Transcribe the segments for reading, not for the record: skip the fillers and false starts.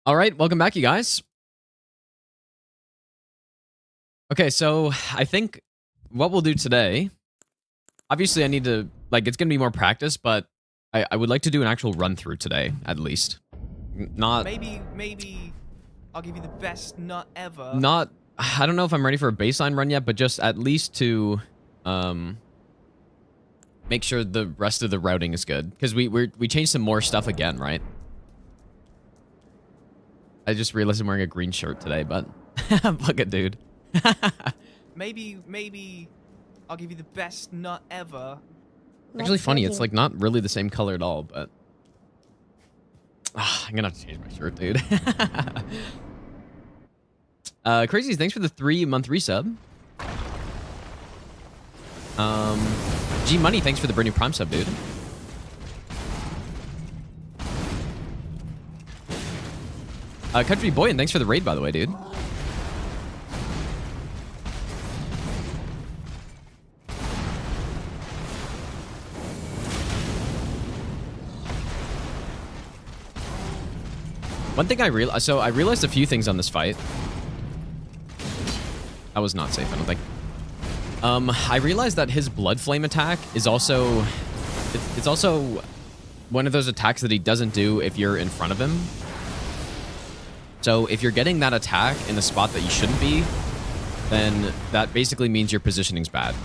All right, welcome back, you guys. Okay, so I think what we'll do today, obviously I need to, it's going to be more practice, but I would like to do an actual run through today, at least. Not, Maybe I'll give you the best nut ever. I don't know if I'm ready for a baseline run yet, but just at least to make sure the rest of the routing is good. Because we changed some more stuff again, right? I just realized I'm wearing a green shirt today, but fuck it, dude. Maybe I'll give you the best nut ever. Actually funny, it's like not really the same color at all, but I'm gonna have to change my shirt, dude. Crazies, thanks for the 3-month resub. G Money, thanks for the brand new Prime sub, dude. Country Boy, and thanks for the raid, by the way, dude. One thing I realized, I realized a few things on this fight. That was not safe, I don't think. I realized that his Blood Flame attack is also, it's also one of those attacks that he doesn't do if you're in front of him. So if you're getting that attack in a spot that you shouldn't be, then that basically means your positioning's bad.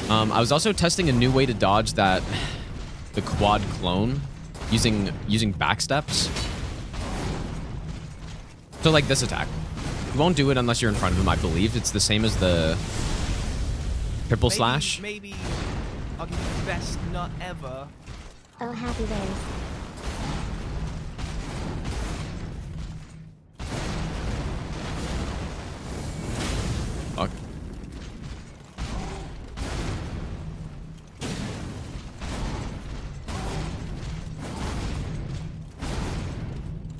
I was also testing a new way to dodge the quad clone using backsteps. So like this attack. You won't do it unless you're in front of him, I believe. It's the same as the triple slash. Maybe I'll give you the best nut ever. Oh, happy days. Fuck.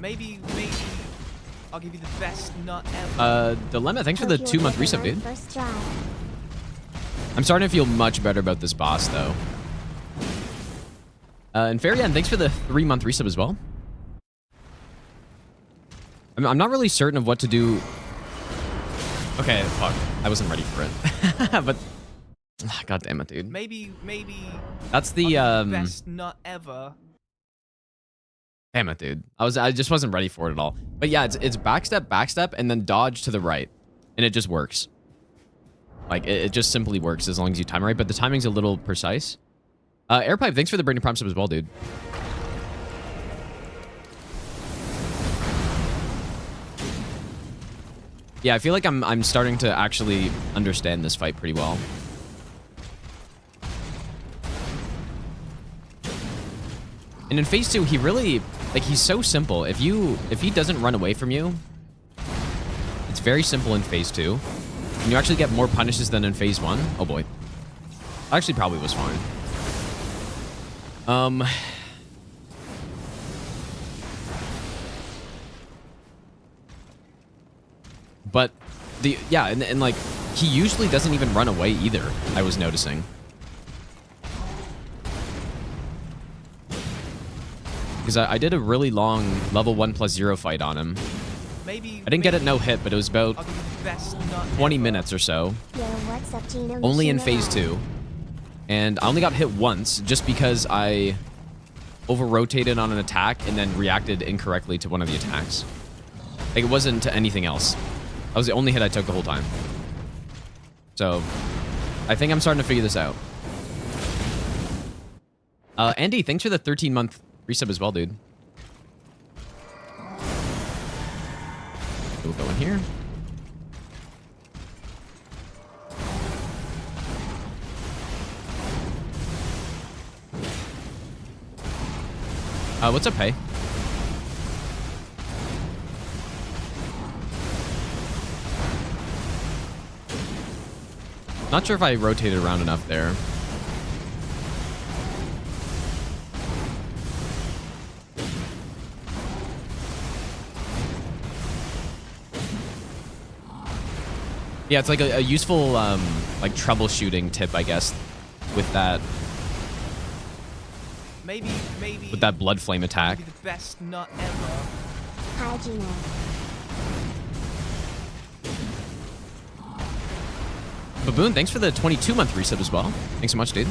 Maybe I'll give you the best nut ever. Dilemma, thanks for the 2-month resub, dude. First try. I'm starting to feel much better about this boss, though. And Farian, thanks for the 3-month resub as well. I'm not really certain of what to do. Okay, fuck. I wasn't ready for it. But, god damn it, dude. Maybe That's the, best nut ever. Damn it, dude. I just wasn't ready for it at all. But yeah, it's backstep, and then dodge to the right. And it just works. Like, it just simply works as long as you time it right, but the timing's a little precise. Airpipe, thanks for the brand new Prime sub as well, dude. Yeah, I feel like I'm starting to actually understand this fight pretty well. And in phase 2, he really, he's so simple. If he doesn't run away from you, it's very simple in phase 2. And you actually get more punishes than in phase 1. Oh boy. Actually probably was fine. But and like he usually doesn't even run away either, I was noticing. Because I did a really long level 1+0 fight on him. I didn't get it no hit, but it was about 20 minutes or so. Yo, what's up, Gino? Only in phase 2. And I only got hit once just because I over-rotated on an attack and then reacted incorrectly to one of the attacks. Like, it wasn't to anything else. That was the only hit I took the whole time. So, I think I'm starting to figure this out. Andy, thanks for the 13-month resub as well, dude. We'll go in here. What's up, hey? Not sure if I rotated around enough there. Yeah, it's like a useful like troubleshooting tip, I guess, with that. Maybe. with that blood flame attack. I'll give you the best nut ever. Hi, Gino. Baboon, thanks for the 22-month resub as well. Thanks so much, dude.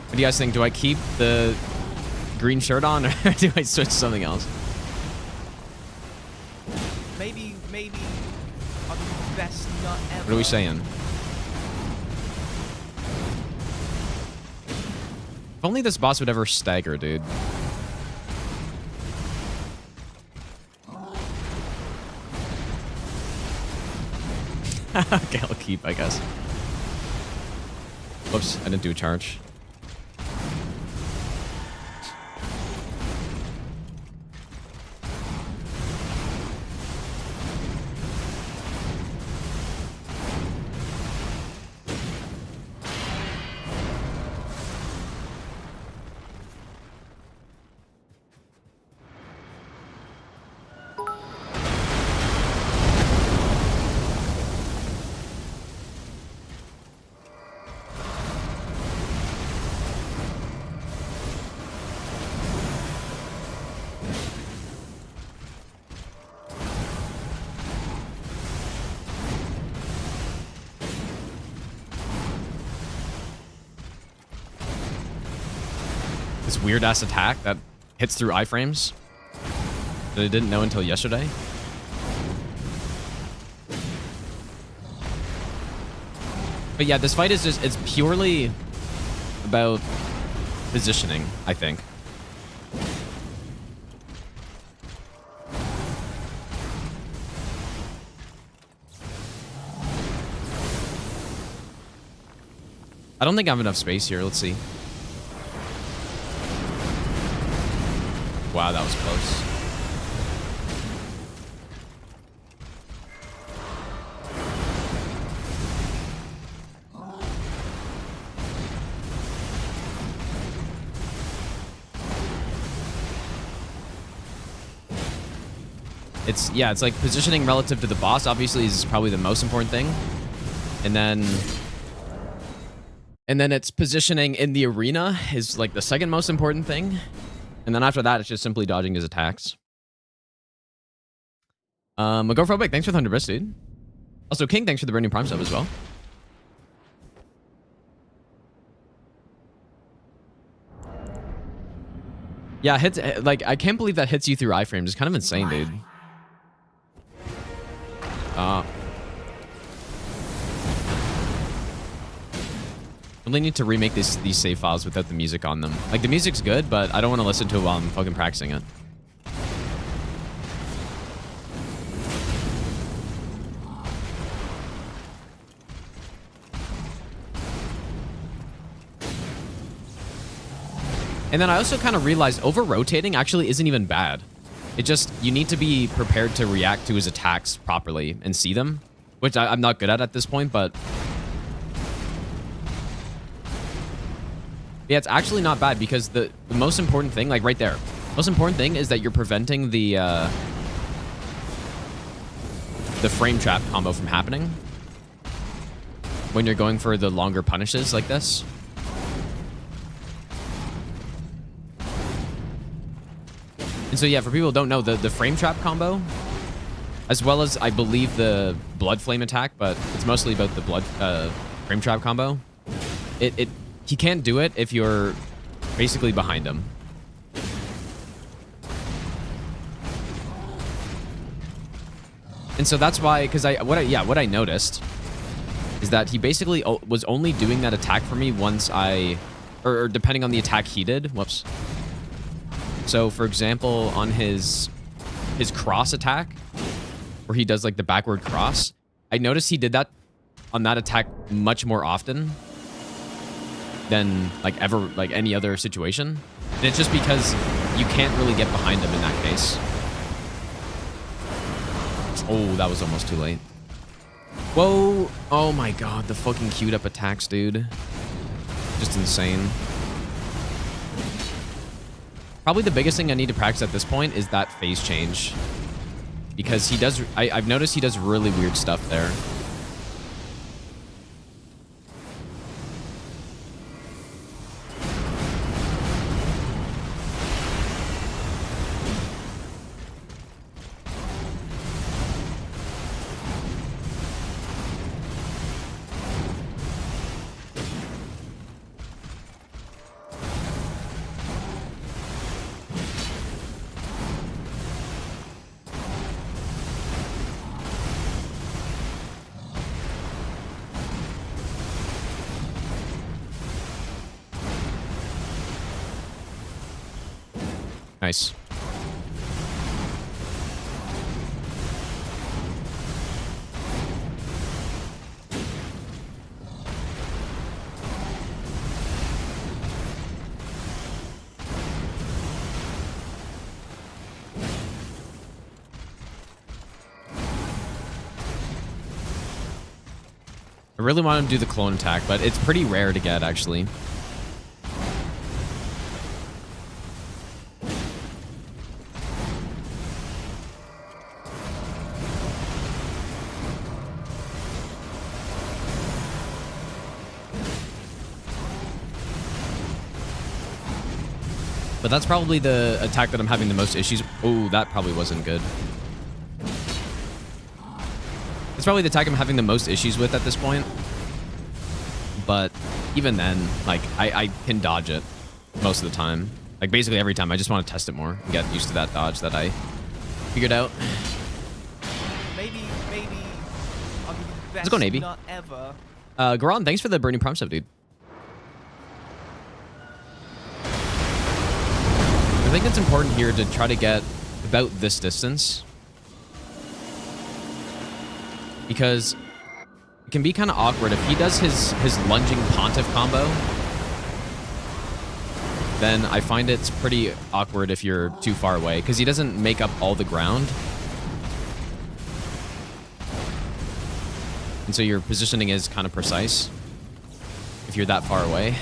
What do you guys think? Do I keep the green shirt on or do I switch to something else? Maybe. I'll give you the best nut ever. What are we saying? If only this boss would ever stagger, dude. Okay, I'll keep, I guess. Whoops, I didn't do a charge. This weird ass attack that hits through iframes that I didn't know until yesterday. But yeah, this fight is just, it's purely about positioning, I think. I don't think I have enough space here. Let's see. Wow, that was close. It's like positioning relative to the boss obviously is probably the most important thing. And then it's positioning in the arena is like the second most important thing. And then after that, it's just simply dodging his attacks. Magophobic, thanks for the 100 bits, dude. Also, King, thanks for the brand new Prime sub as well. Yeah, hits, like, I can't believe that hits you through iframes. It's kind of insane, dude. Really need to remake these save files without the music on them. Like, the music's good, but I don't want to listen to it while I'm fucking practicing it. And then I also kind of realized over-rotating actually isn't even bad. It just, you need to be prepared to react to his attacks properly and see them, which I'm not good at this point, but... Yeah, it's actually not bad because the most important thing, like right there, most important thing is that you're preventing the frame trap combo from happening when you're going for the longer punishes like this. And so yeah, for people who don't know, the frame trap combo, as well as I believe the blood flame attack, but it's mostly about the blood frame trap combo. He can't do it if you're basically behind him. And so that's why, because what I noticed is that he basically was only doing that attack for me once or depending on the attack he did. Whoops. So for example, on his cross attack, where he does like the backward cross, I noticed he did that on that attack much more often than like ever, like any other situation. And it's just because you can't really get behind him in that case. Oh, that was almost too late. Whoa. Oh my god, the fucking queued up attacks, dude. Just insane. Probably the biggest thing I need to practice at this point is that phase change. Because he does, I've noticed he does really weird stuff there. Nice. I really want him to do the clone attack, but it's pretty rare to get, actually. But that's probably the attack that I'm having the most issues. Oh, that probably wasn't good. It's probably the attack I'm having the most issues with at this point. But even then, like, I can dodge it most of the time. Like, basically every time. I just want to test it more and get used to that dodge that I figured out. Maybe I'll give you the best Let's go Navy. nut ever. Garon, thanks for the burning prompt stuff, dude. I think it's important here to try to get about this distance. Because it can be kind of awkward. If he does his lunging pontiff combo, then I find it's pretty awkward if you're too far away, because he doesn't make up all the ground. And so your positioning is kind of precise if you're that far away.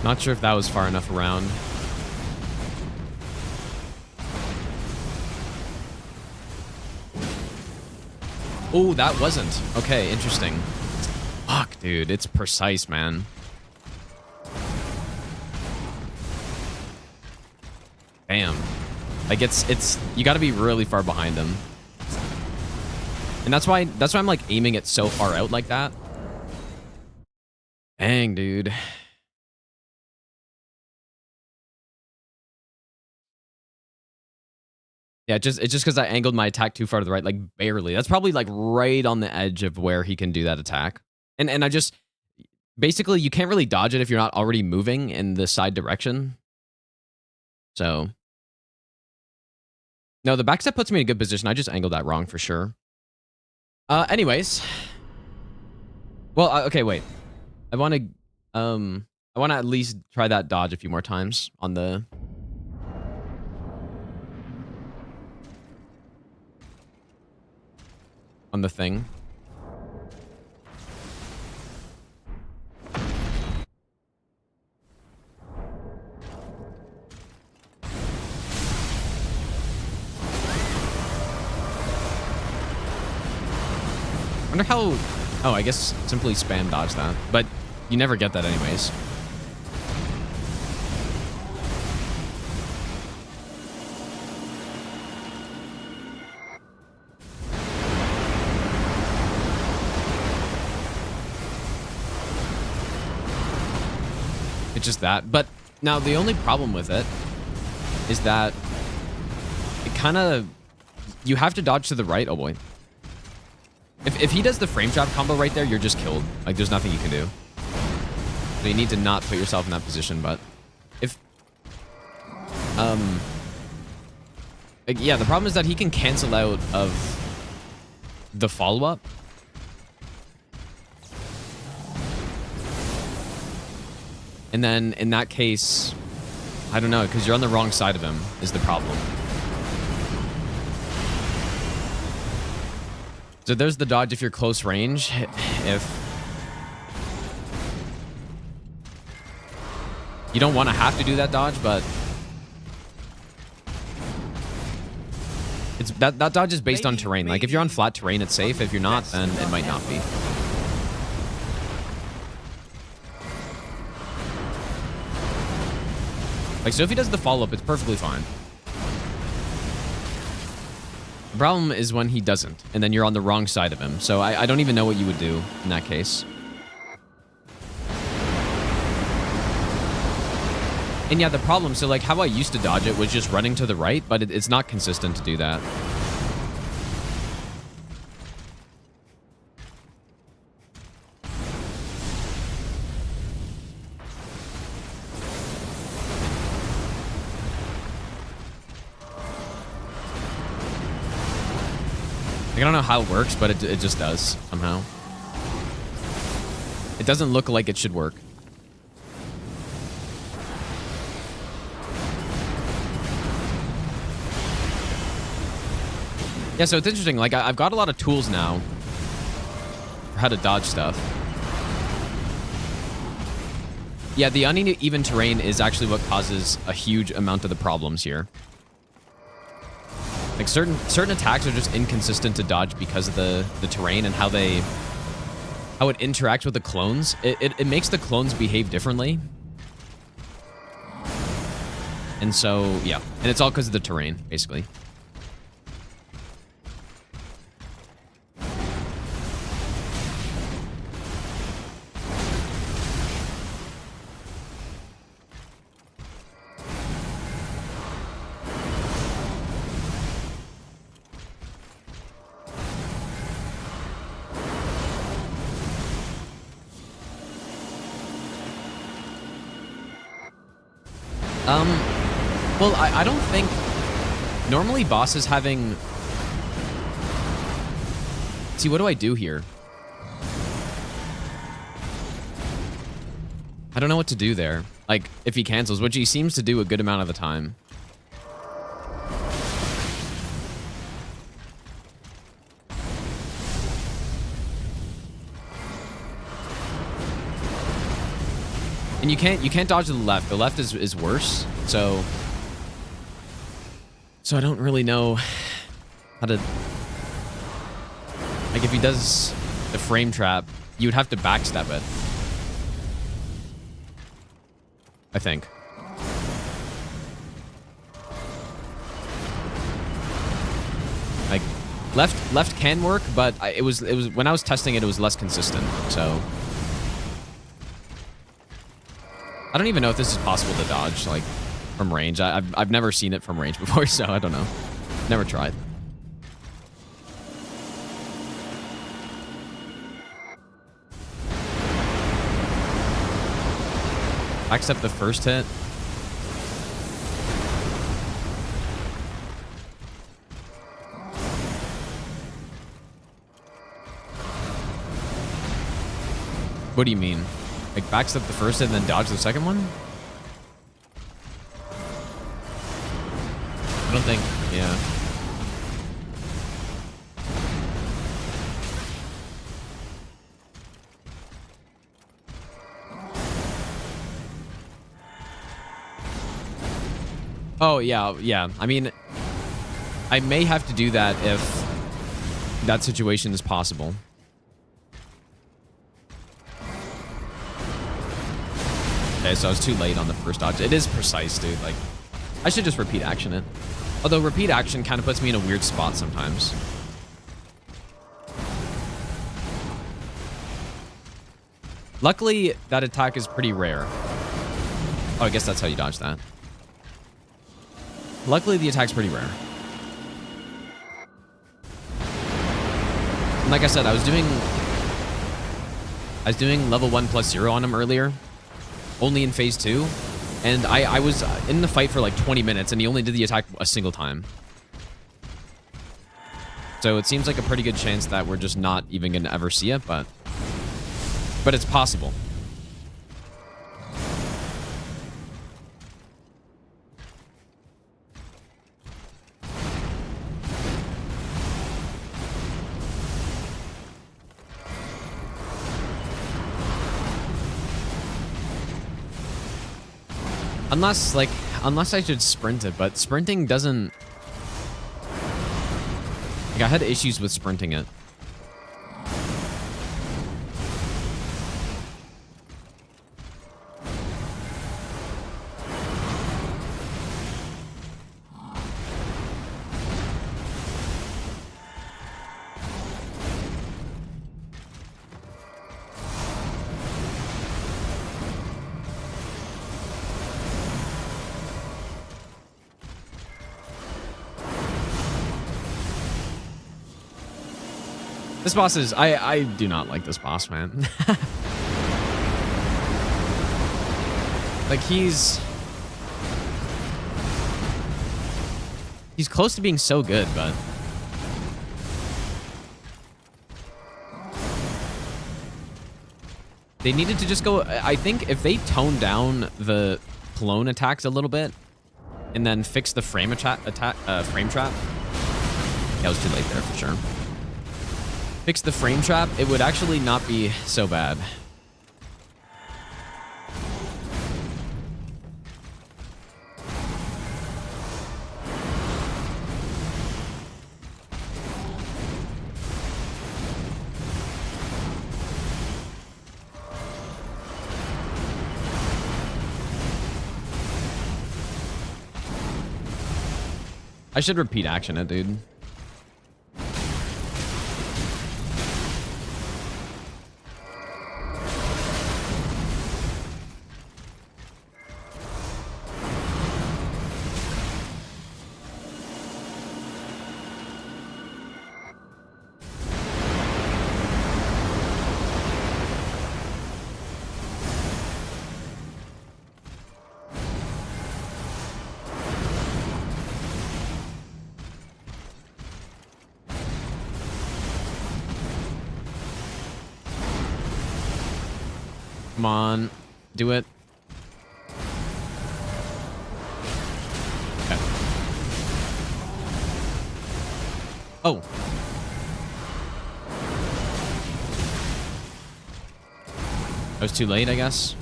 Not sure if that was far enough around. Oh, that wasn't. Okay, interesting. Fuck, dude. It's precise, man. Damn. Like, it's you gotta be really far behind him. And that's why I'm like aiming it so far out like that. Dang, dude. Yeah, it's just because I angled my attack too far to the right, like barely. That's probably like right on the edge of where he can do that attack. And I just, basically you can't really dodge it if you're not already moving in the side direction. So, no, the backstep puts me in a good position. I just angled that wrong for sure. Anyways. Well, okay, wait. I want to at least try that dodge a few more times on the... on the thing. Wonder how... Oh, I guess simply spam dodge that. But you never get that anyways. It's just that. But now the only problem with it is that it kind of... You have to dodge to the right. Oh, boy. If he does the frame trap combo right there, you're just killed. Like, there's nothing you can do. So you need to not put yourself in that position, but if... like, yeah, the problem is that he can cancel out of the follow-up. And then, in that case, I don't know, because you're on the wrong side of him is the problem. So there's the dodge if you're close range. If you don't want to have to do that dodge, but That dodge is based on Maybe- terrain. Like if you're on maybe flat terrain, it's safe. If you're not, best then it might not be. Like, so if he does the follow-up, it's perfectly fine. The problem is when he doesn't, and then you're on the wrong side of him. So I don't even know what you would do in that case. And yeah, the problem, so like how I used to dodge it was just running to the right, but it's not consistent to do that. I don't know how it works, but it just does somehow. It doesn't look like it should work. Yeah, so it's interesting. Like, I've got a lot of tools now for how to dodge stuff. Yeah, the uneven terrain is actually what causes a huge amount of the problems here. Like, certain attacks are just inconsistent to dodge because of the terrain and how it interacts with the clones. It makes the clones behave differently. And so, yeah. And it's all because of the terrain, basically. Well, I don't think... Normally, bosses having... See, what do I do here? I don't know what to do there. Like, if he cancels, which he seems to do a good amount of the time. And you can't dodge to the left. The left is worse. So I don't really know how to... Like, if he does the frame trap, you would have to backstep it. I think. Like, left can work, but it was when I was testing it, it was less consistent. So I don't even know if this is possible to dodge, like, from range. I've never seen it from range before, so I don't know. Never tried. Except the first hit. What do you mean? Like, backstep the first hit and then dodge the second one? I don't think, yeah. Oh, yeah. I mean, I may have to do that if that situation is possible. Okay, so I was too late on the first dodge. It is precise, dude. Like, I should just repeat action it. Although repeat action kind of puts me in a weird spot sometimes. Luckily, that attack is pretty rare. Oh, I guess that's how you dodge that. Luckily, the attack's pretty rare. And like I said, I was doing level 1+0 on him earlier. Only in phase 2. And I was in the fight for like 20 minutes, and he only did the attack a single time. So it seems like a pretty good chance that we're just not even going to ever see it, but it's possible. Unless I should sprint it, but sprinting doesn't... Like, I had issues with sprinting it. This boss is... I do not like this boss, man. Like, he's close to being so good, but... They needed to just go... I think if they tone down the clone attacks a little bit, and then fix the frame trap... Yeah, it was too late there, for sure. Fix the frame trap, it would actually not be so bad. I should repeat action it, dude. Come on, do it. Okay. Oh. I was too late, I guess.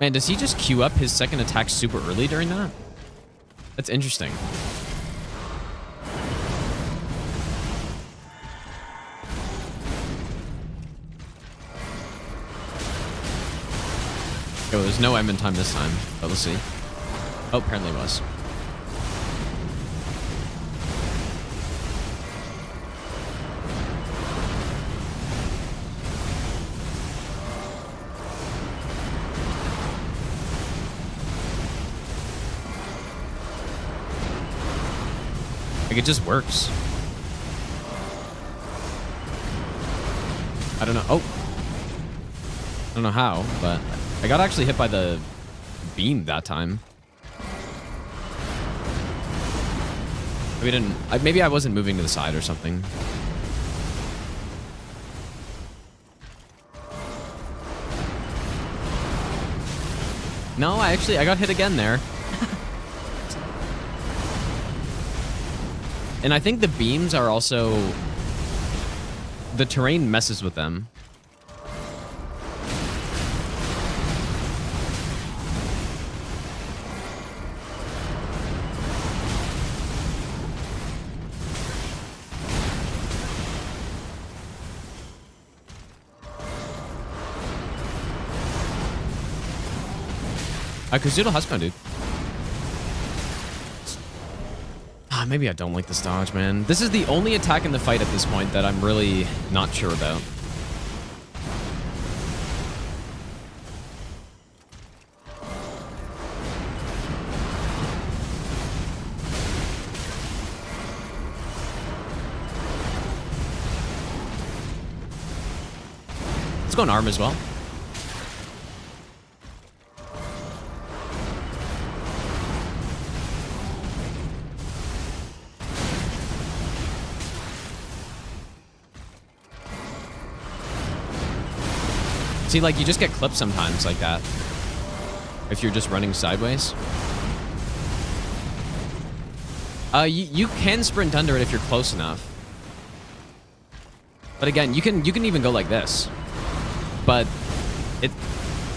Man, does he just queue up his second attack super early during that? That's interesting. Oh, there's no M in time this time, but let's see. Oh, apparently it was. Like, it just works. I don't know. Oh. I don't know how, but I got actually hit by the beam that time. Maybe I wasn't moving to the side or something. No, I got hit again there. And I think the beams are also... The terrain messes with them. Kazuto Husband, dude. Maybe I don't like this dodge, man. This is the only attack in the fight at this point that I'm really not sure about. Let's go on arm as well. See, like, you just get clipped sometimes like that. If you're just running sideways. You can sprint under it if you're close enough. But again, you can even go like this. But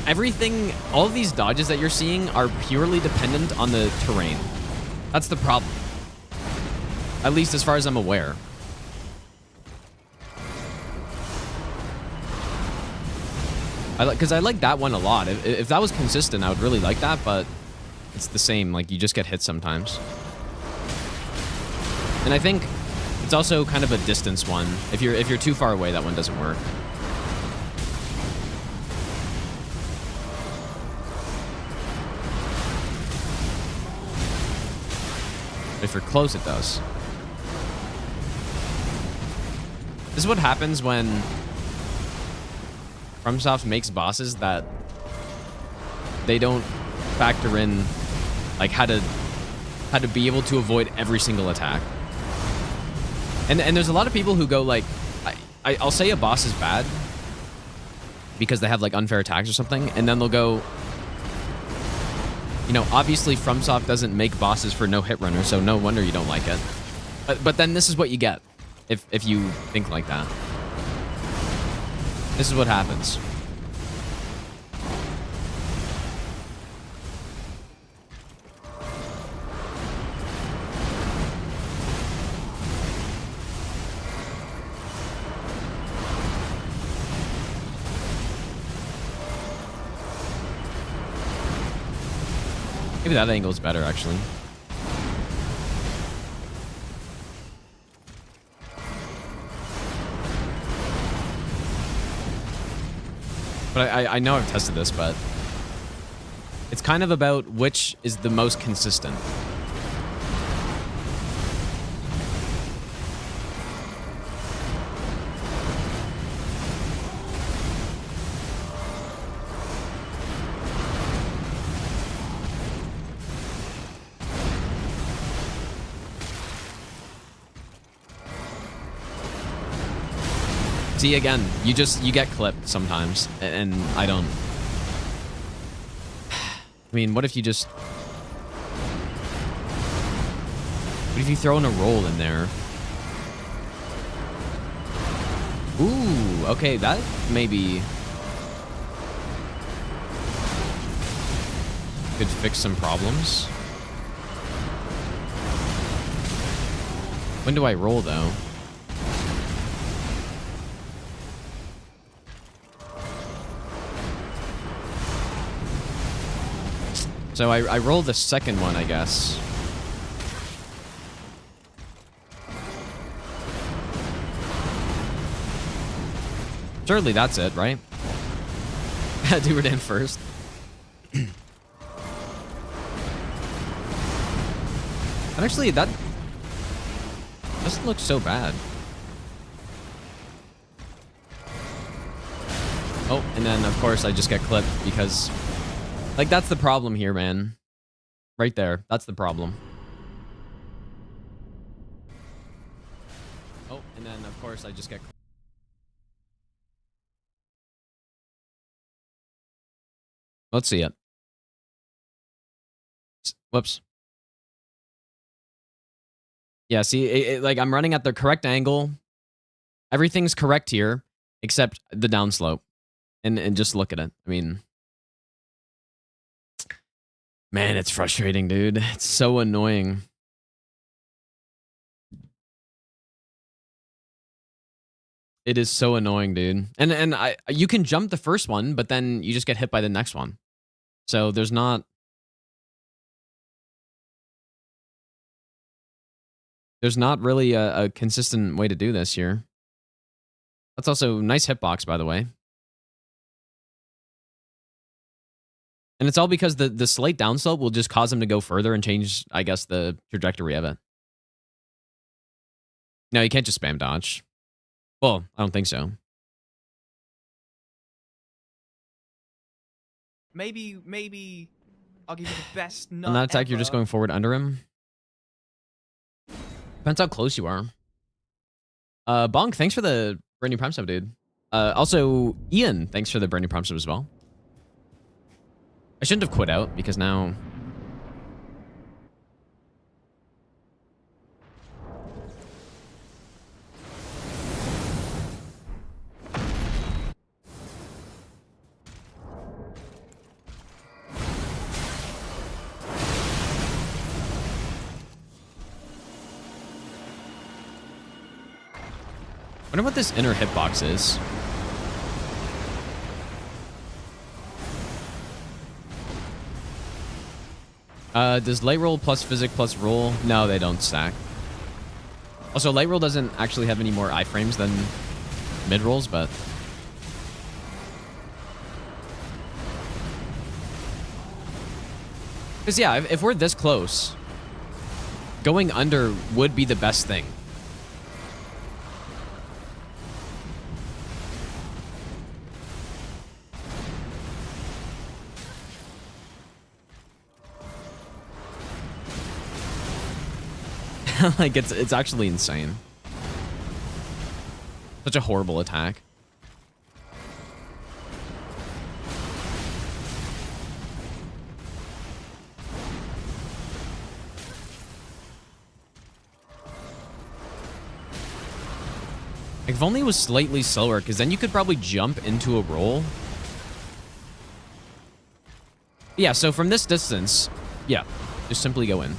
everything, all of these dodges that you're seeing are purely dependent on the terrain. That's the problem. At least as far as I'm aware. Because I like that one a lot. If that was consistent, I would really like that, but it's the same. Like, you just get hit sometimes. And I think it's also kind of a distance one. If you're too far away, that one doesn't work. If you're close, it does. This is what happens when FromSoft makes bosses that they don't factor in, like, how to be able to avoid every single attack. And there's a lot of people who go like, I'll say a boss is bad because they have like unfair attacks or something, and then they'll go, you know, obviously FromSoft doesn't make bosses for no hit runner, so no wonder you don't like it. But then this is what you get if you think like that. This is what happens. Maybe that angle is better, actually. But I know I've tested this, but it's kind of about which is the most consistent. See, again, you get clipped sometimes, and I don't. I mean, what if you just... What if you throw in a roll in there? Ooh, okay, that maybe could fix some problems. When do I roll, though? So I rolled the second one, I guess. Surely that's it, right? Do it in first. And actually, that doesn't look so bad. Oh, and then, of course, I just get clipped because... Like, that's the problem here, man. Right there. That's the problem. Oh, and then, of course, I just get... Let's see it. Whoops. Yeah, see, like, I'm running at the correct angle. Everything's correct here, except the downslope. And just look at it. I mean... Man, it's frustrating, dude. It's so annoying. It is so annoying, dude. And you can jump the first one, but then you just get hit by the next one. So there's not really a consistent way to do this here. That's also nice hitbox, by the way. And it's all because the slight downslope will just cause him to go further and change, I guess, the trajectory of it. No, you can't just spam dodge. Well, I don't think so. Maybe I'll give you the best nut On that attack, ever. you're just going forward under him. Depends how close you are. Bonk, thanks for the brand new Prime sub, dude. Also, Ian, thanks for the brand new Prime sub as well. I shouldn't have quit out, because now... Wonder what this inner hitbox is. Does late roll plus physic plus roll? No, they don't stack. Also, late roll doesn't actually have any more iframes than mid rolls, but... Because, yeah, if we're this close, going under would be the best thing. Like, it's actually insane. Such a horrible attack. Like, if only it was slightly slower, because then you could probably jump into a roll. Yeah, so from this distance, yeah, just simply go in.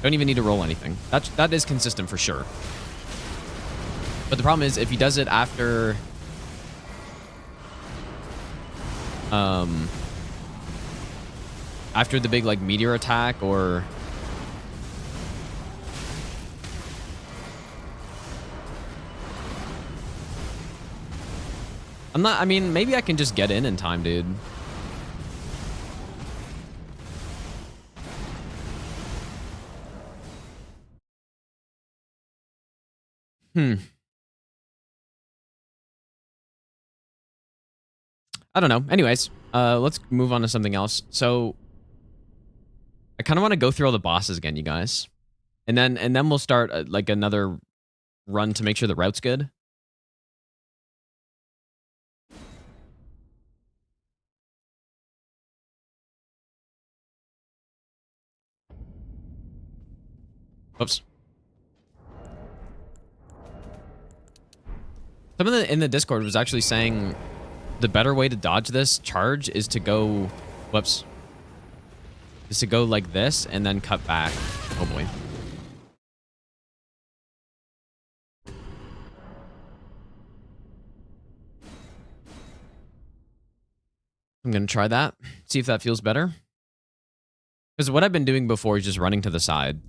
Don't even need to roll anything. That is consistent for sure. But the problem is, if he does it after... after the big, like, meteor attack, or... I mean, maybe I can just get in time, dude. I don't know. Anyways, let's move on to something else. So, I kind of want to go through all the bosses again, you guys. And then we'll start, like, another run to make sure the route's good. Oops. Someone in the Discord was actually saying the better way to dodge this charge is to go... Whoops. Is to go like this and then cut back. Oh, boy. I'm going to try that. See if that feels better. Because what I've been doing before is just running to the side.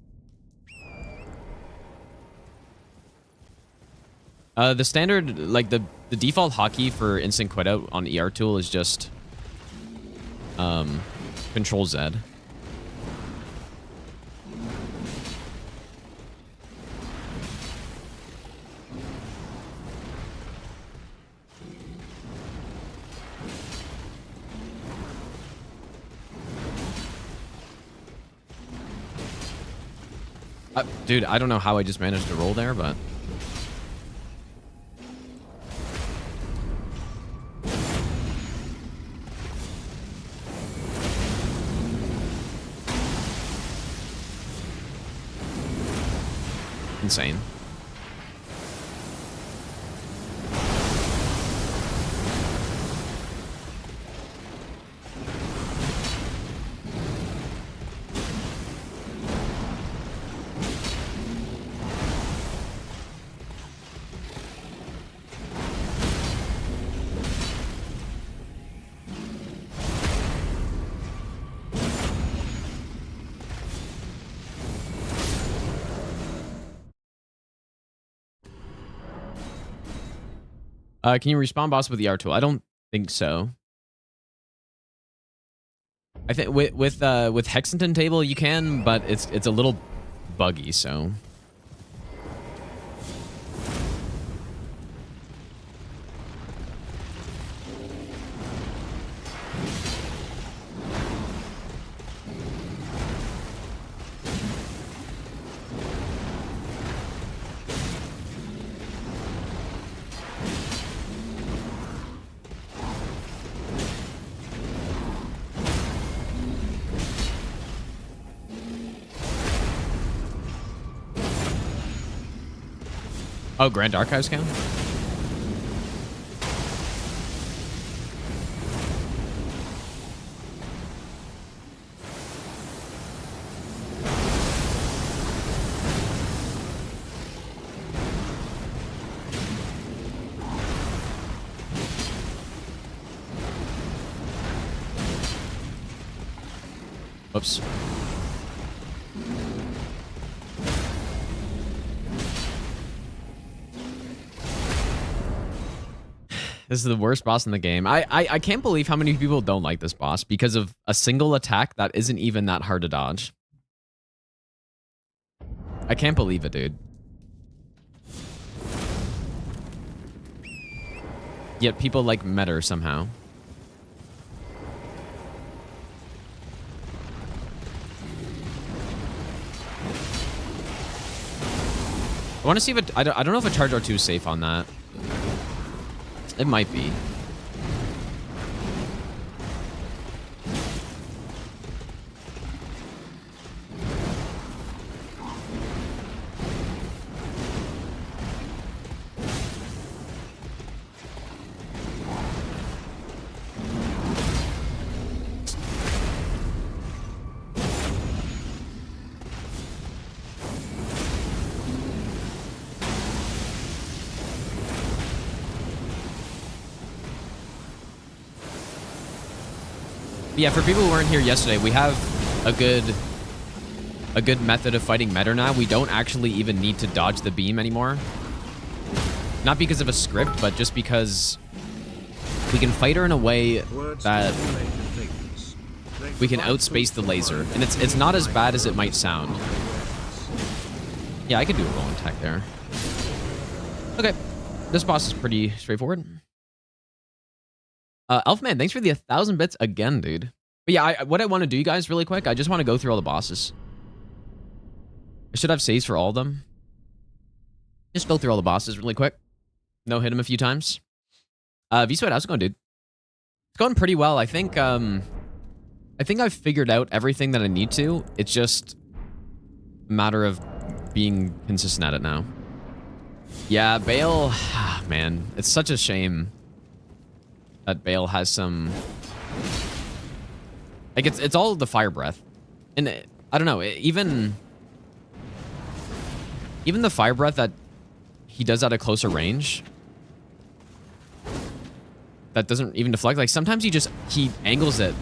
The standard, like the default hotkey for instant quit out on ER tool is just Control Z. Dude, I don't know how I just managed to roll there, but... Insane. Can you respawn boss with the R tool? I don't think so. I think with Hexington table you can, but it's a little buggy, so. Oh, Grand Archives count? Whoops. This is the worst boss in the game. I can't believe how many people don't like this boss because of a single attack that isn't even that hard to dodge. I can't believe it, dude. Yet people like Metter somehow. I want to see if it... I don't know if a charge R2 is safe on that. It might be. Yeah, for people who weren't here yesterday, we have a good method of fighting Metter now. We don't actually even need to dodge the beam anymore. Not because of a script, but just because we can fight her in a way that we can outspace the laser. And it's not as bad as it might sound. Yeah, I could do a rolling attack there. Okay. This boss is pretty straightforward. Elfman, thanks for the 1,000 bits again, dude. But yeah, what I want to do, you guys, really quick, I just want to go through all the bosses. I should have saves for all of them. Just go through all the bosses really quick. No, hit him a few times. V-Sweat, how's it going, dude? It's going pretty well. I think I've figured out everything that I need to. It's just a matter of being consistent at it now. Yeah, Bale, man, it's such a shame that Bale has some... Like, it's all the fire breath. And I don't know, even the fire breath that he does at a closer range, that doesn't even deflect. Like, sometimes he angles it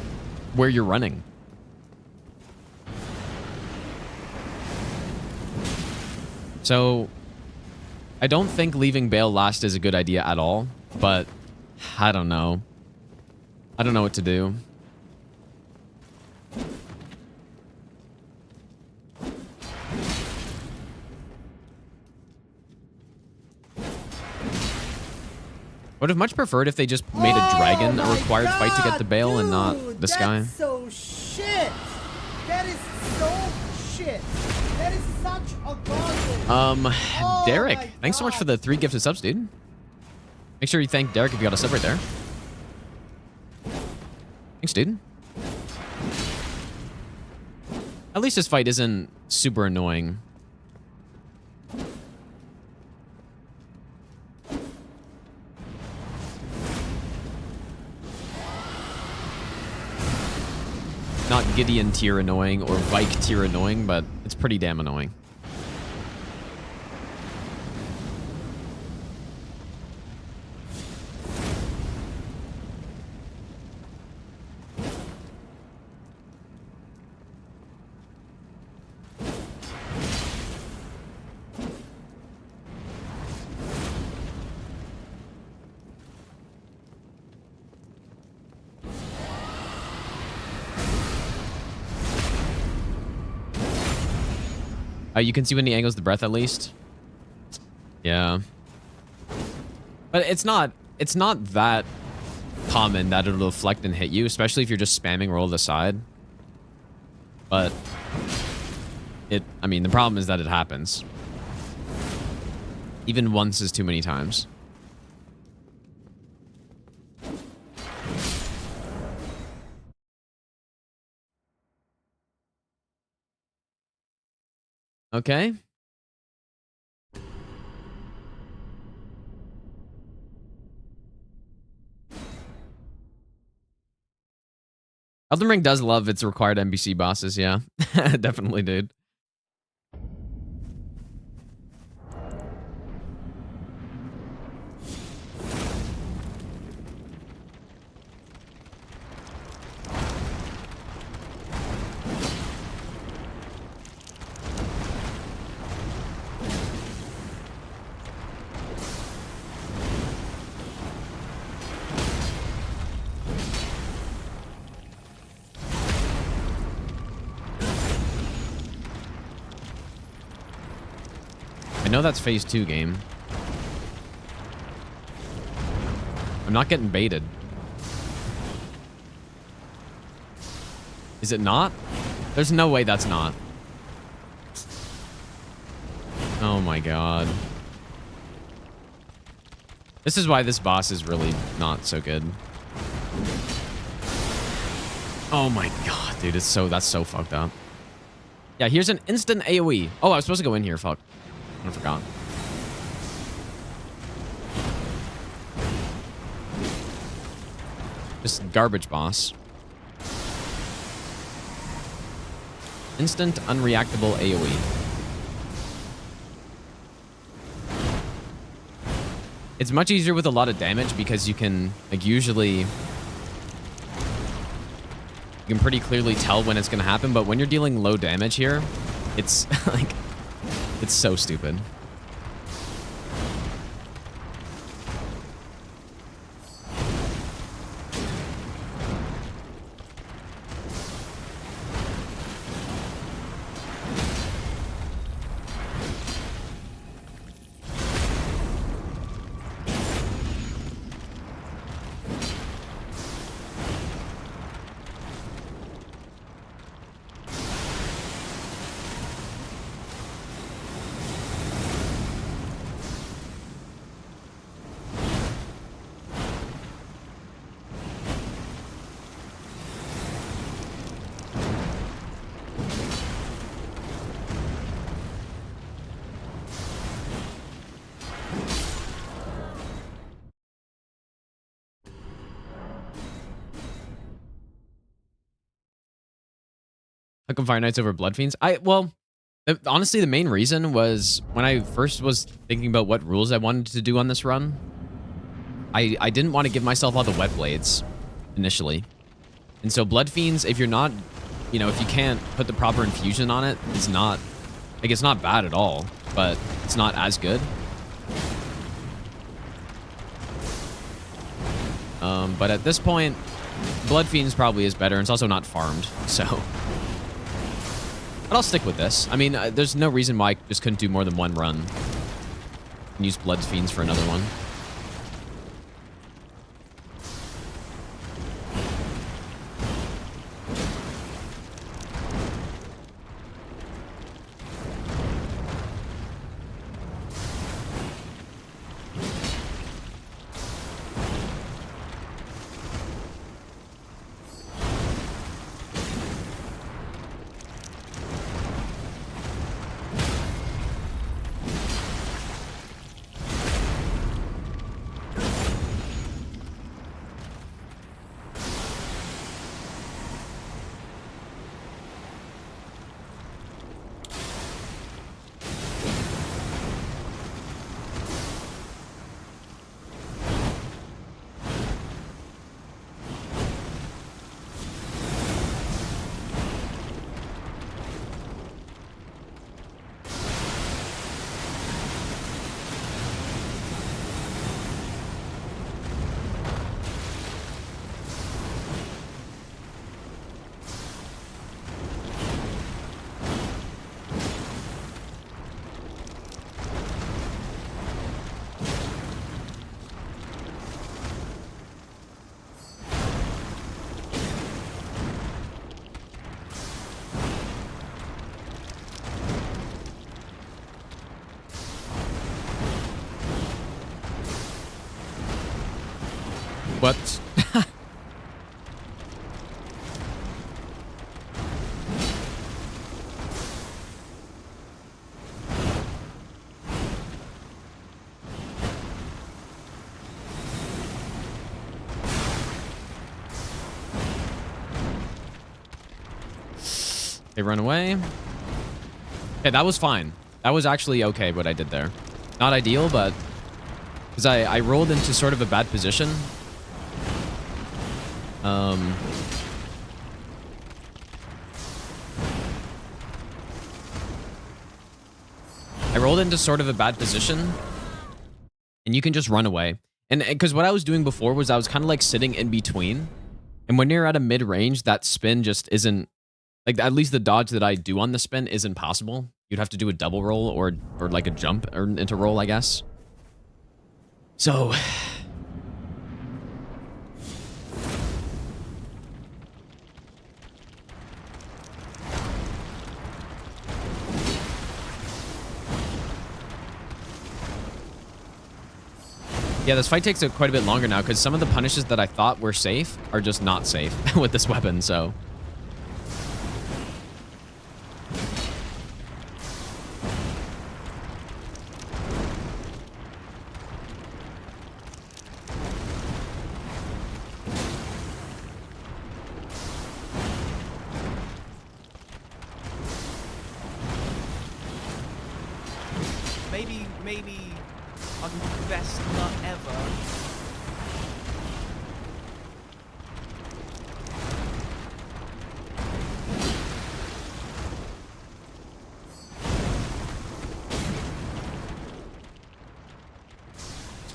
where you're running. So, I don't think leaving Bale last is a good idea at all, but I don't know. I don't know what to do. Would have much preferred if they just made a dragon a required fight to get the Bale, and not this guy. That's so shit. That is so shit. That is such a garbage. Derek, thanks so much for the 3 gifted subs, dude. Make sure you thank Derek if you got a sub right there. Thanks, dude. At least this fight isn't super annoying. Not Gideon tier annoying or Vike tier annoying, but it's pretty damn annoying. You can see when he angles the breath at least. Yeah. But it's not that common that it'll deflect and hit you, especially if you're just spamming roll to the side. But I mean, the problem is that it happens. Even once is too many times. Okay. Elden Ring does love its required NPC bosses, yeah. Definitely, dude. know that's phase 2 game. I'm not getting baited. Is it not? There's no way that's not. Oh my god. This is why this boss is really not so good. Oh my god, dude, that's so fucked up. Yeah, here's an instant AoE. Oh, I was supposed to go in here, fuck. I forgot. This garbage boss. Instant unreactable AoE. It's much easier with a lot of damage because you can, like, usually... You can pretty clearly tell when it's going to happen, but when you're dealing low damage here, it's, like... It's so stupid. How come Fire Knights over Blood Fiends? Honestly, the main reason was when I first was thinking about what rules I wanted to do on this run, I didn't want to give myself all the wet blades initially. And so Blood Fiends, if you're not, you know, if you can't put the proper infusion on it, it's not, like, it's not bad at all, but it's not as good. But at this point, Blood Fiends probably is better, and it's also not farmed, so... But I'll stick with this. I mean, there's no reason why I just couldn't do more than one run. And use Blood Fiends for another one. What? They run away. Okay, that was fine. That was actually okay what I did there. Not ideal, but... Because I rolled into sort of a bad position. I rolled into sort of a bad position, and you can just run away. And because what I was doing before was I was kind of like sitting in between, and when you're at a mid-range, that spin just isn't, like, at least the dodge that I do on the spin isn't possible. you'd have to do a double roll or like a jump or into roll, I guess. So yeah, this fight takes quite a bit longer now because some of the punishes that I thought were safe are just not safe with this weapon, so. Maybe I'll do the best nut ever.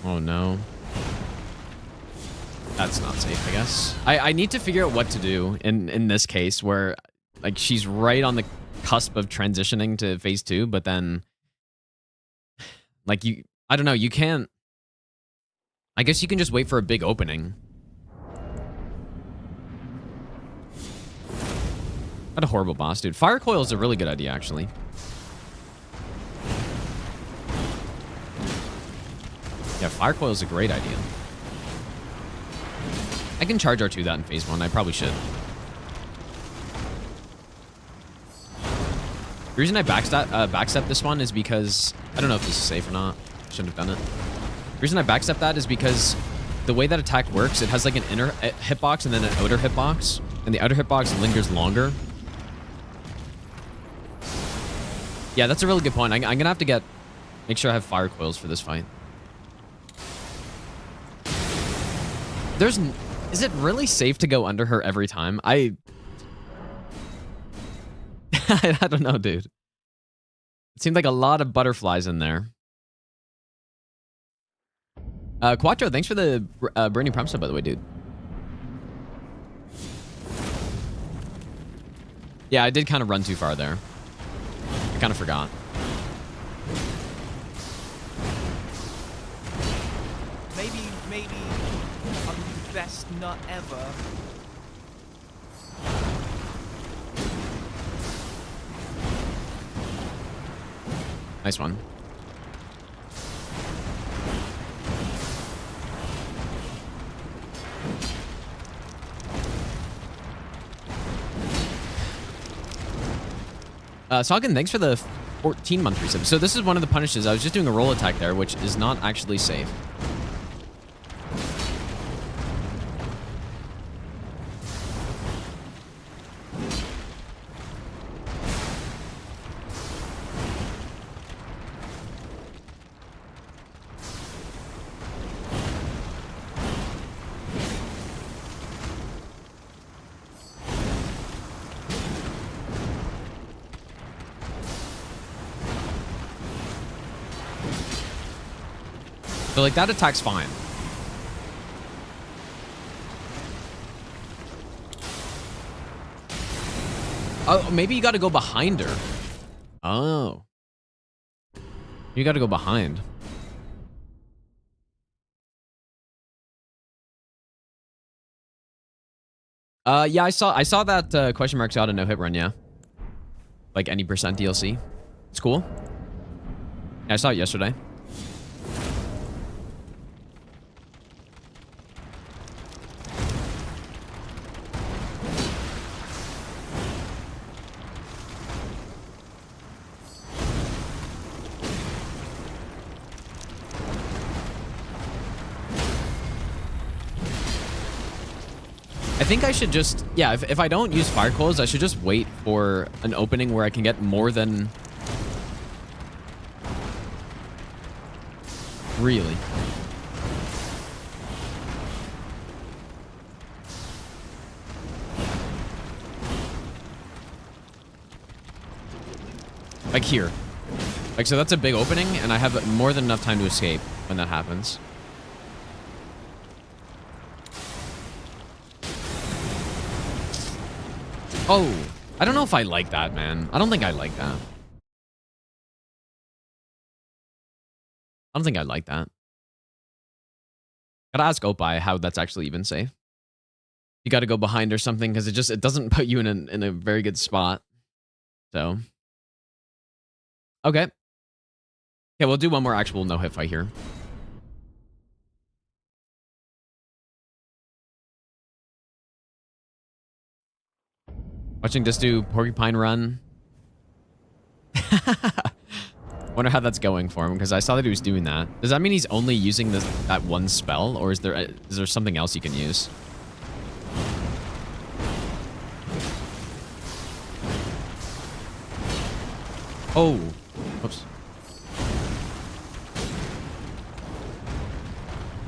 Oh no. That's not safe, I guess. I need to figure out what to do in this case where like she's right on the cusp of transitioning to phase 2, but then like I don't know, you can't. I guess you can just wait for a big opening. What a horrible boss, dude. Fire coil is a really good idea, actually. Yeah, fire coil is a great idea. I can charge R2 that in phase 1. I probably should. The reason I backstep this one is because I don't know if this is safe or not. Shouldn't have done it. The reason I backstep that is because the way that attack works, it has like an inner hitbox and then an outer hitbox, and the outer hitbox lingers longer. Yeah, that's a really good point. I'm gonna have to make sure I have fire coils for this fight. Is it really safe to go under her every time? I don't know, dude. It seemed like a lot of butterflies in there. Quattro, thanks for the Bernie Prime sub, by the way, dude. Yeah, I did kind of run too far there. I kind of forgot. Maybe I'll do the best nut ever. Nice one. Saugan, thanks for the 14-month resub. So this is one of the punishes. I was just doing a roll attack there, which is not actually safe. So like that attack's fine. Oh, maybe you got to go behind her. Oh. You got to go behind. Yeah, I saw that question marks out a no-hit run, yeah. Like any percent DLC. It's cool. Yeah, I saw it yesterday. I think I should just, yeah, if I don't use fire coils, I should just wait for an opening where I can get more than... Really. Like here. Like, so that's a big opening, and I have more than enough time to escape when that happens. Oh, I don't know if I like that, man. I don't think I like that. I don't think I'd like that. Gotta ask Opie how that's actually even safe. You gotta go behind or something because it doesn't put you in a very good spot. So okay. Okay, we'll do one more actual no-hit fight here. Watching this do Porcupine Run. Wonder how that's going for him because I saw that he was doing that. Does that mean he's only using that one spell, or is there something else he can use? Oh, oops.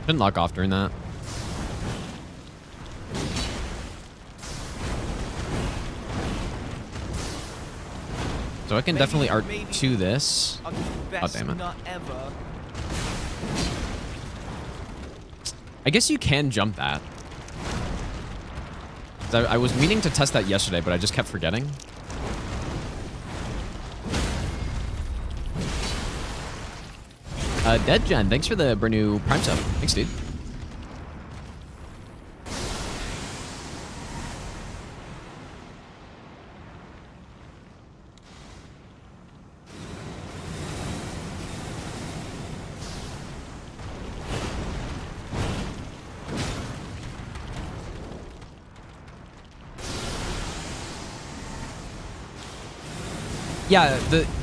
Didn't lock off during that. So I can definitely R2 this. Oh, damn it. Not ever. I guess you can jump that. I was meaning to test that yesterday, but I just kept forgetting. Dead Gen, thanks for the brand new Prime sub. Thanks, dude.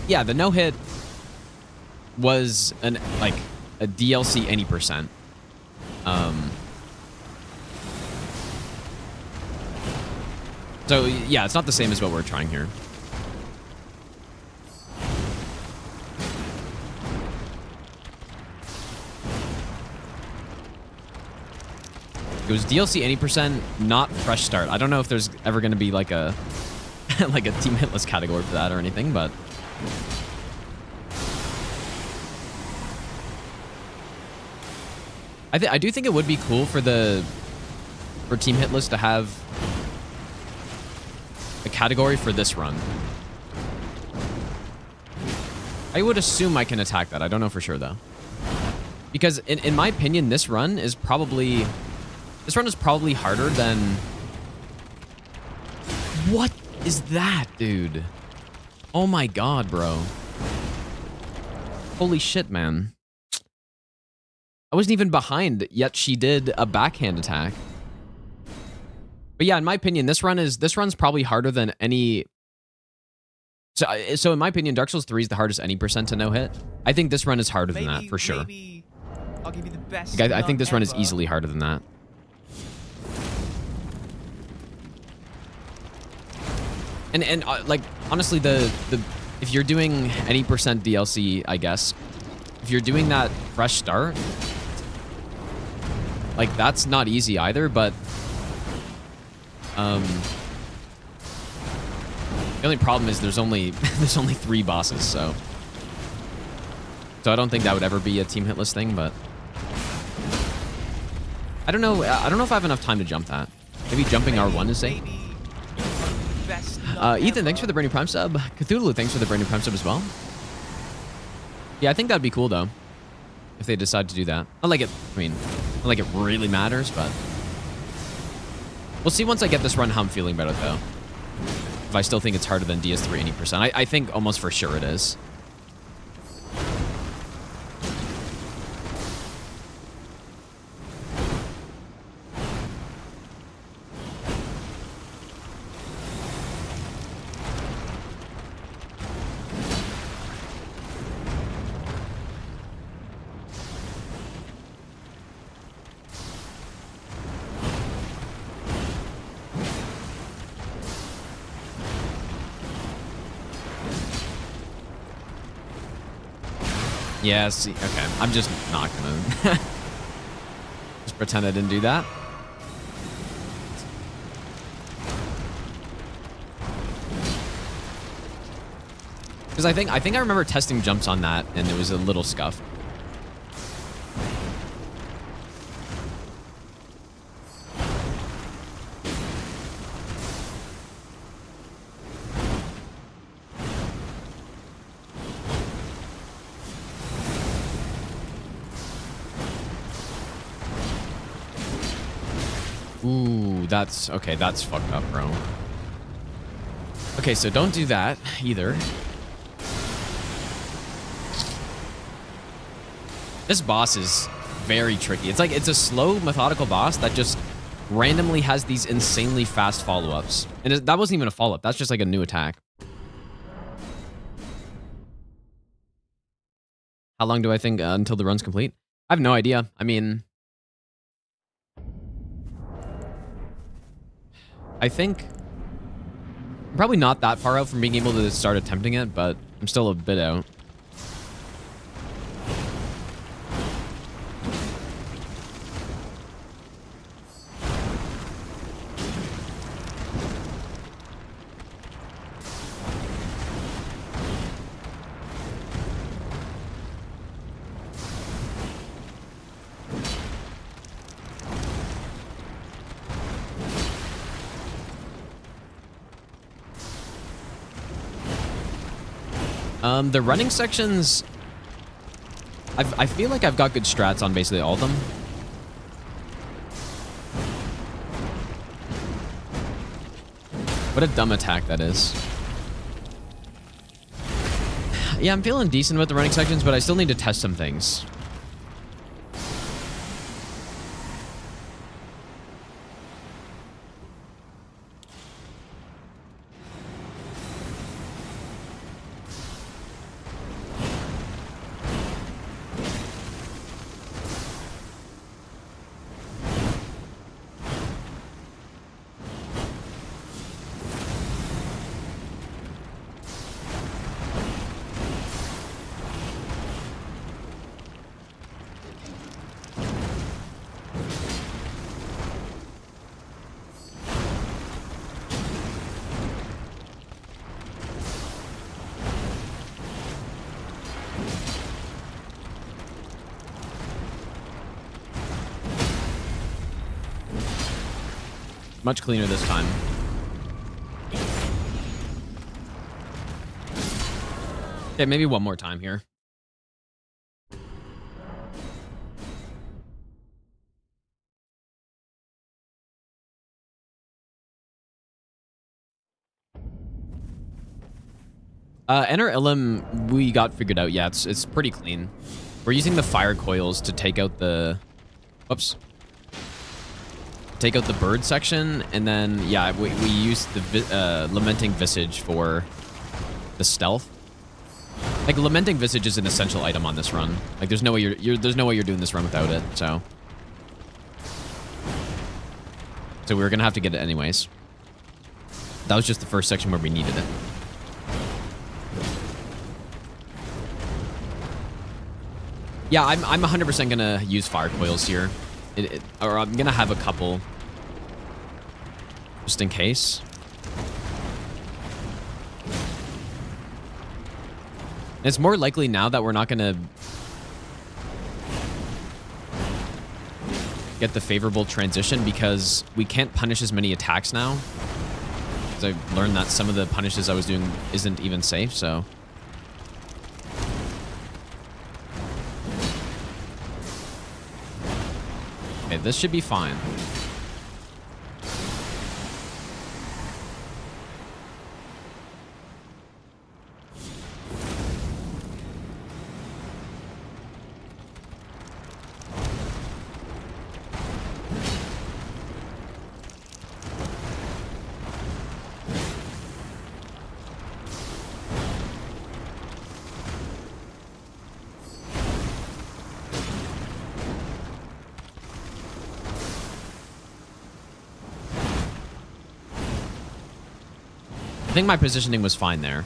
Yeah, the no hit was a DLC any percent. So yeah, it's not the same as what we're trying here. It was DLC any percent, not fresh start. I don't know if there's ever going to be like a like a team hitless category for that or anything, but I do think it would be cool for team hitless to have a category for this run. I would assume I can attack that. I don't know for sure though, because in my opinion, this run is probably harder than. What is that, dude? Oh my god, bro. Holy shit, man. I wasn't even behind, yet she did a backhand attack. But yeah, in my opinion, this run's probably harder than any. So in my opinion, Dark Souls 3 is the hardest any percent to no hit. I think this run is harder than that for sure. Maybe I'll give you the best. Like, I think this run is easily harder than that. And like honestly, if you're doing any percent DLC, I guess, if you're doing that fresh start, like that's not easy either. But the only problem is there's only 3 bosses, so I don't think that would ever be a team hitless thing. But I don't know. I don't know if I have enough time to jump that. Maybe jumping R1 is safe. Ethan, thanks for the brand new Prime sub. Cthulhu, thanks for the brand new Prime sub as well. Yeah, I think that'd be cool though, if they decide to do that. Not like it really matters, but we'll see once I get this run how I'm feeling about it though. If I still think it's harder than DS3 80%. I think almost for sure it is. Yeah, see, okay. I'm just not gonna just pretend I didn't do that. Because I think I remember testing jumps on that and it was a little scuffed. Ooh, that's... Okay, that's fucked up, bro. Okay, so don't do that either. This boss is very tricky. It's like, it's a slow, methodical boss that just randomly has these insanely fast follow-ups. And that wasn't even a follow-up. That's just like a new attack. How long do I think until the run's complete? I have no idea. I mean... I think... I'm probably not that far out from being able to start attempting it, but I'm still a bit out. The running sections, I feel like I've got good strats on basically all of them. What a dumb attack that is. Yeah, I'm feeling decent with the running sections, but I still need to test some things. Much cleaner this time. Okay, maybe one more time here. Enter Ilum, we got figured out. Yeah, it's pretty clean. We're using the fire coils to take out the... Whoops. Take out the bird section, and then, yeah, we use the Lamenting Visage for the stealth. Like, Lamenting Visage is an essential item on this run. Like, there's no way there's no way you're doing this run without it, so... So we were gonna have to get it anyways. That was just the first section where we needed it. Yeah, I'm 100% gonna use fire coils here. Or I'm gonna have a couple. Just in case. It's more likely now that we're not gonna get the favorable transition because we can't punish as many attacks now. Because I've learned that some of the punishes I was doing isn't even safe, so... Okay, this should be fine. I think my positioning was fine there.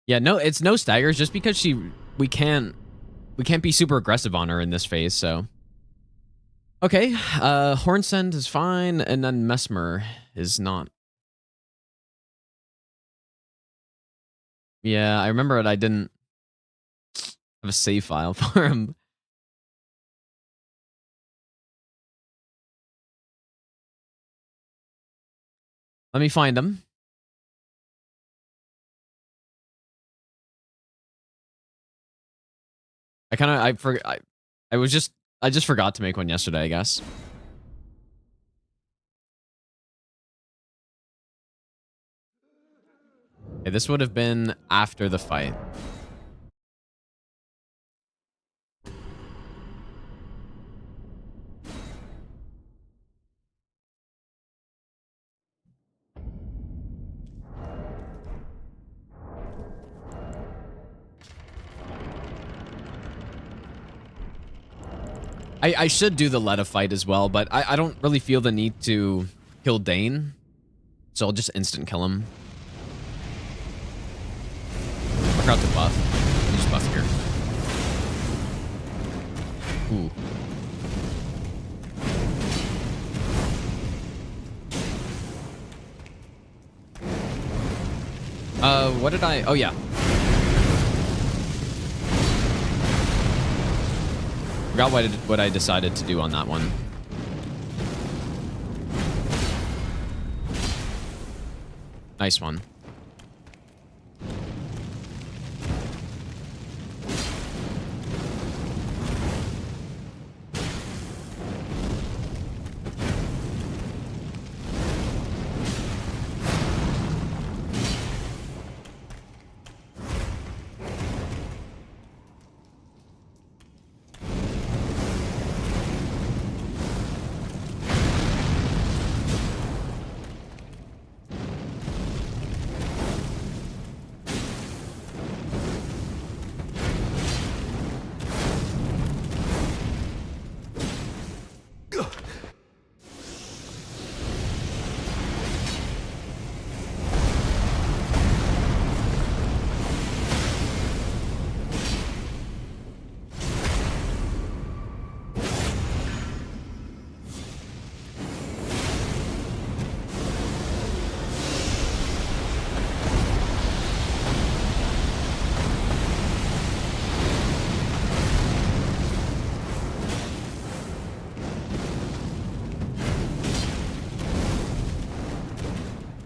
Yeah, no, it's no staggers just because we can't be super aggressive on her in this phase, so Okay, Hornsend is fine, and then Mesmer is not. Yeah, I remember it. I didn't have a save file for him. Let me find him. I just forgot to make one yesterday, I guess. Okay, this would have been after the fight. I should do the Letta fight as well, but I don't really feel the need to kill Dane. So I'll just instant kill him. I forgot to buff. Use buff here. Ooh. What did I... Oh, yeah. Forgot what I decided to do on that one. Nice one.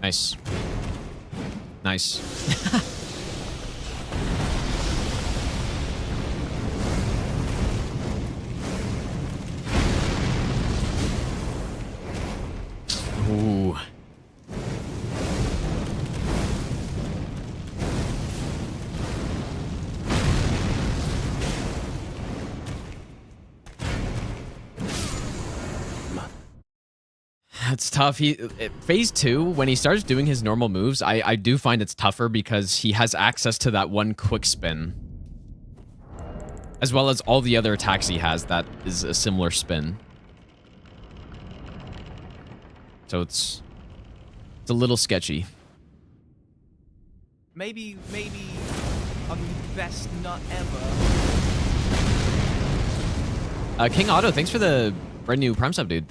Nice. Nice. Ooh. That's tough. Phase 2, when he starts doing his normal moves, I do find it's tougher because he has access to that one quick spin. As well as all the other attacks he has that is a similar spin. So it's a little sketchy. Maybe I'm the best nut ever. King Otto, thanks for the brand new Prime sub, dude.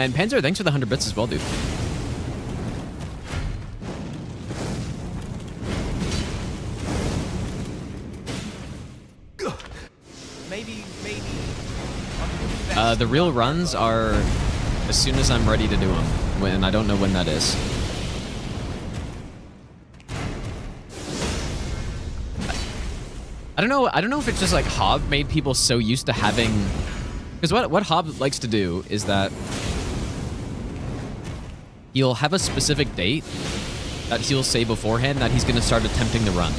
And Panzer, thanks for the 100 bits as well, dude. Maybe. The real runs are as soon as I'm ready to do them, and I don't know when that is. I don't know. I don't know if it's just like Hob made people so used to having, because what Hob likes to do is that he'll have a specific date that he'll say beforehand that he's going to start attempting the run.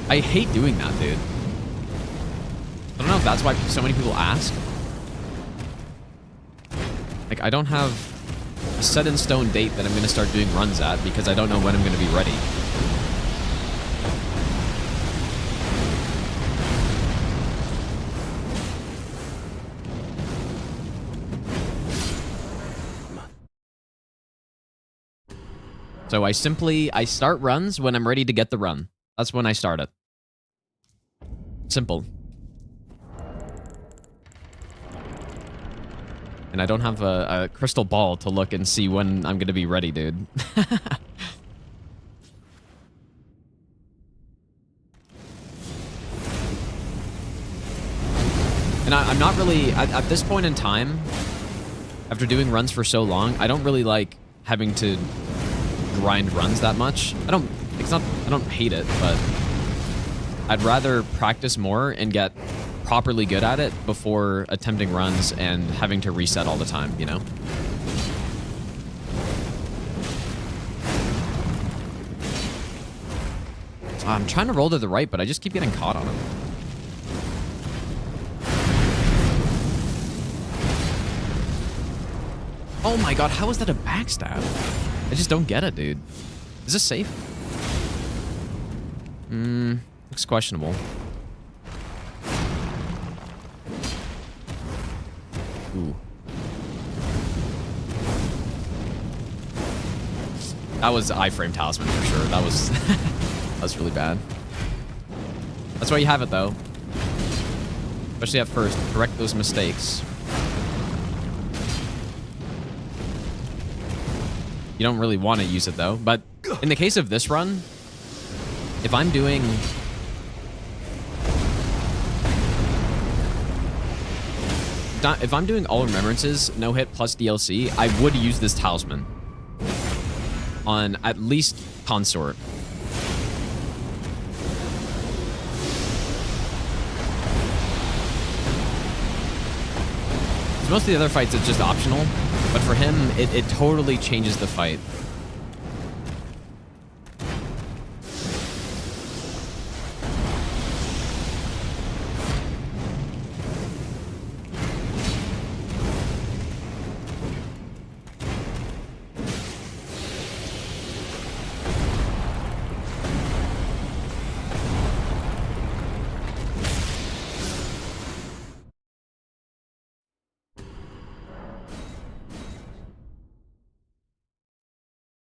I hate doing that, dude. I don't know if that's why so many people ask. Like, I don't have a set in stone date that I'm going to start doing runs at because I don't know when I'm going to be ready. So I start runs when I'm ready to get the run. That's when I start it. Simple. And I don't have a crystal ball to look and see when I'm going to be ready, dude. And I'm not really, at this point in time, after doing runs for so long, I don't really like having to grind runs that much. I don't hate it, but I'd rather practice more and get properly good at it before attempting runs and having to reset all the time, you know? I'm trying to roll to the right, but I just keep getting caught on it. Oh my god, how is that a backstab? I just don't get it, dude. Is this safe? Looks questionable. Ooh. That was iframe talisman for sure. That was that was really bad. That's why you have it though. Especially at first. Correct those mistakes. You don't really want to use it though. But in the case of this run, if I'm doing all remembrances, no hit plus DLC, I would use this talisman on at least consort. Most of the other fights, it's just optional, but for him, it totally changes the fight.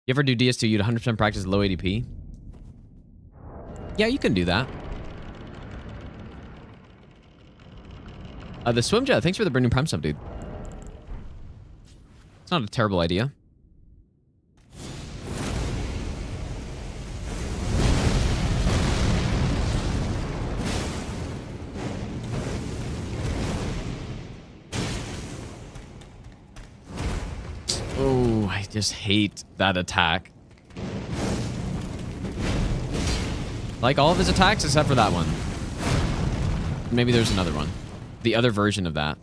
You ever do DS2, you'd 100% practice low ADP? Yeah, you can do that. The swim jet, thanks for the brand new Prime sub, dude. It's not a terrible idea. Oh, I just hate that attack. Like all of his attacks except for that one. Maybe there's another one. The other version of that.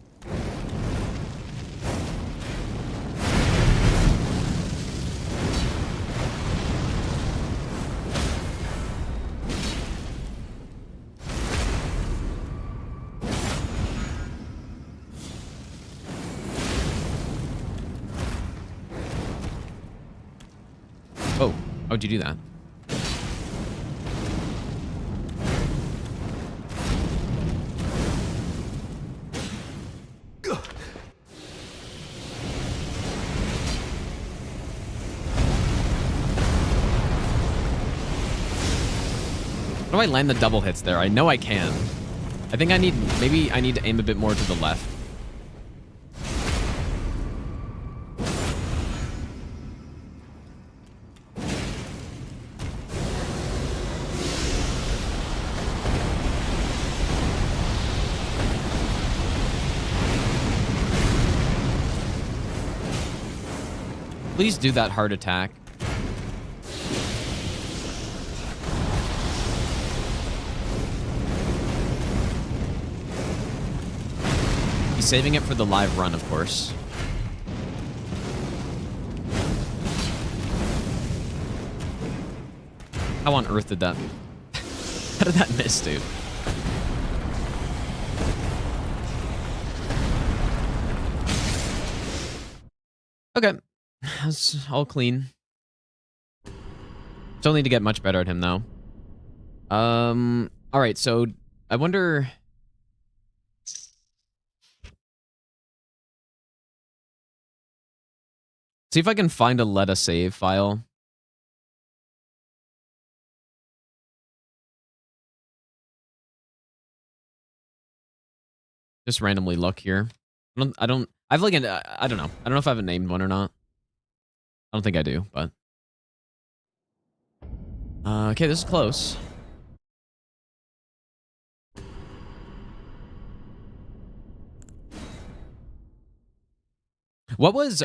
Oh, how'd you do that? How do I land the double hits there? I know I can. I think maybe I need to aim a bit more to the left. Please do that hard attack. He's saving it for the live run, of course. How on earth did that... How did that miss, dude? Okay. That's all clean. Still need to get much better at him, though. All right, so I wonder... See if I can find a let us save file. Just randomly look here. I don't know. I don't know if I have a named one or not. I don't think I do, but... okay, this is close. What was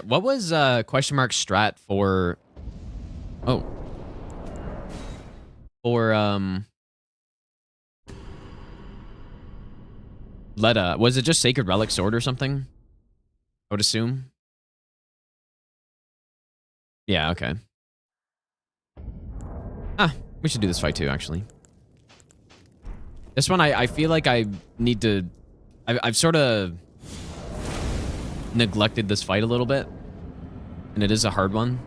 question mark strat for... Oh. For, Leda. Was it just Sacred Relic Sword or something? I would assume. Yeah, okay. Ah, we should do this fight too, actually. This one, I feel like I need to... I've sort of neglected this fight a little bit. And it is a hard one.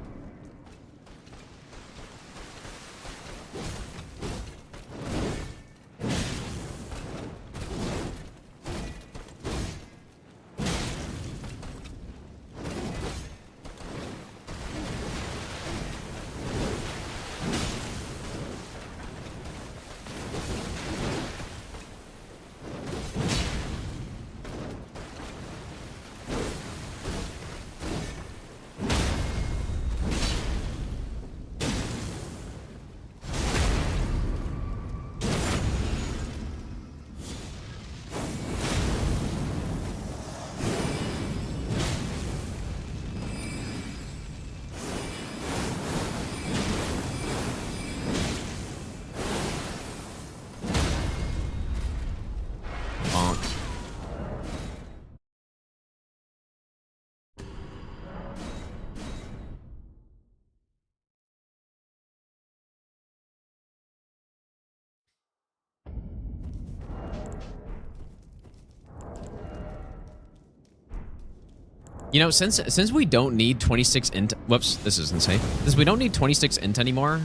You know, since we don't need 26 int... Whoops, this is insane. Since we don't need 26 int anymore...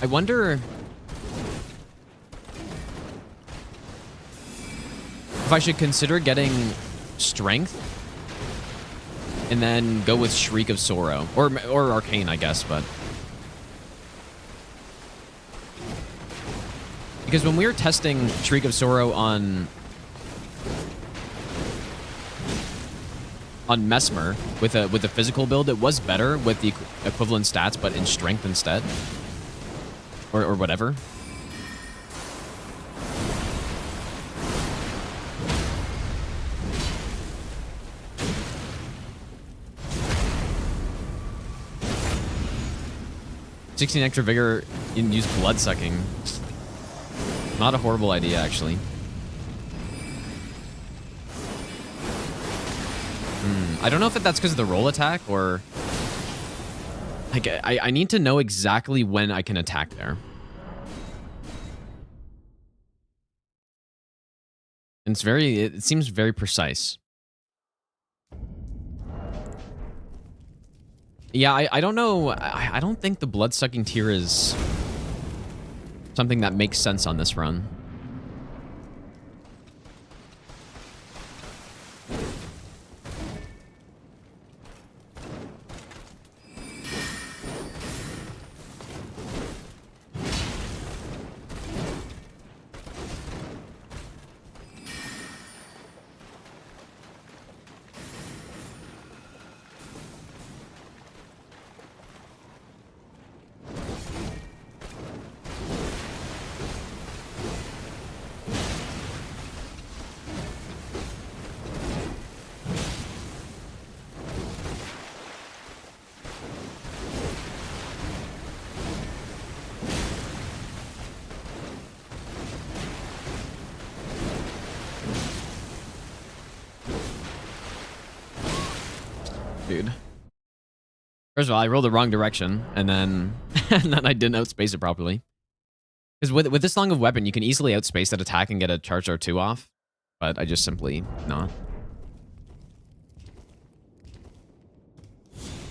I wonder... if I should consider getting strength and then go with Shriek of Sorrow. Or Arcane, I guess, but... Because when we were testing Shriek of Sorrow on Mesmer with a physical build, it was better with the equivalent stats, but in strength instead, or whatever. $16 extra vigor and use blood sucking. Not a horrible idea, actually. I don't know if that's because of the roll attack or... Like, I need to know exactly when I can attack there. And it seems very precise. Yeah, I don't know. I don't think the blood-sucking tier is... something that makes sense on this run. Dude. First of all, I rolled the wrong direction, and then I didn't outspace it properly. Because with this long of weapon, you can easily outspace that attack and get a charge R2 off. But I just simply not.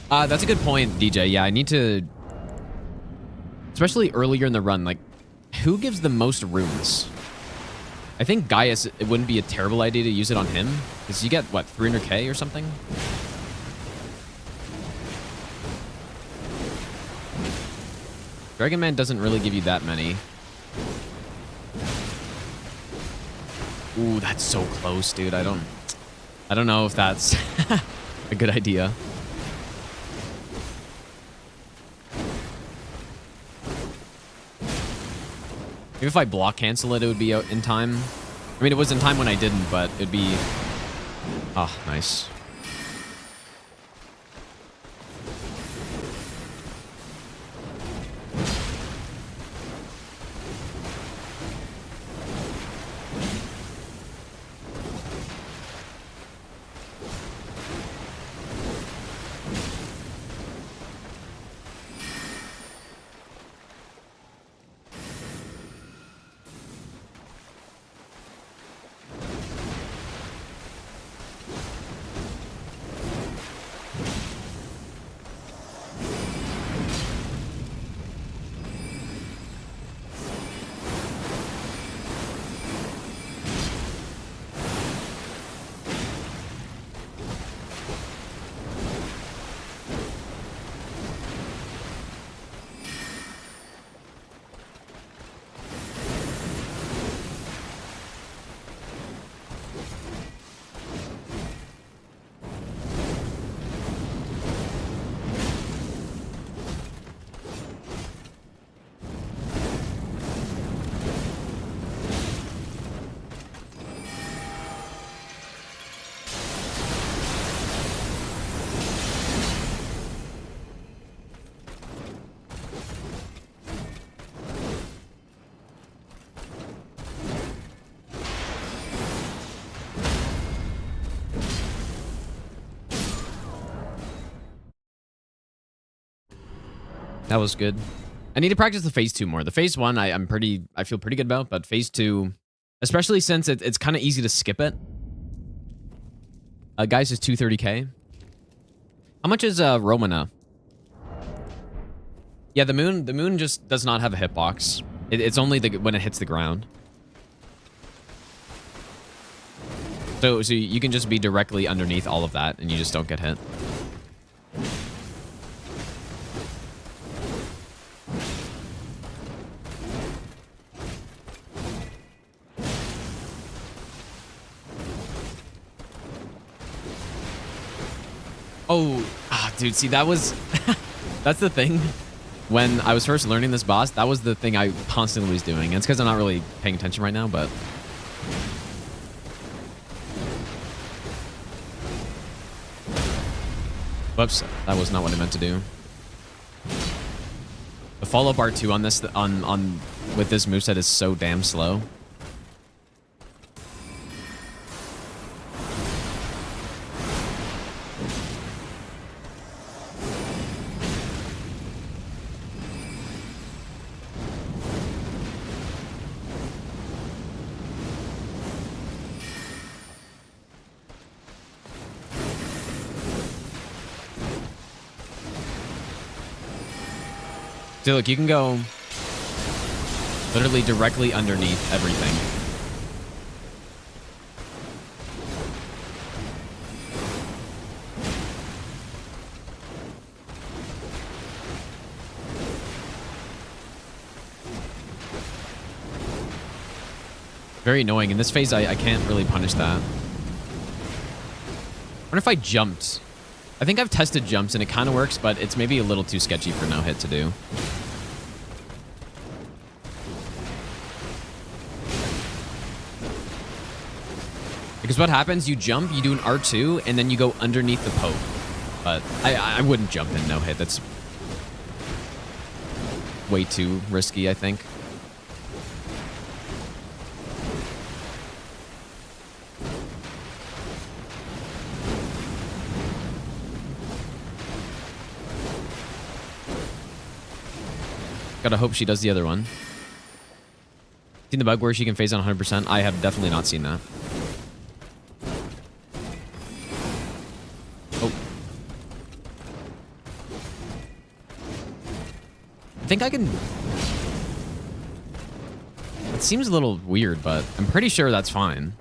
That's a good point, DJ. Yeah, I need to... Especially earlier in the run, like, who gives the most runes? I think Gaius, it wouldn't be a terrible idea to use it on him. Because you get, what, 300k or something? Dragon Man doesn't really give you that many. Ooh, that's so close, dude. I don't know if that's a good idea. Maybe if I block cancel it, it would be out in time. I mean, it was in time when I didn't, but it'd be... Ah, nice. That was good. I need to practice the phase 2 more. The phase 1, I feel pretty good about, but phase 2, especially since it's kind of easy to skip it. Guys, is 230k. How much is Romana? Yeah, the moon just does not have a hitbox. It's only when it hits the ground. So you can just be directly underneath all of that, and you just don't get hit. Oh, dude, see, that was... that's the thing. When I was first learning this boss, that was the thing I constantly was doing. And it's because I'm not really paying attention right now, but... Whoops, that was not what I meant to do. The follow-up R2 on this, with this moveset is so damn slow. So look, you can go literally directly underneath everything. Very annoying. In this phase, I can't really punish that. I wonder if I jumped. I think I've tested jumps and it kind of works, but it's maybe a little too sketchy for no hit to do. Because what happens, you jump, you do an R2, and then you go underneath the poke. But I wouldn't jump in no hit. That's way too risky, I think. Gotta hope she does the other one. Seen the bug where she can phase on 100%? I have definitely not seen that. Oh. I think I can... It seems a little weird, but I'm pretty sure that's fine.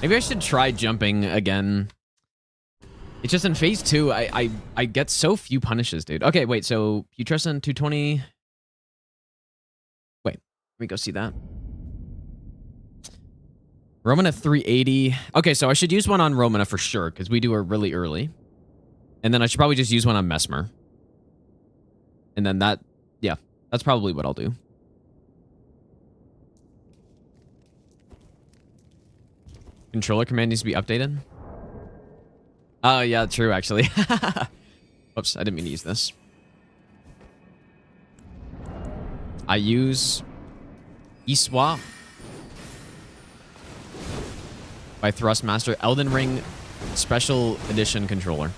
Maybe I should try jumping again. It's just in phase 2, I get so few punishes, dude. Okay, wait, so you trust in 220? Wait, let me go see that. Romana 380. Okay, so I should use one on Romana for sure, because we do her really early. And then I should probably just use one on Mesmer. And then that, yeah, that's probably what I'll do. Controller command needs to be updated. Oh, yeah, true, actually. Whoops, I didn't mean to use this. I use Eswap by Thrustmaster Elden Ring Special Edition controller.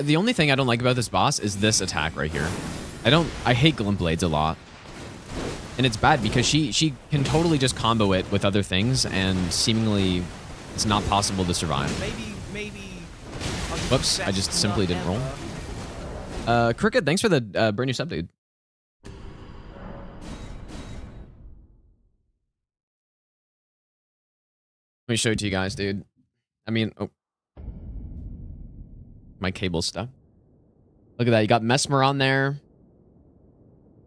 The only thing I don't like about this boss is this attack right here. I hate Glint Blades a lot. And it's bad because she can totally just combo it with other things and seemingly it's not possible to survive. Maybe. Whoops, I just simply didn't roll. Cricket, thanks for the brand new sub, dude. Let me show it to you guys, dude. I mean, oh. My cable's stuck. Look at that. You got Mesmer on there.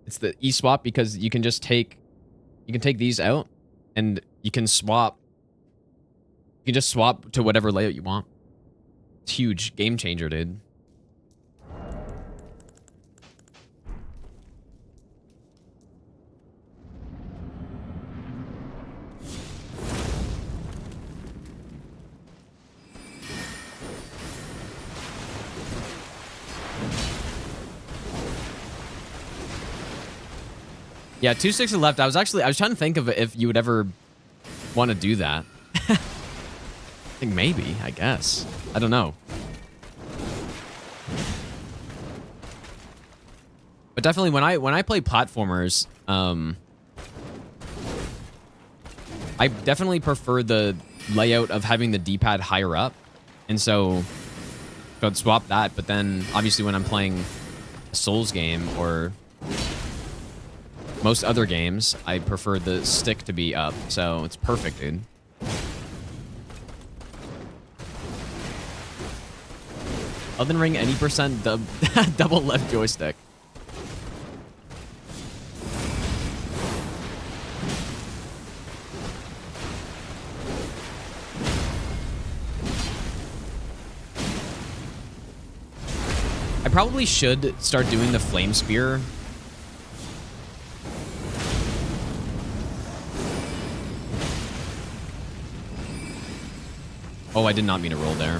It's the E-swap because you can just take... You can take these out and you can swap. You can just swap to whatever layout you want. It's huge. Game changer, dude. Yeah, 260 left. I was trying to think of if you would ever want to do that. I think maybe, I guess. I don't know. But definitely when I play platformers, I definitely prefer the layout of having the D-pad higher up. And so I'd swap that, but then obviously when I'm playing a Souls game or most other games, I prefer the stick to be up, so it's perfect, dude. Elden Ring, any percent double left joystick. I probably should start doing the flame spear. Oh, I did not mean to roll there.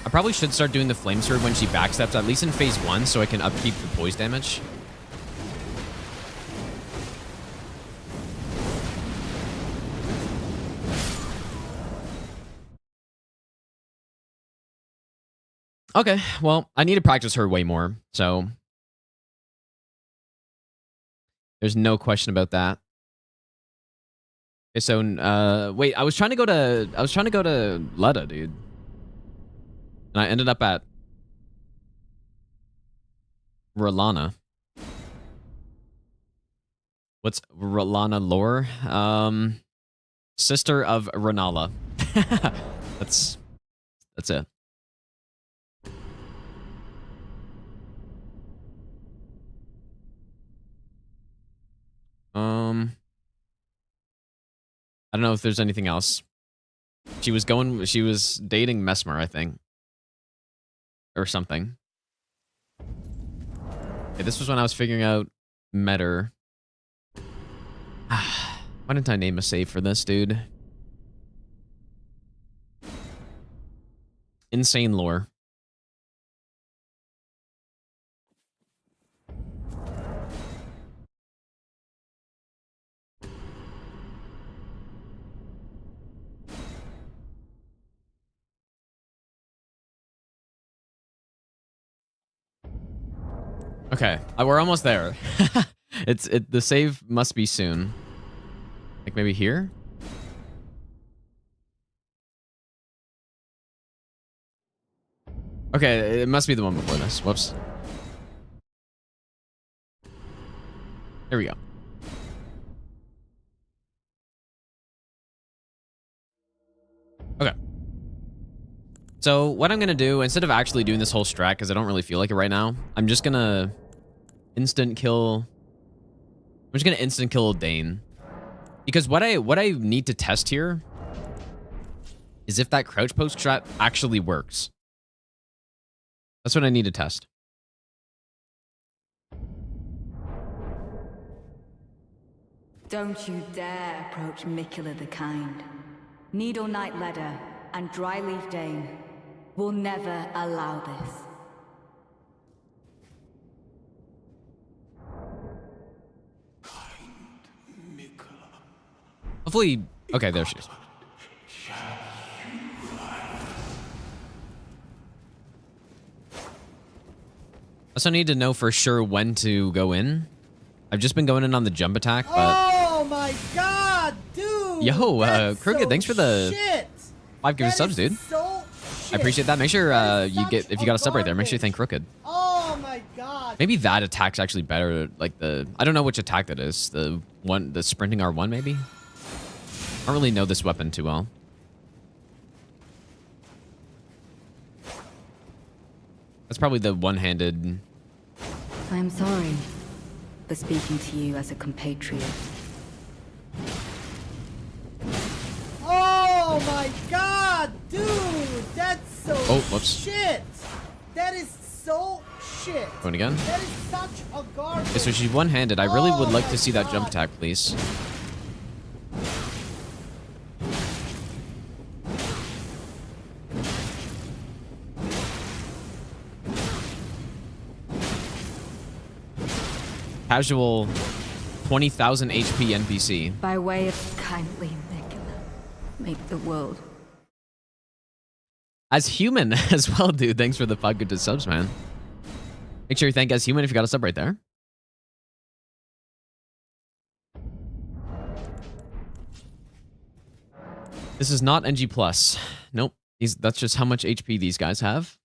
I probably should start doing the flame sword when she backsteps, at least in phase 1, so I can upkeep the poise damage. Okay, well, I need to practice her way more, so there's no question about that. Okay, so wait, I was trying to go to Letta, dude. And I ended up at Rolana. What's Ralana lore? Sister of Renala. That's it. I don't know if there's anything else. She was dating Mesmer, I think. Or something. Okay, this was when I was figuring out Metter. Why didn't I name a save for this, dude? Insane lore. Okay, we're almost there. The save must be soon. Like maybe here? Okay, it must be the one before this. Whoops. Here we go. Okay. So what I'm going to do, instead of actually doing this whole strat, because I don't really feel like it right now, I'm just going to instant kill... I'm just going to instant kill Dane. Because what I need to test here is if that crouch post strat actually works. That's what I need to test. Don't you dare approach Mikula the Kind. Needle Knight Ledder and Dryleaf Dane will never allow this. Hopefully... Okay, there she is. I also need to know for sure when to go in. I've just been going in on the jump attack, but... Oh my god, dude! Yo, Crooked, so thanks for the shit. 5 gift subs, dude. So I appreciate that. Make sure if you got a sub right there, make sure you thank Crooked. Oh my god. Maybe that attack's actually better. Like I don't know which attack that is. The sprinting R1 maybe? I don't really know this weapon too well. That's probably the one-handed... I'm sorry for speaking to you as a compatriot. Oh my god, dude! That's so whoops. shit! That is so shit! Going again? That is such a garbage! Okay, so she's one-handed. I really would like to see that jump attack, please. Casual 20,000 HP NPC. By way of kindly Mikula, make the world. As human as well, dude. Thanks for the 5 good subs, man. Make sure you thank as human if you got a sub right there. This is not NG+. Nope. That's just how much HP these guys have.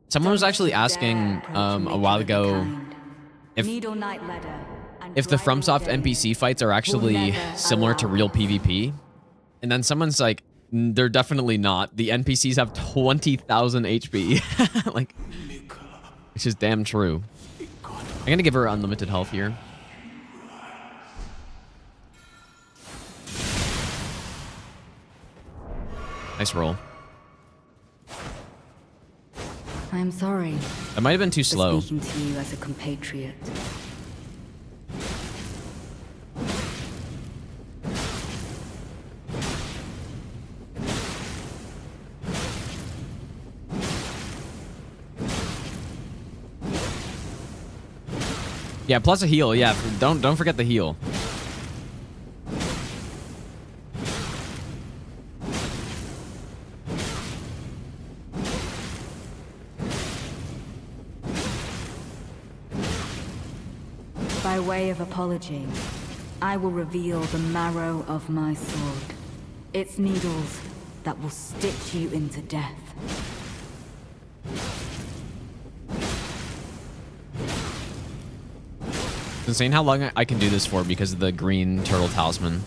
Someone was actually asking a while ago if the FromSoft NPC fights are actually similar to real PvP. And then someone's like, they're definitely not. The NPCs have 20,000 HP. Like, which is damn true. I'm going to give her unlimited health here. Nice roll. I'm sorry. That might have been too slow. Speaking to you as a compatriot. Yeah, plus a heal. Yeah, don't forget the heal. By way of apology, I will reveal the marrow of my sword. Its needles that will stitch you into death. It's insane how long I can do this for because of the green turtle talisman.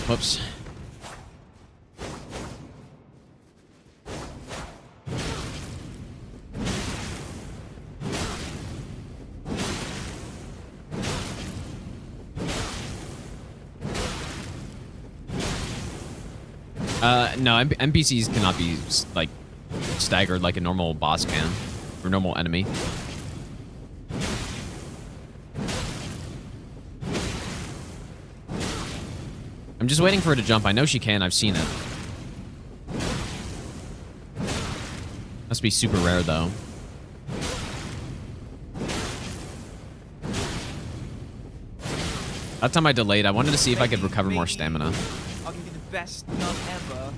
Whoops. No, NPCs cannot be, like, staggered like a normal boss can, or normal enemy. I'm just waiting for her to jump. I know she can. I've seen it. Must be super rare, though. That time I delayed. I wanted to see if I could recover more stamina. I'll give you the best nut ever.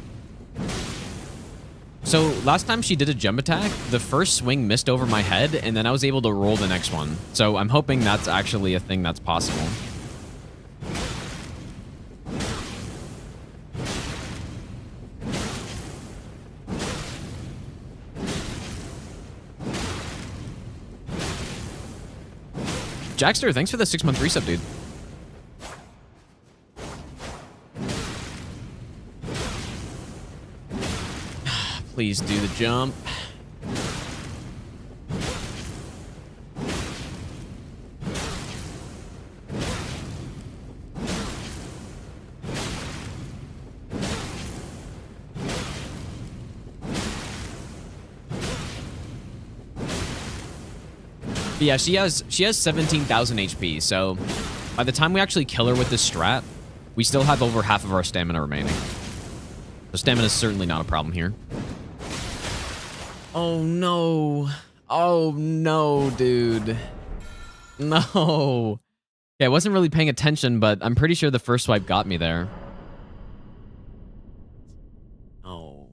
So last time she did a jump attack, the first swing missed over my head, and then I was able to roll the next one. So I'm hoping that's actually a thing that's possible. Jackster, thanks for the 6-month resub, dude. Please do the jump. But yeah, she has 17,000 HP, so by the time we actually kill her with this strat, we still have over half of our stamina remaining. So stamina is certainly not a problem here. Oh no. Oh no, dude. No. Yeah, I wasn't really paying attention, but I'm pretty sure the first swipe got me there. Oh.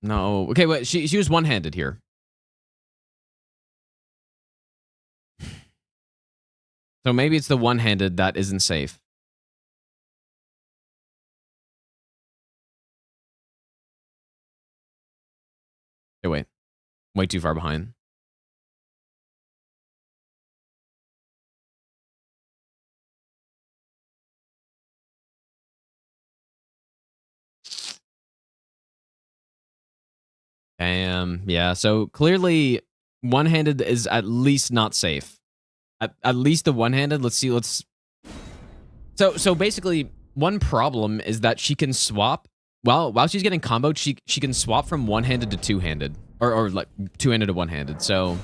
No. Okay, wait, she was one-handed here. So maybe it's the one-handed that isn't safe. Okay, wait. Way too far behind. Yeah, so clearly one-handed is at least not safe. At least the one-handed, let's see, So basically, one problem is that she can swap while she's getting comboed, she can swap from one-handed to two-handed. Or like two-handed to one-handed. So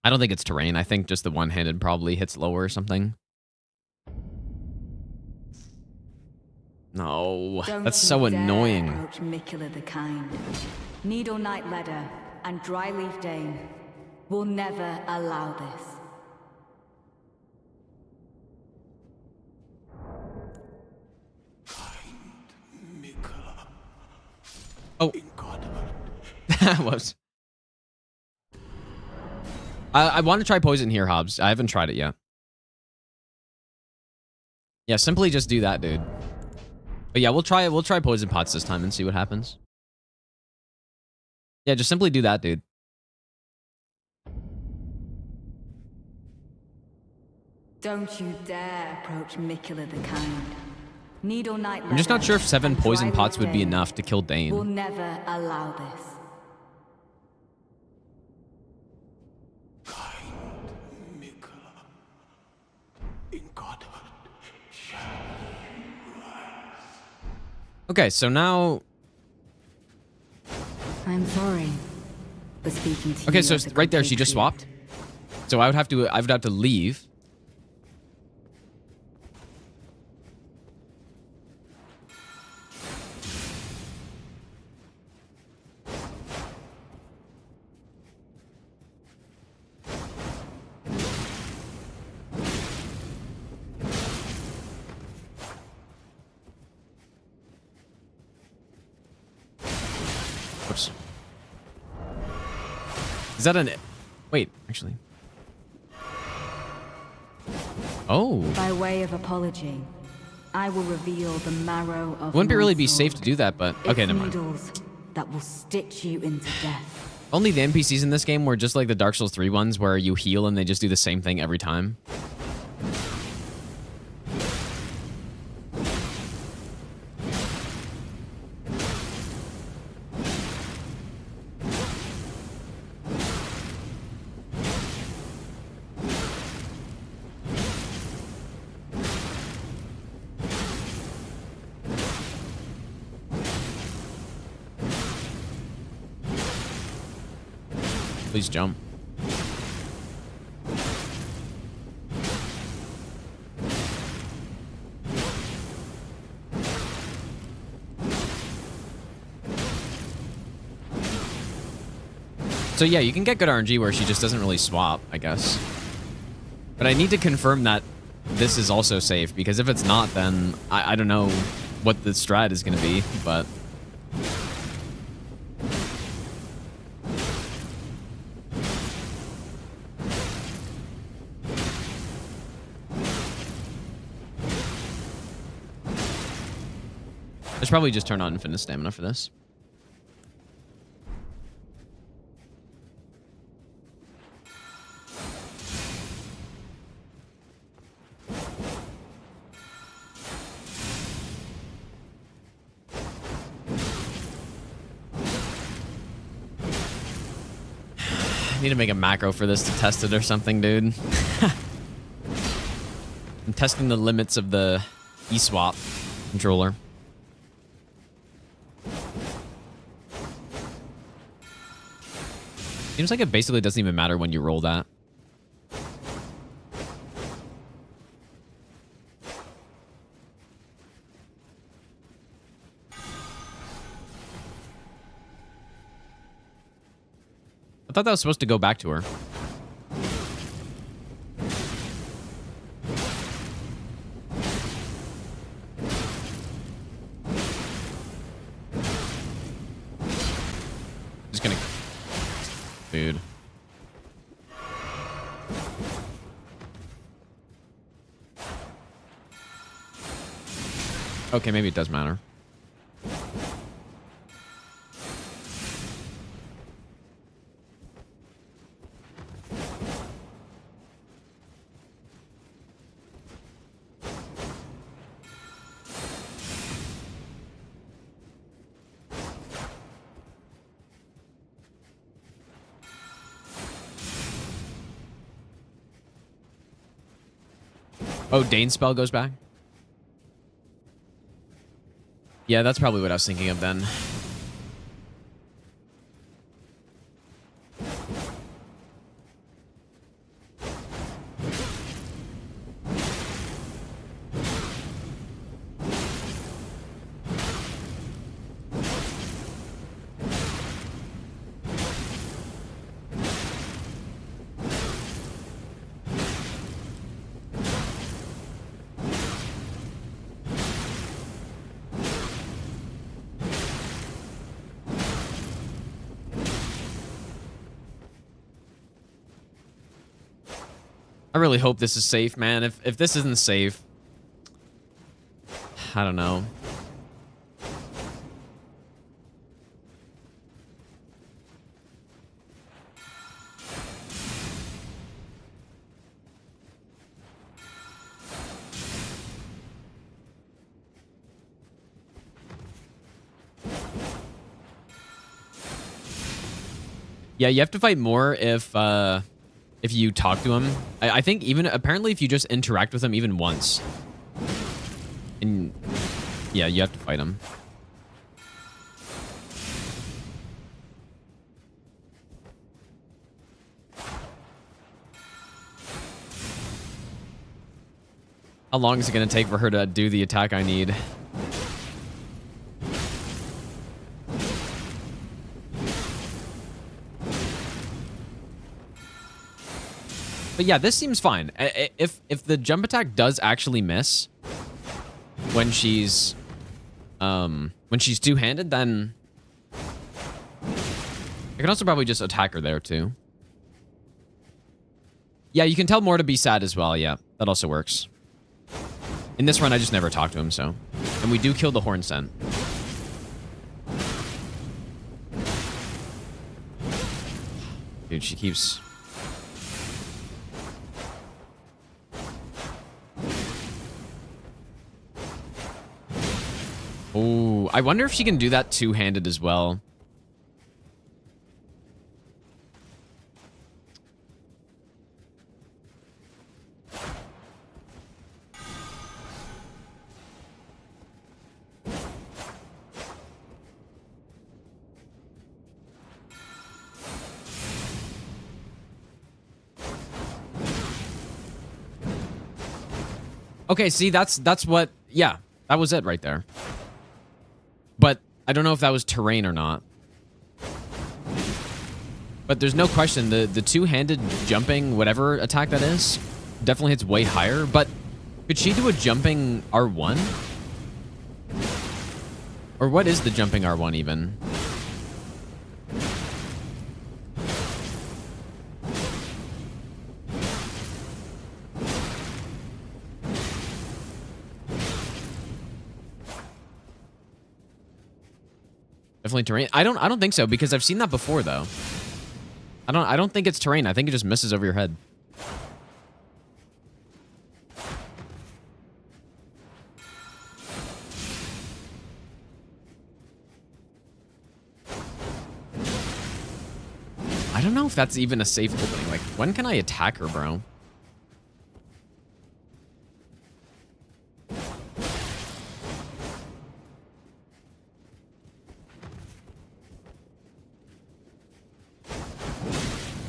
I don't think it's terrain. I think just the one-handed probably hits lower or something. No, that's so annoying. Approach Mikula the Kind. Needle Knight Ledder and Dryleaf Dane will never allow this. Oh. Whoops. I want to try poison here, Hobbs. I haven't tried it yet. Yeah, simply just do that, dude. But yeah, we'll try poison pots this time and see what happens. Yeah, just simply do that, dude. Don't you dare approach Mikula the Kind. Needle Knight I'm just not sure if 7 poison pots would be enough to kill Dane. We'll never allow this. Okay, so now... I'm sorry for speaking to you. Okay, so right there, she just swapped. So I would have to leave. Whoops. Is that an... Wait, actually. Oh. By way of apology, I will reveal the marrow of Wouldn't it my really be sword. safe to do that, but... Okay, Its never mind. needles that will stitch you into death. Only the NPCs in this game were just like the Dark Souls 3 ones where you heal and they just do the same thing every time. Please jump. So yeah, you can get good RNG where she just doesn't really swap, I guess. But I need to confirm that this is also safe, because if it's not, then I don't know what the strat is going to be, but... I should probably just turn on infinite stamina for this. I need to make a macro for this to test it or something, dude. I'm testing the limits of the Eswap controller. Seems like it basically doesn't even matter when you roll that. I thought that was supposed to go back to her. Just gonna... Dude. Okay, maybe it does matter. Oh, Dane's spell goes back? Yeah, that's probably what I was thinking of then. I really hope this is safe, man. If this isn't safe, I don't know. Yeah, you have to fight more if you talk to him. I think even apparently if you just interact with him even once, and yeah, you have to fight him. How long is it going to take for her to do the attack I need? But yeah, this seems fine. If the jump attack does actually miss when she's two-handed, then I can also probably just attack her there, too. Yeah, you can tell Moore to be sad as well. Yeah, that also works. In this run, I just never talk to him, so. And we do kill the horn scent. Dude, she keeps... Oh, I wonder if she can do that two-handed as well. Okay, see, that's what... Yeah, that was it right there. But I don't know if that was terrain or not. But there's no question, the two-handed jumping whatever attack that is definitely hits way higher. But could she do a jumping R1? Or what is the jumping R1 even? Definitely terrain. I don't think so, because I've seen that before though. I don't think it's terrain. I think it just misses over your head. I don't know if that's even a safe opening. Like, when can I attack her, bro?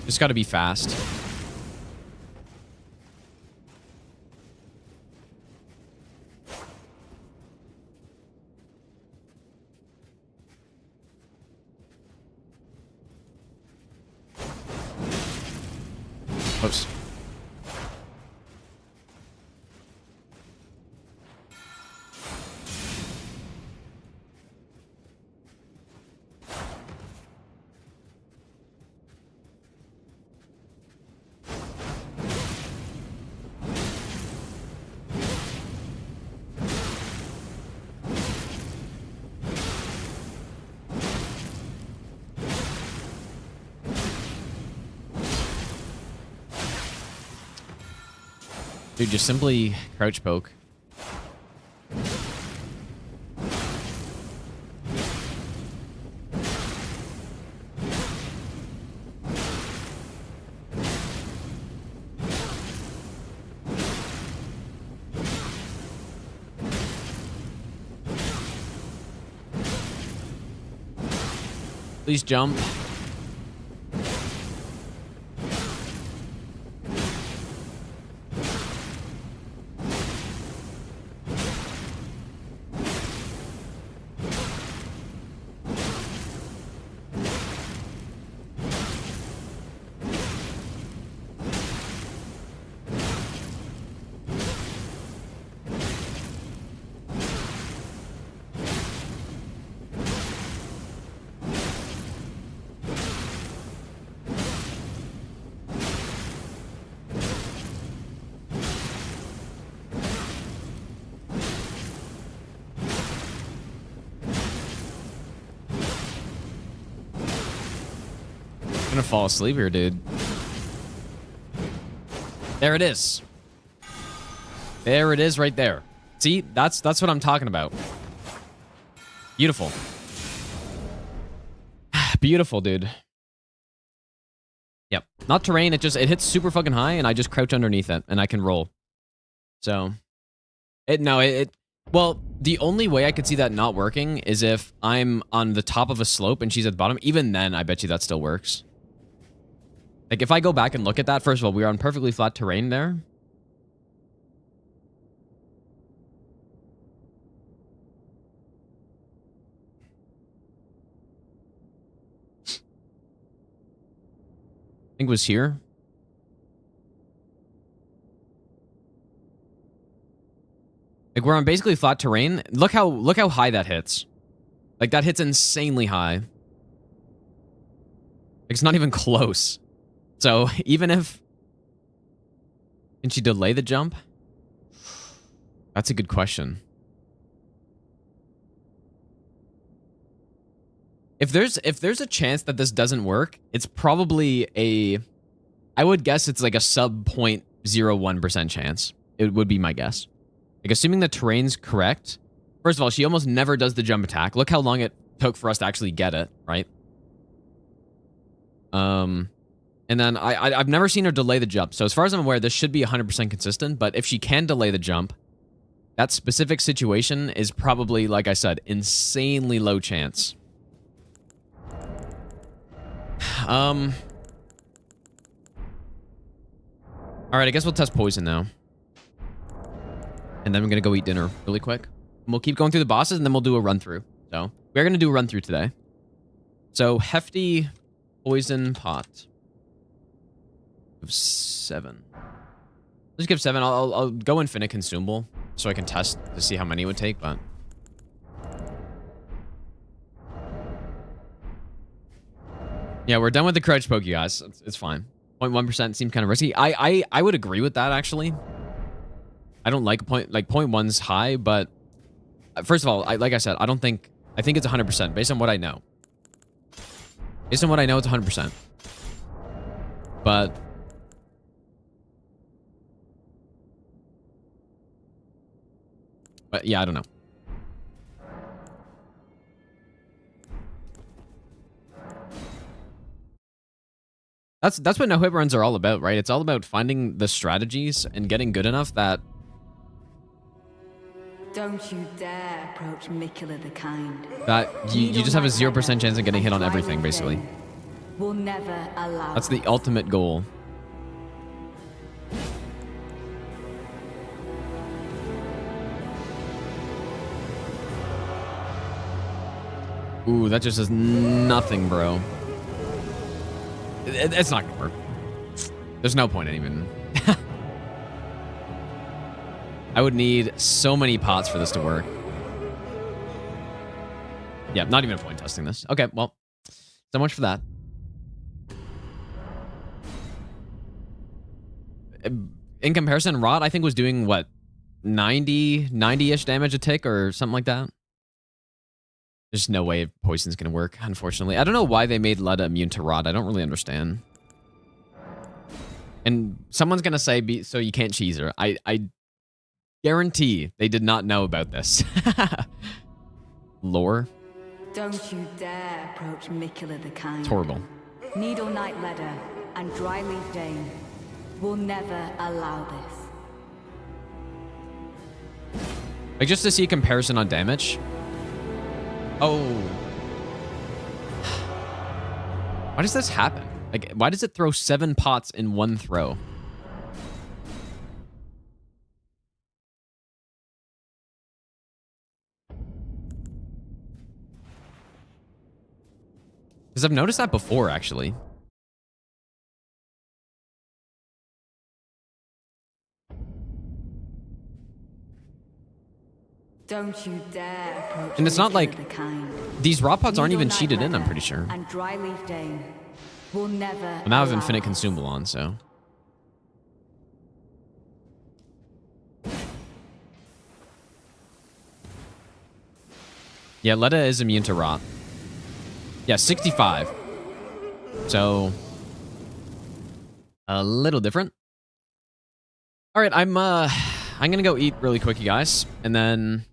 Just gotta be fast. Oops. Dude, just simply crouch poke. Please jump. I'm gonna fall asleep here, dude. There it is. There it is right there. See, that's what I'm talking about. Beautiful. Beautiful, dude. Yep. Not terrain, it hits super fucking high and I just crouch underneath it and I can roll. So well, the only way I could see that not working is if I'm on the top of a slope and she's at the bottom. Even then, I bet you that still works. Like, if I go back and look at that, first of all, we are on perfectly flat terrain there. I think it was here. Like, we're on basically flat terrain. Look how high that hits. Like, that hits insanely high. It's not even close. So even if... Can she delay the jump? That's a good question. If there's a chance that this doesn't work, it's probably a... I would guess it's like a sub 0.01% chance. It would be my guess. Like, assuming the terrain's correct. First of all, she almost never does the jump attack. Look how long it took for us to actually get it, right? And then I've never seen her delay the jump. So as far as I'm aware, this should be 100% consistent. But if she can delay the jump, that specific situation is probably, like I said, insanely low chance. All right, I guess we'll test poison now. And then we're going to go eat dinner really quick. And we'll keep going through the bosses, and then we'll do a run-through. So we're going to do a run-through today. So hefty poison pot. 7. Let's give 7. I'll go infinite consumable so I can test to see how many it would take, but... Yeah, we're done with the crouch poke, you guys. It's fine. 0.1% seems kind of risky. I would agree with that, actually. I don't like 0.1's high, but first of all, like I said, I think it's 100% based on what I know. Based on what I know, it's 100%. But yeah, I don't know. That's what no-hit runs are all about, right? It's all about finding the strategies and getting good enough that... Don't you dare approach Mikula the Kind. That you just have a 0% chance of getting hit on everything, basically. We'll never allow. That's the ultimate goal. Ooh, that just does nothing, bro. It's not gonna work. There's no point in even... I would need so many pots for this to work. Yeah, not even a point testing this. Okay, well, so much for that. In comparison, Rot, I think, was doing, what, 90-ish damage a tick or something like that? There's no way poison's gonna work, unfortunately. I don't know why they made Leda immune to Rot. I don't really understand. And someone's gonna say, so you can't cheese her. I guarantee they did not know about this. Lore. Don't you dare approach Mikula the Kind. It's horrible. Needle Knight Leda and Dryleaf Dane will never allow this. Like, just to see a comparison on damage. Oh. Why does this happen? Like, why does it throw 7 pots in one throw? Because I've noticed that before, actually. Don't you dare approach. And it's not like these raw pots aren't even cheated in, I'm pretty sure. And Dryleaf Dane will never. And now I have infinite consumable on, so. Yeah, Leda is immune to rot. Yeah, 65. So a little different. All right, I'm gonna go eat really quick, you guys, and then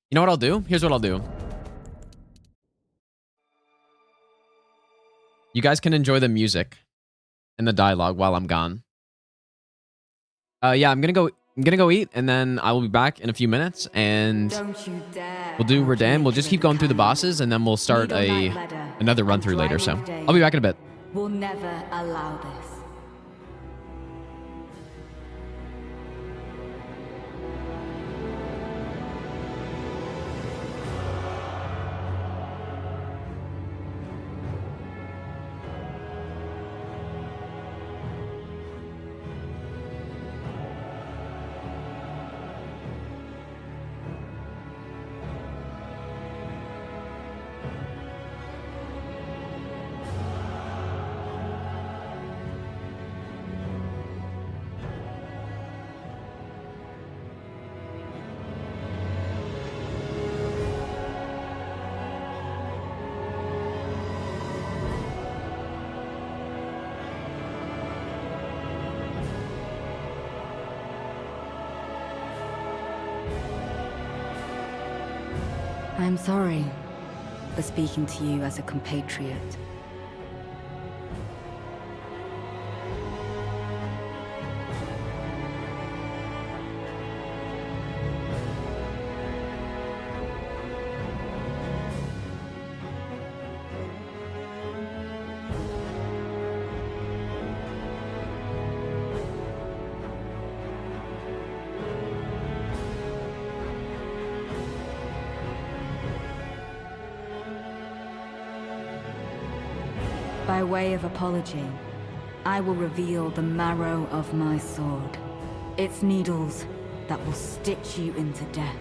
you know what I'll do? Here's what I'll do. You guys can enjoy the music and the dialogue while I'm gone. Yeah, I'm gonna go eat, and then I will be back in a few minutes, and we'll do Redan. We'll just keep going through the bosses, and then we'll start another run through later. So I'll be back in a bit. We'll never allow this. I'm sorry for speaking to you as a compatriot. By way of apology, I will reveal the marrow of my sword. Its needles that will stitch you into death.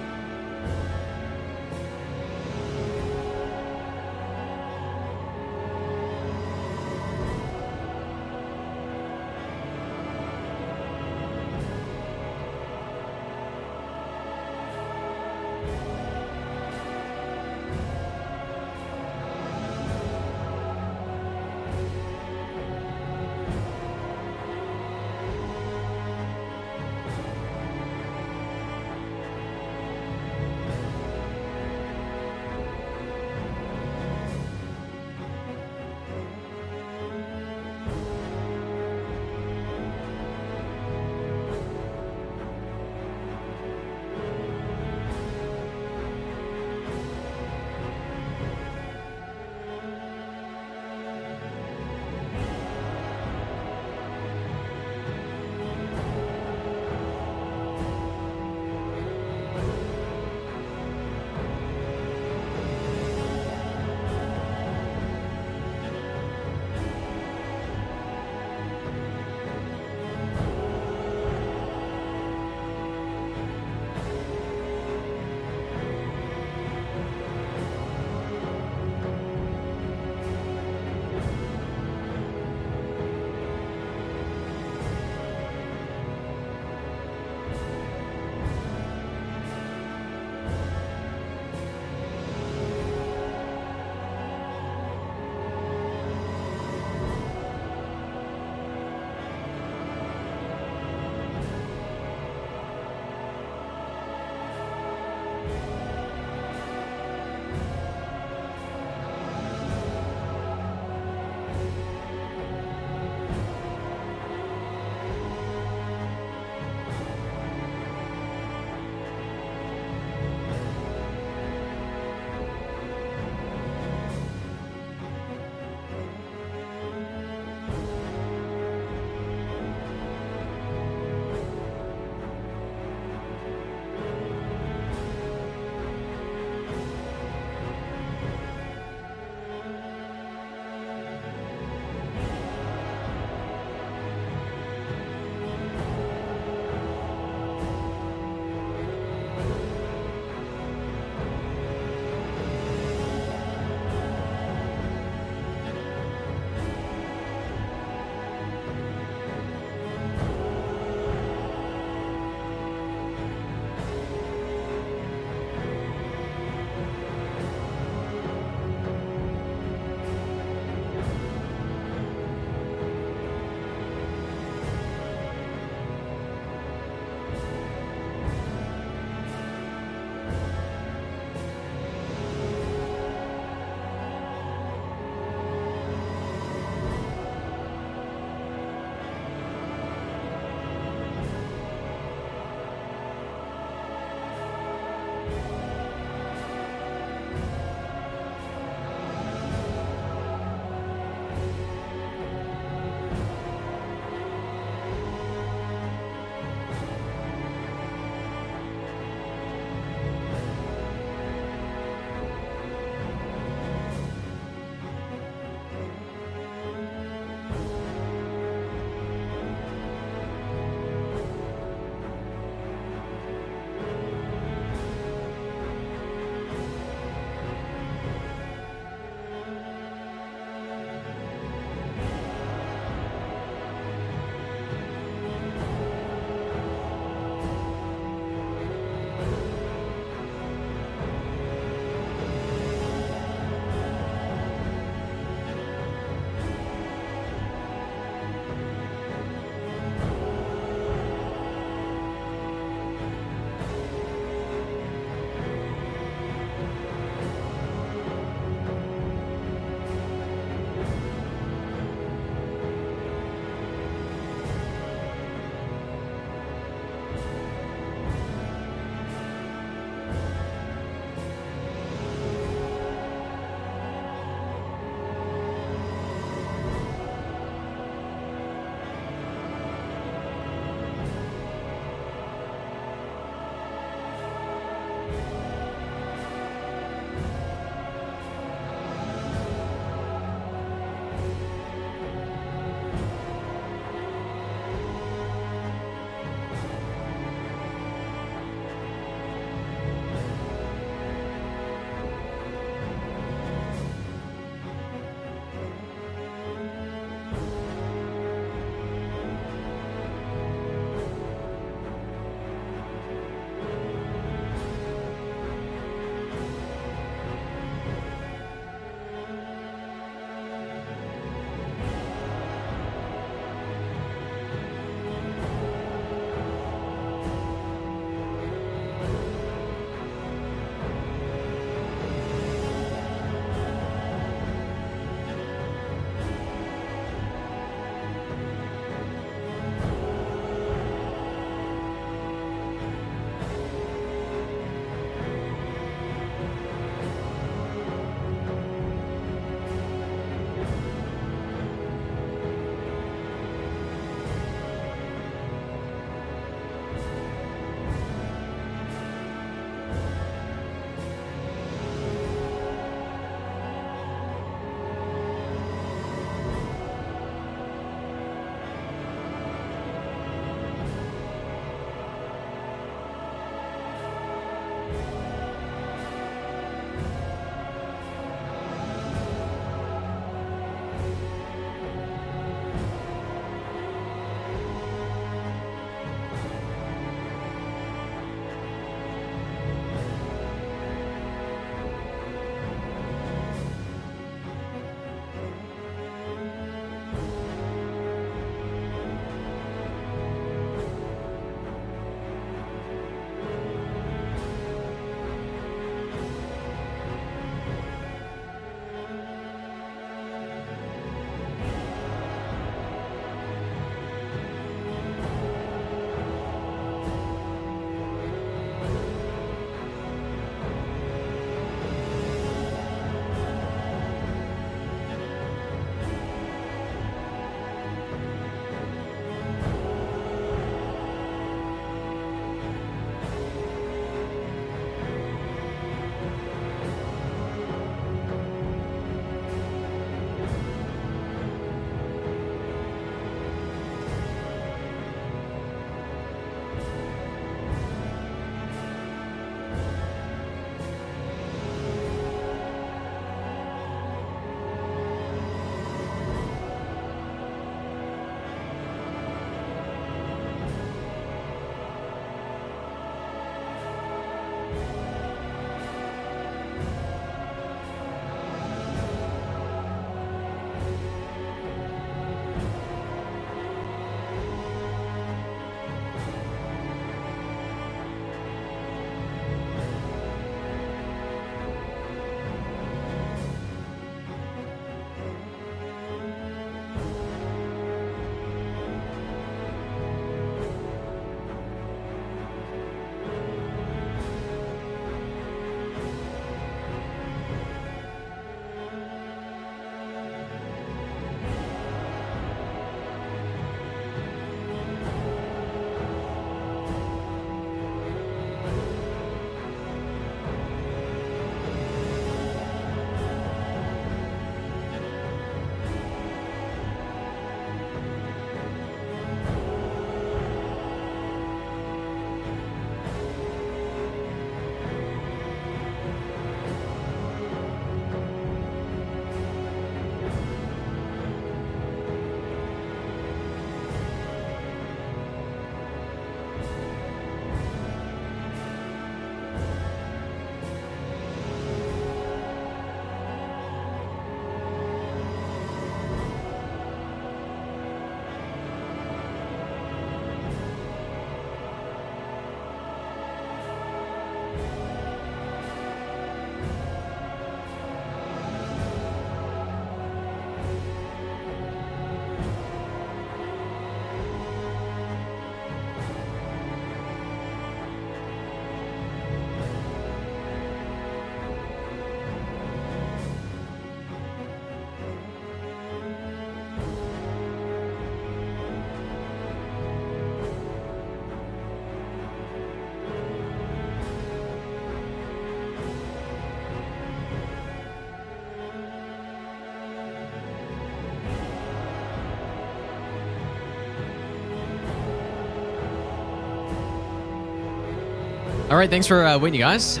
All right, thanks for waiting, you guys.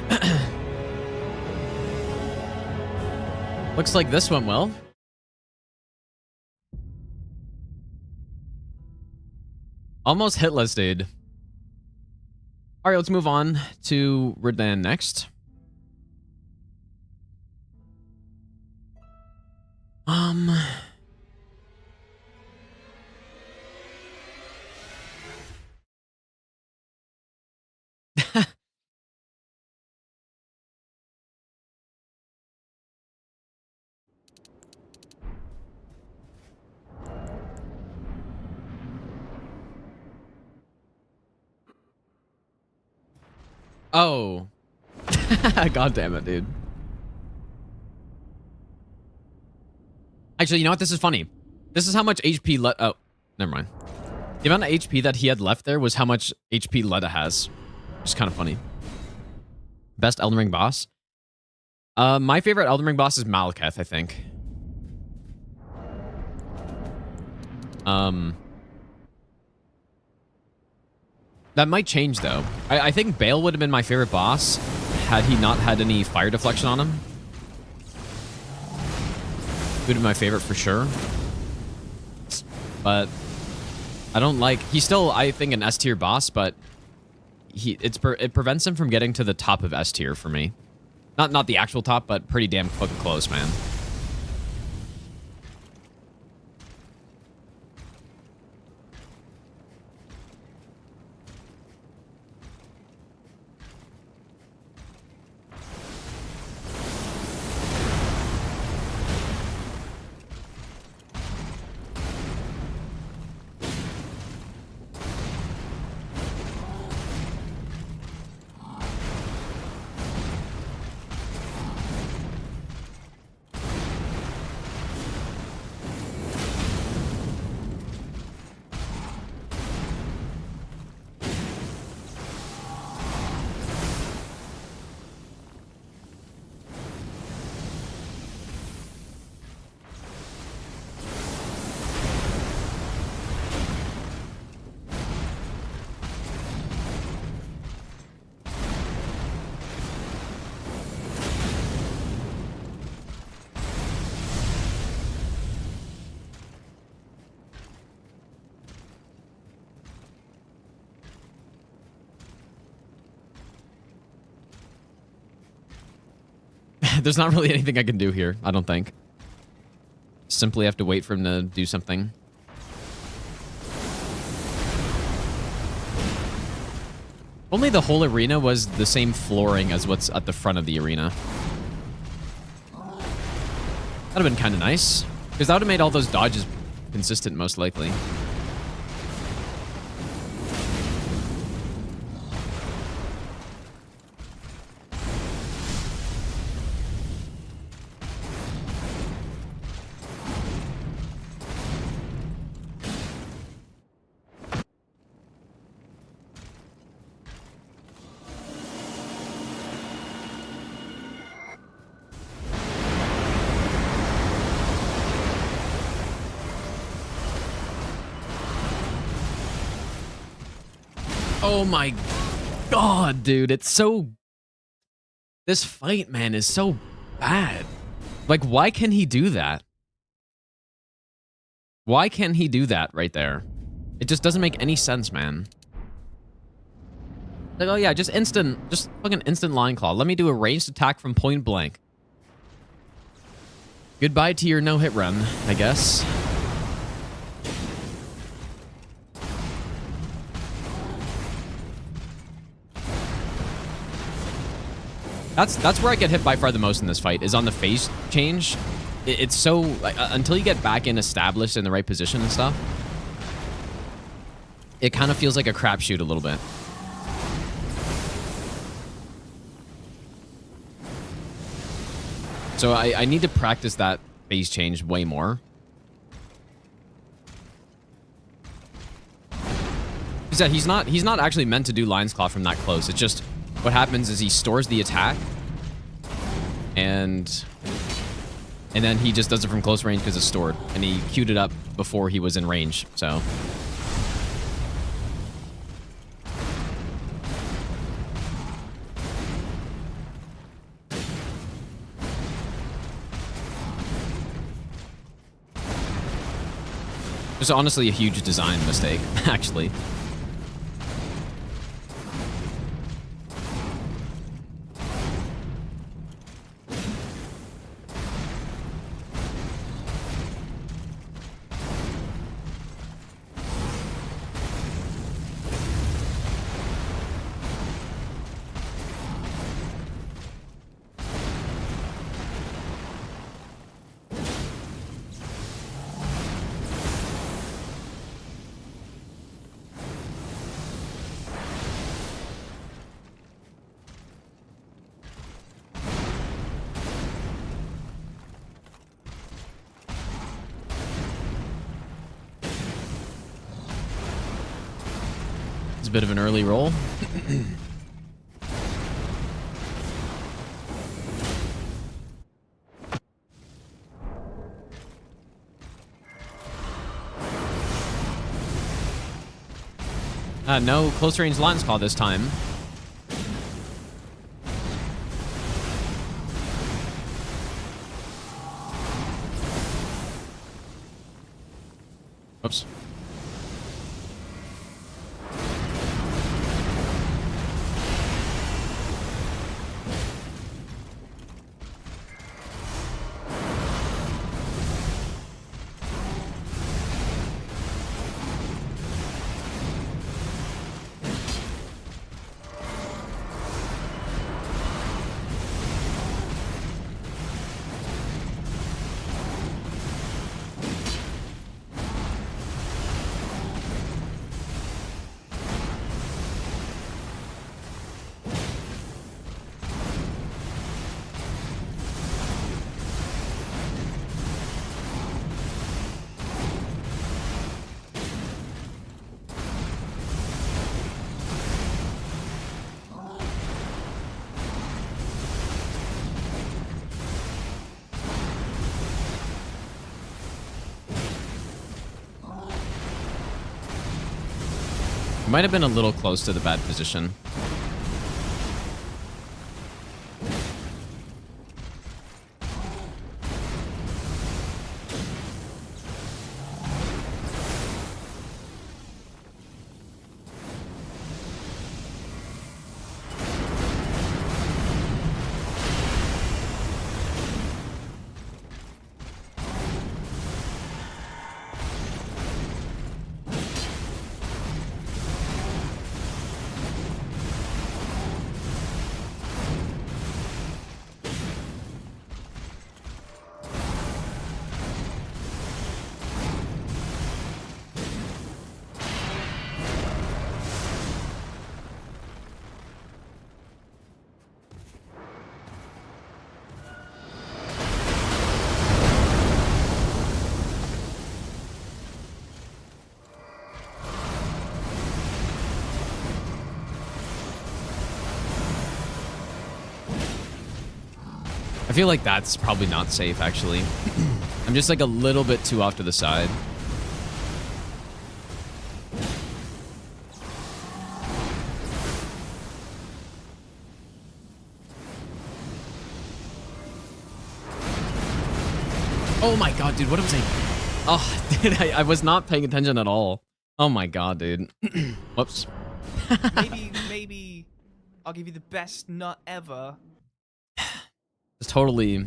Looks like this went well. Almost hitless, dude. All right, let's move on to Redan next. Oh. God damn it, dude. Actually, you know what? This is funny. This is how much HP oh, never mind. The amount of HP that he had left there was how much HP Leda has. Which is kind of funny. Best Elden Ring boss? My favorite Elden Ring boss is Malekith, I think. That might change, though. I think Bale would have been my favorite boss had he not had any fire deflection on him. He would have been my favorite for sure. But I don't like... He's still, I think, an S-tier boss, but it prevents him from getting to the top of S-tier for me. Not the actual top, but pretty damn fucking close, man. There's not really anything I can do here, I don't think. Simply have to wait for him to do something. Only the whole arena was the same flooring as what's at the front of the arena. That'd have been kind of nice. Because that would have made all those dodges consistent, most likely. Oh my god, dude. It's so... This fight, man, is so bad. Like, why can he do that? Why can he do that right there? It just doesn't make any sense, man. Like, oh yeah, just fucking instant line claw. Let me do a ranged attack from point blank. Goodbye to your no-hit run, I guess. That's where I get hit by far the most in this fight, is on the phase change. It's so... Like, until you get back in established in the right position and stuff, it kind of feels like a crapshoot a little bit. So I need to practice that phase change way more. Because he's not actually meant to do Lion's Claw from that close. It's just... What happens is he stores the attack, and then he just does it from close range because it's stored, and he queued it up before he was in range, so... It's honestly a huge design mistake, actually. It's a bit of an early roll. No close range lines call this time. Oops. Might have been a little close to the bad position. I feel like that's probably not safe, actually. I'm just like a little bit too off to the side. Oh my god, dude, what was I... Oh, dude, I was not paying attention at all. Oh my god, dude. Whoops. maybe I'll give you the best nut ever. It's totally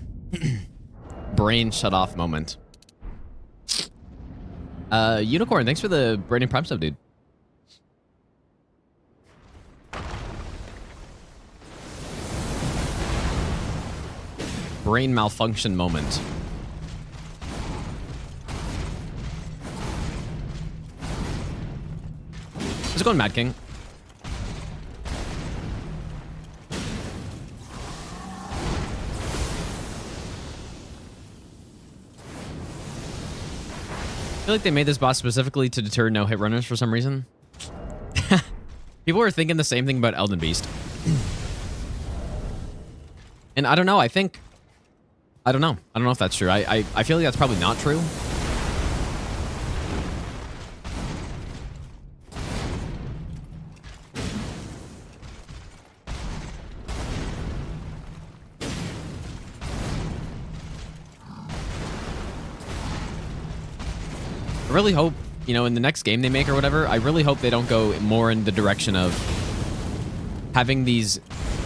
brain shut off moment. Unicorn, thanks for the Brandon Prime sub, dude. Brain malfunction moment. Let's go on Mad King. I feel like they made this boss specifically to deter no-hit runners for some reason. People were thinking the same thing about Elden Beast. And I don't know, I don't know if that's true. I feel like that's probably not true. I really hope, you know, in the next game they make or whatever, I really hope they don't go more in the direction of having these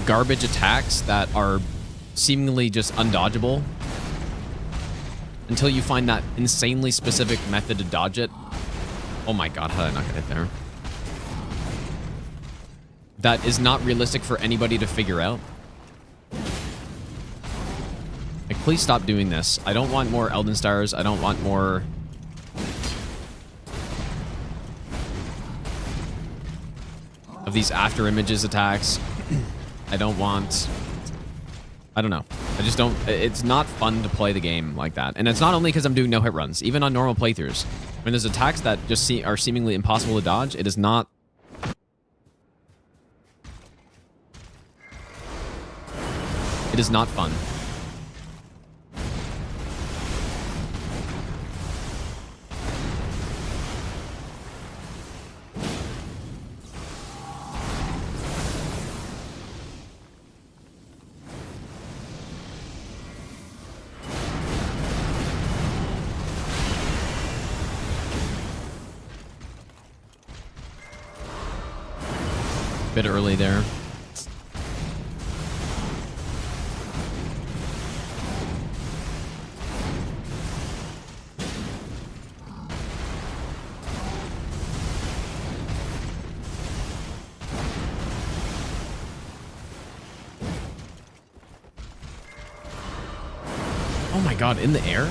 garbage attacks that are seemingly just undodgeable until you find that insanely specific method to dodge it. Oh my god, how did I not get hit there? That is not realistic for anybody to figure out. Like, please stop doing this. I don't want more Elden Stars. I don't want more... of these after images attacks. I don't want... I don't know. I just don't... It's not fun to play the game like that. And it's not only because I'm doing no-hit runs. Even on normal playthroughs. When there's attacks that just are seemingly impossible to dodge, it is not... It is not fun. Bit early there. Oh my god, in the air?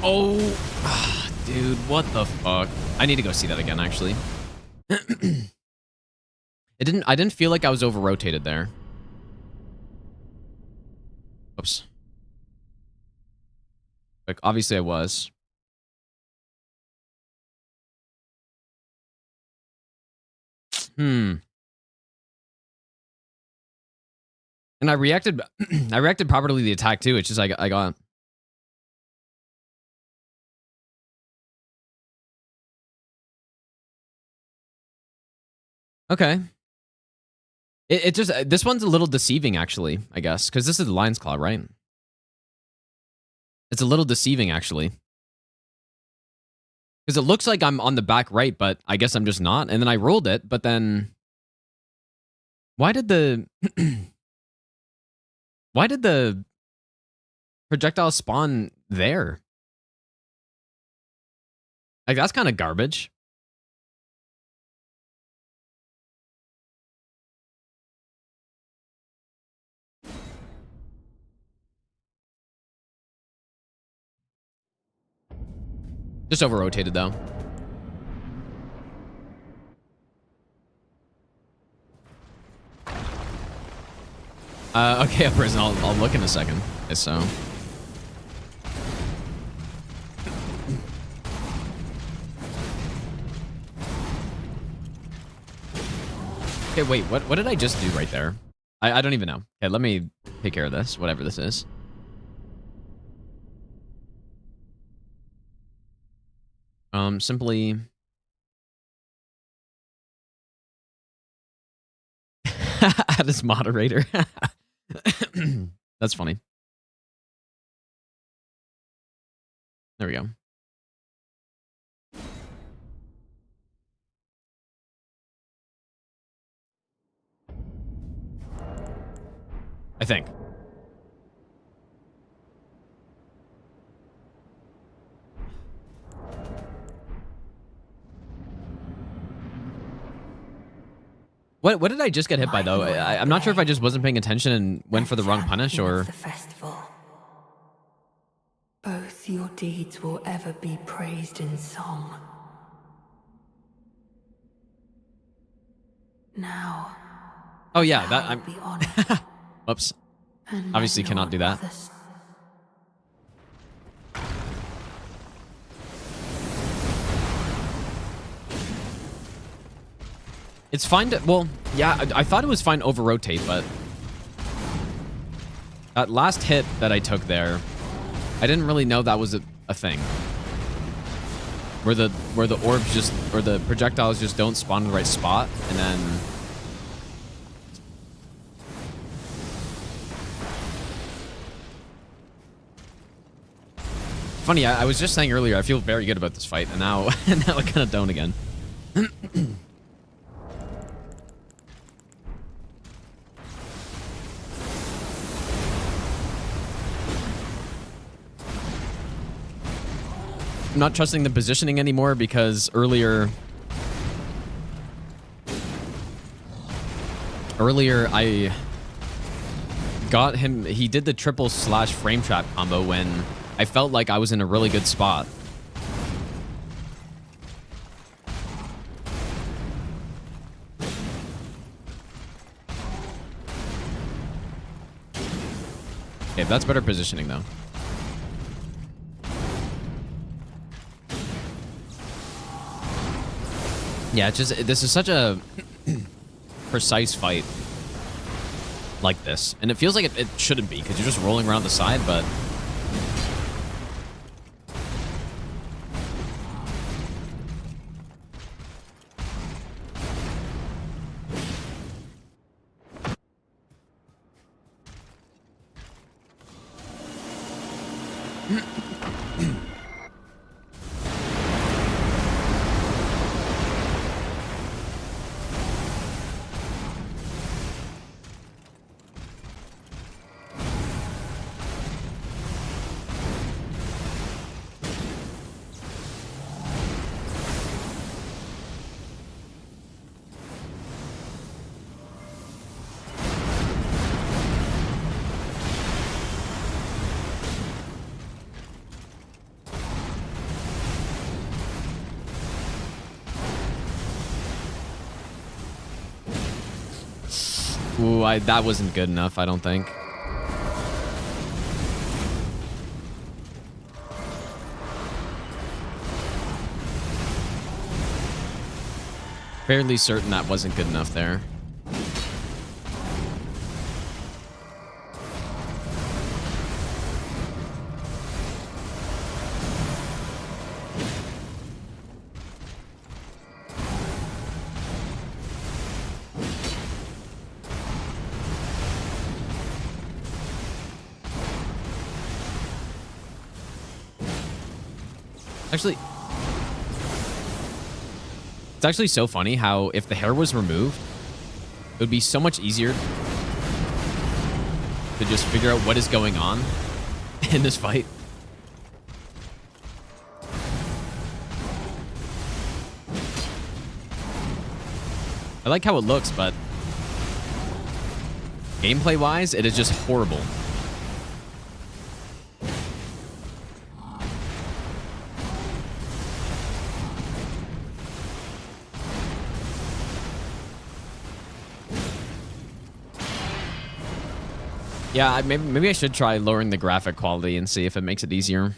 Oh, dude, what the fuck? I need to go see that again, actually. I didn't feel like I was over-rotated there. Oops. Like, obviously I was. And I reacted I reacted properly to the attack too. It's just I got okay. It just this one's a little deceiving actually, I guess, because this is the Lion's Claw, right? It's a little deceiving, actually. Because it looks like I'm on the back right, but I guess I'm just not. And then I rolled it, but then... Why did the... Why did the projectile spawn there? Like, that's kind of garbage. Just over-rotated, though. Okay, prison. I'll look in a second. Okay, so... Okay, wait, what did I just do right there? I don't even know. Okay, let me take care of this, whatever this is. Simply... Add as moderator. That's funny. There we go. I think. What did I just get hit by, though? I'm not sure if I just wasn't paying attention and went for the wrong punish, or... The festival. Both your deeds will ever be praised in song. Now... Oh, yeah, that... I'll I'm... be honored. Whoops. And Obviously let cannot no do that. others. It's fine to... Well, yeah, I thought it was fine over-rotate, but... That last hit that I took there, I didn't really know that was a thing. Where the orbs just... Or the projectiles just don't spawn in the right spot, and then... Funny, I was just saying earlier, I feel very good about this fight, and now, now I kind of don't again. I'm not trusting the positioning anymore because earlier I got him. He did the triple slash frame trap combo when I felt like I was in a really good spot. Okay, that's better positioning though. Yeah, it's just, this is such a precise fight like this. And it feels like it shouldn't be, because you're just rolling around the side, but... Ooh, that wasn't good enough, I don't think. Fairly certain that wasn't good enough there. Actually, it's actually so funny how if the hair was removed, it would be so much easier to just figure out what is going on in this fight. I like how it looks, but gameplay-wise, it is just horrible. Yeah, maybe I should try lowering the graphic quality and see if it makes it easier.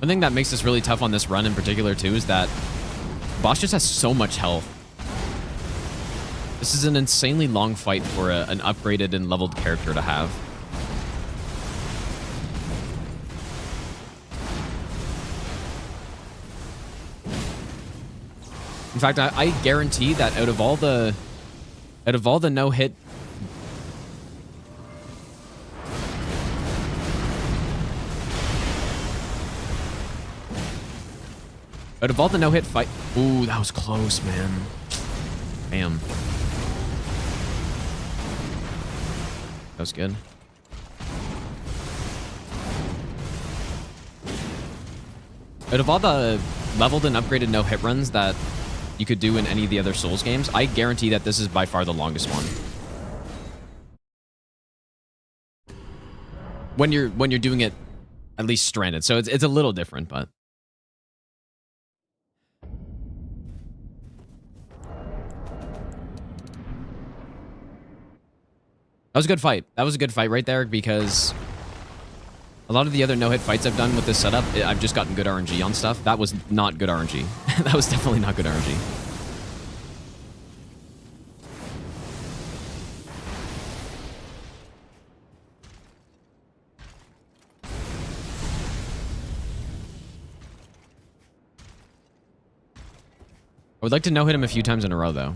One thing that makes this really tough on this run in particular, too, is that boss just has so much health. This is an insanely long fight for an upgraded and leveled character to have. In fact, I guarantee that out of all the no-hit out of all the no-hit fight... Ooh, that was close, man. Bam. That was good. Out of all the leveled and upgraded no-hit runs that you could do in any of the other Souls games, I guarantee that this is by far the longest one. When you're doing it at least stranded. So it's a little different, but... That was a good fight. That was a good fight right there because a lot of the other no-hit fights I've done with this setup, I've just gotten good RNG on stuff. That was not good RNG. That was definitely not good RNG. I would like to no-hit him a few times in a row, though.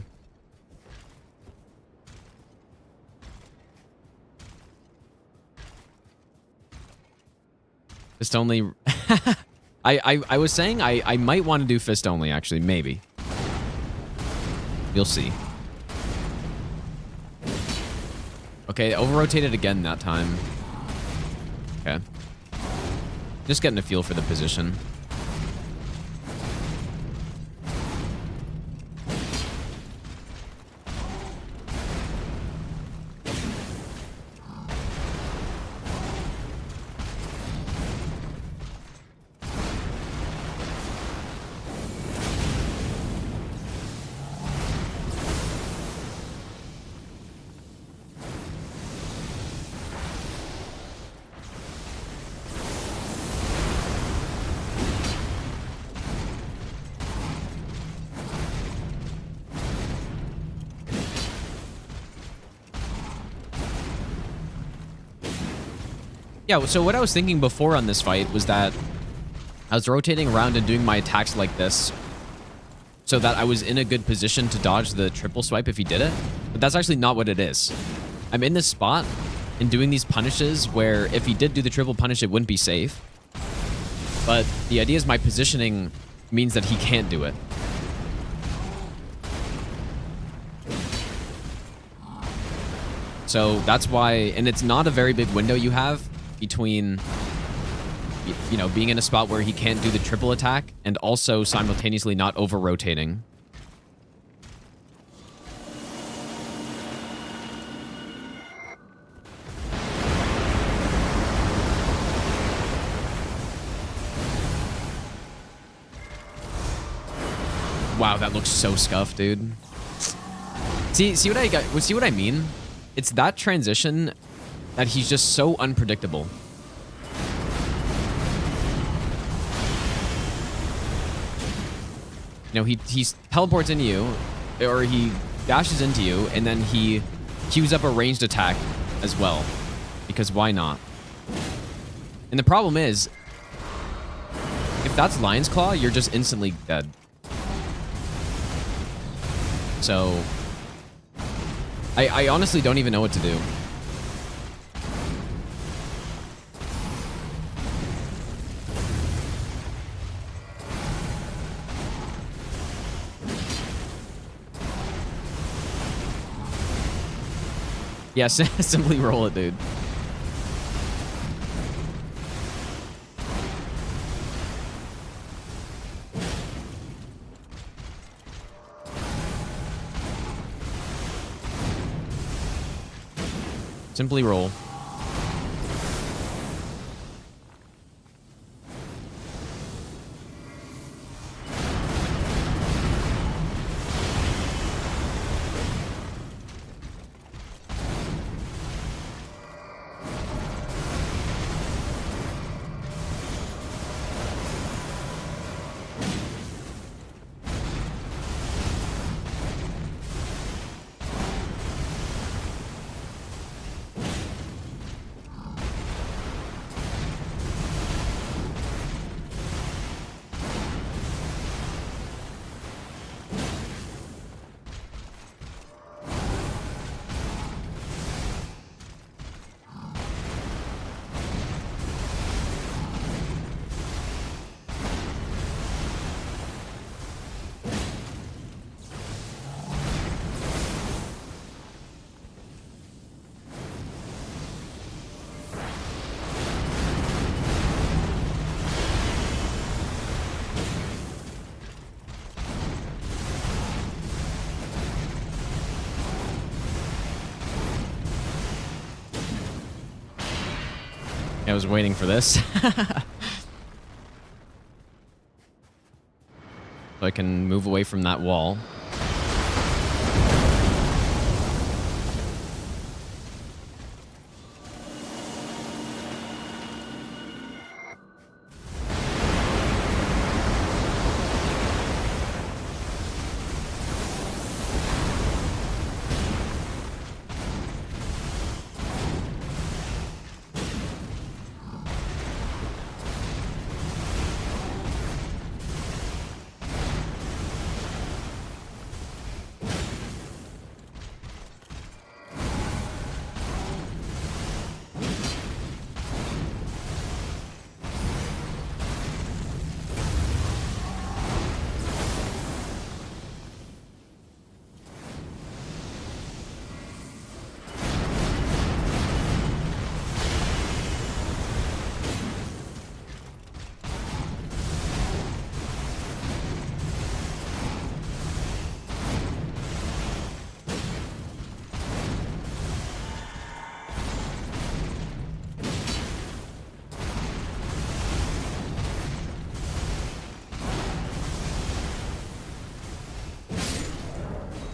Fist only. I was saying I might want to do fist only, actually. Maybe. You'll see. Okay, over-rotated again that time. Okay. Just getting a feel for the position. Yeah, so what I was thinking before on this fight was that I was rotating around and doing my attacks like this so that I was in a good position to dodge the triple swipe if he did it. But that's actually not what it is. I'm in this spot and doing these punishes where if he did do the triple punish, it wouldn't be safe. But the idea is my positioning means that he can't do it. So that's why, and it's not a very big window you have between, you know, being in a spot where he can't do the triple attack and also simultaneously not over-rotating. Wow, that looks so scuffed, dude. See what I got? See what I mean? It's that transition that he's just so unpredictable. You know, he teleports into you, or he dashes into you, and then he queues up a ranged attack as well. Because why not? And the problem is, if that's Lion's Claw, you're just instantly dead. So, I honestly don't even know what to do. Yeah, simply roll it, dude. Simply roll. I was waiting for this. So I can move away from that wall.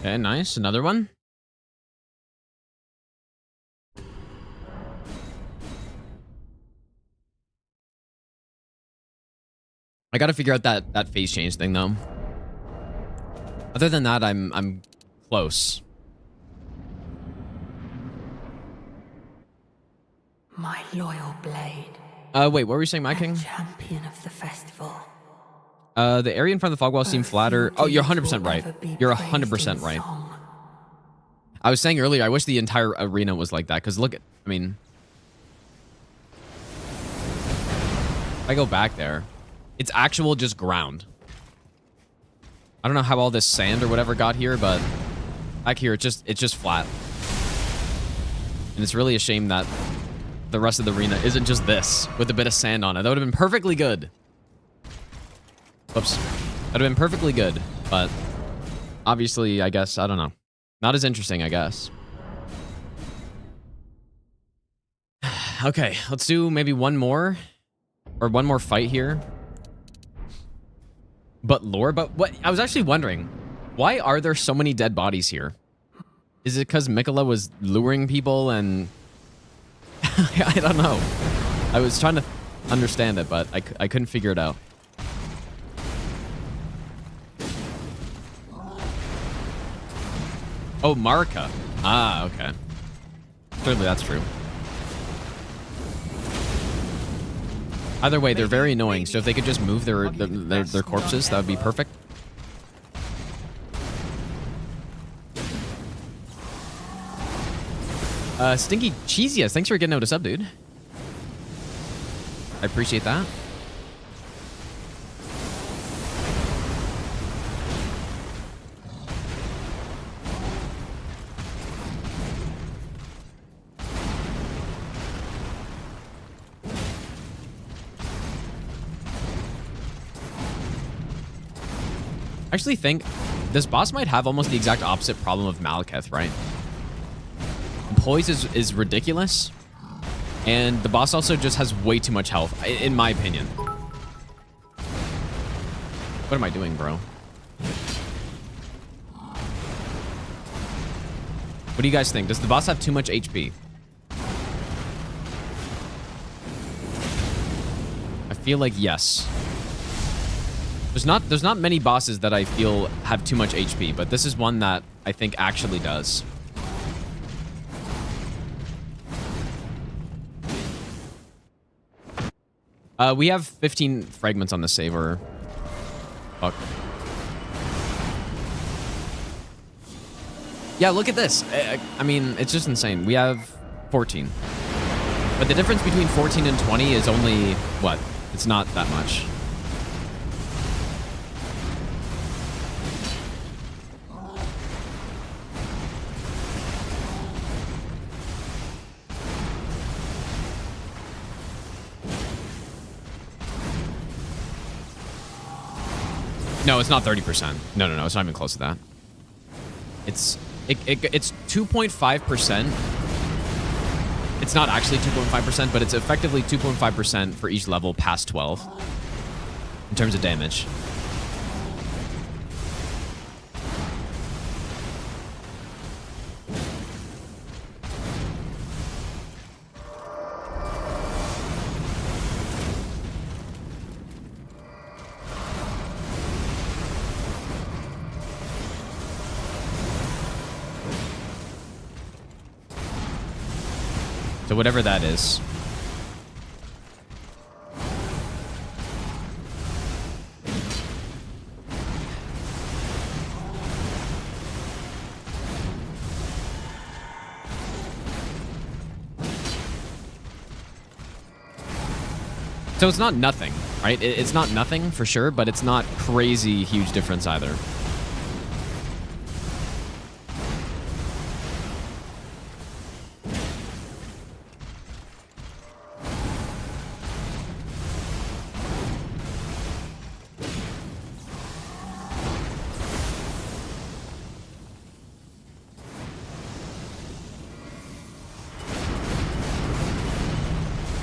Okay, nice. Another one. I gotta figure out that phase change thing though. Other than that, I'm close. My loyal blade. Wait, what were you saying, my king? Champion of the festival. The area in front of the fog wall seemed flatter. Oh, you're 100% right. You're 100% right. I was saying earlier, I wish the entire arena was like that, because look at, I mean, if I go back there, it's actual just ground. I don't know how all this sand or whatever got here, but back here, it's just flat. And it's really a shame that the rest of the arena isn't just this, with a bit of sand on it. That would have been perfectly good. Whoops. That would have been perfectly good, but obviously, I guess, I don't know. Not as interesting, I guess. Okay, let's do maybe one more. Or one more fight here. But what? I was actually wondering, why are there so many dead bodies here? Is it because Mikola was luring people and... I don't know. I was trying to understand it, but I couldn't figure it out. Oh, Marika. Ah, okay. Certainly that's true. Either way, they're very annoying, so if they could just move their corpses, that would be perfect. Stinky Cheesiest, thanks for getting out a sub, dude. I appreciate that. I actually think this boss might have almost the exact opposite problem of Malekith, right? Poise is ridiculous, and the boss also just has way too much health, in my opinion. What am I doing, bro? What do you guys think? Does the boss have too much HP? I feel like yes. There's not many bosses that I feel have too much HP, but this is one that I think actually does. We have 15 fragments on the saver. Fuck. Yeah, look at this. I mean, it's just insane. We have 14. But the difference between 14 and 20 is only, what? It's not that much. No, it's not 30%. No, it's not even close to that. It's 2.5%. It's not actually 2.5%, but it's effectively 2.5% for each level past 12 in terms of damage. So whatever that is. So it's not nothing, right? It's not nothing for sure, but it's not crazy huge difference either.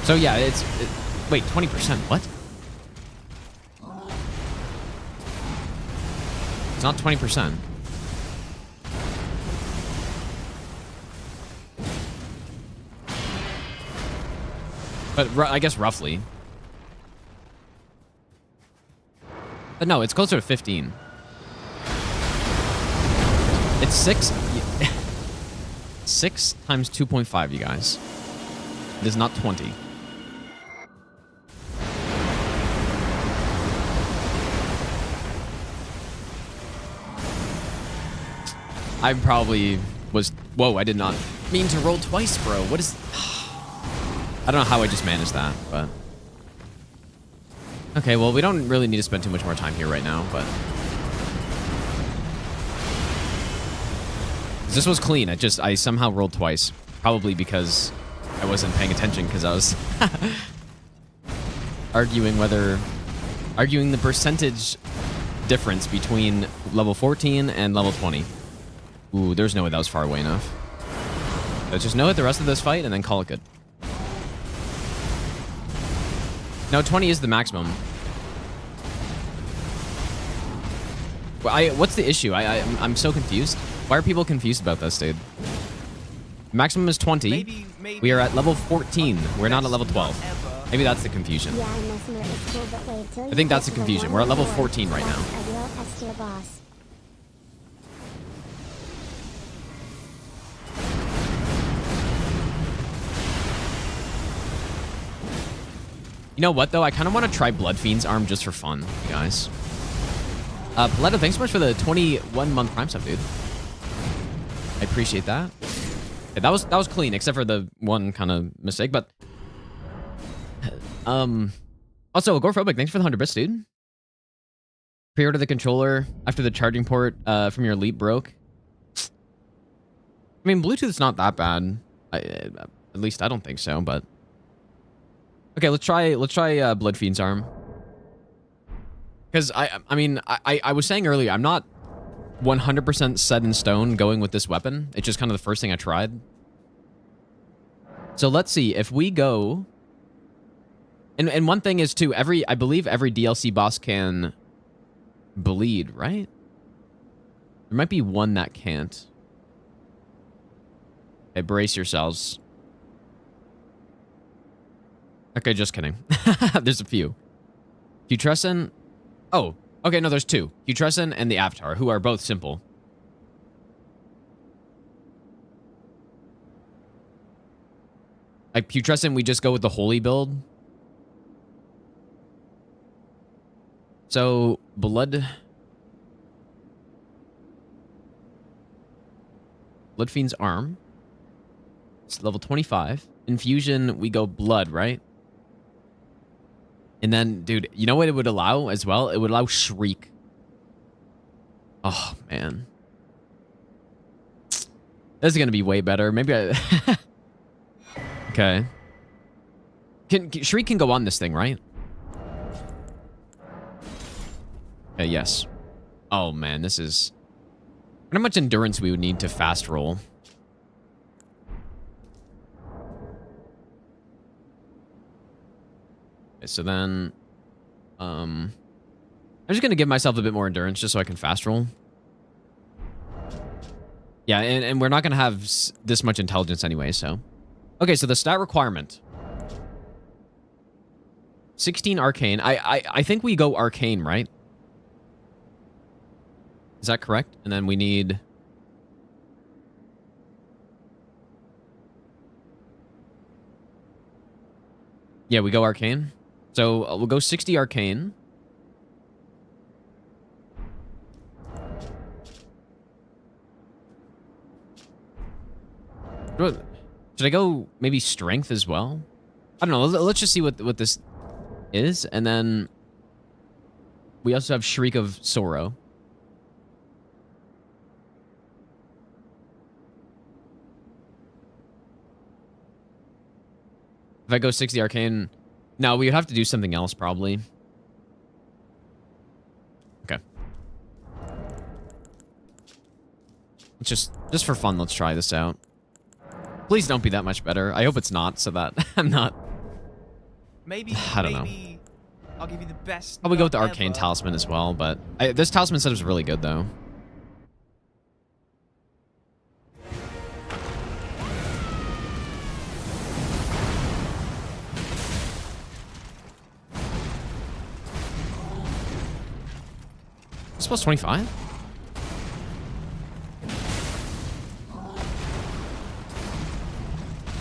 So yeah, wait, 20%, what? It's not 20%. But I guess roughly. But no, it's closer to 15. It's 6. 6 times 2.5, you guys. It is not 20. I probably was... Whoa, I did not mean to roll twice, bro. What is... I don't know how I just managed that, but... Okay, well, we don't really need to spend too much more time here right now, but... This was clean. I somehow rolled twice. Probably because I wasn't paying attention, because I was... arguing the percentage difference between level 14 and level 20. Ooh, there's no way that was far away enough. Let's just know it the rest of this fight and then call it good. No, 20 is the maximum. What's the issue? I'm so confused. Why are people confused about this, dude? Maximum is 20. Maybe We are at level 14. We're not at level best 12. nut ever. Maybe that's the confusion. Yeah, I must admit it's cool, but wait till I you think that's get the to confusion. one We're at level reward. 14 right now. That's a real S tier boss. You know what, though? I kind of want to try Bloodfiend's arm just for fun, you guys. Paletto, thanks so much for the 21-month Prime sub, dude. I appreciate that. Yeah, that was clean, except for the one kind of mistake, but... Also, Agoraphobic, thanks for the 100 bits, dude. Pre-order the controller after the charging port from your Elite broke. I mean, Bluetooth's not that bad. At least I don't think so, but... Okay, let's try Bloodfiend's arm. Because I mean, I was saying earlier, I'm not 100% set in stone going with this weapon. It's just kind of the first thing I tried. So let's see if we go. And one thing is too, I believe every DLC boss can bleed, right? There might be one that can't. Okay, brace yourselves. Okay, just kidding. There's a few. Putrescent. Oh, okay, no, there's two. Putrescent and the Avatar, who are both simple. Like Putrescent, we just go with the holy build. So, Bloodfiend's arm. It's level 25. Infusion, we go blood, right? And then, dude, you know what it would allow as well? It would allow Shriek. Oh, man. This is going to be way better. Maybe I... Okay. Shriek can go on this thing, right? Okay, yes. Oh, man, this is... I wonder how much endurance we would need to fast roll. So then, I'm just going to give myself a bit more endurance just so I can fast roll. Yeah, and we're not going to have this much intelligence anyway, so. Okay, so the stat requirement. 16 arcane. I think we go arcane, right? Is that correct? And then we need... Yeah, we go arcane. So we'll go 60 arcane. Should I go maybe strength as well? I don't know. Let's just see what this is. And then we also have Shriek of Sorrow. If I go 60 arcane... No, we would have to do something else, probably. Okay. Let's just for fun, let's try this out. Please don't be that much better. I hope it's not, so that I'm not... Maybe I don't know. I'll give you the best. Probably go with the nut Arcane ever. Talisman as well, but... this Talisman setup is really good, though. It's plus 25?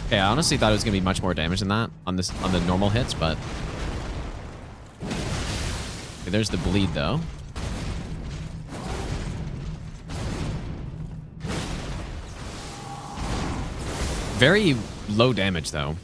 Okay, I honestly thought it was gonna be much more damage than that on the normal hits, but okay, there's the bleed though. Very low damage though.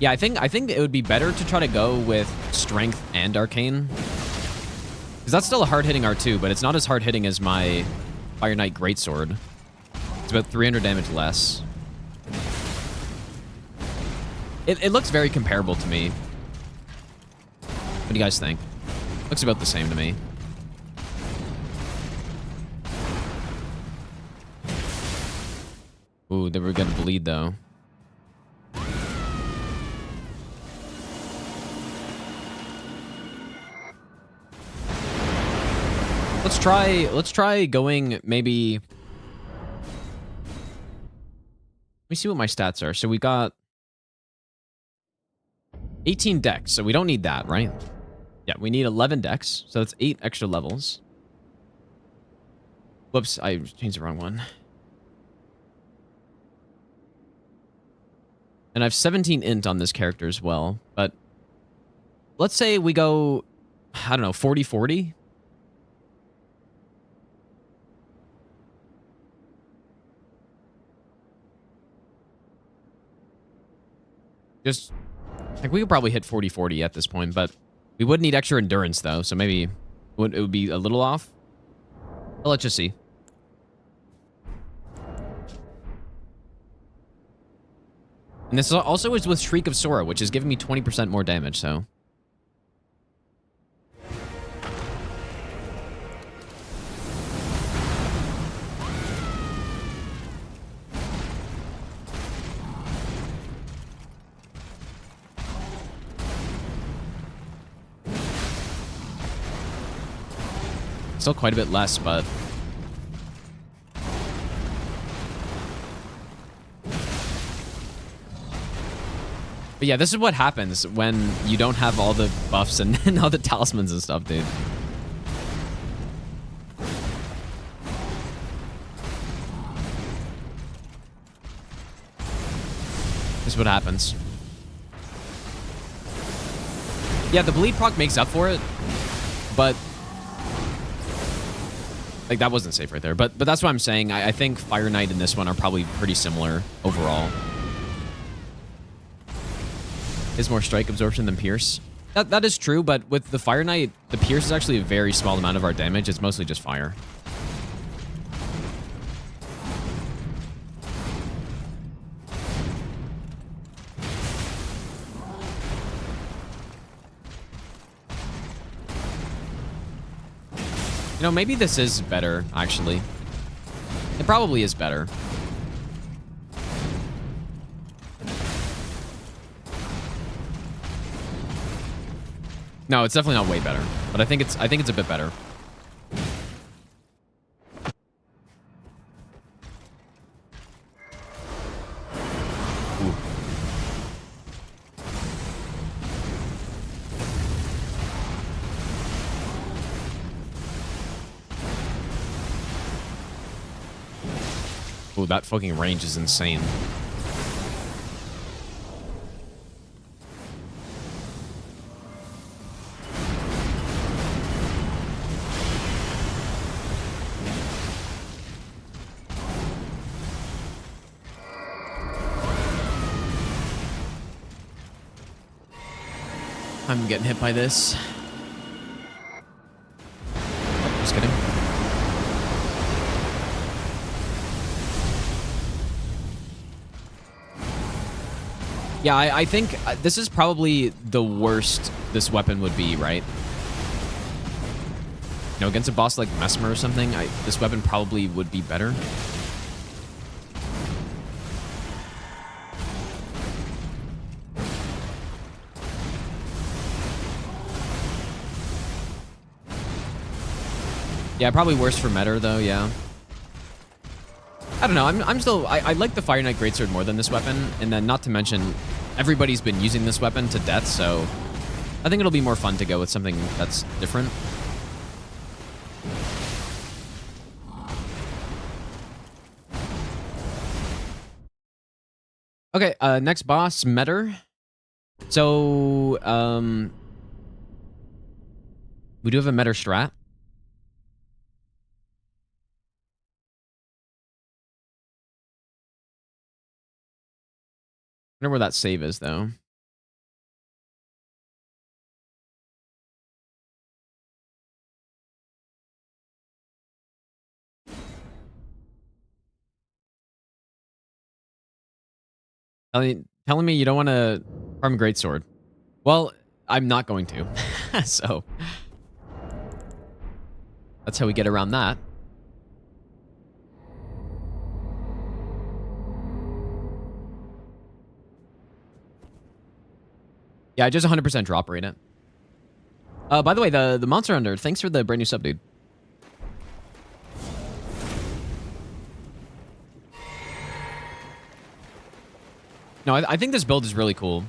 Yeah, I think it would be better to try to go with strength and arcane. Because that's still a hard-hitting R2, but it's not as hard-hitting as my Fire Knight Greatsword. It's about 300 damage less. It looks very comparable to me. What do you guys think? Looks about the same to me. they were gonna bleed though. Let's try going maybe. Let me see what my stats are. So we got 18 decks, so we don't need that, right? Yeah, we need 11 decks, so that's 8 extra levels. Whoops, I changed the wrong one. And I have 17 int on this character as well, but let's say we go, I don't know, 40-40? Just, like, we could probably hit 40-40 at this point, but we would need extra endurance, though, so maybe it would be a little off. But let's just see. And this also is with Shriek of Sora, which is giving me 20% more damage, so... Still quite a bit less, but... But yeah, this is what happens when you don't have all the buffs and all the talismans and stuff, dude. This is what happens. Yeah, the bleed proc makes up for it, but... Like, that wasn't safe right there. But that's what I'm saying. I think Fire Knight and this one are probably pretty similar overall. Is more strike absorption than Pierce. That is true, but with the Fire Knight, the Pierce is actually a very small amount of our damage. It's mostly just fire. You know, maybe this is better, actually. It probably is better. No, it's definitely not way better, but I think it's a bit better. Ooh. Ooh, that fucking range is insane. I'm getting hit by this. Oh, just kidding. Yeah, I think this is probably the worst this weapon would be, right? You know, against a boss like Mesmer or something, this weapon probably would be better. Yeah, probably worse for Metter, though, yeah. I don't know, I'm still... I like the Fire Knight Greatsword more than this weapon, and then not to mention, everybody's been using this weapon to death, so... I think it'll be more fun to go with something that's different. Okay, next boss, Metter. So, we do have a Metter strat. I wonder where that save is, though. Telling me you don't want to farm Greatsword. Well, I'm not going to. So, that's how we get around that. Yeah, I just 100% drop rate it. By the way, the Monster Hunter, thanks for the brand new sub, dude. No, I think this build is really cool.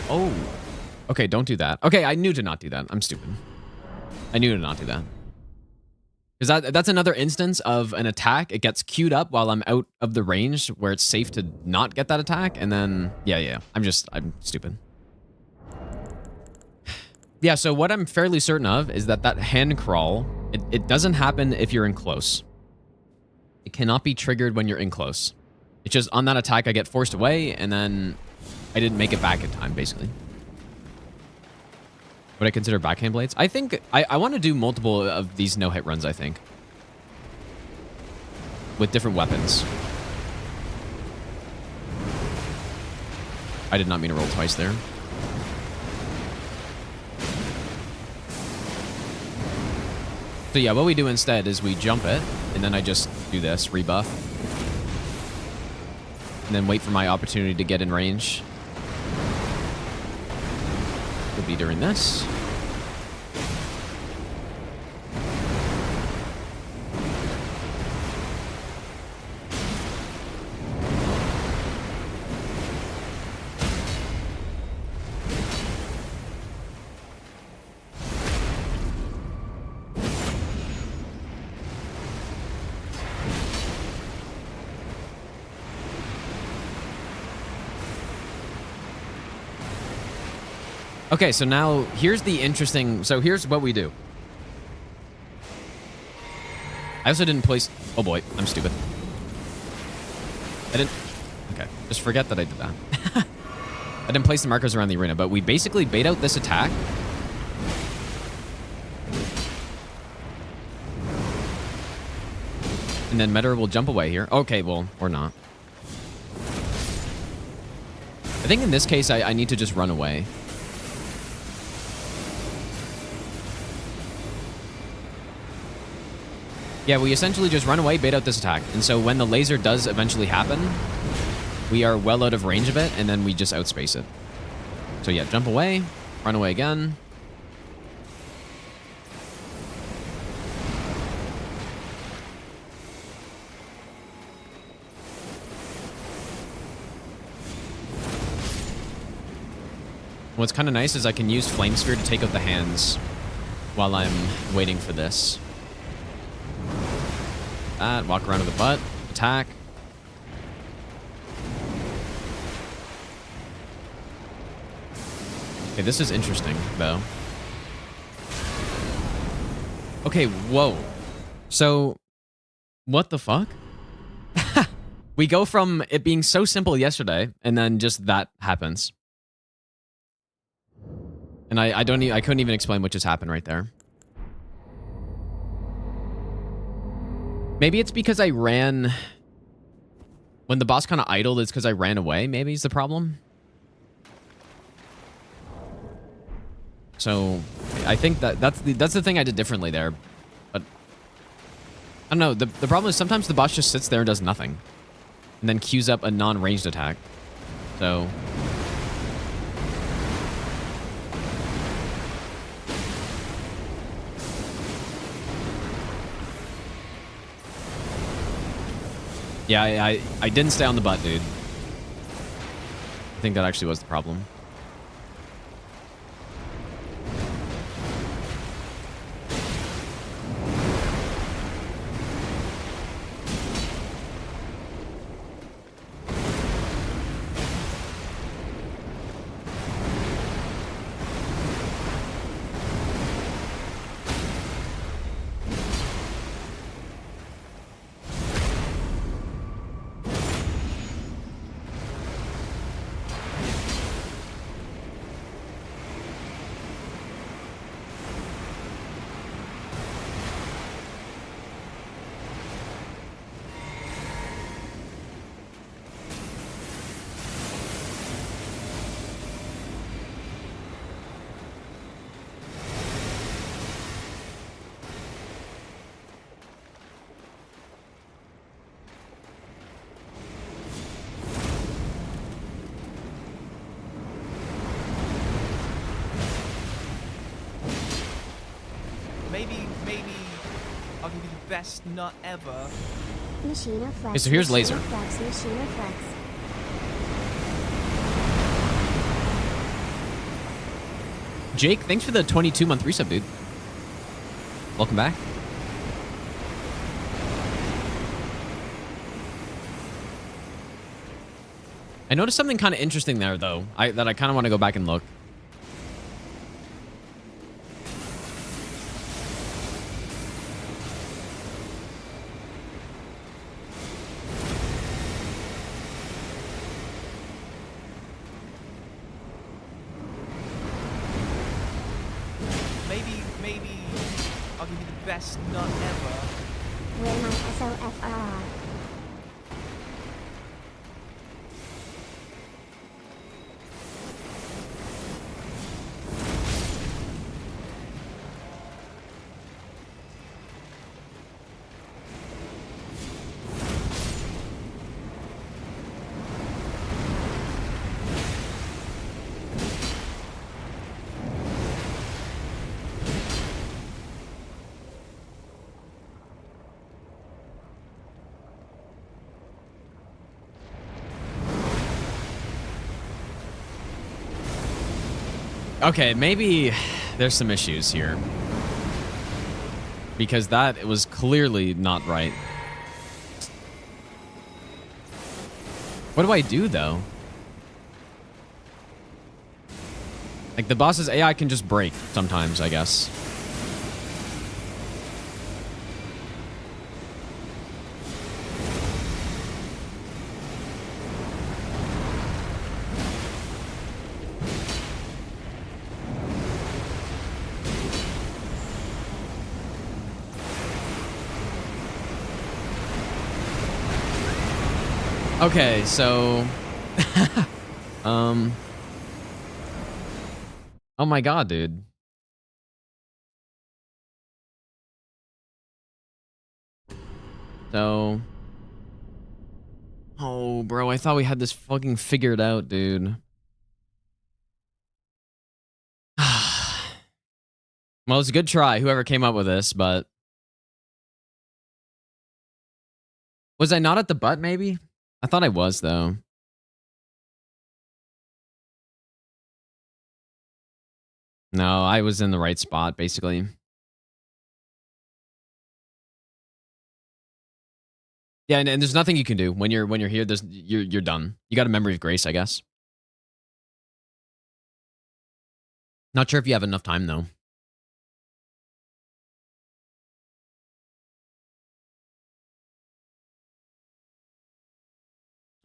Oh. Okay, don't do that. Okay, I knew to not do that. I'm stupid. I knew to not do that. Because that's another instance of an attack. It gets queued up while I'm out of the range where it's safe to not get that attack. And then, yeah. I'm stupid. Yeah, so what I'm fairly certain of is that hand crawl, it doesn't happen if you're in close. It cannot be triggered when you're in close. It's just on that attack, I get forced away, and then I didn't make it back in time, basically. Would I consider backhand blades? I think I want to do multiple of these no-hit runs, I think. With different weapons. I did not mean to roll twice there. So yeah, what we do instead is we jump it, and then I just do this, rebuff. And then wait for my opportunity to get in range. Could be during this. Okay, so now here's the interesting... So here's what we do. I also didn't place... Oh boy, I'm stupid. I didn't... Okay, just forget that I did that. I didn't place the markers around the arena, but we basically bait out this attack. And then Meteor will jump away here. Okay, well, or not. I think in this case, I need to just run away. Yeah, we essentially just run away, bait out this attack. And so when the laser does eventually happen, we are well out of range of it, and then we just outspace it. So yeah, jump away, run away again. What's kind of nice is I can use Flame Sphere to take out the hands while I'm waiting for this. That, walk around to the butt, attack. Okay, this is interesting, though. Okay, whoa. So, what the fuck? We go from it being so simple yesterday, and then just that happens. And I couldn't even explain what just happened right there. Maybe it's because I ran... When the boss kind of idled, it's because I ran away, maybe is the problem. So, I think that's the thing I did differently there. But, I don't know, the problem is sometimes the boss just sits there and does nothing. And then queues up a non-ranged attack. So... Yeah, I didn't stay on the butt, dude. I think that actually was the problem. best nut ever. Machine flex. Okay, so here's laser. Flex, machine flex. Jake, thanks for the 22-month resub, dude. Welcome back. I noticed something kind of interesting there, though, that I kind of want to go back and look. Maybe I'll give you the best nut ever. Where my SOFRR. Okay, maybe there's some issues here. Because that was clearly not right. What do I do, though? Like, the boss's AI can just break sometimes, I guess. Okay, so... Oh my god, dude. So... Oh, bro, I thought we had this fucking figured out, dude. Well, it's a good try, whoever came up with this, but... Was I not at the butt, maybe? I thought I was, though. No, I was in the right spot, basically. Yeah, and there's nothing you can do when you're here. You're done. You got a memory of grace, I guess. Not sure if you have enough time, though.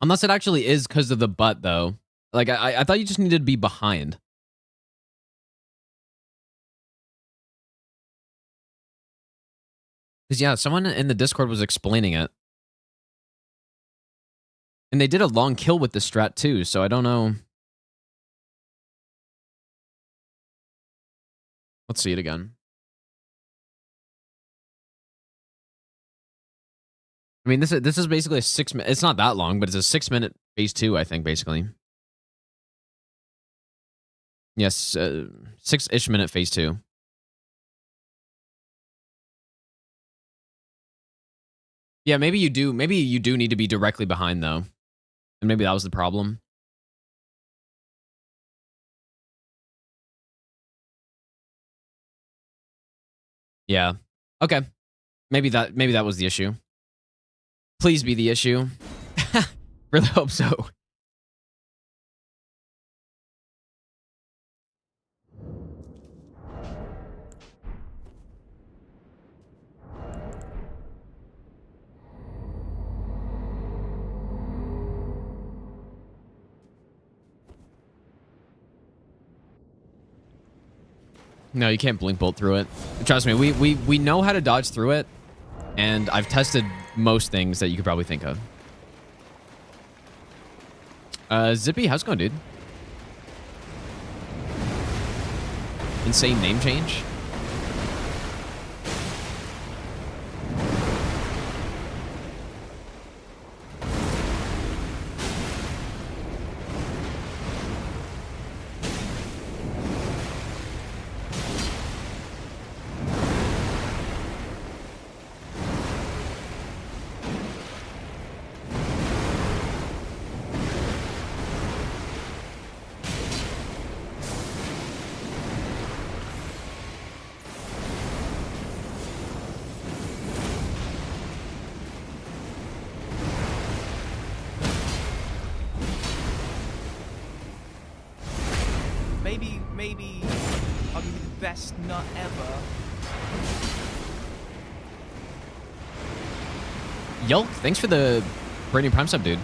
Unless it actually is because of the butt, though. Like, I thought you just needed to be behind. Because, yeah, someone in the Discord was explaining it. And they did a long kill with this strat, too, so I don't know. Let's see it again. I mean, this is basically a 6 minute... It's not that long, but it's a 6 minute phase 2, I think, basically. Yes, 6-ish minute phase 2. Yeah, maybe you do need to be directly behind, though. And maybe that was the problem. Yeah. Okay. Maybe that was the issue. Please be the issue. Really hope so. No, you can't blink bolt through it. Trust me, we know how to dodge through it, and I've tested most things that you could probably think of. Zippy, how's it going, dude? Insane name change. maybe I'll give you the best nut ever. Yelk, thanks for the brand new Prime sub, dude.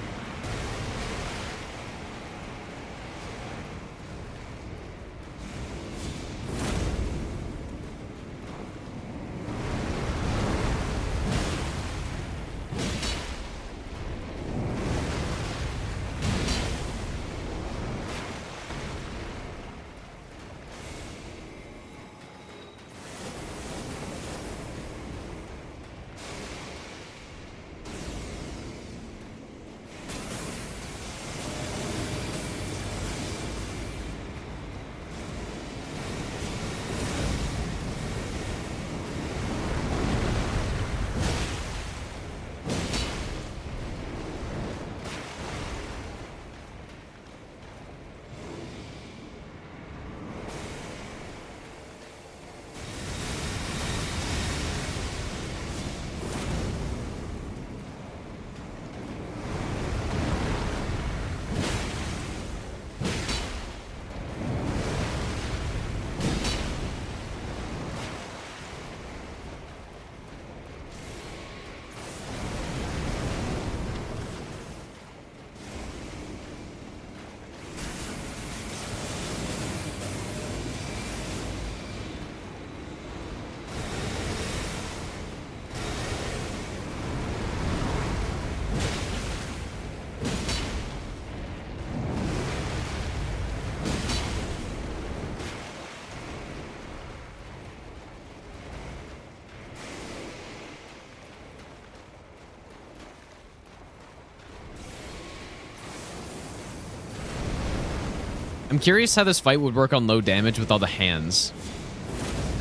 I'm curious how this fight would work on low damage with all the hands.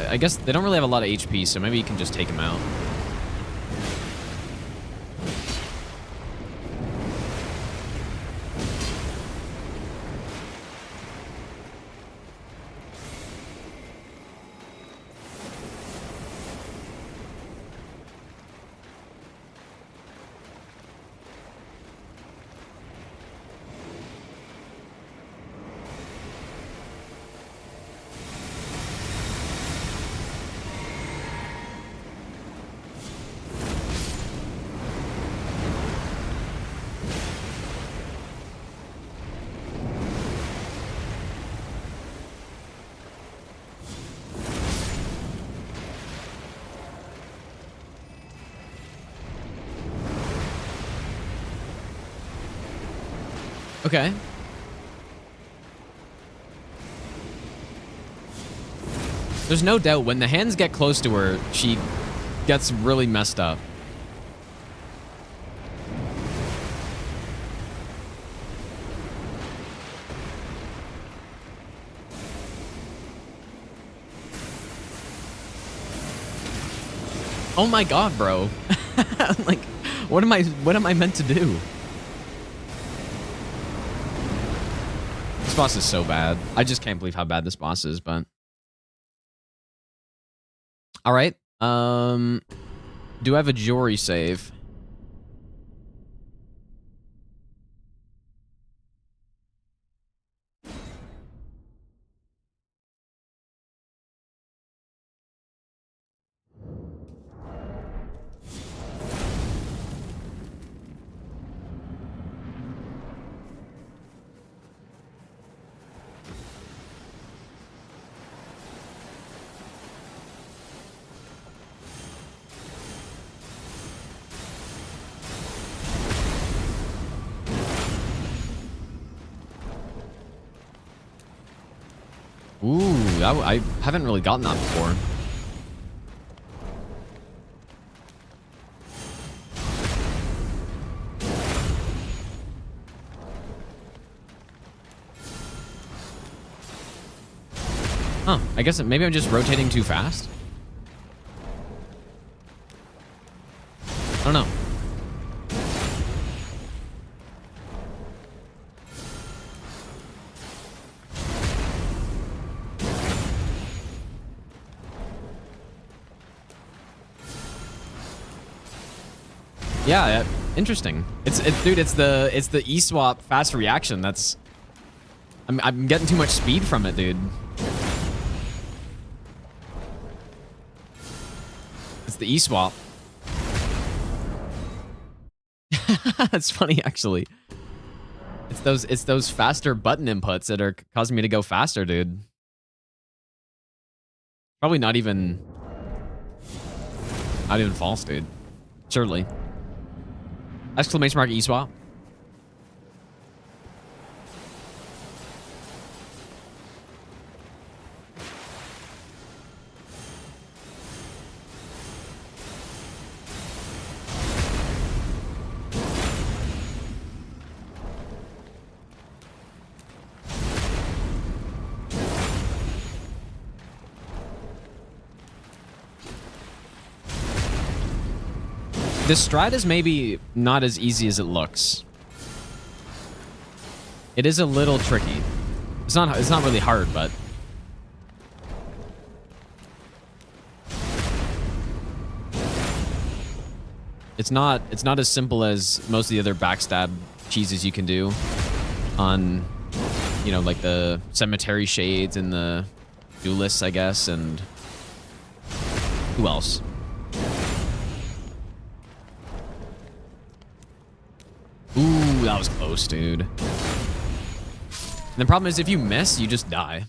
I guess they don't really have a lot of HP, so maybe you can just take them out. Okay. There's no doubt when the hands get close to her, she gets really messed up. Oh my god, bro. Like, what am I meant to do? This boss is so bad. I just can't believe how bad this boss is, but... Alright. Do I have a Jory save? Ooh, I haven't really gotten that before. Huh, I guess maybe I'm just rotating too fast? I don't know. Yeah, interesting. Dude, it's the Eswap fast reaction. That's I'm getting too much speed from it, dude. It's the Eswap. That's funny, actually. It's those faster button inputs that are causing me to go faster, dude. Probably not even false, dude. Surely. Exclamation mark Eswap. This strat is maybe not as easy as it looks. It is a little tricky. It's not really hard, but it's not as simple as most of the other backstab cheeses you can do on, you know, like the cemetery shades and the duelists, I guess, and who else? Ooh, that was close, dude. And the problem is if you miss, you just die.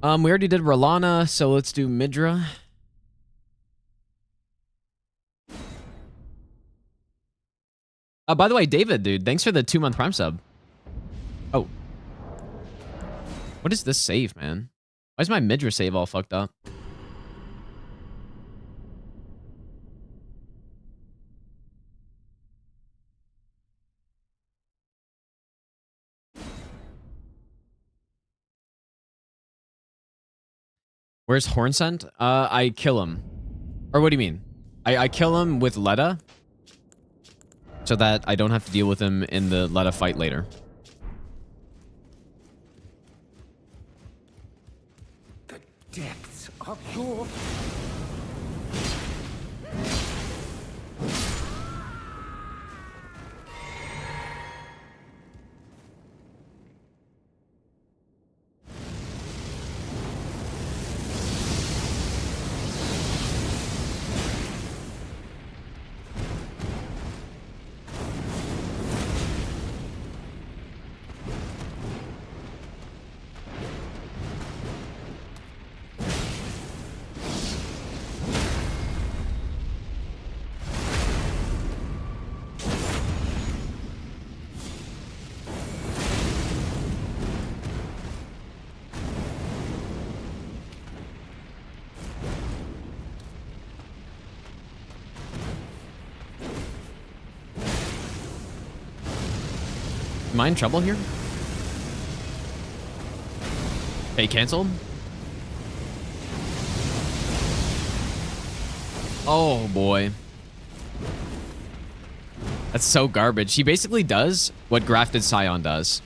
We already did Rolana, so let's do Midra. By the way, David, dude, thanks for the 2-month Prime sub. Oh. What is this save, man? Why is my Midra save all fucked up? Where's Hornsent? I kill him. Or what do you mean? I kill him with Letta so that I don't have to deal with him in the Letta fight later. The depths of your... Am I in trouble here? Hey, canceled? Oh, boy. That's so garbage. He basically does what Grafted Scion does.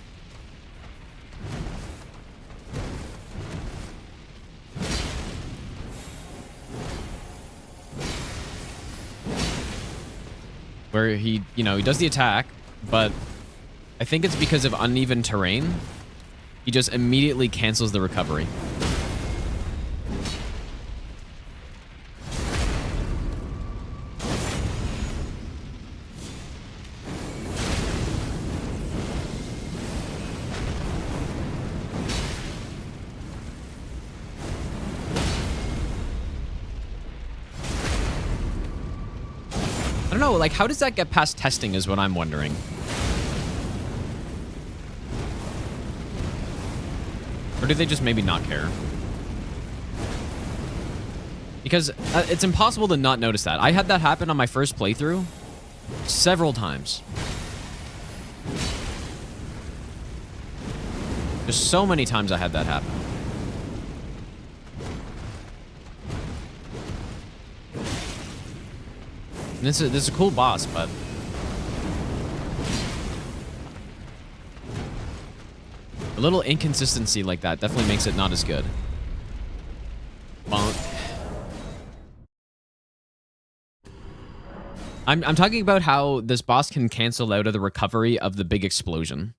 Where he, you know, he does the attack, but I think it's because of uneven terrain. He just immediately cancels the recovery. I don't know, like, how does that get past testing is what I'm wondering. Or do they just maybe not care? Because it's impossible to not notice that. I had that happen on my first playthrough several times. There's so many times I had that happen. And this is a cool boss, but a little inconsistency like that definitely makes it not as good. Bonk. I'm talking about how this boss can cancel out of the recovery of the big explosion.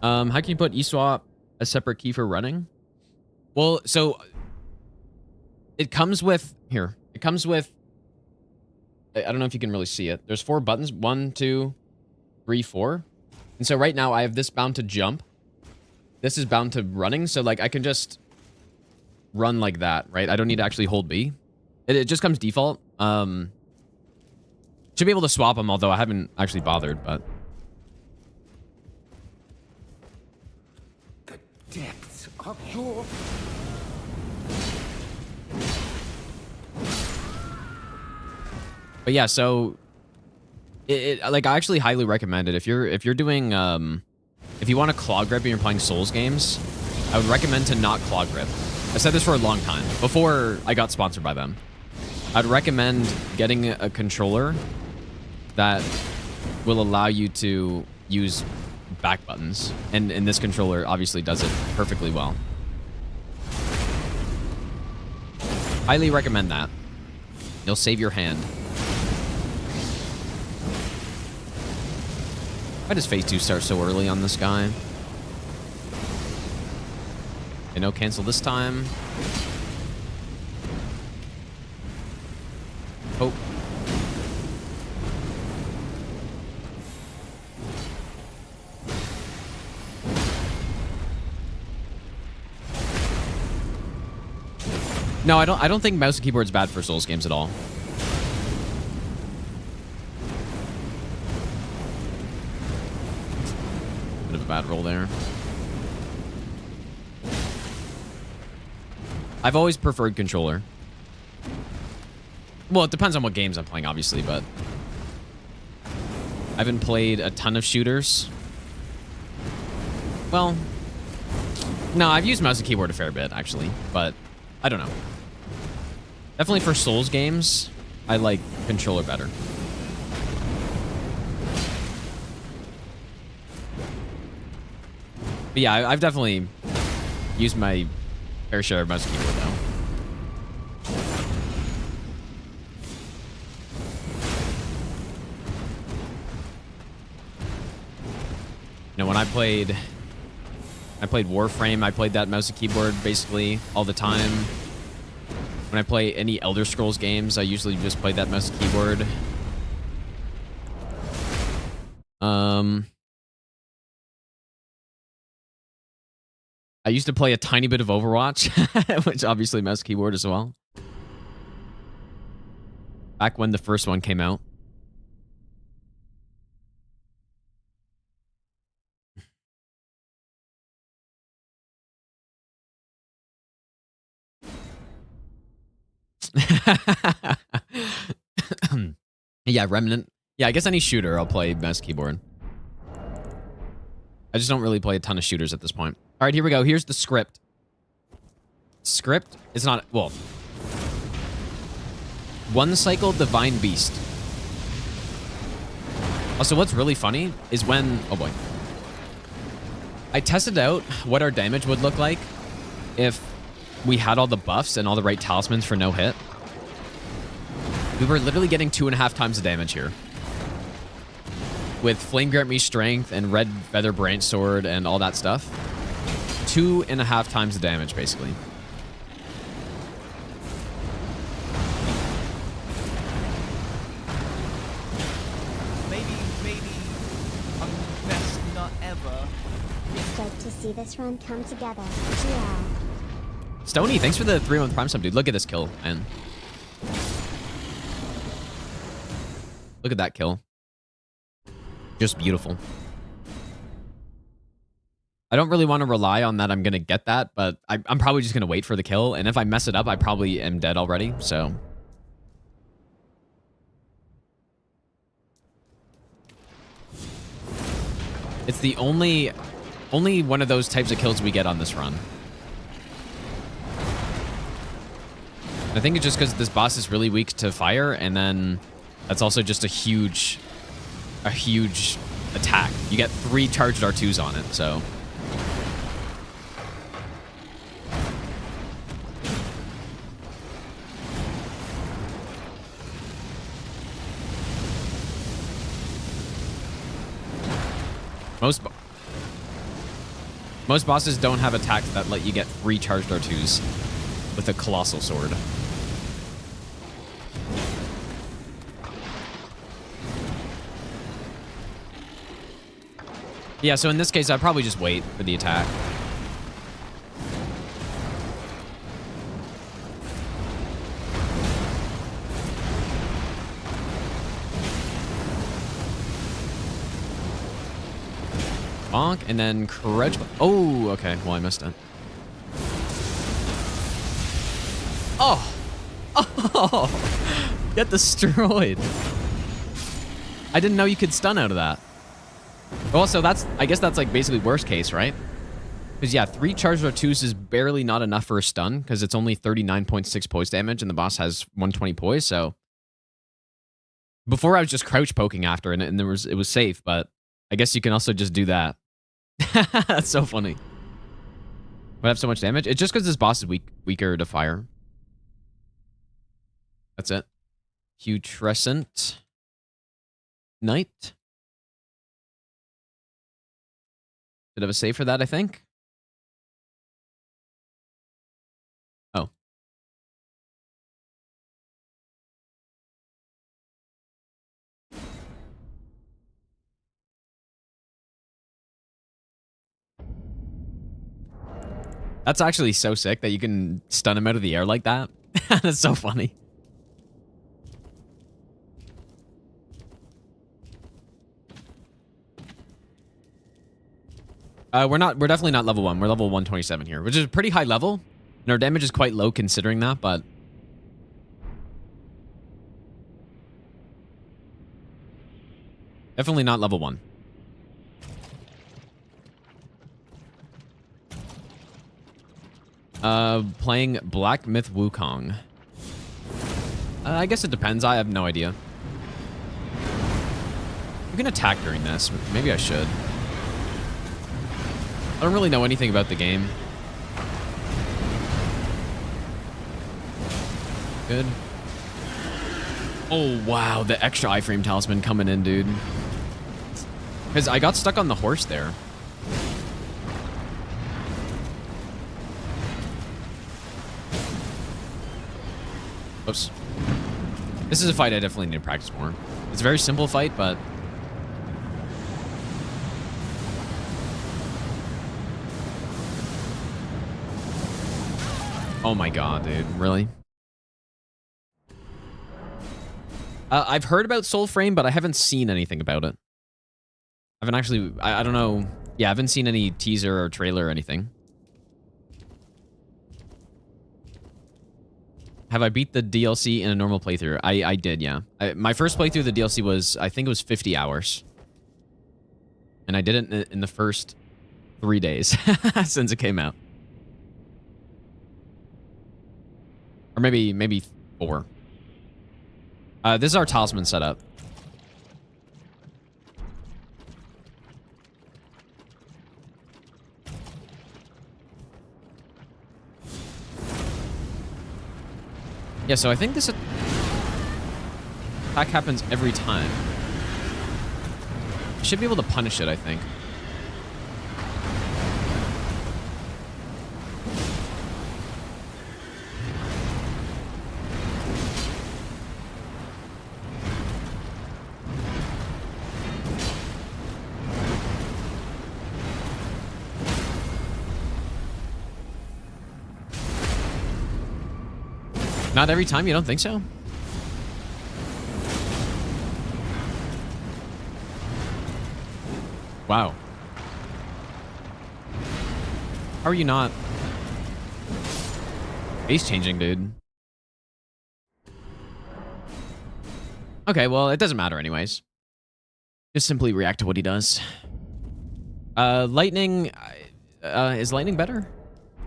How can you put Eswap a separate key for running? Well, so it comes with here. It comes with. I don't know if you can really see it. There's 4 buttons. 1, 2, 3, 4. And so right now I have this bound to jump. This is bound to running. So like I can just run like that, right? I don't need to actually hold B. It just comes default. Should be able to swap them, although I haven't actually bothered, but. The depths of your... But yeah, so like I actually highly recommend it if you're doing if you want to claw grip and you're playing Souls games, I would recommend to not claw grip. I said this for a long time before I got sponsored by them. I'd recommend getting a controller that will allow you to use back buttons, and this controller obviously does it perfectly well. Highly recommend that. You'll save your hand. Why does phase 2 start so early on this guy? Okay, no cancel this time. Oh. No, I don't think mouse and keyboard's bad for Souls games at all. Bit of a bad roll there. I've always preferred controller. Well, it depends on what games I'm playing, obviously, but I haven't played a ton of shooters. Well, no, I've used mouse and keyboard a fair bit, actually, but I don't know. Definitely for Souls games, I like controller better. But yeah, I've definitely used my fair share of mouse and keyboard, though. You know, when I played Warframe, I played that mouse and keyboard basically all the time. When I play any Elder Scrolls games, I usually just play that mouse and keyboard. I used to play a tiny bit of Overwatch, which obviously mouse and keyboard as well. Back when the first one came out. Yeah, Remnant. Yeah, I guess any shooter I'll play mouse keyboard. I just don't really play a ton of shooters at this point. All right, here we go. Here's the script. Script is not... Well. One cycle Divine Beast. Also, what's really funny is when... Oh, boy. I tested out what our damage would look like if we had all the buffs and all the right talismans for no hit. We were literally getting 2.5 times the damage here. With Flame Grant Me Strength and Red Feather Branch Sword and all that stuff. 2.5 times the damage, basically. Maybe I'm best not ever. Stoked to see this run come together. GL. Stony, thanks for the 3-month Prime sub, dude. Look at this kill, man. Look at that kill. Just beautiful. I don't really want to rely on that I'm going to get that, but I'm probably just going to wait for the kill. And if I mess it up, I probably am dead already, so... It's the only one of those types of kills we get on this run. I think it's just because this boss is really weak to fire, and then that's also just a huge attack. You get 3 charged R2s on it, so. Most bosses don't have attacks that let you get 3 charged R2s with a colossal sword. Yeah, so in this case, I'd probably just wait for the attack. Bonk, and then crouch. Oh, okay. Well, I missed it. Oh! Oh! Get destroyed. I didn't know you could stun out of that. Also, I guess that's like basically worst case, right? Because yeah, 3 charged R2s is barely not enough for a stun because it's only 39.6 poise damage and the boss has 120 poise, so. Before I was just crouch poking after it and it was safe, but I guess you can also just do that. That's so funny. But I have so much damage. It's just because this boss is weaker to fire. That's it. Putrescent Knight. Bit of a save for that, I think. Oh. That's actually so sick that you can stun him out of the air like that. That's so funny. We're definitely not level 1. We're level 127 here, which is a pretty high level. And our damage is quite low considering that, but definitely not level 1. Playing Black Myth Wukong. I guess it depends. I have no idea. You can attack during this. Maybe I should. I don't really know anything about the game. Good. Oh, wow. The extra iframe talisman coming in, dude. Because I got stuck on the horse there. Oops. This is a fight I definitely need to practice more. It's a very simple fight, but... Oh my god, dude. Really? I've heard about Soulframe, but I haven't seen anything about it. I haven't actually... I don't know. Yeah, I haven't seen any teaser or trailer or anything. Have I beat the DLC in a normal playthrough? I did, yeah. My first playthrough of the DLC was... I think it was 50 hours. And I did it in the first 3 days since it came out. Or maybe 4. This is our talisman setup. Yeah, so I think this attack happens every time. I should be able to punish it, I think. Not every time? You don't think so? Wow. How are you not? Base changing, dude. Okay, well, it doesn't matter anyways. Just simply react to what he does. Lightning... is lightning better?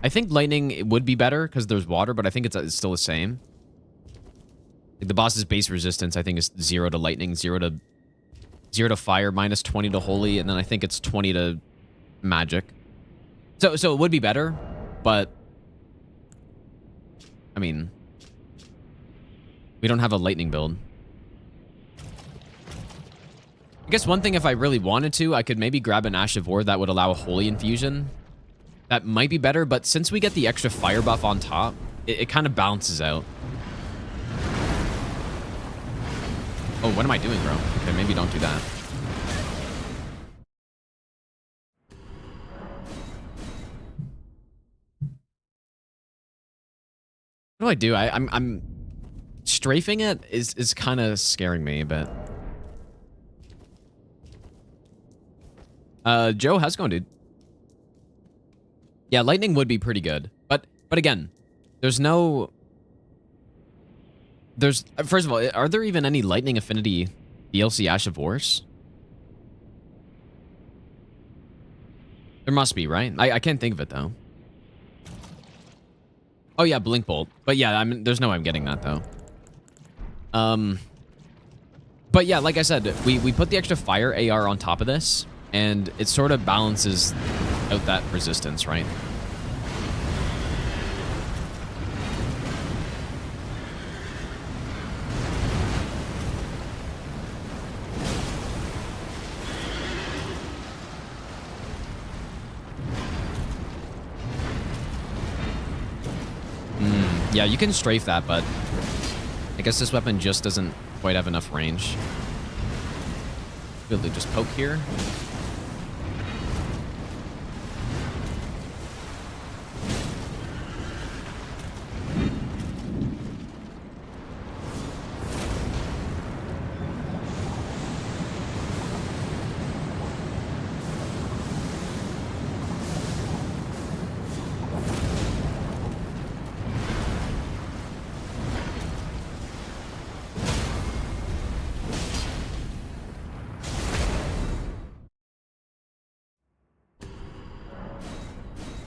I think lightning would be better because there's water, but I think it's still the same. Like the boss's base resistance, I think, is 0 to lightning, 0 to 0 to fire, minus 20 to holy, and then I think it's 20 to magic. So it would be better, but I mean, we don't have a lightning build. I guess one thing, if I really wanted to, I could maybe grab an Ash of War that would allow a holy infusion. That might be better, but since we get the extra fire buff on top, it kind of balances out. Oh, what am I doing, bro? Okay, maybe don't do that. What do I do? I'm strafing it is kind of scaring me a bit. Joe, how's it going, dude? Yeah, lightning would be pretty good, but again, there's first of all, are there even any lightning affinity DLC Ash of Wars? There must be, right? I can't think of it though. Oh yeah, Blink Bolt. But yeah, I mean, there's no way I'm getting that though. But yeah, like I said, we put the extra fire AR on top of this, and it sort of balances out that resistance, right? Yeah, you can strafe that, but I guess this weapon just doesn't quite have enough range. Really just poke here.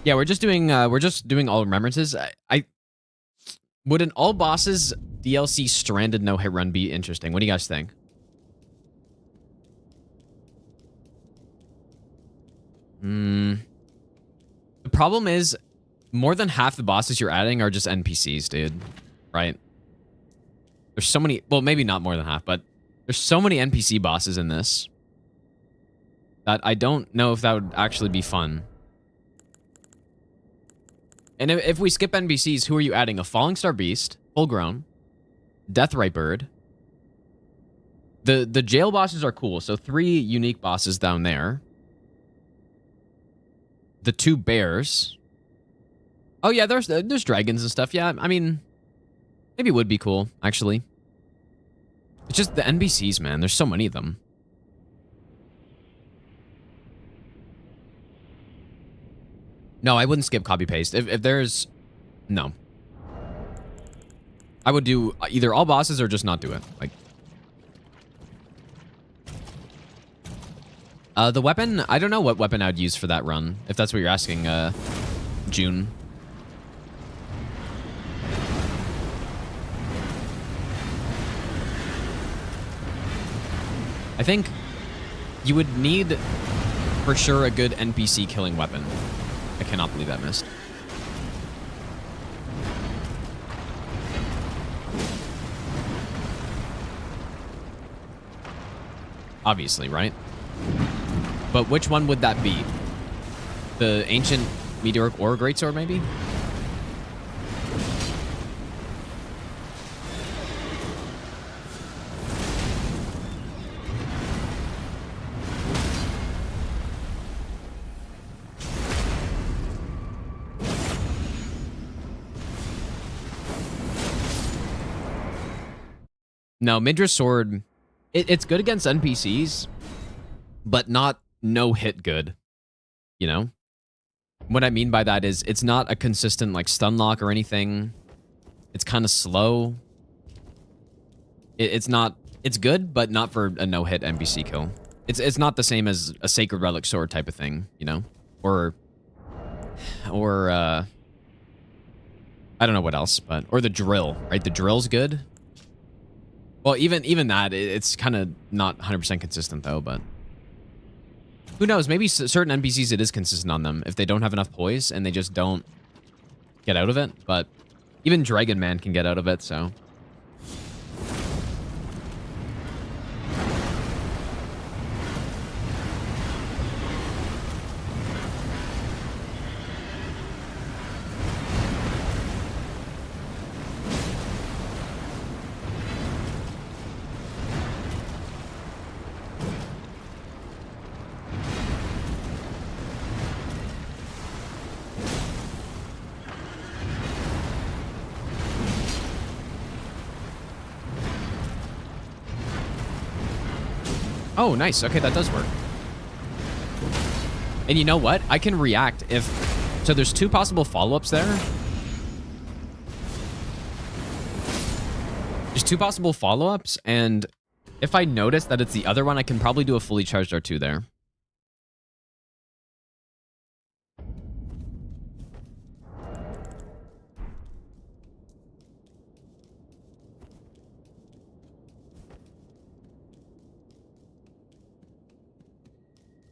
Yeah, we're just doing all remembrances. I would an all bosses DLC stranded no hit run be interesting? What do you guys think? The problem is more than half the bosses you're adding are just NPCs, dude. Right? There's so many, well, maybe not more than half, but there's so many NPC bosses in this that I don't know if that would actually be fun. And if we skip NPCs, who are you adding? A Falling Star Beast, full grown, Deathrite Bird. The jail bosses are cool, so 3 unique bosses down there. The 2 bears. Oh yeah, there's dragons and stuff. Yeah, I mean, maybe it would be cool, actually. It's just the NPCs, man. There's so many of them. No, I wouldn't skip copy paste. If there's... No. I would do either all bosses or just not do it. Like... the weapon... I don't know what weapon I would use for that run. If that's what you're asking, June. I think you would need, for sure, a good NPC killing weapon. I cannot believe that missed. Obviously, right? But which one would that be? The ancient meteoric ore greatsword, maybe? No, Midra's sword, it's good against NPCs, but not no-hit good, you know? What I mean by that is it's not a consistent, like, stun lock or anything. It's kind of slow. It's not... It's good, but not for a no-hit NPC kill. It's not the same as a Sacred Relic sword type of thing, you know? Or I don't know what else, but... Or the drill, right? The drill's good. Well, even that, it's kind of not 100% consistent though, but who knows? Maybe certain NPCs it is consistent on them if they don't have enough poise and they just don't get out of it. But even Dragon Man can get out of it, so. Oh, nice. Okay, that does work. And you know what? I can react if... So there's 2 possible follow-ups there. There's 2 possible follow-ups, and if I notice that it's the other one, I can probably do a fully charged R2 there.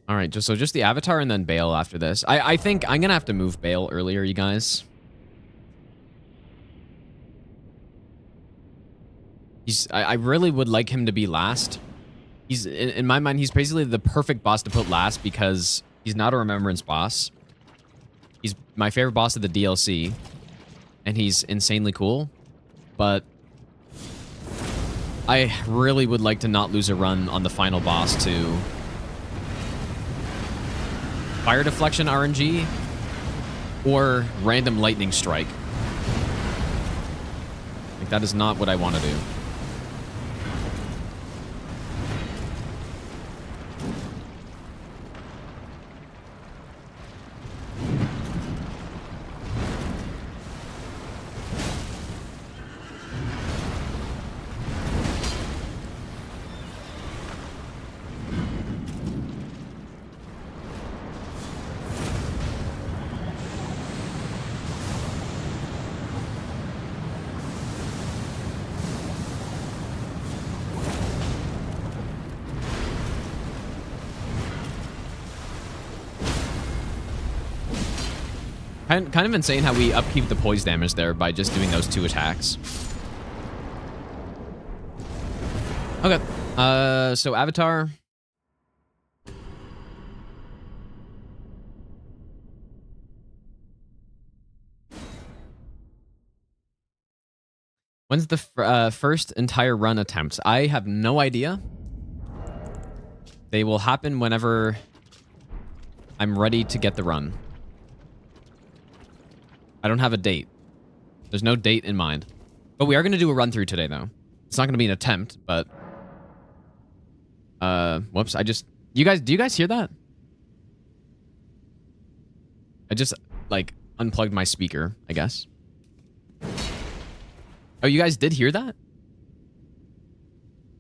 All right, just the Avatar and then Bale after this. I think I'm gonna have to move Bale earlier, you guys. I really would like him to be last. He's in my mind, he's basically the perfect boss to put last because he's not a remembrance boss. He's my favorite boss of the DLC, and he's insanely cool. But I really would like to not lose a run on the final boss to Fire Deflection RNG or Random Lightning Strike. Like, that is not what I want to do. Kind of insane how we upkeep the poise damage there by just doing those 2 attacks. Okay. So Avatar. When's the first entire run attempts? I have no idea. They will happen whenever I'm ready to get the run. I don't have a date. There's no date in mind. But we are going to do a run through today, though. It's not going to be an attempt, but... Whoops, do you guys hear that? I just, like, unplugged my speaker, I guess. Oh, you guys did hear that?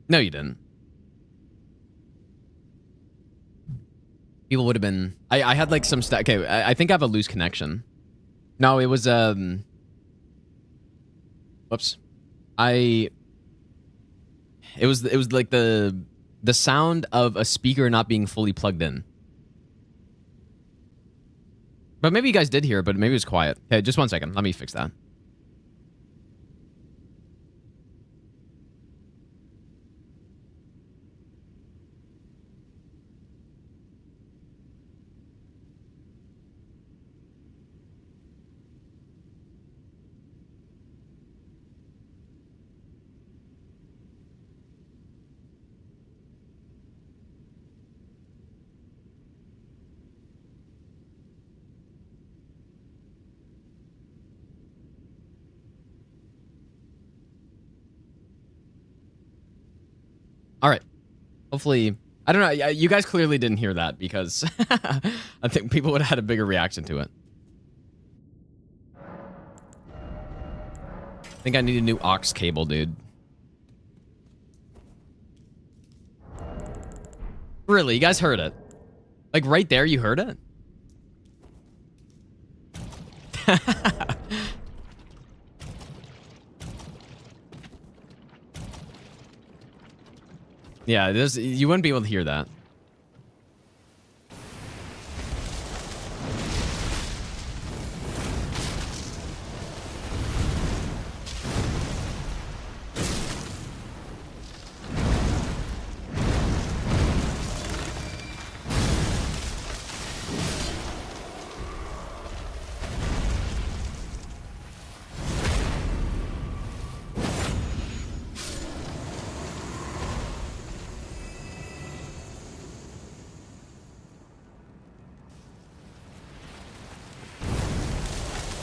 No, you didn't. People would have been... I had, like, some... Okay, I think I have a loose connection. No, it was, whoops. It was like the sound of a speaker not being fully plugged in. But maybe you guys did hear it, but maybe it was quiet. Okay, just 1 second. Let me fix that. All right. Hopefully, I don't know. You guys clearly didn't hear that because I think people would have had a bigger reaction to it. I think I need a new aux cable, dude. Really? You guys heard it? Like right there, you heard it? Yeah, this, you wouldn't be able to hear that.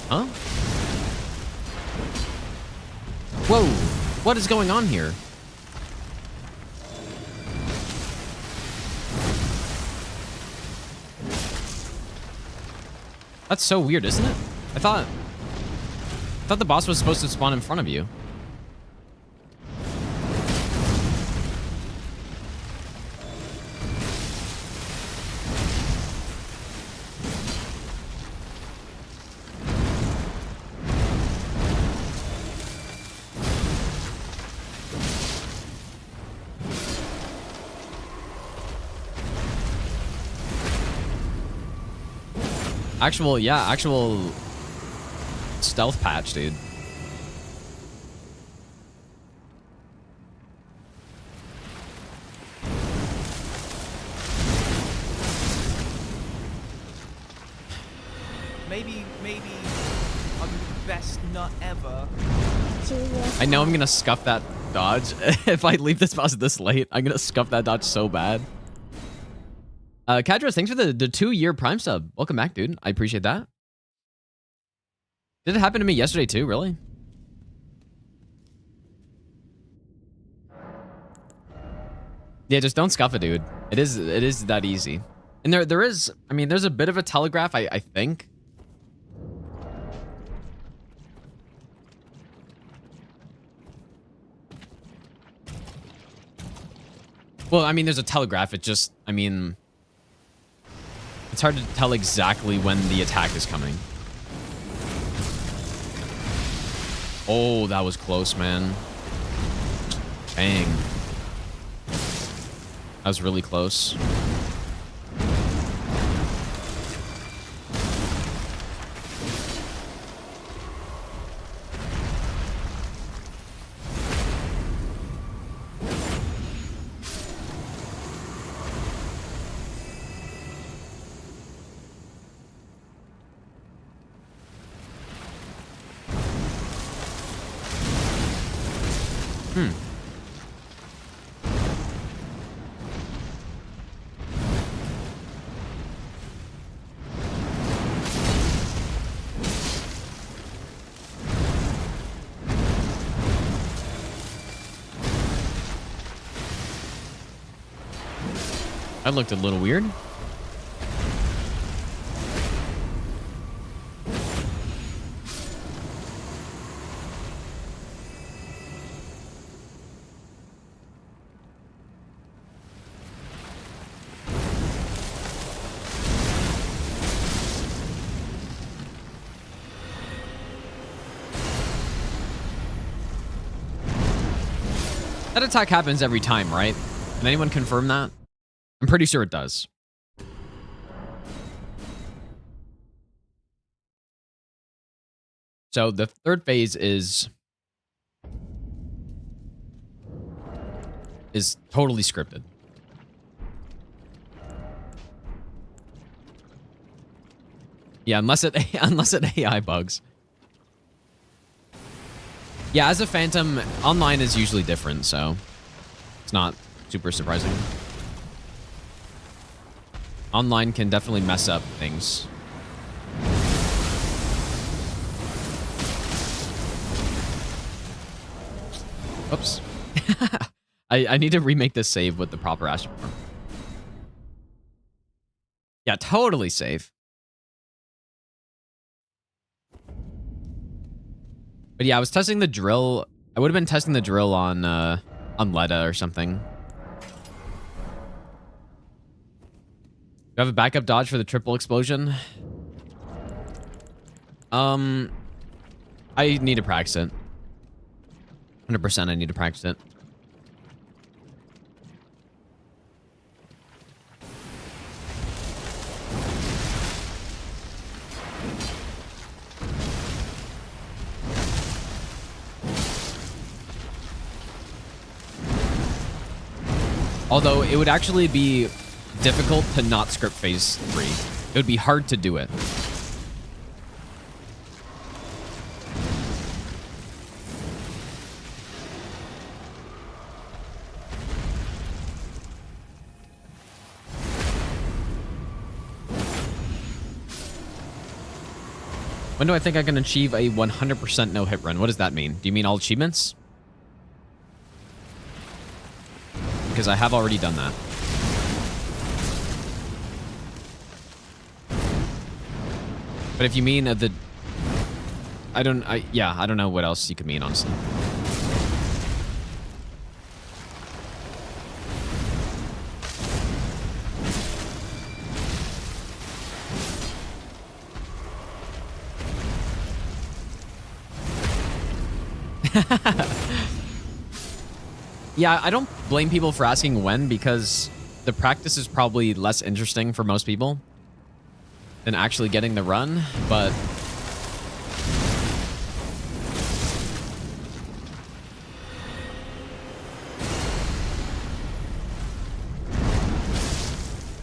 Huh? Whoa! What is going on here? That's so weird, isn't it? I thought the boss was supposed to spawn in front of you. Actual stealth patch, dude. Maybe I'm the best nut ever. 2 years I know I'm time. gonna scuff that dodge. If I leave this boss this late, I'm gonna scuff that dodge so bad. Kadros, thanks for the 2-year Prime sub. Welcome back, dude. I appreciate that. Did it happen to me yesterday too, really? Yeah, just don't scuff it, dude. It is that easy. And there is, I mean, there's a bit of a telegraph, I think. Well, I mean, there's a telegraph. It just, I mean, it's hard to tell exactly when the attack is coming. Oh, that was close, man. Dang. That was really close. That looked a little weird. That attack happens every time, right? Can anyone confirm that? I'm pretty sure it does. So the third phase is totally scripted. Yeah, unless it AI bugs. Yeah, as a Phantom, online is usually different, so it's not super surprising. Online can definitely mess up things. Oops. I need to remake this save with the proper Astral Form. Yeah, totally safe. But yeah, I was testing the drill. I would have been testing the drill on Leda or something. Do I have a backup dodge for the triple explosion? I need to practice it. 100% I need to practice it. Although it would actually be difficult to not script phase 3. It would be hard to do it. When do I think I can achieve a 100% no-hit run? What does that mean? Do you mean all achievements? Because I have already done that. But if you mean the... I don't know what else you could mean, honestly. Yeah, I don't blame people for asking when, because the practice is probably less interesting for most people than actually getting the run, but...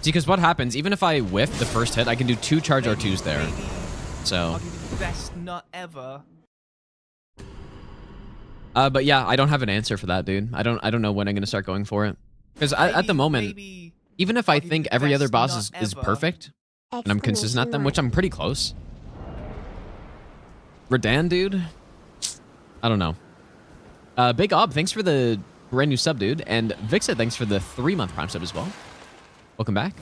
See, because what happens, even if I whiff the first hit, I can do 2 charge R2s there. So... I'll give you the best nut ever. But yeah, I don't have an answer for that, dude. I don't know when I'm gonna start going for it. Because at the moment, even if I think every other boss is perfect, and I'm consistent at them, which I'm pretty close. Radan, dude? I don't know. Big Ob, thanks for the brand new sub, dude. And Vixit, thanks for the 3-month Prime sub as well. Welcome back.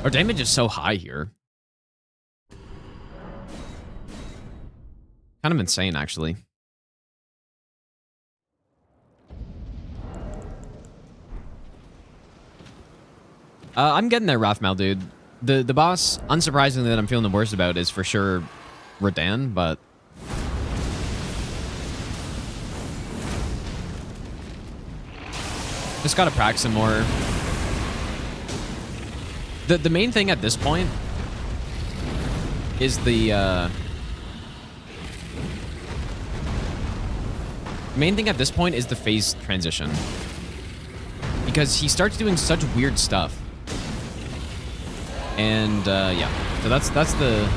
Our damage is so high here. Kind of insane, actually. I'm getting there, Rathmal, dude. The boss, unsurprisingly, that I'm feeling the worst about is for sure Radan, but... just gotta practice some more. The main thing at this point is the phase transition, because he starts doing such weird stuff, and yeah, so that's the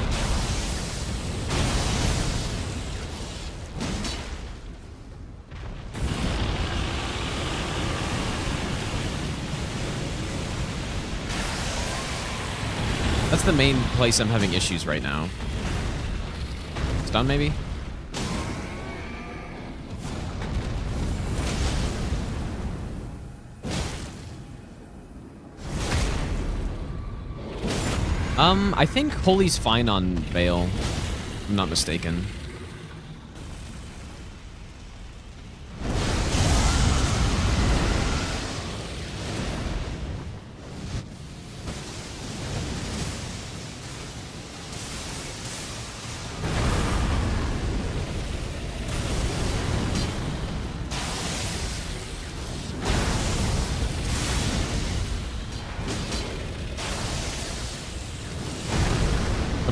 main place I'm having issues right now. Stun, maybe? I think Holy's fine on Veil, if I'm not mistaken.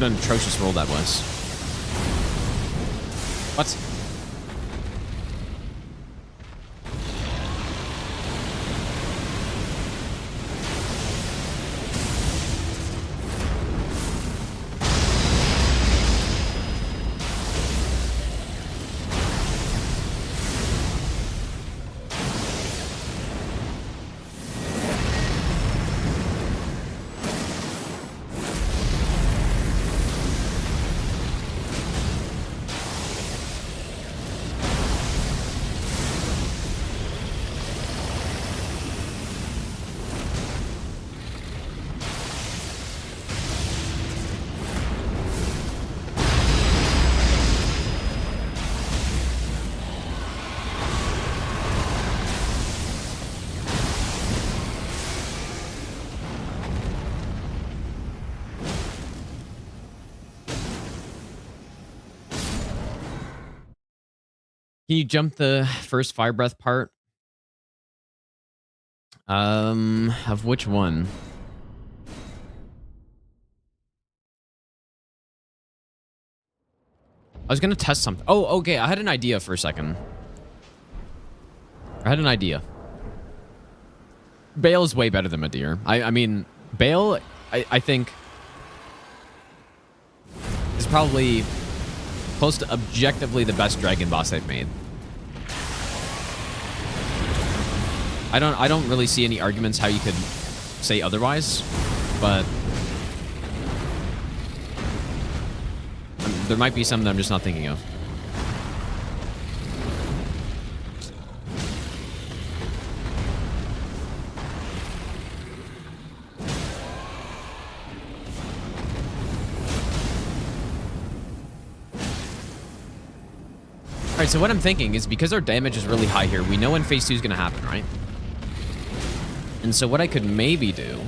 What an atrocious roll that was. What? Can you jump the first fire breath part? Of which one? I was gonna test something. Oh, okay. I had an idea for a second. I had an idea. Bale is way better than Madir. I mean, Bale, I think, is probably close to objectively the best dragon boss I've made. I don't really see any arguments how you could say otherwise, but there might be some that I'm just not thinking of. All right, so what I'm thinking is because our damage is really high here, we know when phase 2 is going to happen, right? And so what I could maybe do...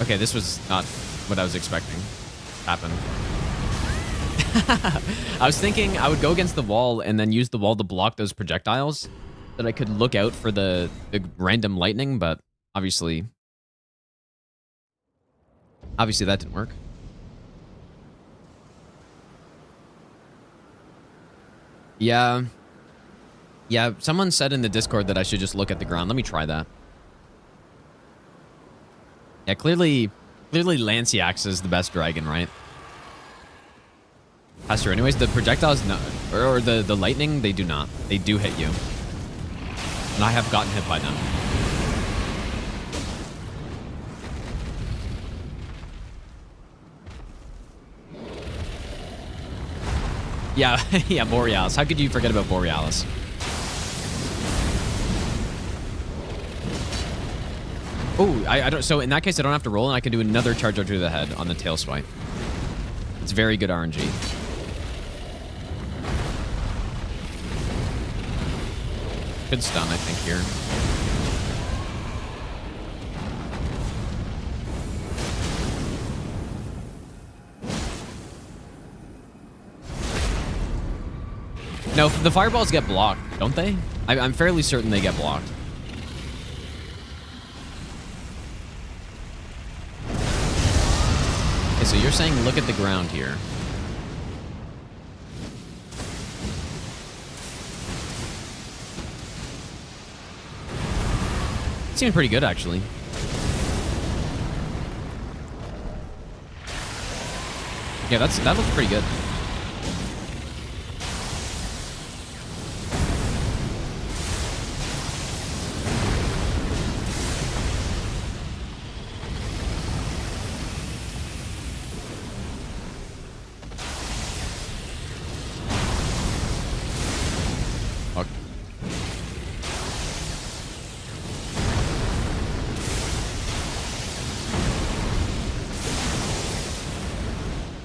Okay, this was not what I was expecting to happen. I was thinking I would go against the wall and then use the wall to block those projectiles, that I could look out for the random lightning, but obviously that didn't work. Yeah, someone said in the Discord that I should just look at the ground. Let me try that. Yeah, clearly Lanciax is the best dragon, right? That's true. Anyways, the projectiles, no, or the lightning, they do not. They do hit you. And I have gotten hit by them. Yeah, yeah, Borealis. How could you forget about Borealis? Oh, I don't. So in that case, I don't have to roll, and I can do another charge out to the head on the tail swipe. It's very good RNG. Good stun, I think, here. No, the fireballs get blocked, don't they? I'm fairly certain they get blocked. Okay, so you're saying look at the ground here. Seems pretty good, actually. Yeah, that looks pretty good.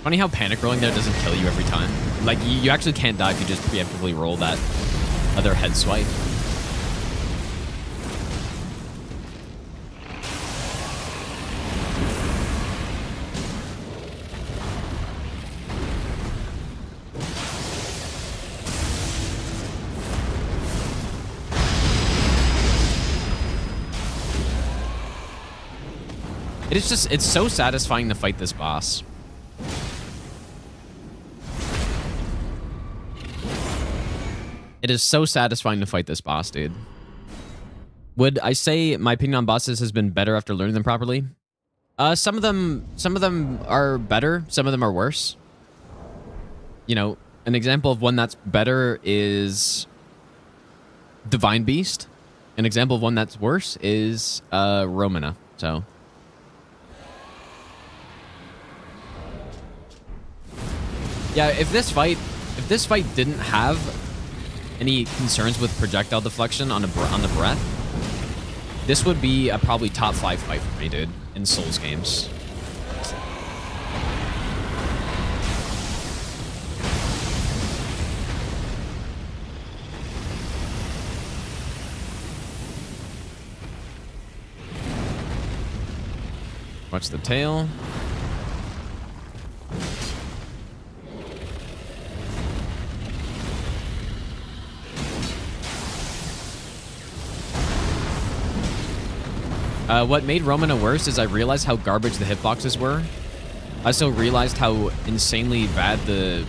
Funny how panic rolling there doesn't kill you every time. Like, you actually can't die if you just preemptively roll that other head swipe. It is just, it's so satisfying to fight this boss. It is so satisfying to fight this boss, dude. Would I say my opinion on bosses has been better after learning them properly? Some of them are better, some of them are worse. You know, an example of one that's better is Divine Beast. An example of one that's worse is Romana. So yeah, if this fight didn't have any concerns with projectile deflection on the breath, this would be a probably top 5 fight for me, dude, in Souls games. Watch the tail. What made Romana worse is I realized how garbage the hitboxes were. I also realized how insanely bad the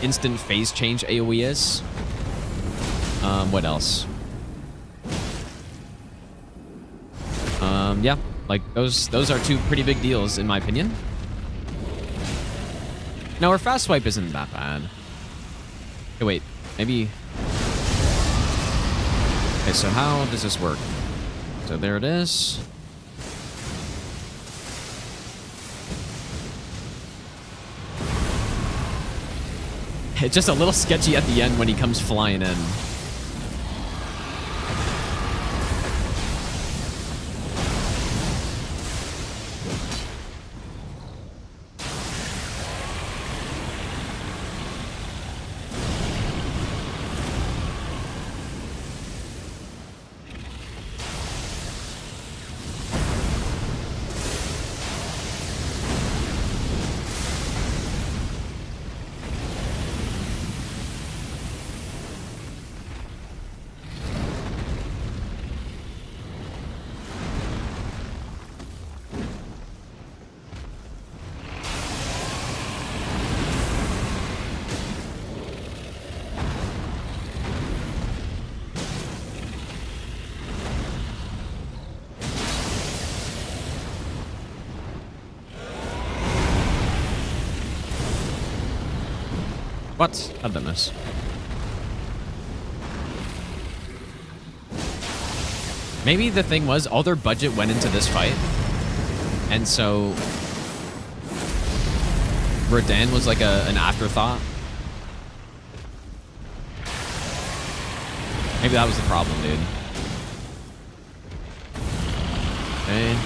instant phase change AoE is. What else? Yeah, like those are 2 pretty big deals in my opinion. No, her fast swipe isn't that bad. Okay, wait, maybe. Okay, so how does this work? So there it is. It's just a little sketchy at the end when he comes flying in. What? How did I miss? Maybe the thing was all their budget went into this fight. And so Rodan was like an afterthought. Maybe that was the problem, dude. Okay.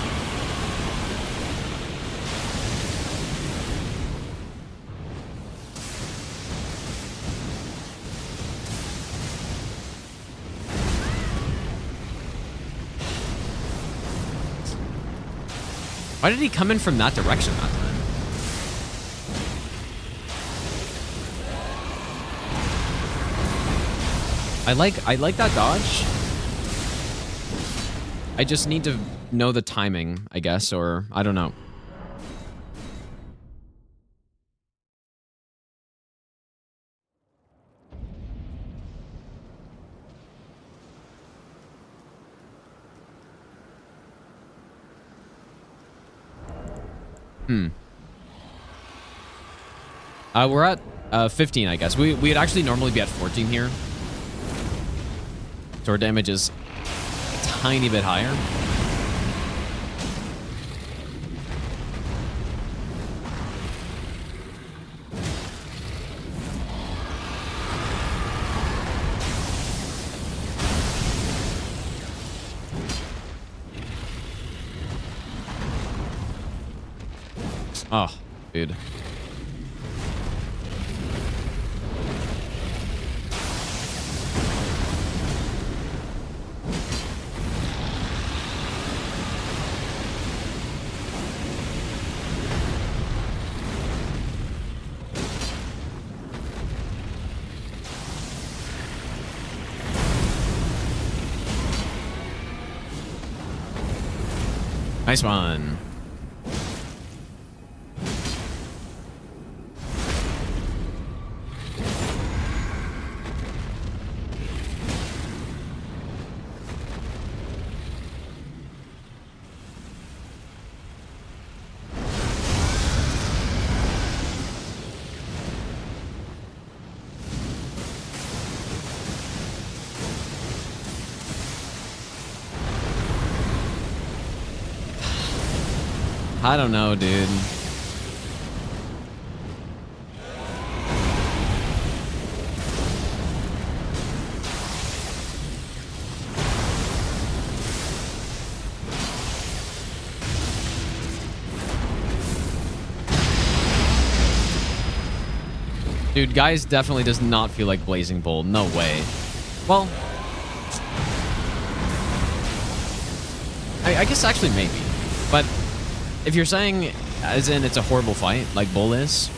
Why did he come in from that direction that time? I like that dodge. I just need to know the timing, I guess, or I don't know. We're at 15, I guess. We'd actually normally be at 14 here. So our damage is a tiny bit higher. Oh, dude. Nice one. I don't know, dude. Dude, Gaius definitely does not feel like Blazing Bull. No way. Well, I guess actually maybe. But if you're saying as in it's a horrible fight, like Bull is,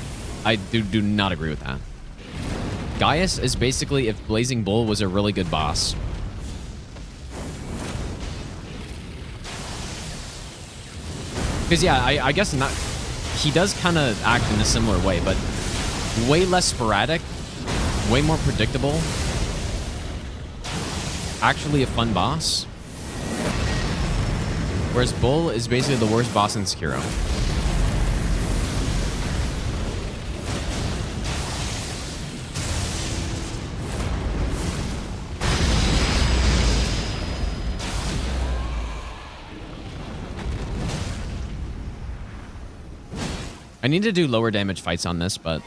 I do not agree with that. Gaius is basically if Blazing Bull was a really good boss. Because yeah, I guess not. He does kind of act in a similar way, but way less sporadic, way more predictable. Actually a fun boss. Whereas Bull is basically the worst boss in Sekiro. I need to do lower damage fights on this, but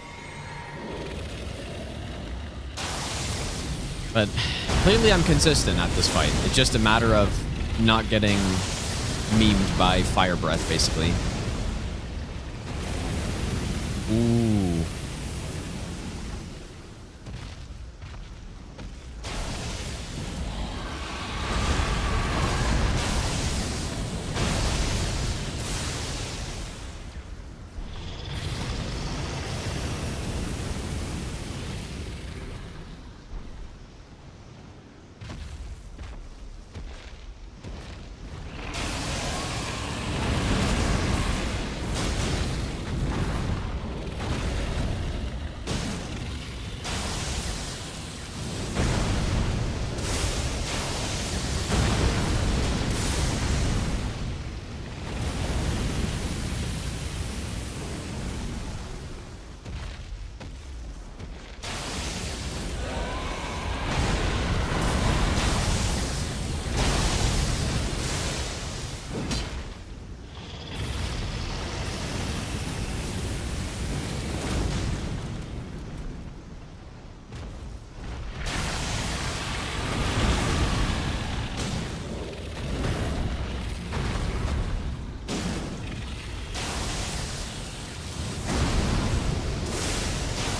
clearly I'm consistent at this fight. It's just a matter of not getting memed by fire breath, basically. Ooh.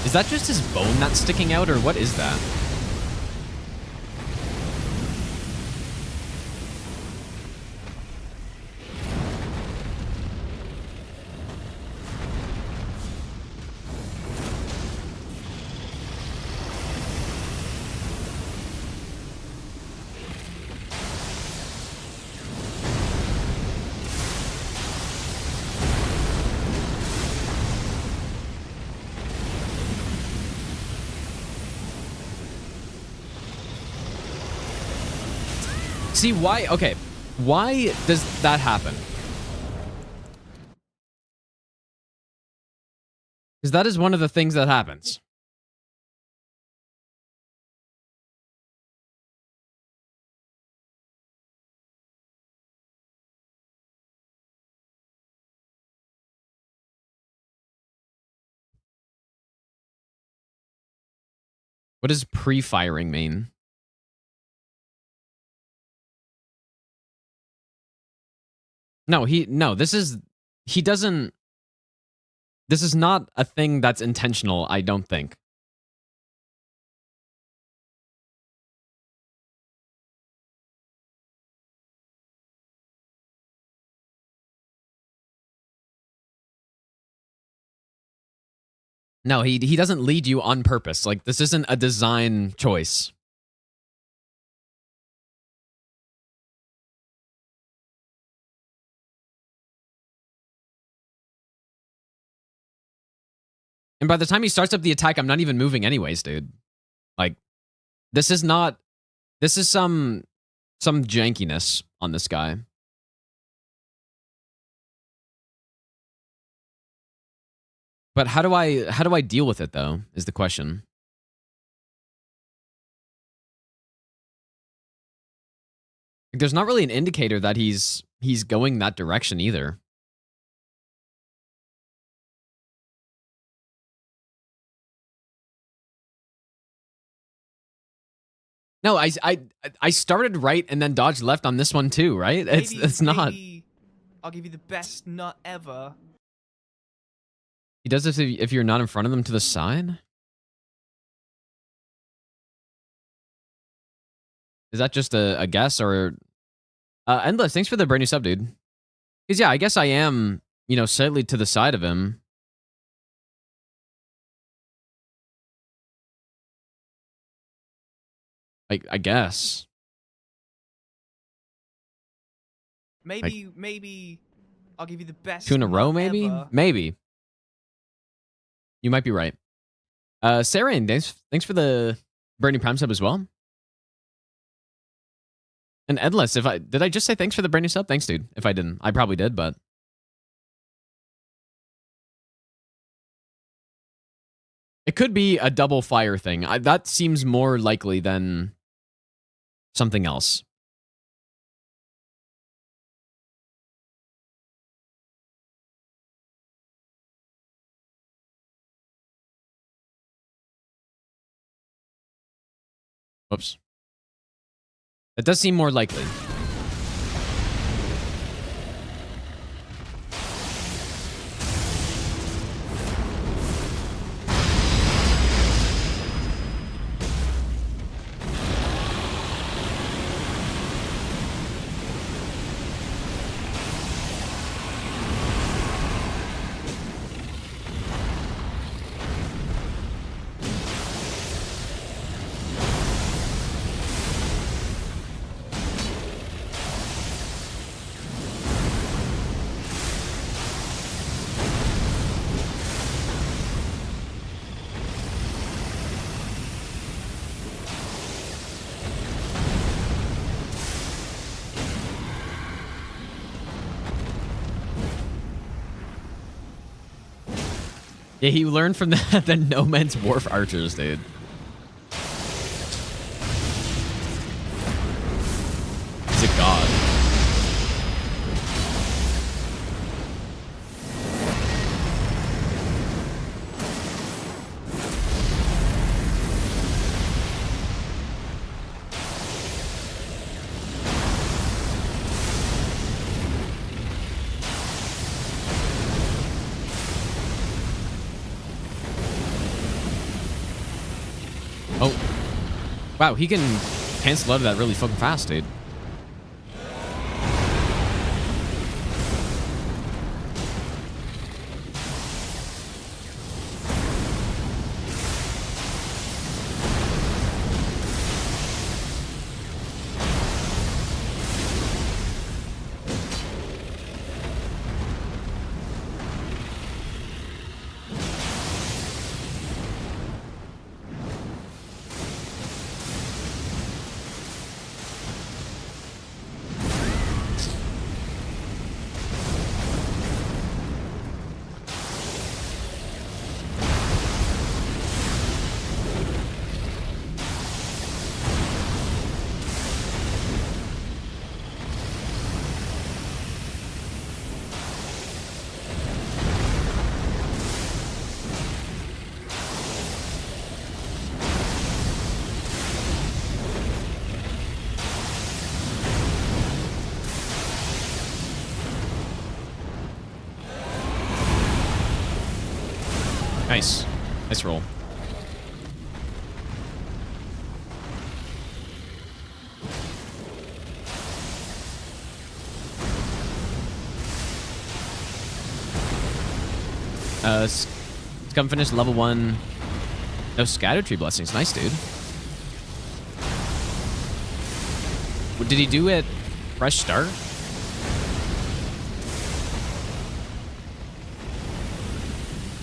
Is that just his bone that's sticking out, or what is that? See, why? Okay, why does that happen? Because that is one of the things that happens. What does pre-firing mean? No, this is not a thing that's intentional, I don't think. No, he doesn't lead you on purpose. Like, this isn't a design choice. And by the time he starts up the attack, I'm not even moving anyways, dude. Like, this is some jankiness on this guy. But how do I deal with it though, is the question. Like, there's not really an indicator that he's going that direction either. No, I started right and then dodged left on this one too, right? It's not. Maybe I'll give you the best nut ever. He does this if you're not in front of them to the side? Is that just a guess or... Endless, thanks for the brand new sub, dude. Because yeah, I guess I am, you know, slightly to the side of him. I guess. Maybe I'll give you the best. 2 in a row, nut maybe? ever. Maybe. You might be right. Sarah, thanks for the brand new Prime sub as well. And Endless, did I just say thanks for the brand new sub? Thanks, dude. If I didn't, I probably did, but... It could be a double fire thing. That seems more likely than something else. Whoops. That does seem more likely. Yeah, he learned from the No Man's Wharf archers, dude. He's a god. Oh. Wow, he can cancel out of that really fucking fast, dude. Nice. Nice roll. Let's come finish level 1. No scatter tree blessings. Nice, dude. Did he do it fresh start?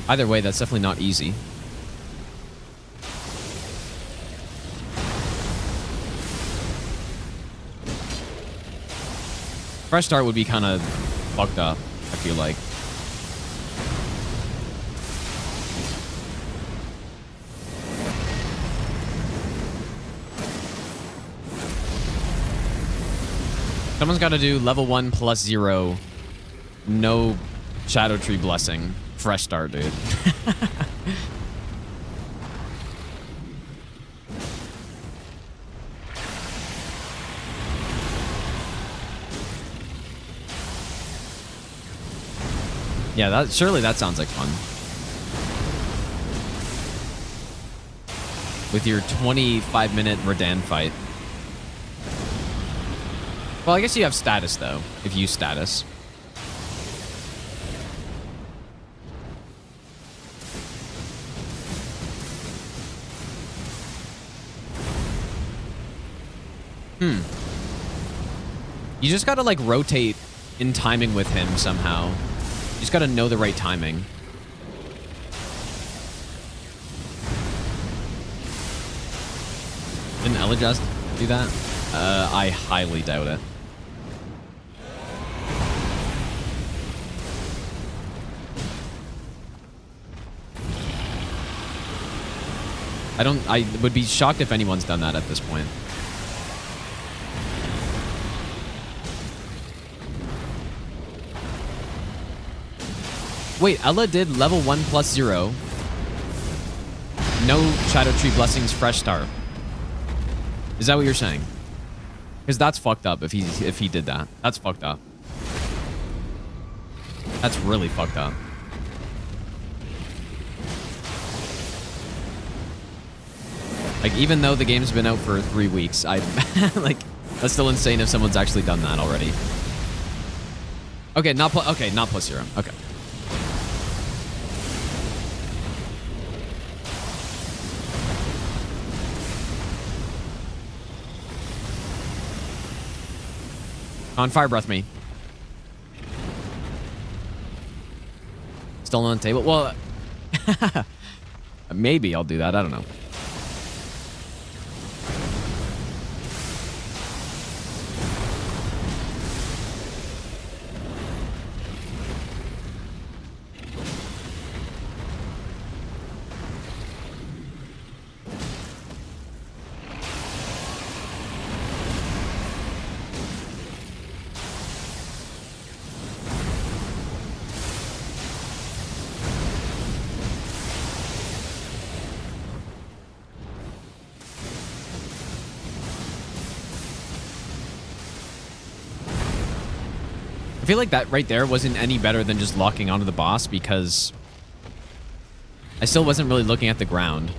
Either way, that's definitely not easy. Fresh start would be kind of fucked up, I feel like. Someone's got to do level 1 plus 0. No Shadow Tree Blessing. Fresh start, dude. Yeah, surely that sounds like fun. With your 25-minute Redan fight. Well, I guess you have status, though, if you use status. You just gotta, like, rotate in timing with him somehow. You just gotta know the right timing. Didn't Elidjust do that? I highly doubt it. I would be shocked if anyone's done that at this point. Wait, Ella did level 1 plus 0. No Shadow Tree Blessings, fresh start. Is that what you're saying? Because that's fucked up if he did that. That's fucked up. That's really fucked up. Like, even though the game's been out for 3 weeks, like, that's still insane if someone's actually done that already. Okay, not plus 0. Okay. On fire breath me. Still on the table? Well, maybe I'll do that. I don't know. I feel like that right there wasn't any better than just locking onto the boss because I still wasn't really looking at the ground.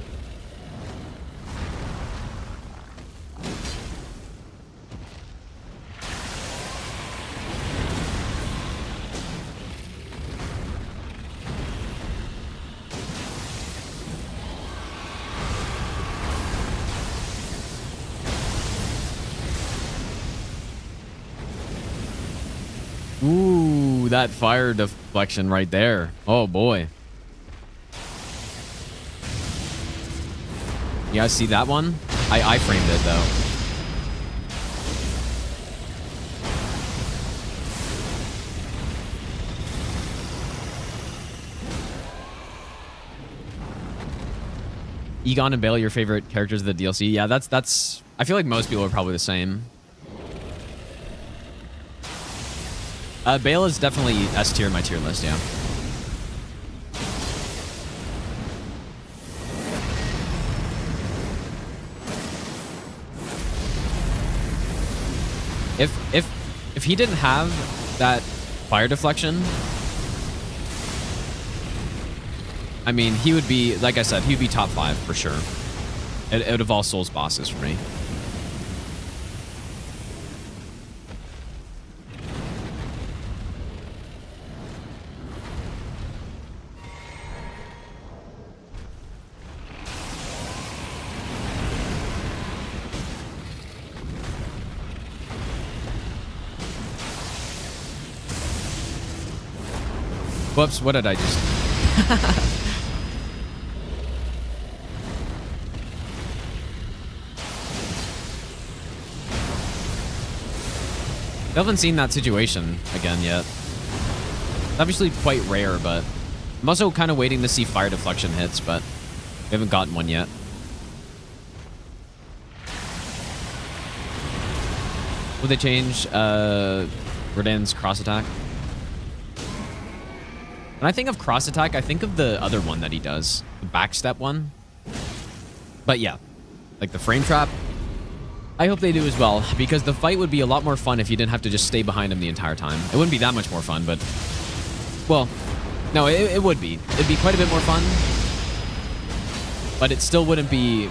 Ooh, that fire deflection right there. Oh, boy. You guys see that one? I framed it, though. Egon and Bale, your favorite characters of the DLC? Yeah, that's... I feel like most people are probably the same. Bale is definitely S tier in my tier list, yeah. If he didn't have that fire deflection, I mean, he would be, like I said, he would be top 5 for sure. Out of all Souls bosses for me. Whoops, what did I just... I haven't seen that situation again yet. It's obviously quite rare, but I'm also kind of waiting to see fire deflection hits, but we haven't gotten one yet. Will they change Rodan's cross attack? When I think of cross attack, I think of the other one that he does, the backstep one. But yeah, like the frame trap, I hope they do as well, because the fight would be a lot more fun if you didn't have to just stay behind him the entire time. It wouldn't be that much more fun, but... Well, no, it would be. It'd be quite a bit more fun, but it still wouldn't be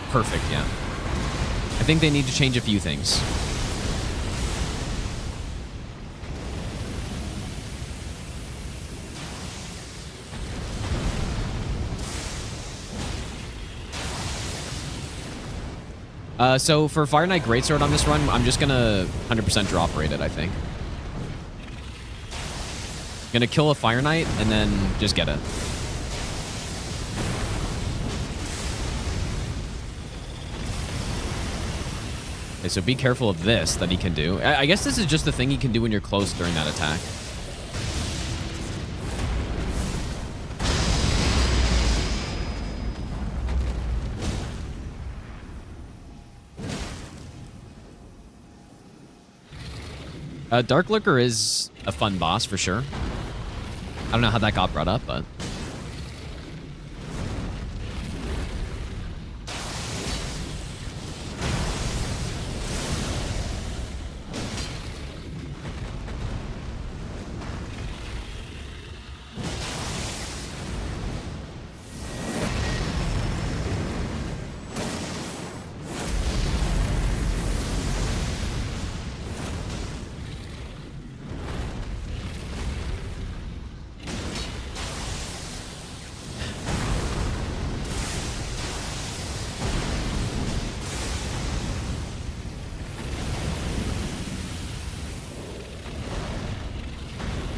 perfect, yeah. I think they need to change a few things. So for Fire Knight Greatsword on this run, I'm just gonna 100% drop rate it, I think. Gonna kill a Fire Knight and then just get it. Okay, so be careful of this that he can do. I guess this is just the thing he can do when you're close during that attack. Dark Lurker is a fun boss for sure. I don't know how that got brought up, but...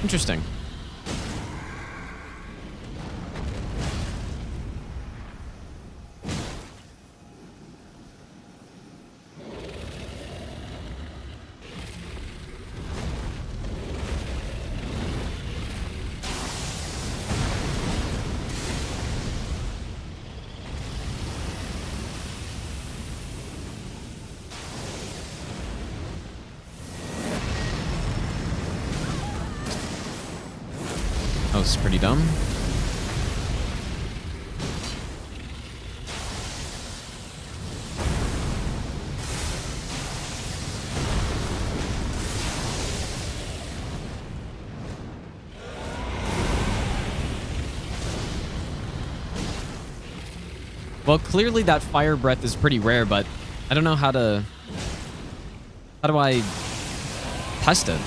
Interesting. That was pretty dumb. Well, clearly that fire breath is pretty rare, but I don't know how to... How do I test it?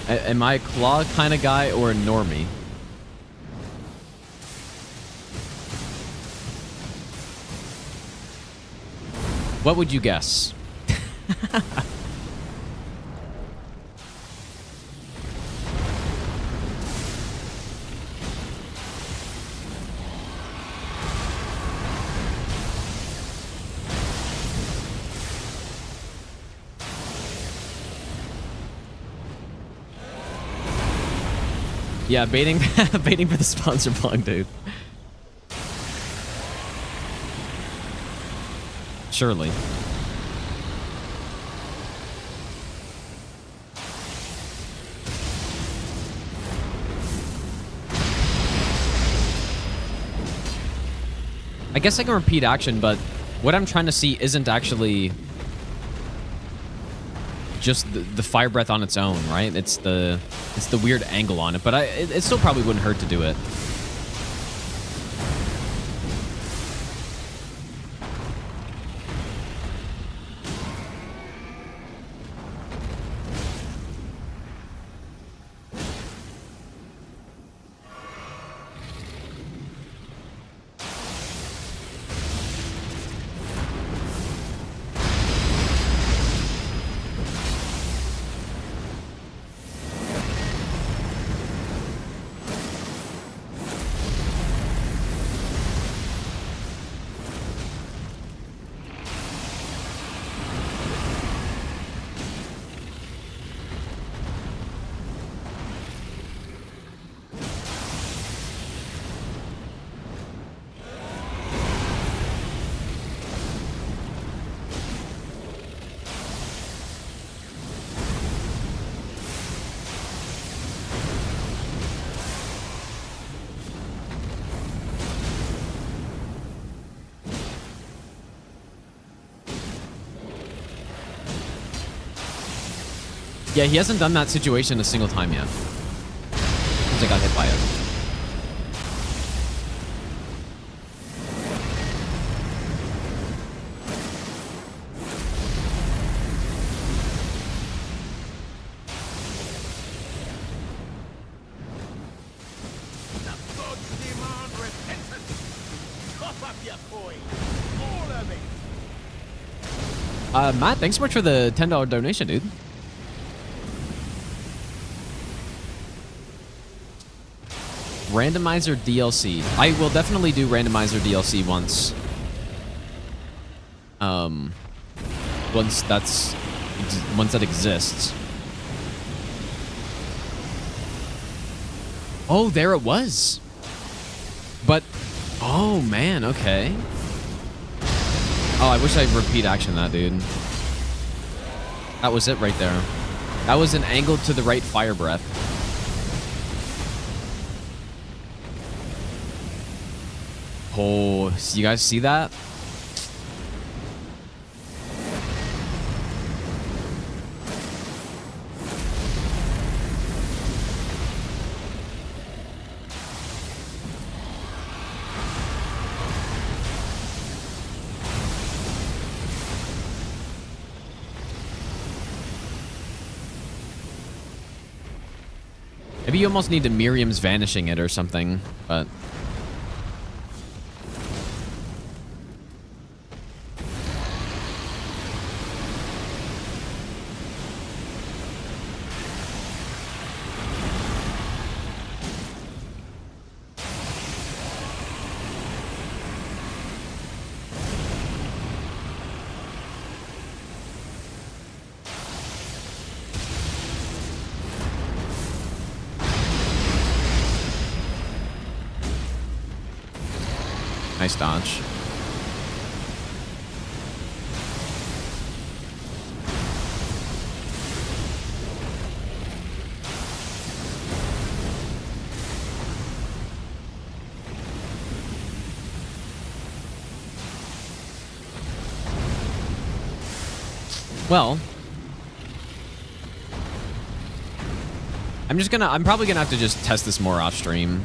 Am I a claw kind of guy or a normie? What would you guess? Yeah, baiting baiting for the sponsor plug, dude. Surely. I guess I can repeat action, but what I'm trying to see isn't actually just the fire breath on its own, right? It's the weird angle on it, but it still probably wouldn't hurt to do it. Yeah, he hasn't done that situation a single time yet. Since I got hit by it. Matt, thanks so much for the $10 donation, dude. Randomizer DLC. I will definitely do randomizer DLC once. Once that exists. Oh, there it was. But, oh man, okay. Oh, I wish I'd repeat action that, dude. That was it right there. That was an angled to the right fire breath. Oh, so you guys see that? Maybe you almost need to Miriam's vanishing it or something, but... Nice dodge. Well, I'm probably gonna have to just test this more off stream.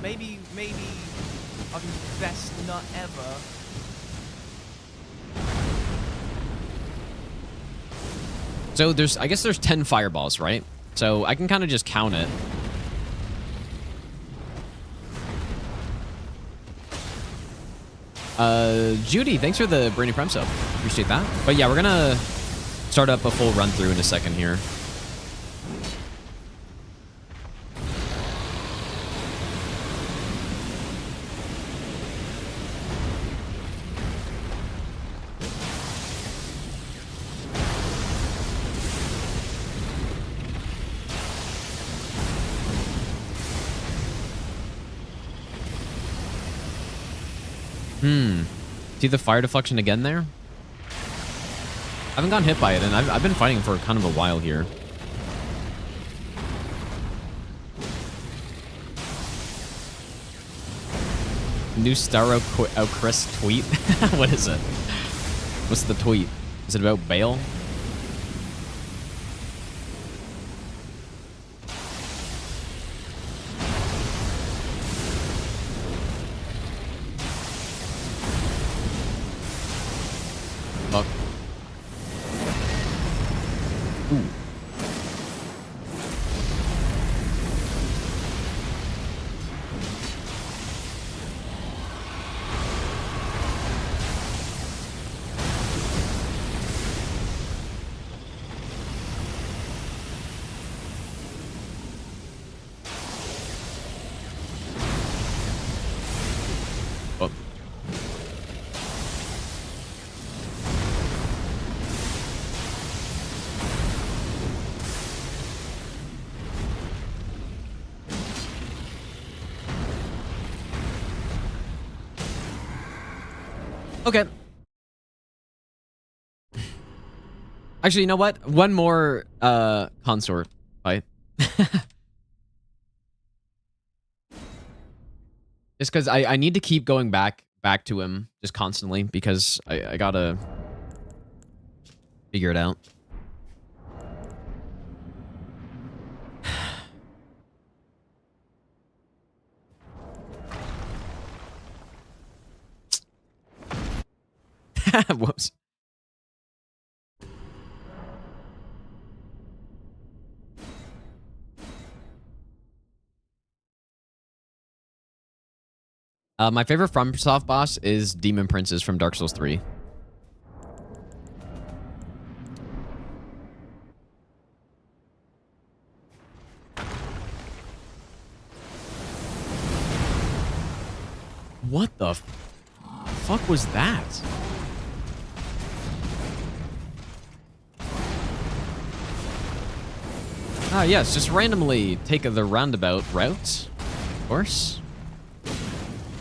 Maybe I'm best not ever. So I guess there's 10 fireballs, right? So I can kind of just count it. Judy, thanks for the Brainy Prem sub. Appreciate that. But yeah, we're gonna start up a full run through in a second here. See the fire deflection again there? I haven't gotten hit by it, and I've been fighting for kind of a while here. New Starro Chris tweet? What is it? What's the tweet? Is it about Bale? Fuck. Ooh. Oh. Okay. Actually, you know what? One more consort fight. Just because I need to keep going back to him just constantly because I gotta figure it out. Whoops. My favorite FromSoft boss is Demon Princes from Dark Souls 3. What the fuck was that? Ah, yes, just randomly take the roundabout route. Of course.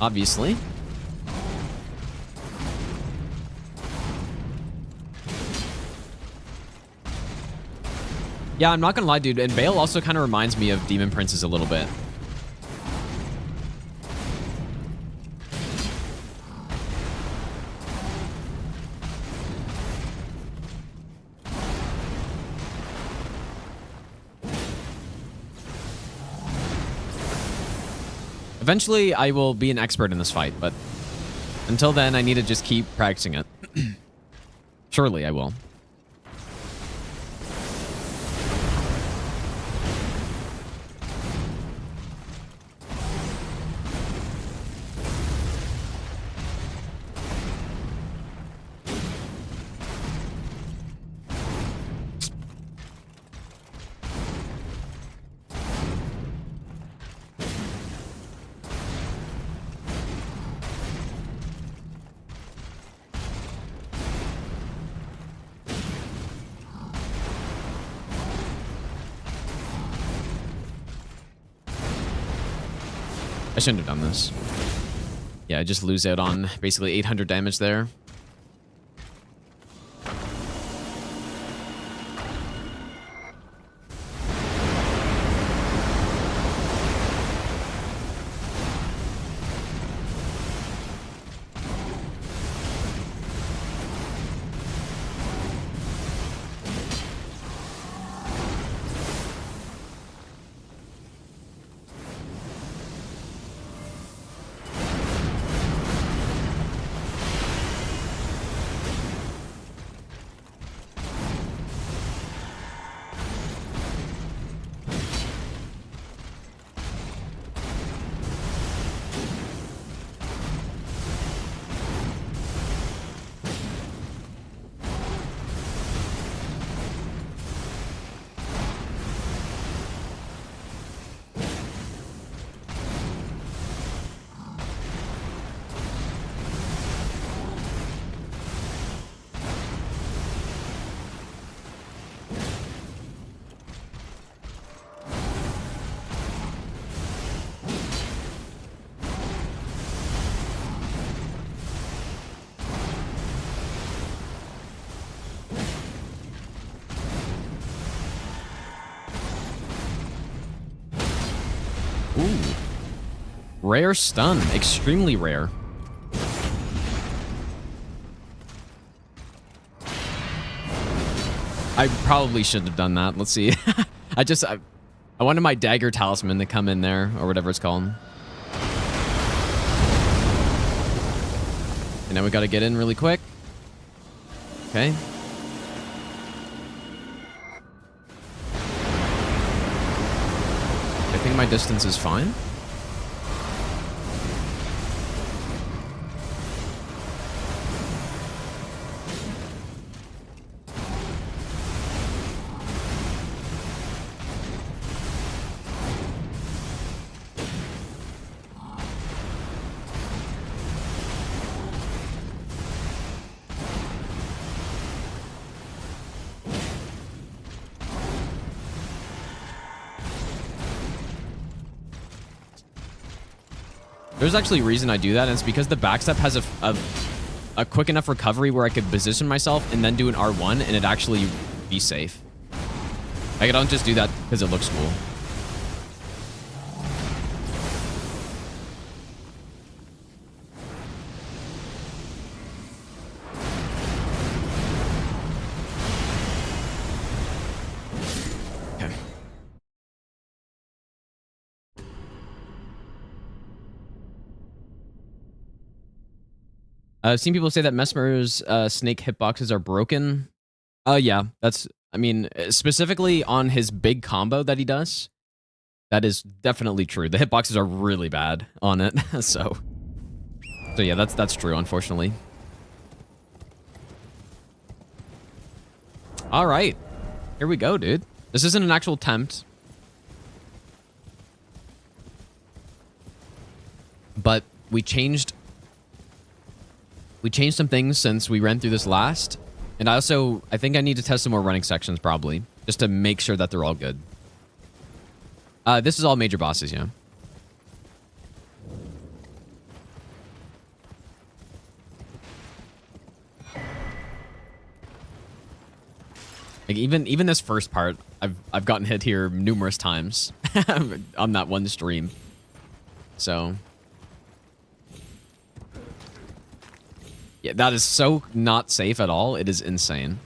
Obviously. Yeah, I'm not gonna lie, dude. And Bale also kind of reminds me of Demon Princes a little bit. Eventually, I will be an expert in this fight, but until then, I need to just keep practicing it. Surely I will. I shouldn't have done this. Yeah, I just lose out on basically 800 damage there. Ooh. Rare stun. Extremely rare. I probably shouldn't have done that. Let's see. I wanted my dagger talisman to come in there, or whatever it's called. And now we gotta get in really quick. Okay. I think my distance is fine. There's actually a reason I do that, and it's because the backstep has a quick enough recovery where I could position myself and then do an R1 and it actually be safe. Like, I don't just do that because it looks cool. I've seen people say that Mesmer's snake hitboxes are broken. Yeah, that's, I mean, specifically on his big combo that he does, that is definitely true. The hitboxes are really bad on it, so yeah, that's true, unfortunately. All right, here we go, dude. This isn't an actual attempt, but we changed some things since we ran through this last. And I think I need to test some more running sections probably, just to make sure that they're all good. This is all major bosses, yeah. Like even this first part, I've gotten hit here numerous times on that one stream. So yeah, that is so not safe at all. It is insane.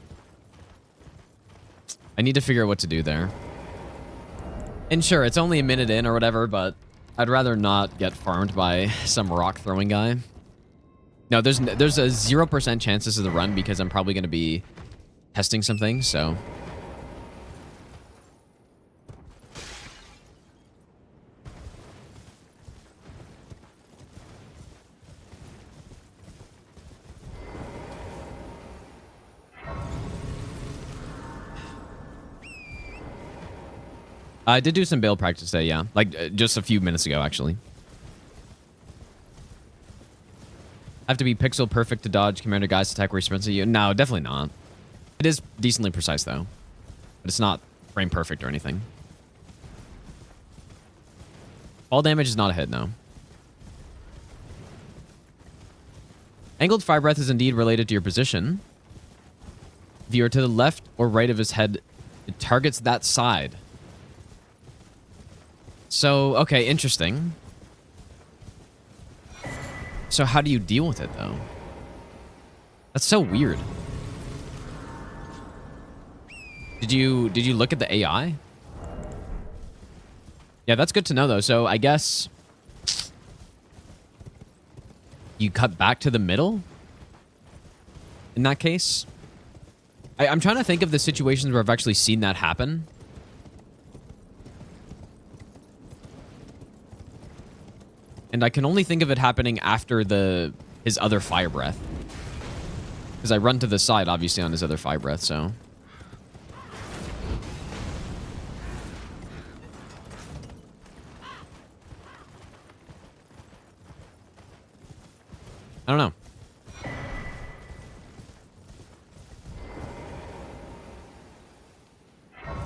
I need to figure out what to do there. And sure, it's only a minute in or whatever, but I'd rather not get farmed by some rock throwing guy. No, there's a 0% chance this is a run because I'm probably going to be testing some things, so. I did do some bail practice today, yeah. Like, just a few minutes ago, actually. Have to be pixel perfect to dodge Commander Guy's attack where he sprints at you? No, definitely not. It is decently precise, though. But it's not frame perfect or anything. Fall damage is not a hit, no. Angled fire breath is indeed related to your position. If you are to the left or right of his head, it targets that side. So, okay, interesting. So how do you deal with it, though? That's so weird. Did you look at the AI? Yeah, that's good to know, though. So I guess you cut back to the middle in that case. I'm trying to think of the situations where I've actually seen that happen. And I can only think of it happening after his other fire breath. Because I run to the side, obviously, on his other fire breath, so. I don't know.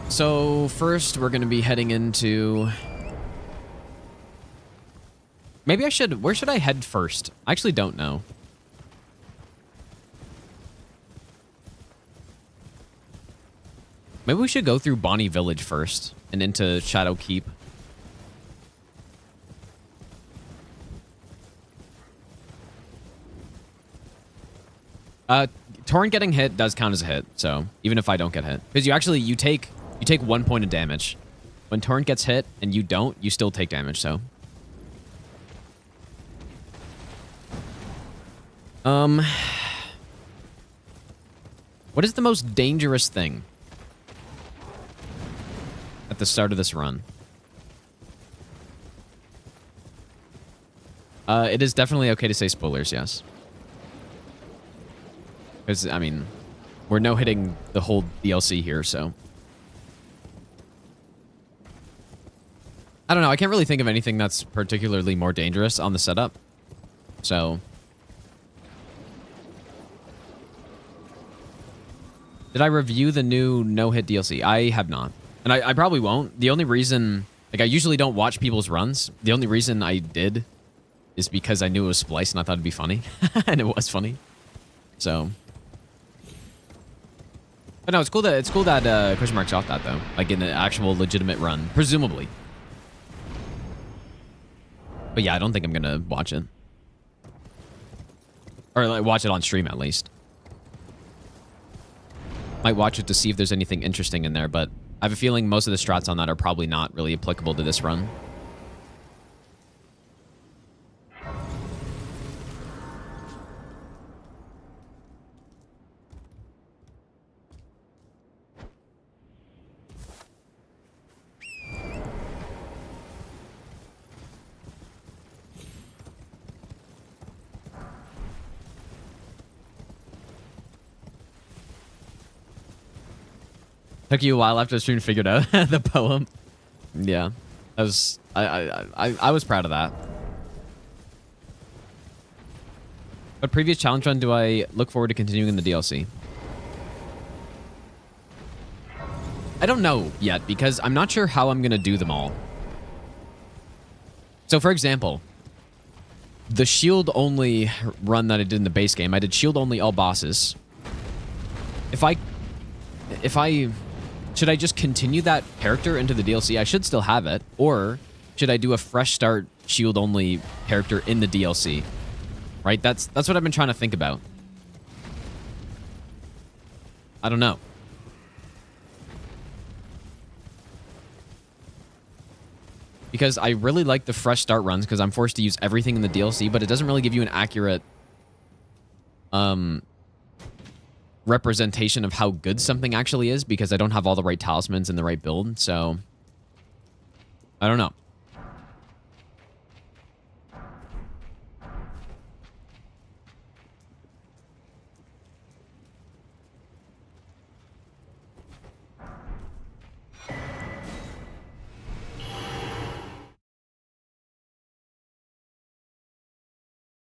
So first, we're going to be heading into... Maybe I should... Where should I head first? I actually don't know. Maybe we should go through Bonnie Village first and into Shadow Keep. Torrent getting hit does count as a hit, so even if I don't get hit. Because you take 1 point of damage. When Torrent gets hit and you don't, you still take damage, so... What is the most dangerous thing at the start of this run? It is definitely okay to say spoilers, yes. Because, I mean, we're no-hitting the whole DLC here, so... I don't know, I can't really think of anything that's particularly more dangerous on the setup. So... Did I review the new no-hit DLC? I have not. And I probably won't. The only reason... Like, I usually don't watch people's runs. The only reason I did is because I knew it was Splice and I thought it'd be funny. And it was funny. So... But no, it's cool that question marks off that, though. Like, in an actual legitimate run. Presumably. But yeah, I don't think I'm gonna watch it. Or, like, watch it on stream, at least. Might watch it to see if there's anything interesting in there, but I have a feeling most of the strats on that are probably not really applicable to this run. Took you a while after the stream to figure out the poem. Yeah, I was proud of that. What previous challenge run do I look forward to continuing in the DLC? I don't know yet because I'm not sure how I'm gonna do them all. So, for example, the shield only run that I did in the base game, I did shield only all bosses. If I should I just continue that character into the DLC? I should still have it, or should I do a fresh start shield only character in the DLC? Right? That's what I've been trying to think about. I don't know. Because I really like the fresh start runs because I'm forced to use everything in the DLC, but it doesn't really give you an accurate representation of how good something actually is because I don't have all the right talismans in the right build, so I don't know.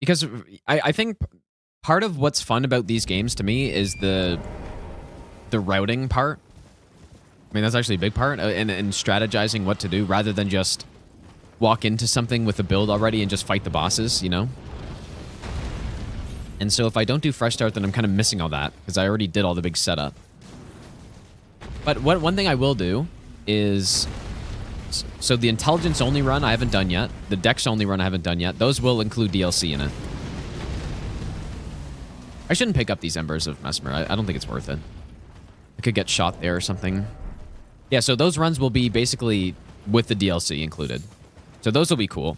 Because I think part of what's fun about these games to me is the routing part. I mean, that's actually a big part, and strategizing what to do rather than just walk into something with a build already and just fight the bosses, you know? And so if I don't do fresh start, then I'm kind of missing all that because I already did all the big setup. But one thing I will do is... So the intelligence only run I haven't done yet. The dex only run I haven't done yet. Those will include DLC in it. I shouldn't pick up these Embers of Mesmer. I don't think it's worth it. I could get shot there or something. Yeah, so those runs will be basically with the DLC included. So those will be cool.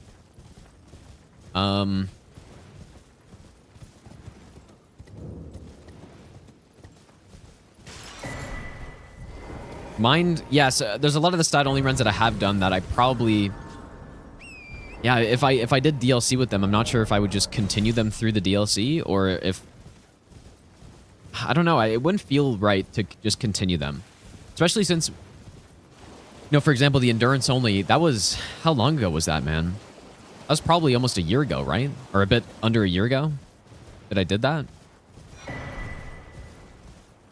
Mind, yes, there's a lot of the stat only runs that I have done that I probably... Yeah, if I did DLC with them, I'm not sure if I would just continue them through the DLC or if... I don't know, it wouldn't feel right to just continue them. Especially since... You know, for example, the endurance only, that was... How long ago was that, man? That was probably almost a year ago, right? Or a bit under a year ago that I did that?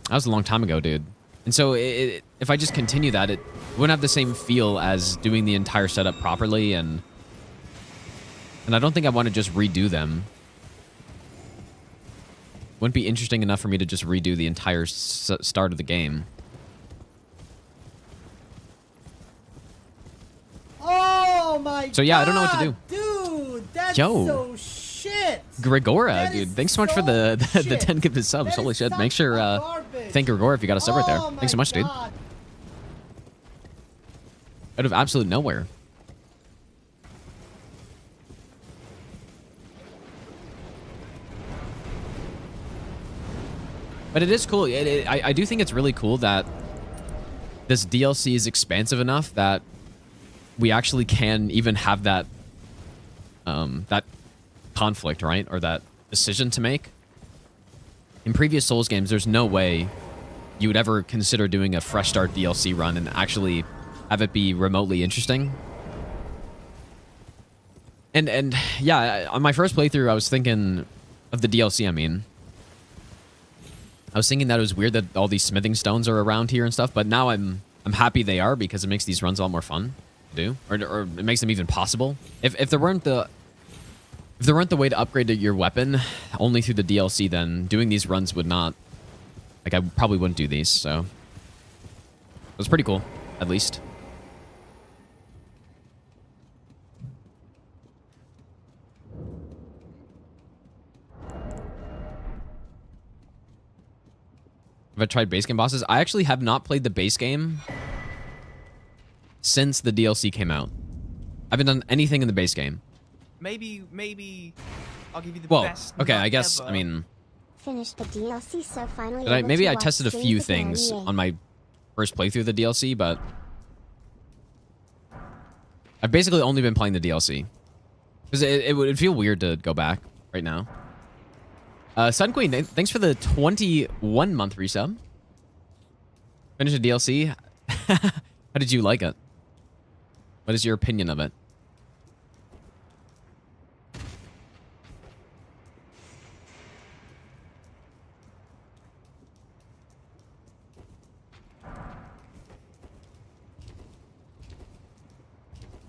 That was a long time ago, dude. And so if I just continue that, it wouldn't have the same feel as doing the entire setup properly, and I don't think I want to just redo them. Wouldn't be interesting enough for me to just redo the entire start of the game. Oh my god! So yeah, I don't know what to do. Dude, that's Yo. so shit! Gregora, That dude, is thanks so much for so the shit. 10 gifted subs. That Holy is shit. such Make sure, garbage. thank Gregora if you got a sub right there. Oh Thanks so much, my dude. God. Out of absolute nowhere. But it is cool. I do think it's really cool that this DLC is expansive enough that we actually can even have that that conflict, right? Or that decision to make. In previous Souls games, there's no way you would ever consider doing a fresh start DLC run and actually have it be remotely interesting. And yeah, on my first playthrough, I was thinking of the DLC, I mean. I was thinking that it was weird that all these smithing stones are around here and stuff, but now I'm happy they are because it makes these runs a lot more fun to do, or it makes them even possible. If there weren't the way to upgrade your weapon only through the DLC, then doing these runs would not, like, I probably wouldn't do these. So it was pretty cool, at least. Have I tried base game bosses? I actually have not played the base game since the DLC came out. I haven't done anything in the base game. Maybe I'll give you the Well, best. okay, nut I guess, ever. I mean, Finished the DLC, so finally. maybe able I to tested a watch few streams things again. on my first playthrough of the DLC, but I've basically only been playing the DLC. Because it would feel weird to go back right now. Sun Queen, thanks for the 21-month resub. Finish the DLC? How did you like it? What is your opinion of it?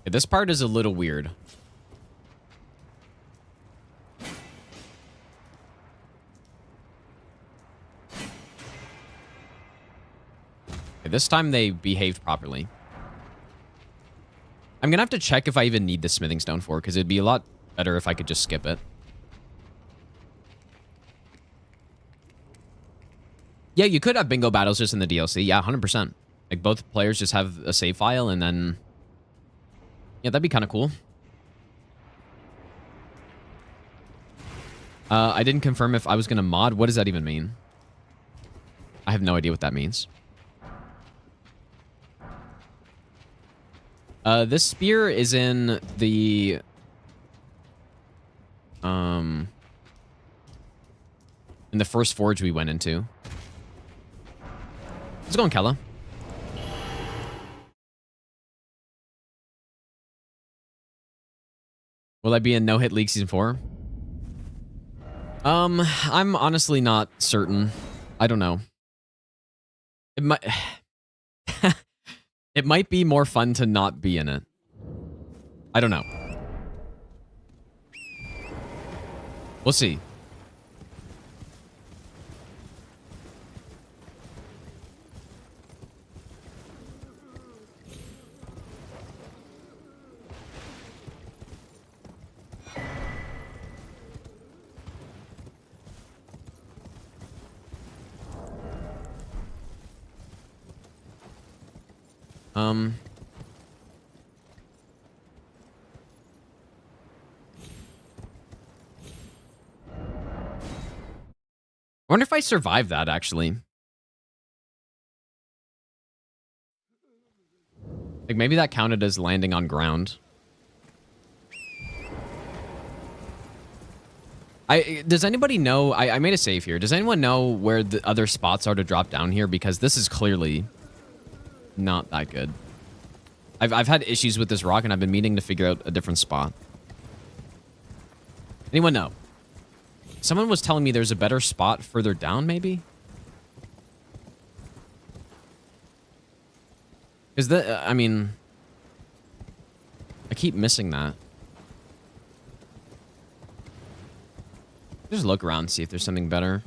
Okay, this part is a little weird. Okay, this time they behaved properly. I'm gonna have to check if I even need the smithing stone for, because it'd be a lot better if I could just skip it. Yeah, you could have bingo battles just in the DLC. Yeah, 100%. Like, both players just have a save file, and then... Yeah, that'd be kind of cool. I didn't confirm if I was going to mod. What does that even mean? I have no idea what that means. This spear is in the... in the first forge we went into. Let's go on, Kella. Will I be in No Hit League Season 4? I'm honestly not certain. I don't know. It might... It might be more fun to not be in it. I don't know. We'll see. I wonder if I survived that, actually. Like, maybe that counted as landing on ground. Does anybody know... I made a save here. Does anyone know where the other spots are to drop down here? Because this is clearly not that good. I've had issues with this rock, and I've been meaning to figure out a different spot. Anyone know? Someone was telling me there's a better spot further down, maybe? Is that... I mean... I keep missing that. Just look around and see if there's something better.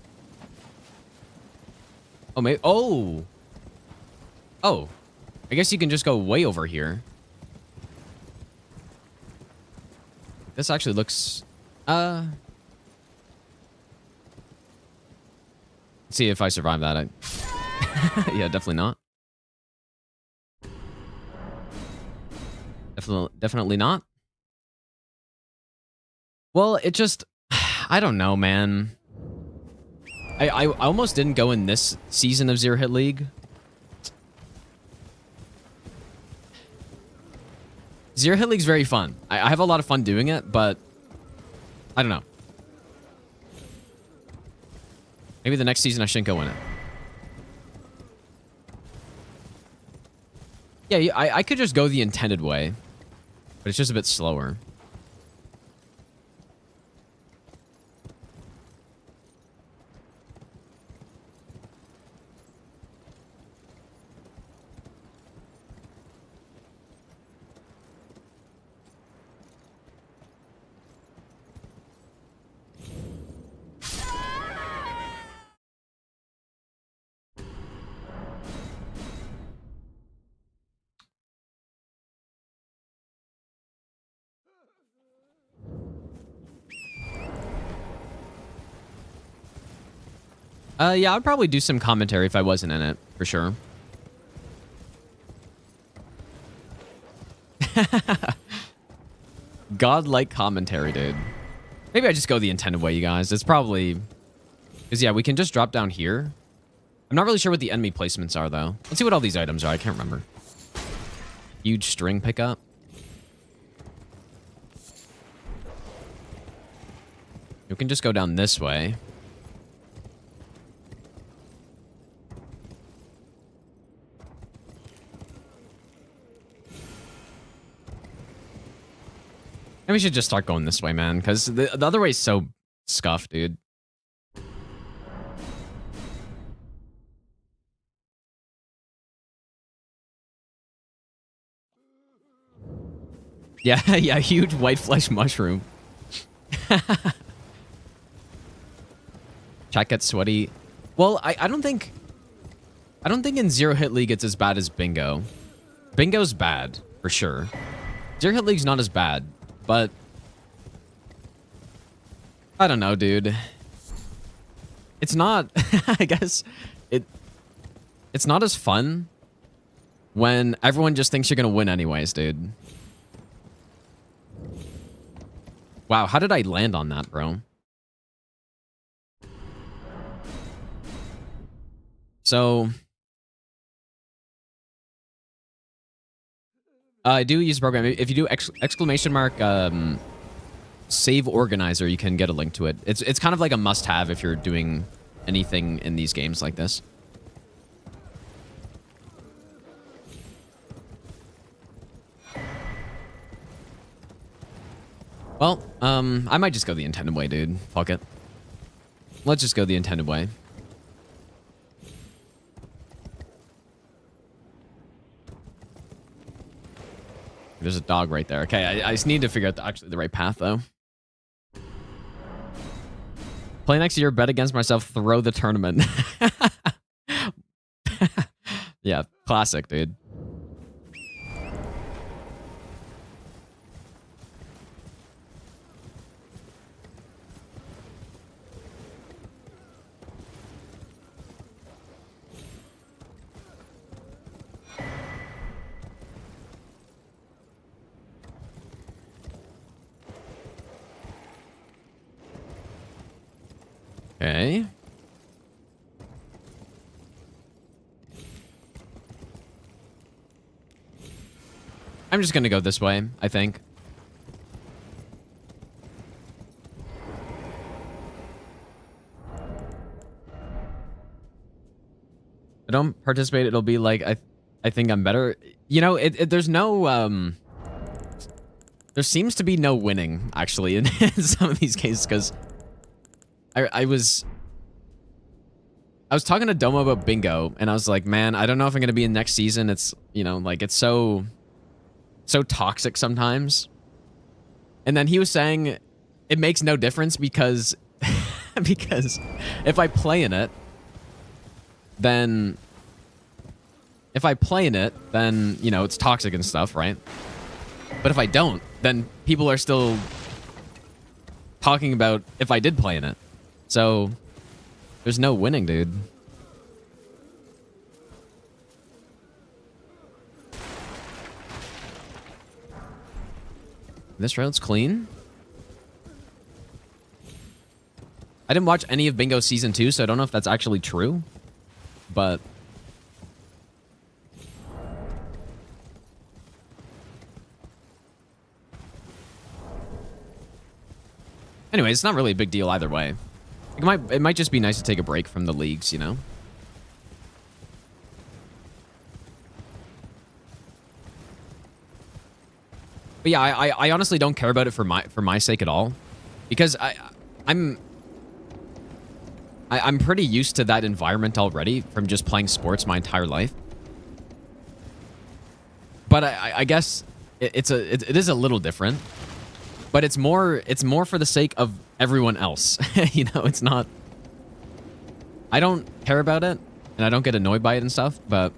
Oh, maybe... Oh! Oh. I guess you can just go way over here. This actually looks... Let's see if I survive that. Yeah, definitely not. Definitely not. Well, it just... I don't know, man. I almost didn't go in this season of Zero Hit League. Zero Hit League's very fun. I have a lot of fun doing it, but... I don't know. Maybe the next season I shouldn't go in it. Yeah, I could just go the intended way. But it's just a bit slower. Yeah, I'd probably do some commentary if I wasn't in it, for sure. Godlike commentary, dude. Maybe I just go the intended way, you guys. It's probably... Because, yeah, we can just drop down here. I'm not really sure what the enemy placements are, though. Let's see what all these items are. I can't remember. Huge string pickup. We can just go down this way. And we should just start going this way, man, because the other way is so scuffed, dude. Yeah, yeah, huge white flesh mushroom. Chat gets sweaty. Well, I don't think in Zero Hit League it's as bad as Bingo. Bingo's bad, for sure. Zero Hit League's not as bad, but I don't know, dude. It's not I guess it's not as fun when everyone just thinks you're gonna win anyways, dude. Wow, how did I land on that, bro? So I do use a program. If you do exclamation mark save organizer, you can get a link to it. It's kind of like a must-have if you're doing anything in these games like this. Well, I might just go the intended way, dude. Fuck it. Let's just go the intended way. There's a dog right there. Okay, I just need to figure out actually the right path, though. Play next year, bet against myself, throw the tournament. Yeah, classic, dude. Okay. I'm just gonna go this way, I think. I don't participate, it'll be like, I think I'm better. You know, there's no, there seems to be no winning, actually, in some of these cases, because I was talking to Domo about Bingo, and I was like, man, I don't know if I'm going to be in next season. It's, you know, like, it's so toxic sometimes. And then he was saying it makes no difference because, because if I play in it, then, you know, it's toxic and stuff, right? But if I don't, then people are still talking about if I did play in it. So, there's no winning, dude. This road's clean. I didn't watch any of Bingo Season 2, so I don't know if that's actually true. But anyway, it's not really a big deal either way. It might just be nice to take a break from the leagues, you know? But yeah, I honestly don't care about it for my sake at all. Because I'm pretty used to that environment already from just playing sports my entire life. But I guess it is a little different. But it's more for the sake of everyone else. You know, it's not... I don't care about it, and I don't get annoyed by it and stuff, but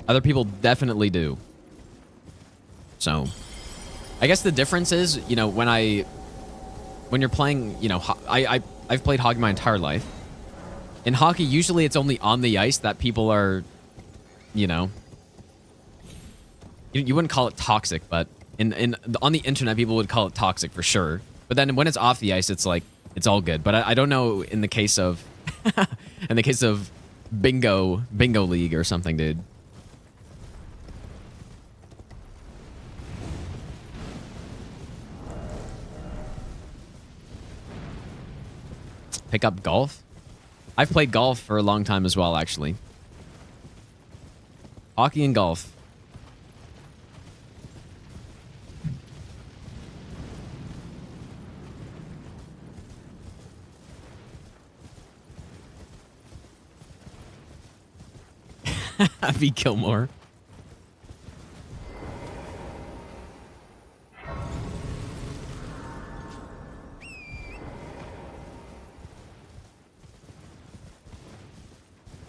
other people definitely do. So, I guess the difference is, you know, when you're playing, you know, I've played hockey my entire life. In hockey, usually it's only on the ice that people are, you know... You wouldn't call it toxic, but on the internet, people would call it toxic for sure. But then when it's off the ice, it's like, it's all good. But I don't know in the case of, in the case of Bingo League or something, dude. Pick up golf? I've played golf for a long time as well, actually. Hockey and golf. Be Gilmore.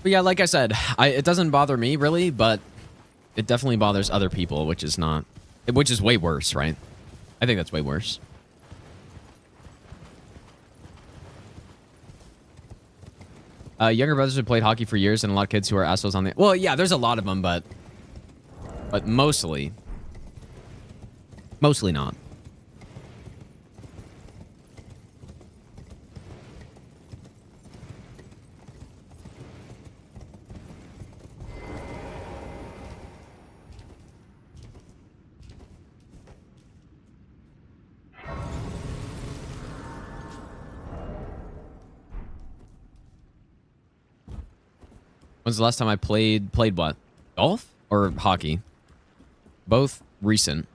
But yeah, like I said, it doesn't bother me really, but it definitely bothers other people, which is way worse, right? I think that's way worse. Younger brothers who played hockey for years and a lot of kids who are assholes on the... Well, yeah, there's a lot of them, but mostly not. When's the last time I played what? Golf or hockey? Both recent.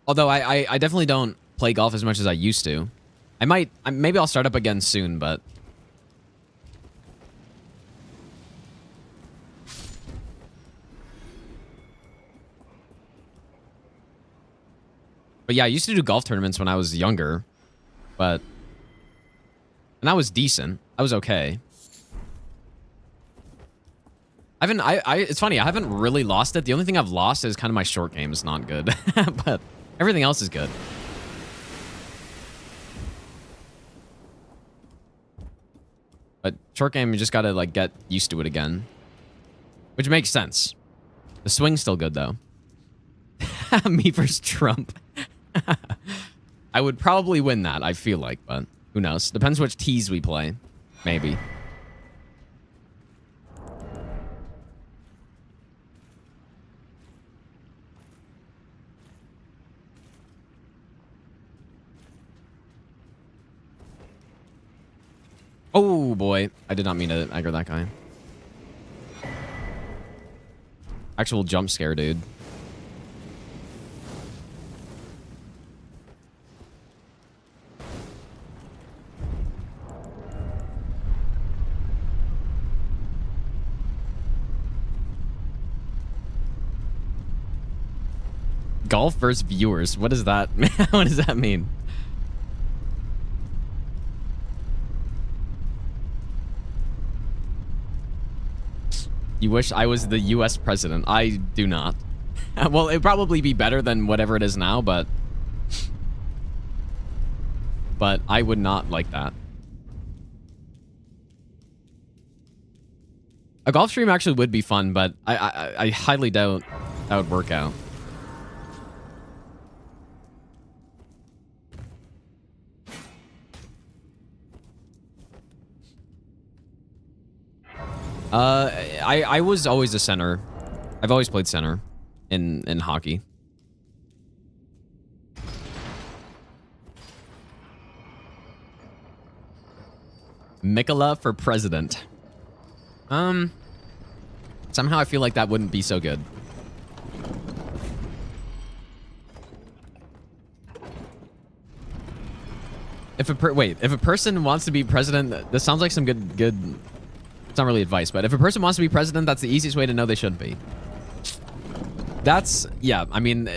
Although I definitely don't play golf as much as I used to. Maybe I'll start up again soon, but yeah, I used to do golf tournaments when I was younger, and I was decent. I was okay. It's funny, I haven't really lost it. The only thing I've lost is kind of my short game is not good. But everything else is good. But short game, you just gotta like get used to it again. Which makes sense. The swing's still good though. Me versus Trump. I would probably win that, I feel like, but who knows? Depends which tees we play. Maybe. Oh boy, I did not mean to aggro that guy. Actual jump scare, dude. Golf versus viewers. What is that? What does that mean? You wish I was the US president. I do not. Well, it'd probably be better than whatever it is now, but I would not like that. A golf stream actually would be fun, but I highly doubt that would work out. I was always a center. I've always played center in hockey. Mikola for president. Somehow I feel like that wouldn't be so good. If a person wants to be president, this sounds like some good. It's not really advice, but if a person wants to be president, that's the easiest way to know they shouldn't be. That's, yeah, I mean,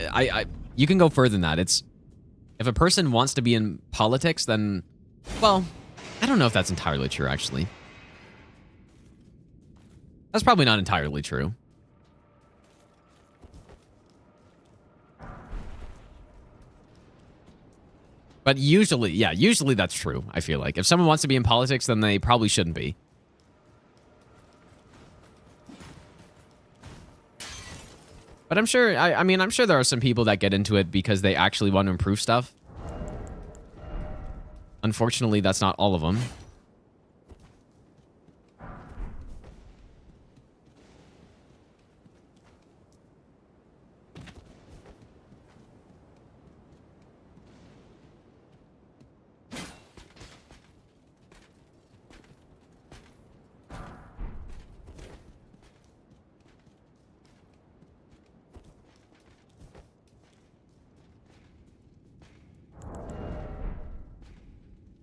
you can go further than that. It's, if a person wants to be in politics, then, well, I don't know if that's entirely true, actually. That's probably not entirely true. But usually, yeah, usually that's true, I feel like. If someone wants to be in politics, then they probably shouldn't be. But I'm sure, I mean, I'm sure there are some people that get into it because they actually want to improve stuff. Unfortunately, that's not all of them.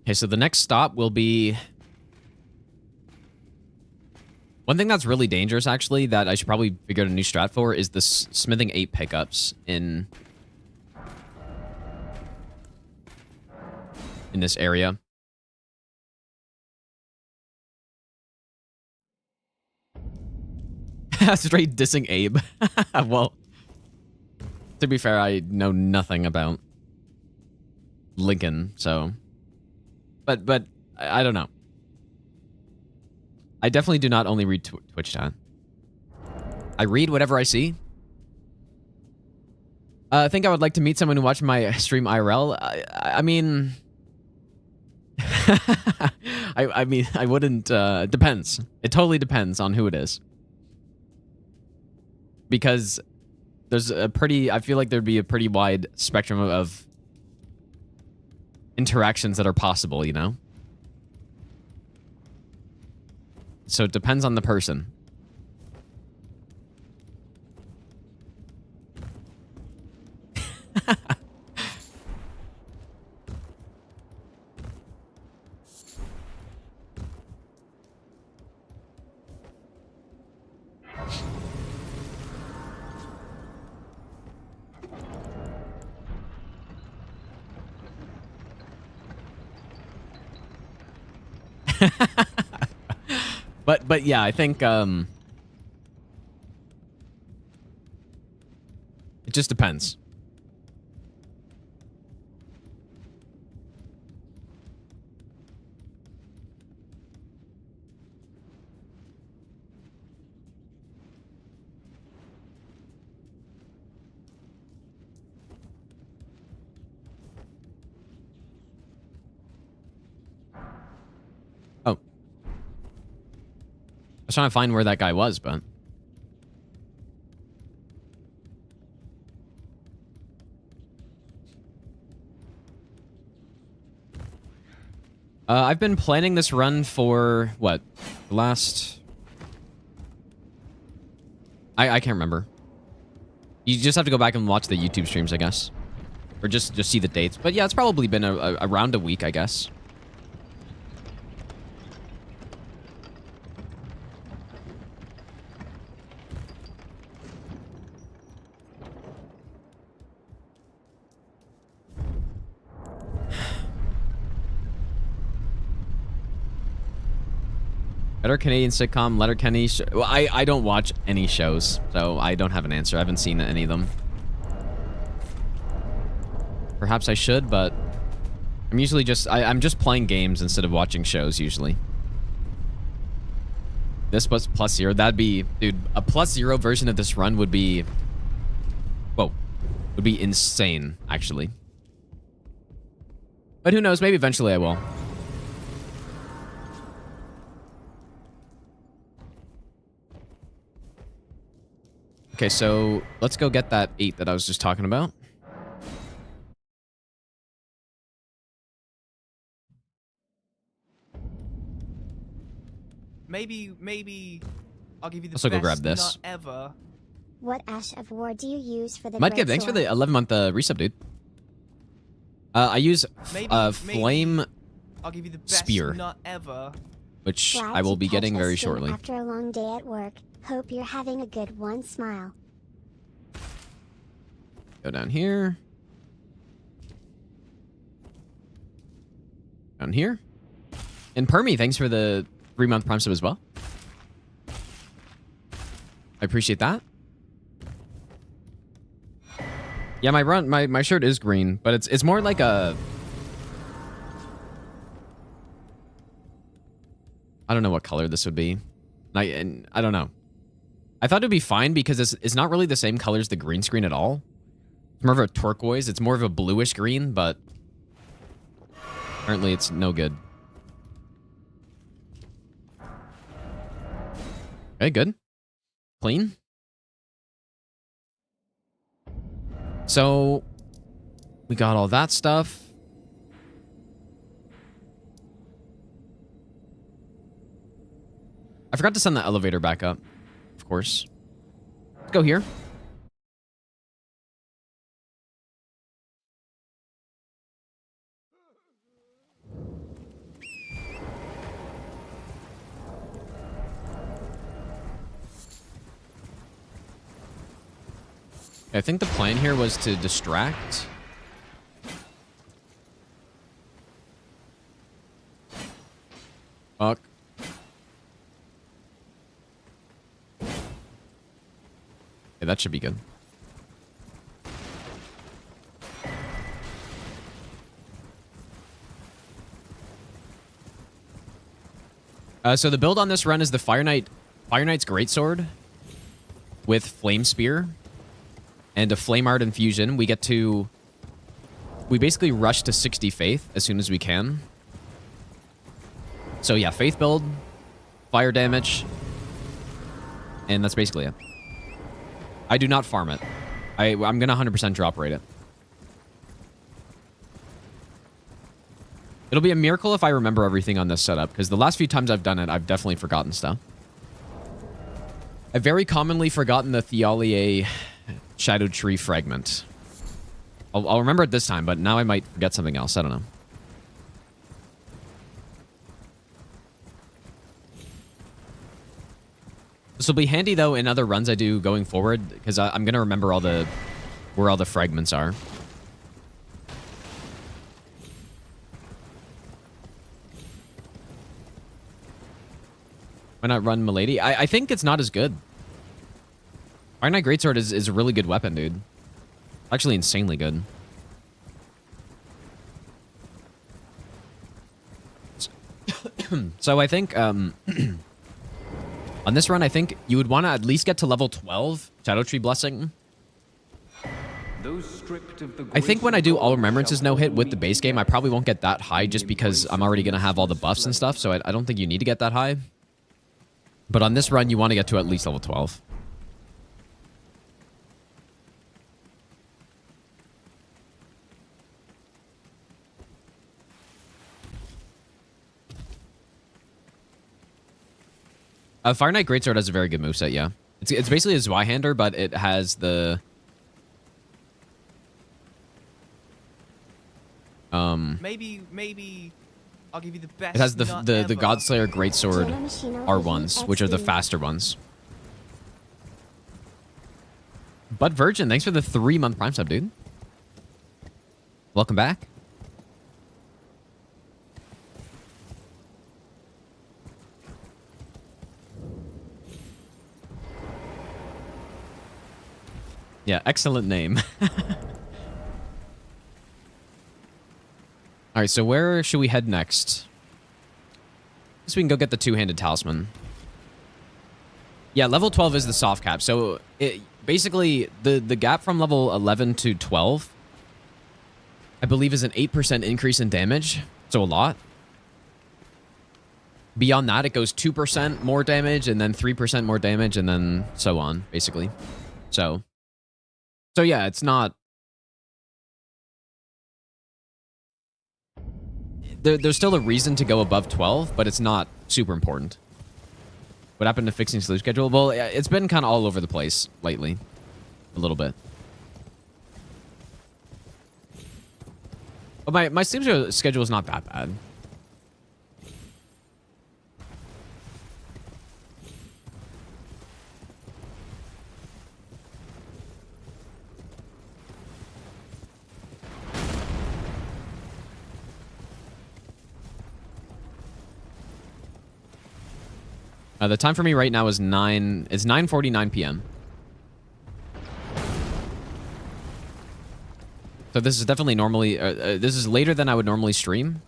Okay, so the next stop will be... One thing that's really dangerous, actually, that I should probably figure out a new strat for is the smithing 8 pickups in this area. Straight dissing Abe. Well, to be fair, I know nothing about Lincoln, so... But I don't know. I definitely do not only read Twitch chat. I read whatever I see. I think I would like to meet someone who watched my stream IRL. I mean... I mean, I wouldn't... depends. It totally depends on who it is. Because there's a pretty... I feel like there'd be a pretty wide spectrum of interactions that are possible, you know? So it depends on the person. But yeah, I think it just depends. Oh. I was trying to find where that guy was, but... I've been planning this run for, what, the last... I can't remember. You just have to go back and watch the YouTube streams, I guess. Or just see the dates. But yeah, it's probably been around a week, I guess. Better Canadian sitcom, Letterkenny. Well, I don't watch any shows, so I don't have an answer. I haven't seen any of them. Perhaps I should, but I'm usually just... I'm just playing games instead of watching shows, usually. This was +0. That'd be... Dude, a +0 version of this run would be... Whoa. Would be insane, actually. But who knows? Maybe eventually I will. Okay, so let's go get that 8 that I was just talking about. Maybe I'll give you the Also best go grab this. nut ever. What Ash of War do you use for the Mudkip, thanks for the 11-month resub, dude. I use Flame I'll give you the best Spear, nut ever. which Glad I will to be catch getting a very stream shortly. After a long day at work, hope you're having a good one. Smile. Go down here. Down here. And Permy, thanks for the 3-month Prime sub as well. I appreciate that. Yeah, my shirt is green, but it's more like a... I don't know what color this would be. I don't know. I thought it would be fine because it's not really the same color as the green screen at all. It's more of a turquoise. It's more of a bluish green, but apparently it's no good. Okay, good. Clean. So we got all that stuff. I forgot to send the elevator back up, of course. Let's go here. I think the plan here was to distract. Fuck. Okay, that should be good. So the build on this run is the Fire Knight's Greatsword with Flame Spear and a Flame Art Infusion. We basically rush to 60 Faith as soon as we can. So yeah, Faith build, fire damage, and that's basically it. I do not farm it. I'm going to 100% drop rate it. It'll be a miracle if I remember everything on this setup, because the last few times I've done it, I've definitely forgotten stuff. I've very commonly forgotten the Thialier Shadow Tree Fragment. I'll remember it this time, but now I might forget something else. I don't know. This will be handy, though, in other runs I do going forward, because I'm going to remember where all the fragments are. Why not run Milady? I think it's not as good. Fire Knight Greatsword is a really good weapon, dude. Actually insanely good. So I think on this run, I think you would want to at least get to level 12 Shadow Tree Blessing. I think when I do all Remembrances no hit with the base game, I probably won't get that high just because I'm already going to have all the buffs and stuff. So I don't think you need to get that high. But on this run, you want to get to at least level 12. Fire Knight Greatsword has a very good moveset, yeah. It's basically a Zweihander, but it has the... Maybe I'll give you the best. It has the Godslayer Greatsword R1s, which are the faster ones. But Virgin, thanks for the 3-month Prime sub, dude. Welcome back. Yeah, excellent name. All right, so where should we head next? I guess we can go get the two-handed talisman. Yeah, level 12 is the soft cap. So basically, the gap from level 11 to 12, I believe, is an 8% increase in damage. So a lot. Beyond that, it goes 2% more damage, and then 3% more damage, and then so on, basically. So yeah, it's not... There's still a reason to go above 12, but it's not super important. What happened to fixing sleep schedule? Well, it's been kind of all over the place lately. A little bit. But my sleep schedule is not that bad. The time for me right now is 9:49 p.m. So this is definitely normally... this is later than I would normally stream.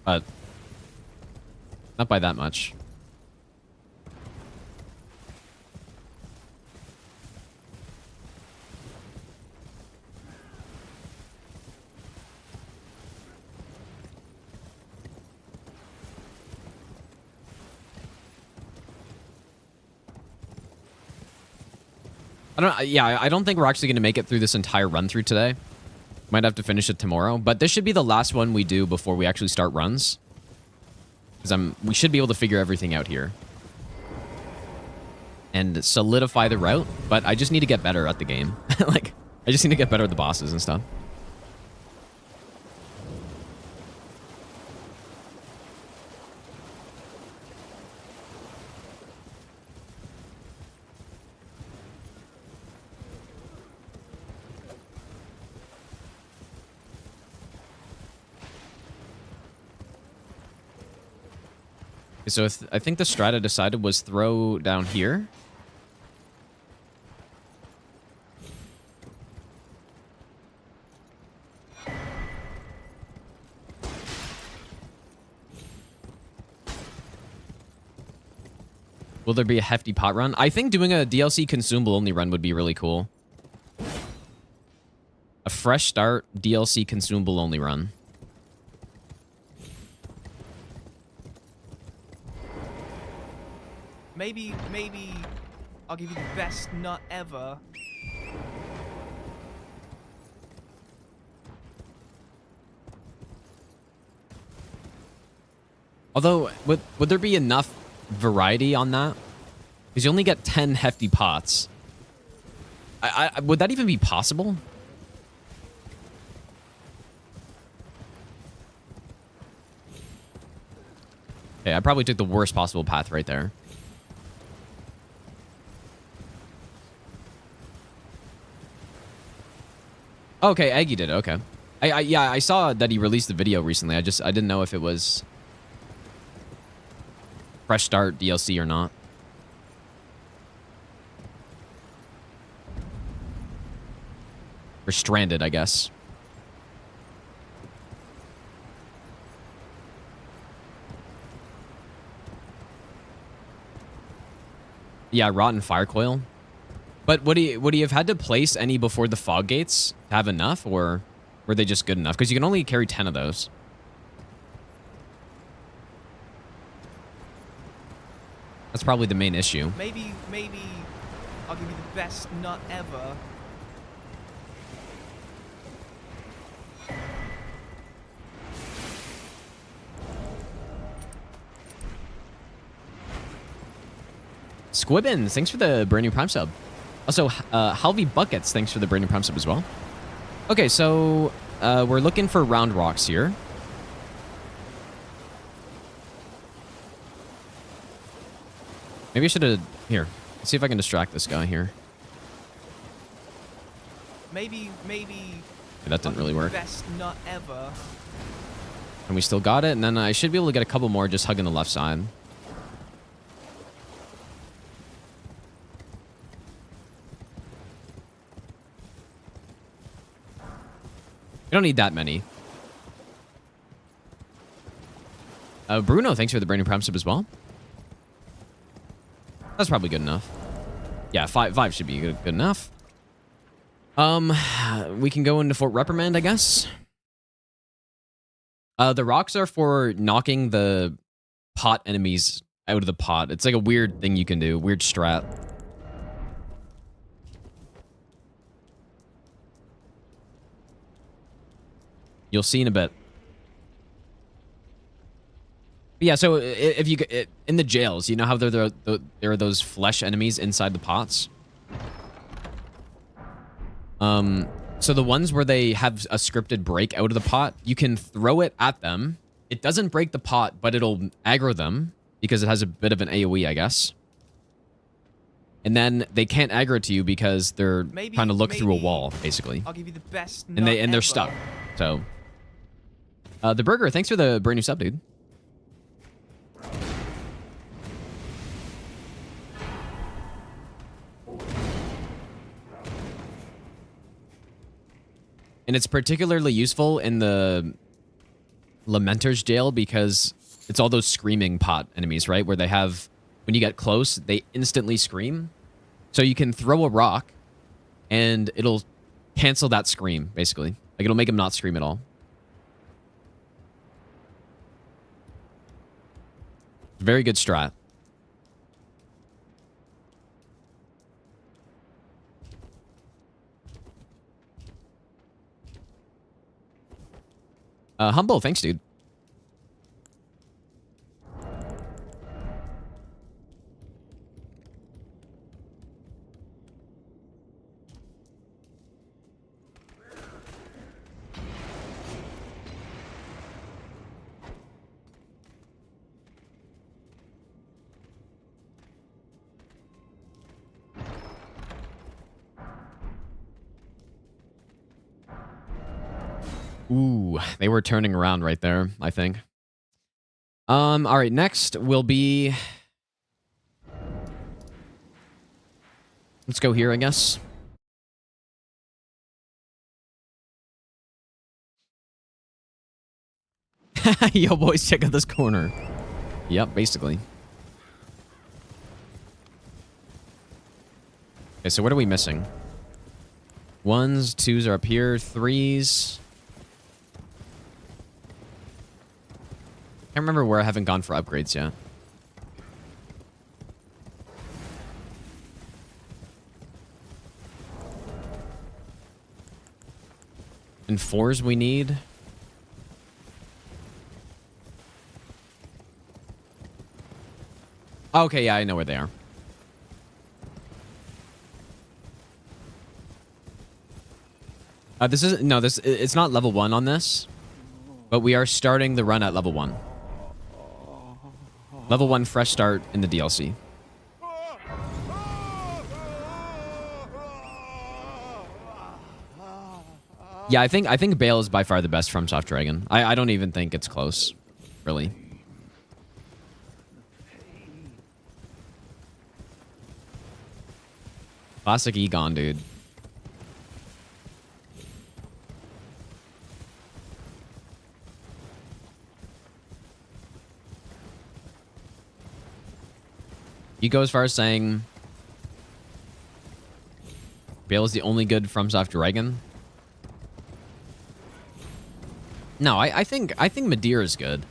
But not by that much. I don't think we're actually going to make it through this entire run through today. Might have to finish it tomorrow, but this should be the last one we do before we actually start runs. Because we should be able to figure everything out here. And solidify the route, but I just need to get better at the game. Like, I just need to get better at the bosses and stuff. So I think the strat I decided was throw down here. Will there be a hefty pot run? I think doing a DLC consumable only run would be really cool. A fresh start DLC consumable only run. Maybe I'll give you the best nut ever. Although, would there be enough variety on that? Because you only get 10 hefty pots. Would that even be possible? Okay, I probably took the worst possible path right there. Okay, Eggy did it. Okay. Yeah, I saw that he released the video recently. I didn't know if it was fresh start DLC or not. Or stranded, I guess. Yeah, rotten fire coil. But would he have had to place any before the fog gates to have enough, or were they just good enough? Because you can only carry 10 of those. That's probably the main issue. Maybe I'll give you the best nut ever. Squibbins, thanks for the brand new Prime sub. Also, Halvey Buckets, thanks for the brand new Prime sub as well. Okay, so we're looking for round rocks here. Maybe I should have... Here, let's see if I can distract this guy here. Maybe That didn't really work. best nut ever. And we still got it, and then I should be able to get a couple more just hugging the left side. You don't need that many. Bruno, thanks for the brand new Prime sub as well. That's probably good enough. Yeah, five should be good enough. We can go into Fort Reprimand, I guess. The rocks are for knocking the pot enemies out of the pot. It's like a weird thing you can do, weird strat. You'll see in a bit. But yeah, so if you in the jails, you know how there are those flesh enemies inside the pots. So the ones where they have a scripted break out of the pot, you can throw it at them. It doesn't break the pot, but it'll aggro them because it has a bit of an AoE, I guess. And then they can't aggro to you because they're trying to look through a wall, basically. I'll give you the best nut And they're ever. stuck. So, the burger, thanks for the brand new sub, dude. And it's particularly useful in the Lamenter's jail because it's all those screaming pot enemies, right? Where they have, when you get close, they instantly scream. So you can throw a rock and it'll cancel that scream, basically. Like, it'll make them not scream at all. Very good strat. Humble, thanks, dude. Ooh, they were turning around right there, I think. All right, next will be... Let's go here, I guess. Yo, boys, check out this corner. Yep, basically. Okay, so what are we missing? 1s, 2s are up here, 3s. Can't remember where I haven't gone for upgrades yet. And 4s we need. Okay, yeah, I know where they are. This isn't... No, it's not level 1 on this. But we are starting the run at level 1. Level 1 fresh start in the DLC. Yeah, I think Bale is by far the best FromSoft Dragon. I don't even think it's close, really. Classic Egon, dude. You go as far as saying Bale is the only good FromSoft Dragon? No, I think Madeir is good.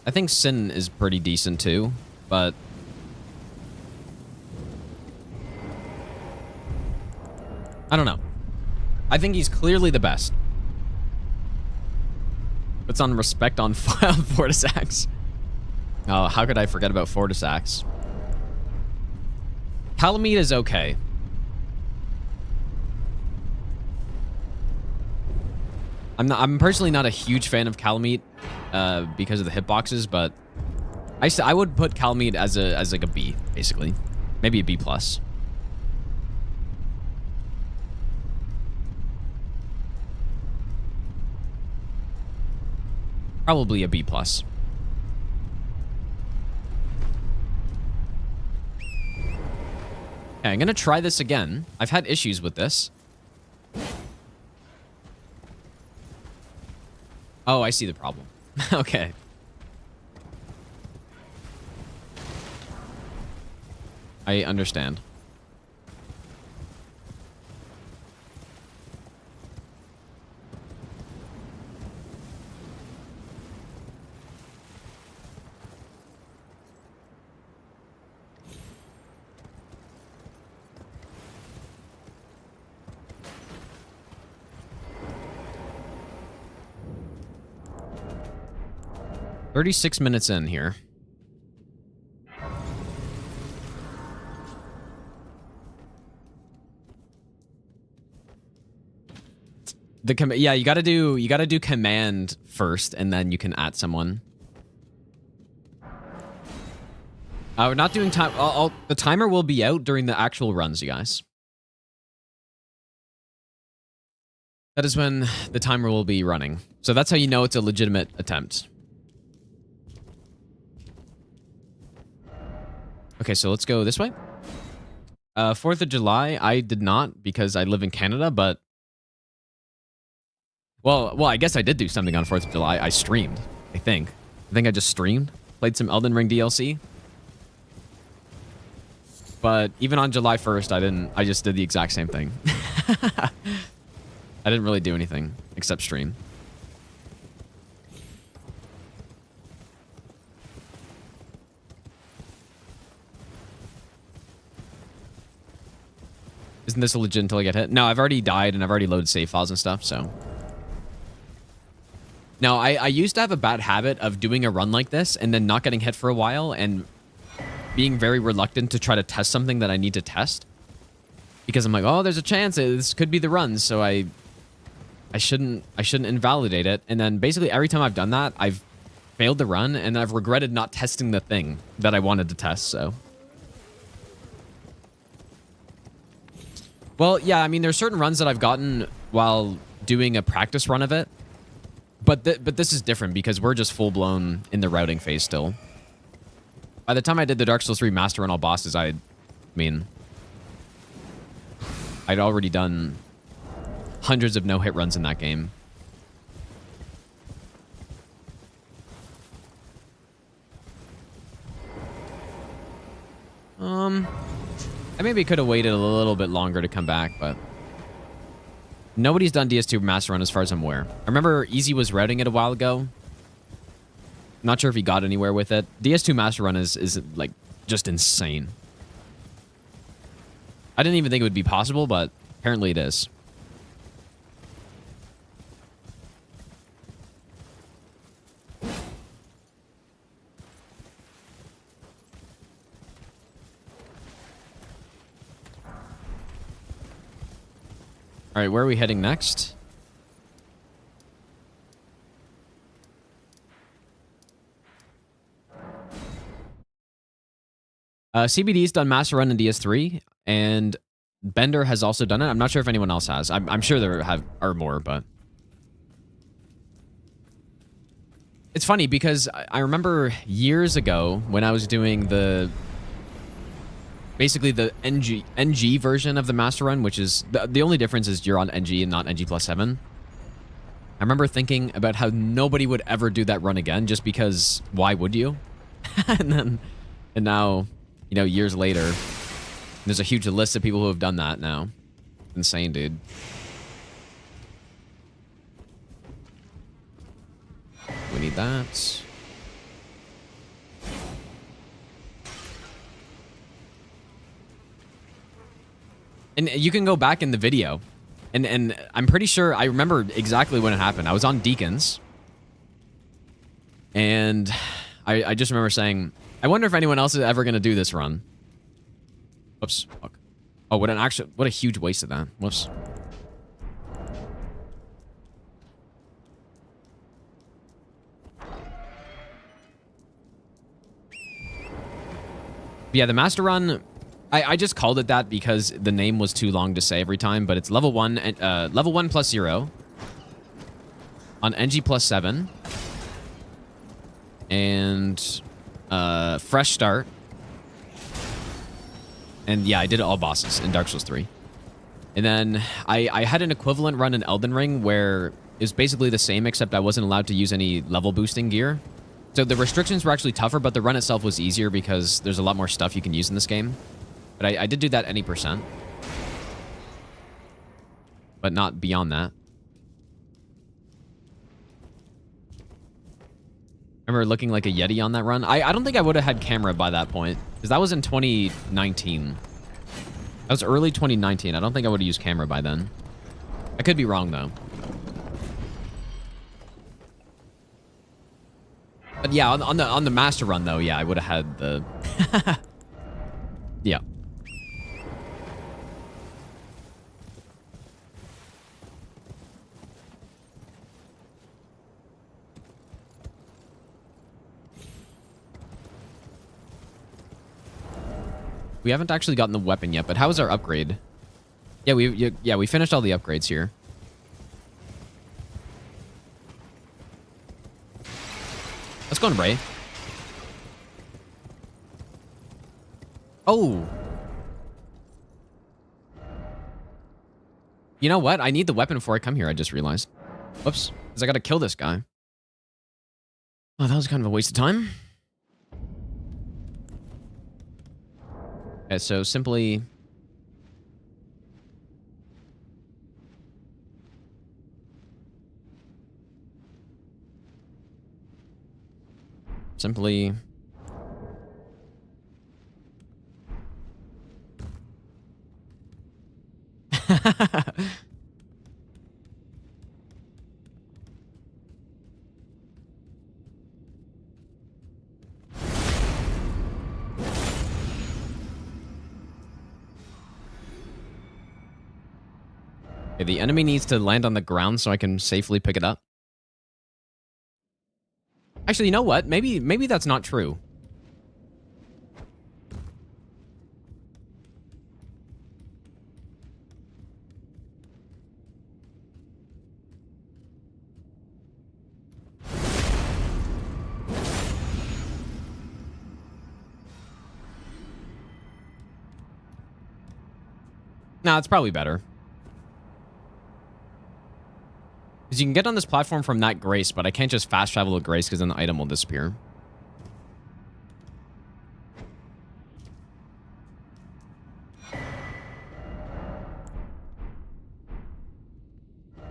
I think Sin is pretty decent too, but I don't know. I think he's clearly the best. Puts on respect on Fortisax. Oh, how could I forget about Fortisax? Calamite is okay. I'm personally not a huge fan of Calamite because of the hitboxes, but I would put Calamite as like a B, basically. Maybe a B+. Probably a B+. Okay, I'm gonna try this again. I've had issues with this. Oh, I see the problem. Okay. I understand. "36 minutes in here. Yeah, you gotta do command first, and then you can add someone. We're not doing time. The timer will be out during the actual runs, you guys. That is when the timer will be running. So that's how you know it's a legitimate attempt. Okay, so let's go this way. 4th of July, I did not because I live in Canada, but... Well, I guess I did do something on 4th of July. I streamed, I think. I just streamed. Played some Elden Ring DLC. But even on July 1st, I just did the exact same thing. I didn't really do anything except stream. Isn't this a legit until I get hit? No, I've already died and I've already loaded save files and stuff, so... No, I used to have a bad habit of doing a run like this and then not getting hit for a while and being very reluctant to try to test something that I need to test. Because I'm like, oh, there's a chance this could be the run, so I shouldn't invalidate it. And then basically every time I've done that, I've failed the run and I've regretted not testing the thing that I wanted to test, so... Well, yeah, I mean, there's certain runs that I've gotten while doing a practice run of it. But this is different because we're just full blown in the routing phase still. By the time I did the Dark Souls 3 Master Run all bosses, I'd already done hundreds of no-hit runs in that game. I maybe could have waited a little bit longer to come back, but nobody's done DS2 Master Run as far as I'm aware. I remember Easy was routing it a while ago. Not sure if he got anywhere with it. DS2 Master Run is like just insane. I didn't even think it would be possible, but apparently it is. All right, where are we heading next? CBD's done Master Run in DS3, and Bender has also done it. I'm not sure if anyone else has. I'm sure there are more, but it's funny because I remember years ago when I was doing basically the NG version of the Master Run, which is the only difference is you're on NG and not NG plus 7. I remember thinking about how nobody would ever do that run again, just because why would you? and now, you know, years later, there's a huge list of people who have done that now. Insane, dude. We need that. And you can go back in the video. And I'm pretty sure I remember exactly when it happened. I was on Deacons. And I just remember saying, I wonder if anyone else is ever going to do this run. Whoops. Fuck. Oh, what a huge waste of that. Whoops. But yeah, the Master Run, I just called it that because the name was too long to say every time, but it's level 1 plus 0 on NG plus 7 and fresh start. And yeah, I did all bosses in Dark Souls 3. And then I had an equivalent run in Elden Ring where it was basically the same, except I wasn't allowed to use any level boosting gear. So the restrictions were actually tougher, but the run itself was easier because there's a lot more stuff you can use in this game. But I did do that any percent. But not beyond that. I remember looking like a Yeti on that run. I don't think I would have had camera by that point. Because that was in 2019. That was early 2019. I don't think I would have used camera by then. I could be wrong, though. But yeah, on the Master Run, though, yeah, I would have had the... yeah. We haven't actually gotten the weapon yet, but how is our upgrade? Yeah, we finished all the upgrades here. Let's go on Ray. Oh. You know what? I need the weapon before I come here, I just realized. Whoops. Because I gotta kill this guy. Oh, that was kind of a waste of time. Okay, so simply... Simply... Okay, the enemy needs to land on the ground so I can safely pick it up. Actually, you know what? Maybe that's not true. Nah, it's probably better. Because you can get on this platform from that Grace, but I can't just fast travel to Grace because then the item will disappear.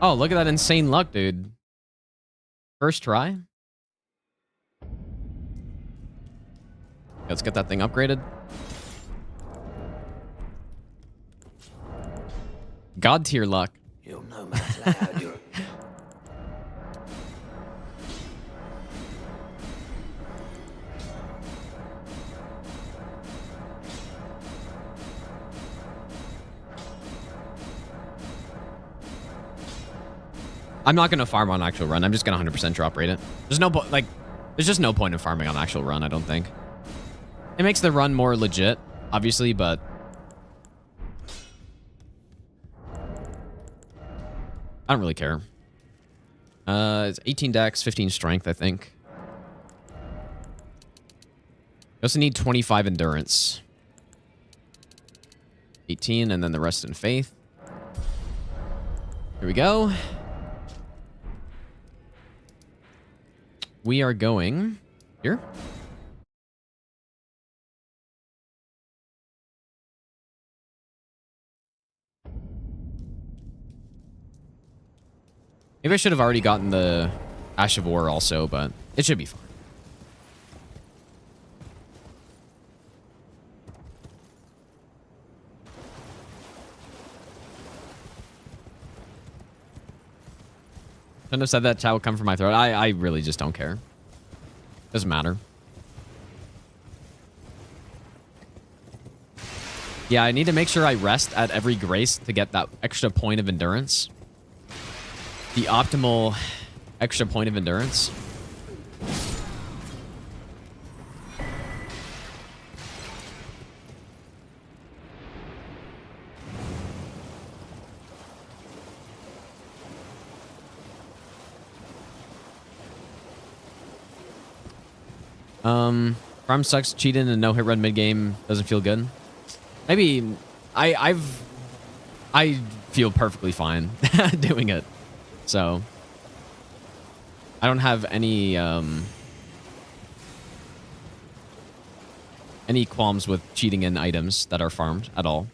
Oh, look at that insane luck, dude. First try. Let's get that thing upgraded. God tier luck. You'll no matter how you're... I'm not gonna farm on actual run. I'm just gonna 100% drop rate it. There's no like, there's just no point in farming on actual run. I don't think. It makes the run more legit, obviously, but I don't really care. It's 18 dex, 15 strength, I think. You also need 25 endurance. 18, and then the rest in faith. Here we go. We are going here. Maybe I should have already gotten the Ash of War also, but it should be fine. Shouldn't have said that. Chat will come from my throat. I really just don't care. Doesn't matter. Yeah, I need to make sure I rest at every Grace to get that extra point of endurance. The optimal extra point of endurance. Farm sucks, cheating and no hit run mid game doesn't feel good. Maybe I feel perfectly fine doing it. So I don't have any qualms with cheating in items that are farmed at all.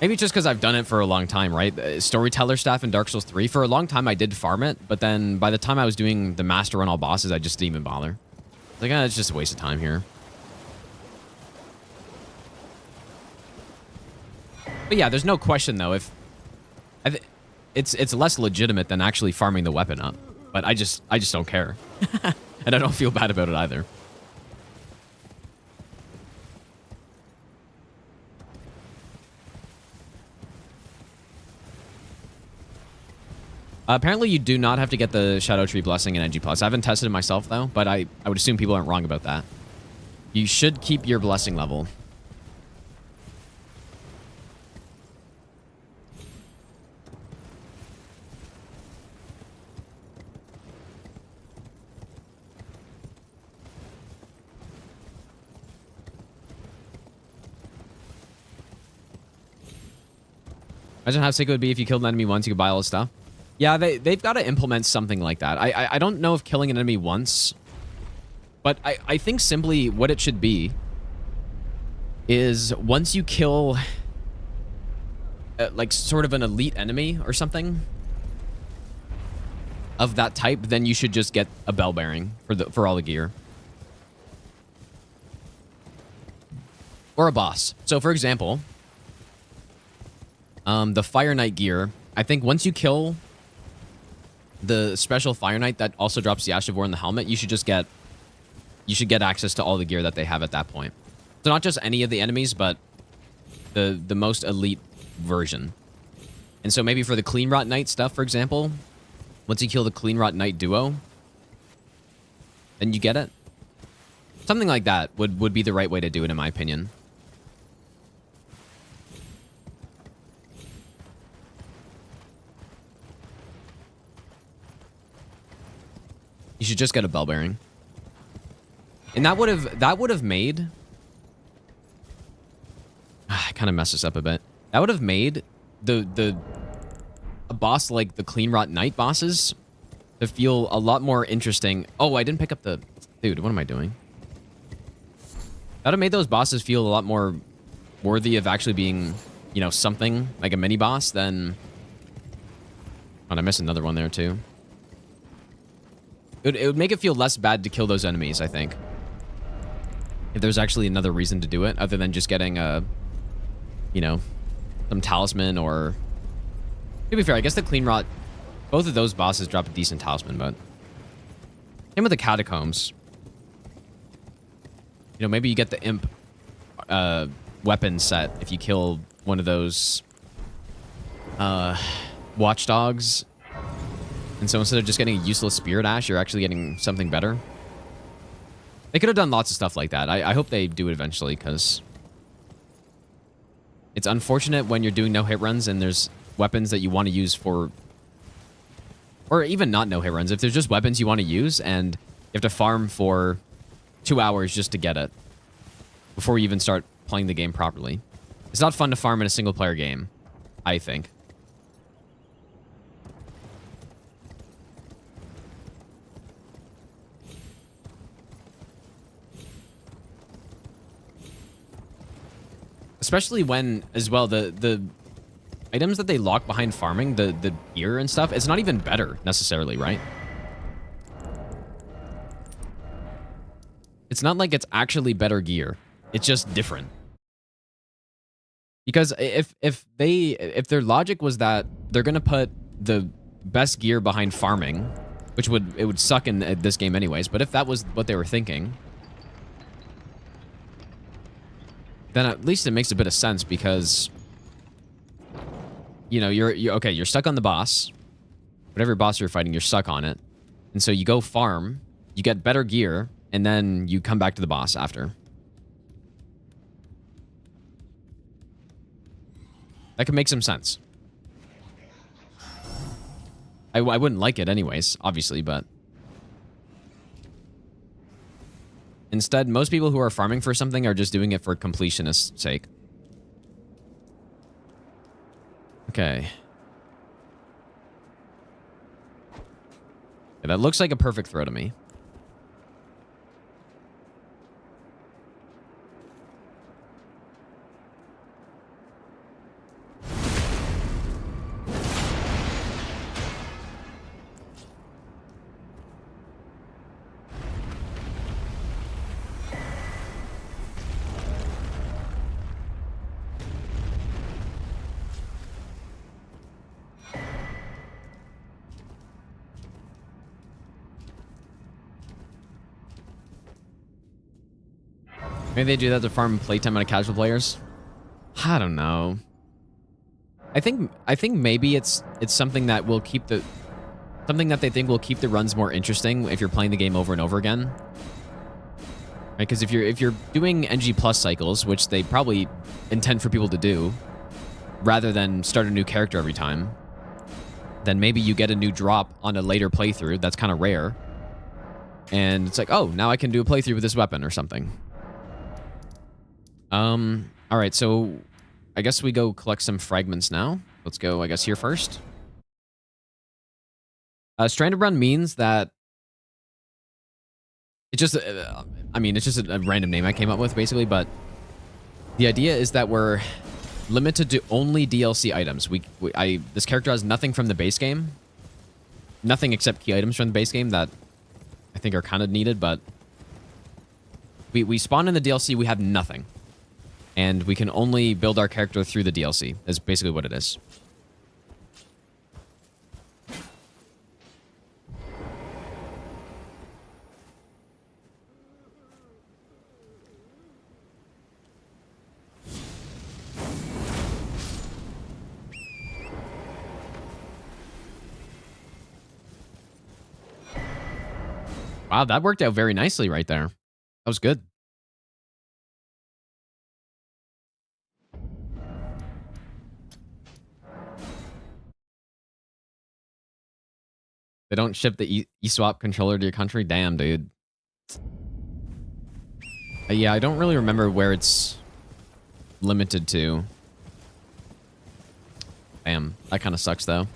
Maybe just because I've done it for a long time, right? Storyteller staff in Dark Souls 3, for a long time I did farm it, but then by the time I was doing the master run all bosses, I just didn't even bother. Like, it's just a waste of time here. But yeah, there's no question though, if it's less legitimate than actually farming the weapon up. But I just don't care. And I don't feel bad about it either. Apparently you do not have to get the Shadow Tree Blessing in NG+. I haven't tested it myself though, but I would assume people aren't wrong about that. You should keep your blessing level. Imagine how sick it would be if you killed an enemy once, you could buy all the stuff. Yeah, they've got to implement something like that. I don't know if killing an enemy once, but I think simply what it should be is once you kill like sort of an elite enemy or something of that type, then you should just get a bell bearing for all the gear. Or a boss. So for example, the Fire Knight gear, I think once you kill the special Fire Knight that also drops the Ash of War in the helmet, you should get access to all the gear that they have at that point. So not just any of the enemies, but the most elite version. And so maybe for the Clean Rot Knight stuff, for example, once you kill the Clean Rot Knight duo, then you get it. Something like that would be the right way to do it, in my opinion. You should just get a bell bearing. And that would have made... it kind of messed us up a bit. That would have made a boss like the Clean Rot Knight bosses to feel a lot more interesting. Oh, I didn't pick up the... Dude, what am I doing? That would have made those bosses feel a lot more worthy of actually being, you know, something like a mini boss than... Oh, I missed another one there too. It would make it feel less bad to kill those enemies, I think. If there's actually another reason to do it, other than just getting a, you know, some talisman or... To be fair, I guess the Clean Rot, both of those bosses drop a decent talisman, but... Same with the Catacombs. You know, maybe you get the Imp weapon set if you kill one of those watchdogs. And so instead of just getting a useless Spirit Ash, you're actually getting something better. They could have done lots of stuff like that. I hope they do it eventually, because it's unfortunate when you're doing no-hit runs and there's weapons that you want to use for... Or even not no-hit runs. If there's just weapons you want to use and you have to farm for 2 hours just to get it before you even start playing the game properly. It's not fun to farm in a single-player game, I think. Especially when, as well, the items that they lock behind farming, the gear and stuff, it's not even better, necessarily, right? It's not like it's actually better gear. It's just different. Because if their logic was that they're gonna put the best gear behind farming, which would suck in this game anyways, but if that was what they were thinking, then at least it makes a bit of sense, because, you know, you're stuck on the boss. Whatever boss you're fighting, you're stuck on it. And so you go farm, you get better gear, and then you come back to the boss after. That could make some sense. I wouldn't like it anyways, obviously, but... Instead, most people who are farming for something are just doing it for completionist's sake. Okay. Yeah, that looks like a perfect throw to me. Maybe they do that to farm playtime out of casual players. I don't know. I think maybe it's something that will keep the they think will keep the runs more interesting if you're playing the game over and over again. Right? Because if you're doing NG plus cycles, which they probably intend for people to do, rather than start a new character every time, then maybe you get a new drop on a later playthrough that's kind of rare. And it's like, oh, now I can do a playthrough with this weapon or something. All right, so I guess we go collect some fragments now. Let's go, I guess, here first. Stranded Run means that it's just, I mean, it's just a random name I came up with, basically, but the idea is that we're limited to only DLC items. This character has nothing from the base game. Nothing except key items from the base game that I think are kind of needed, but we spawn in the DLC, we have nothing. And we can only build our character through the DLC. That's basically what it is. Wow, that worked out very nicely right there. That was good. They don't ship the Eswap controller to your country? Damn, dude. Yeah, I don't really remember where it's limited to. Damn, that kind of sucks though.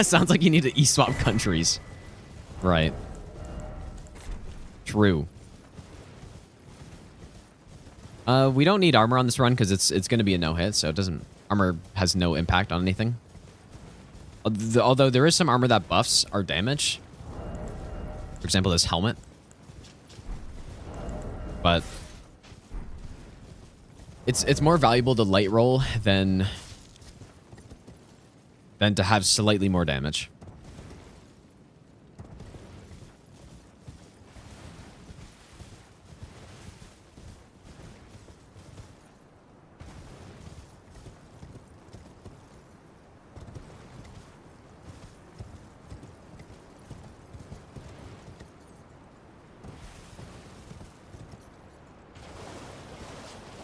Sounds like you need to Eswap countries. Right. True. We don't need armor on this run because it's going to be a no-hit, so it doesn't... Armor has no impact on anything. Although there is some armor that buffs our damage. For example, this helmet. But... It's more valuable to light roll than to have slightly more damage.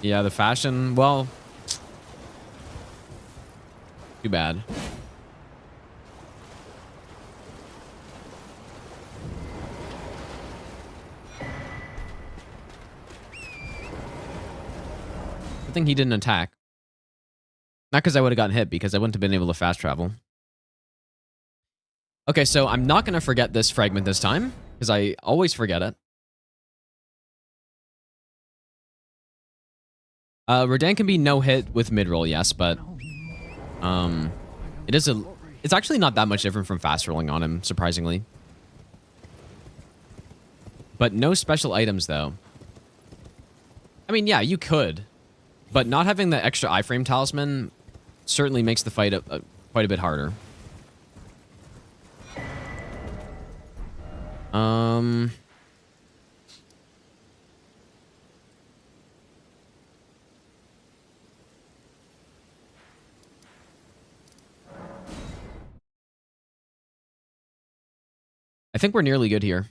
Yeah, the fashion, well, too bad. I think he didn't attack. Not because I would have gotten hit, because I wouldn't have been able to fast travel. Okay, so I'm not going to forget this fragment this time, because I always forget it. Rodan can be no hit with mid-roll, yes, but it's actually not that much different from fast rolling on him, surprisingly. But no special items, though. I mean, yeah, you could, but not having the extra iframe talisman certainly makes the fight quite a bit harder. I think we're nearly good here.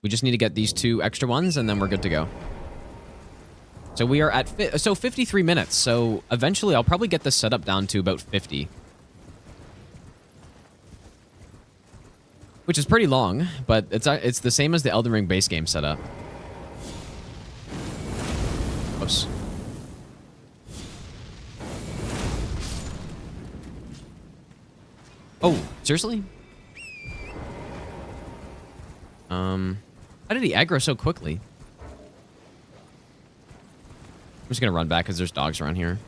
We just need to get these 2 extra ones, and then we're good to go. So we are at 53 minutes. So eventually, I'll probably get this setup down to about 50, which is pretty long, but it's the same as the Elden Ring base game setup. Oops. Oh, seriously? How did he aggro so quickly? I'm just gonna run back because there's dogs around here.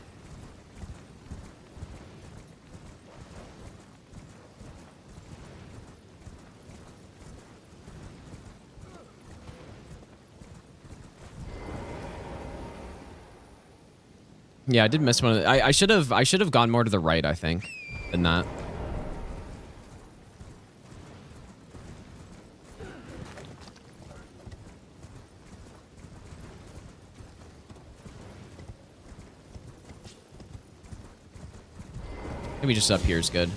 Yeah, I did miss one of the, I should have gone more to the right, I think, than that. Maybe just up here is good.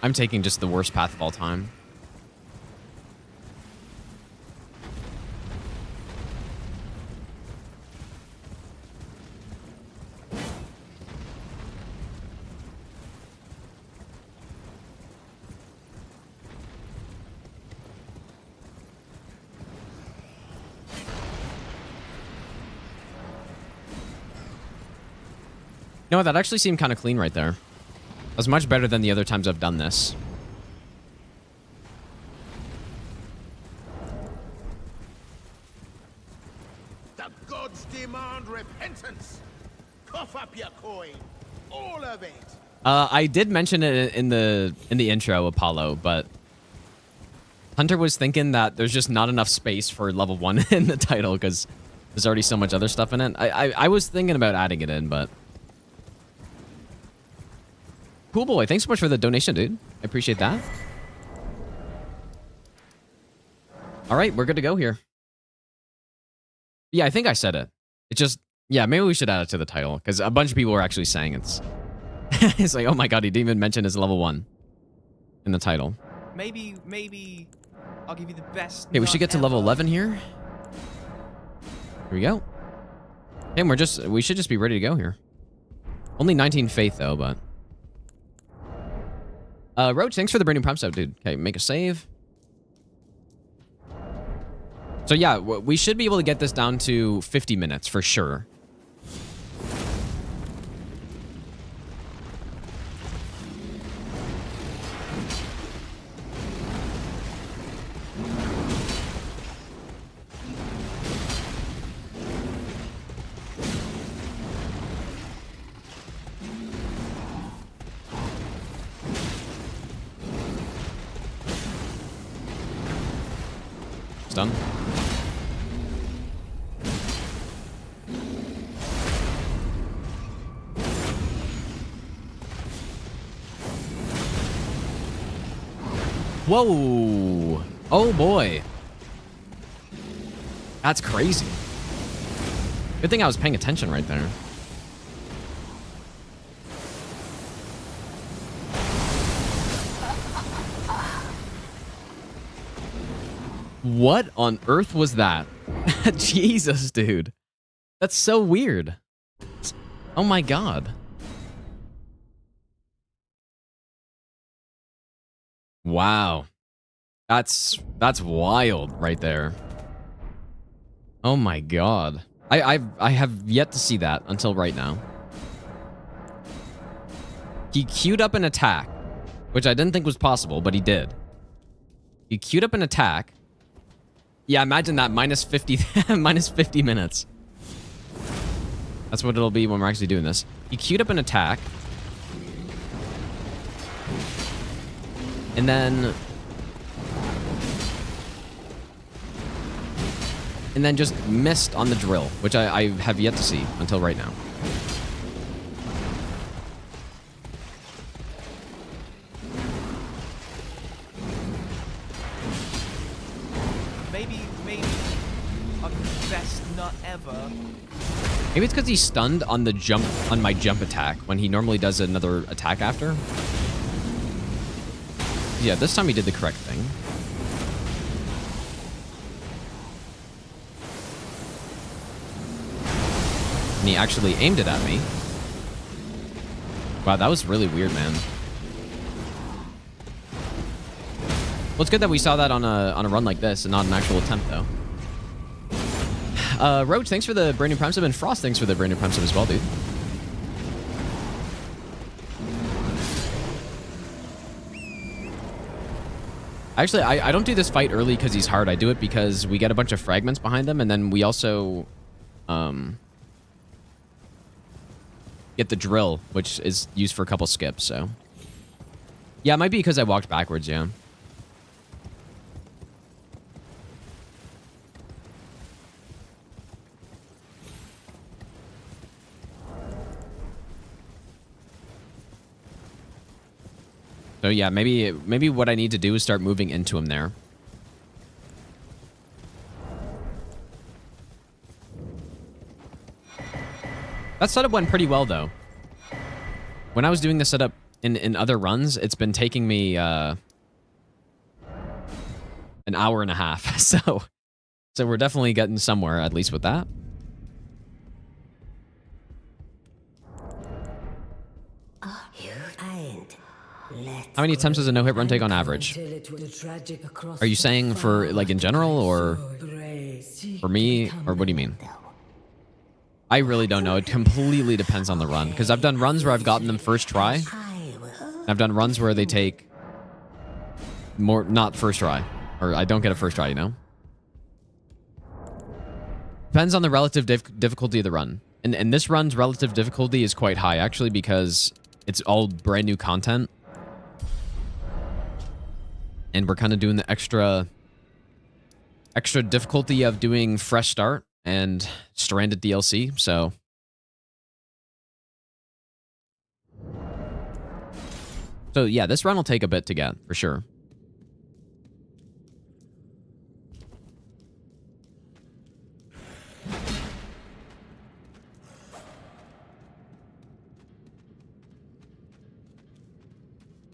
I'm taking just the worst path of all time. No, that actually seemed kind of clean right there. That was much better than the other times I've done this. The gods demand repentance. Cough up your coin. All of it. I did mention it in the intro, Apollo, but Hunter was thinking that there's just not enough space for level 1 in the title because there's already so much other stuff in it. I was thinking about adding it in, but... Cool boy, thanks so much for the donation, dude. I appreciate that. All right, we're good to go here. Yeah, I think I said it. It just, yeah, maybe we should add it to the title because a bunch of people were actually saying it's... It's like, oh my god, he didn't even mention his level 1 in the title. Maybe I'll give you the best. Okay, we should get to level 11 here. Here we go. And we should just be ready to go here. Only 19 faith though, but. Roach, thanks for the brand new prime sub, dude. Okay, make a save. So yeah, we should be able to get this down to 50 minutes for sure. It's done. Whoa. Oh boy. That's crazy. Good thing I was paying attention right there. What on earth was that? Jesus, dude. That's so weird. Oh my god. Wow. That's wild right there. Oh my god. I have yet to see that until right now. He queued up an attack, which I didn't think was possible, but he did. He queued up an attack. Yeah, imagine that, minus 50 minutes. That's what it'll be when we're actually doing this. He queued up an attack. And then just missed on the drill, which I have yet to see until right now. Maybe I'm the best nut ever. Maybe it's because he's stunned on my jump attack when he normally does another attack after. Yeah, this time he did the correct thing. And he actually aimed it at me. Wow, that was really weird, man. Well, it's good that we saw that on a run like this and not an actual attempt, though. Roach, thanks for the brand new prime sub, and Frost, thanks for the brand new prime sub as well, dude. Actually, I don't do this fight early because he's hard. I do it because we get a bunch of fragments behind them, and then we also get the drill, which is used for a couple skips, so. Yeah, it might be because I walked backwards, yeah. So yeah, maybe what I need to do is start moving into him there. That setup went pretty well, though. When I was doing the setup in other runs, it's been taking me an hour and a half. So we're definitely getting somewhere, at least with that. How many attempts does a no-hit run take on average? Are you saying for, like, in general, or for me, or what do you mean? I really don't know. It completely depends on the run, because I've done runs where I've gotten them first try. I've done runs where they take more, not first try, or I don't get a first try, you know? Depends on the relative difficulty of the run. And this run's relative difficulty is quite high, actually, because it's all brand new content. And we're kind of doing the extra difficulty of doing Fresh Start and Stranded DLC, so. So yeah, this run will take a bit to get, for sure.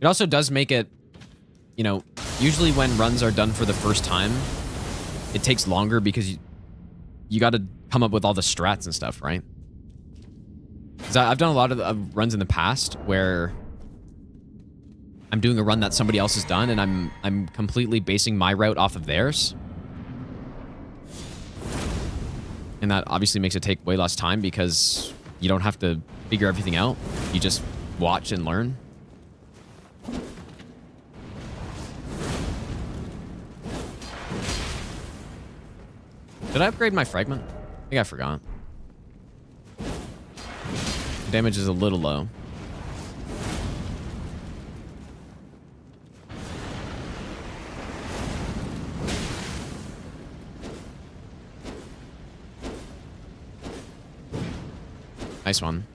It also does make it, you know, usually when runs are done for the first time, it takes longer because you got to come up with all the strats and stuff, right? Because I've done a lot of runs in the past where I'm doing a run that somebody else has done, and I'm completely basing my route off of theirs. And that obviously makes it take way less time because you don't have to figure everything out. You just watch and learn. Did I upgrade my fragment? I think I forgot. The damage is a little low. Nice one.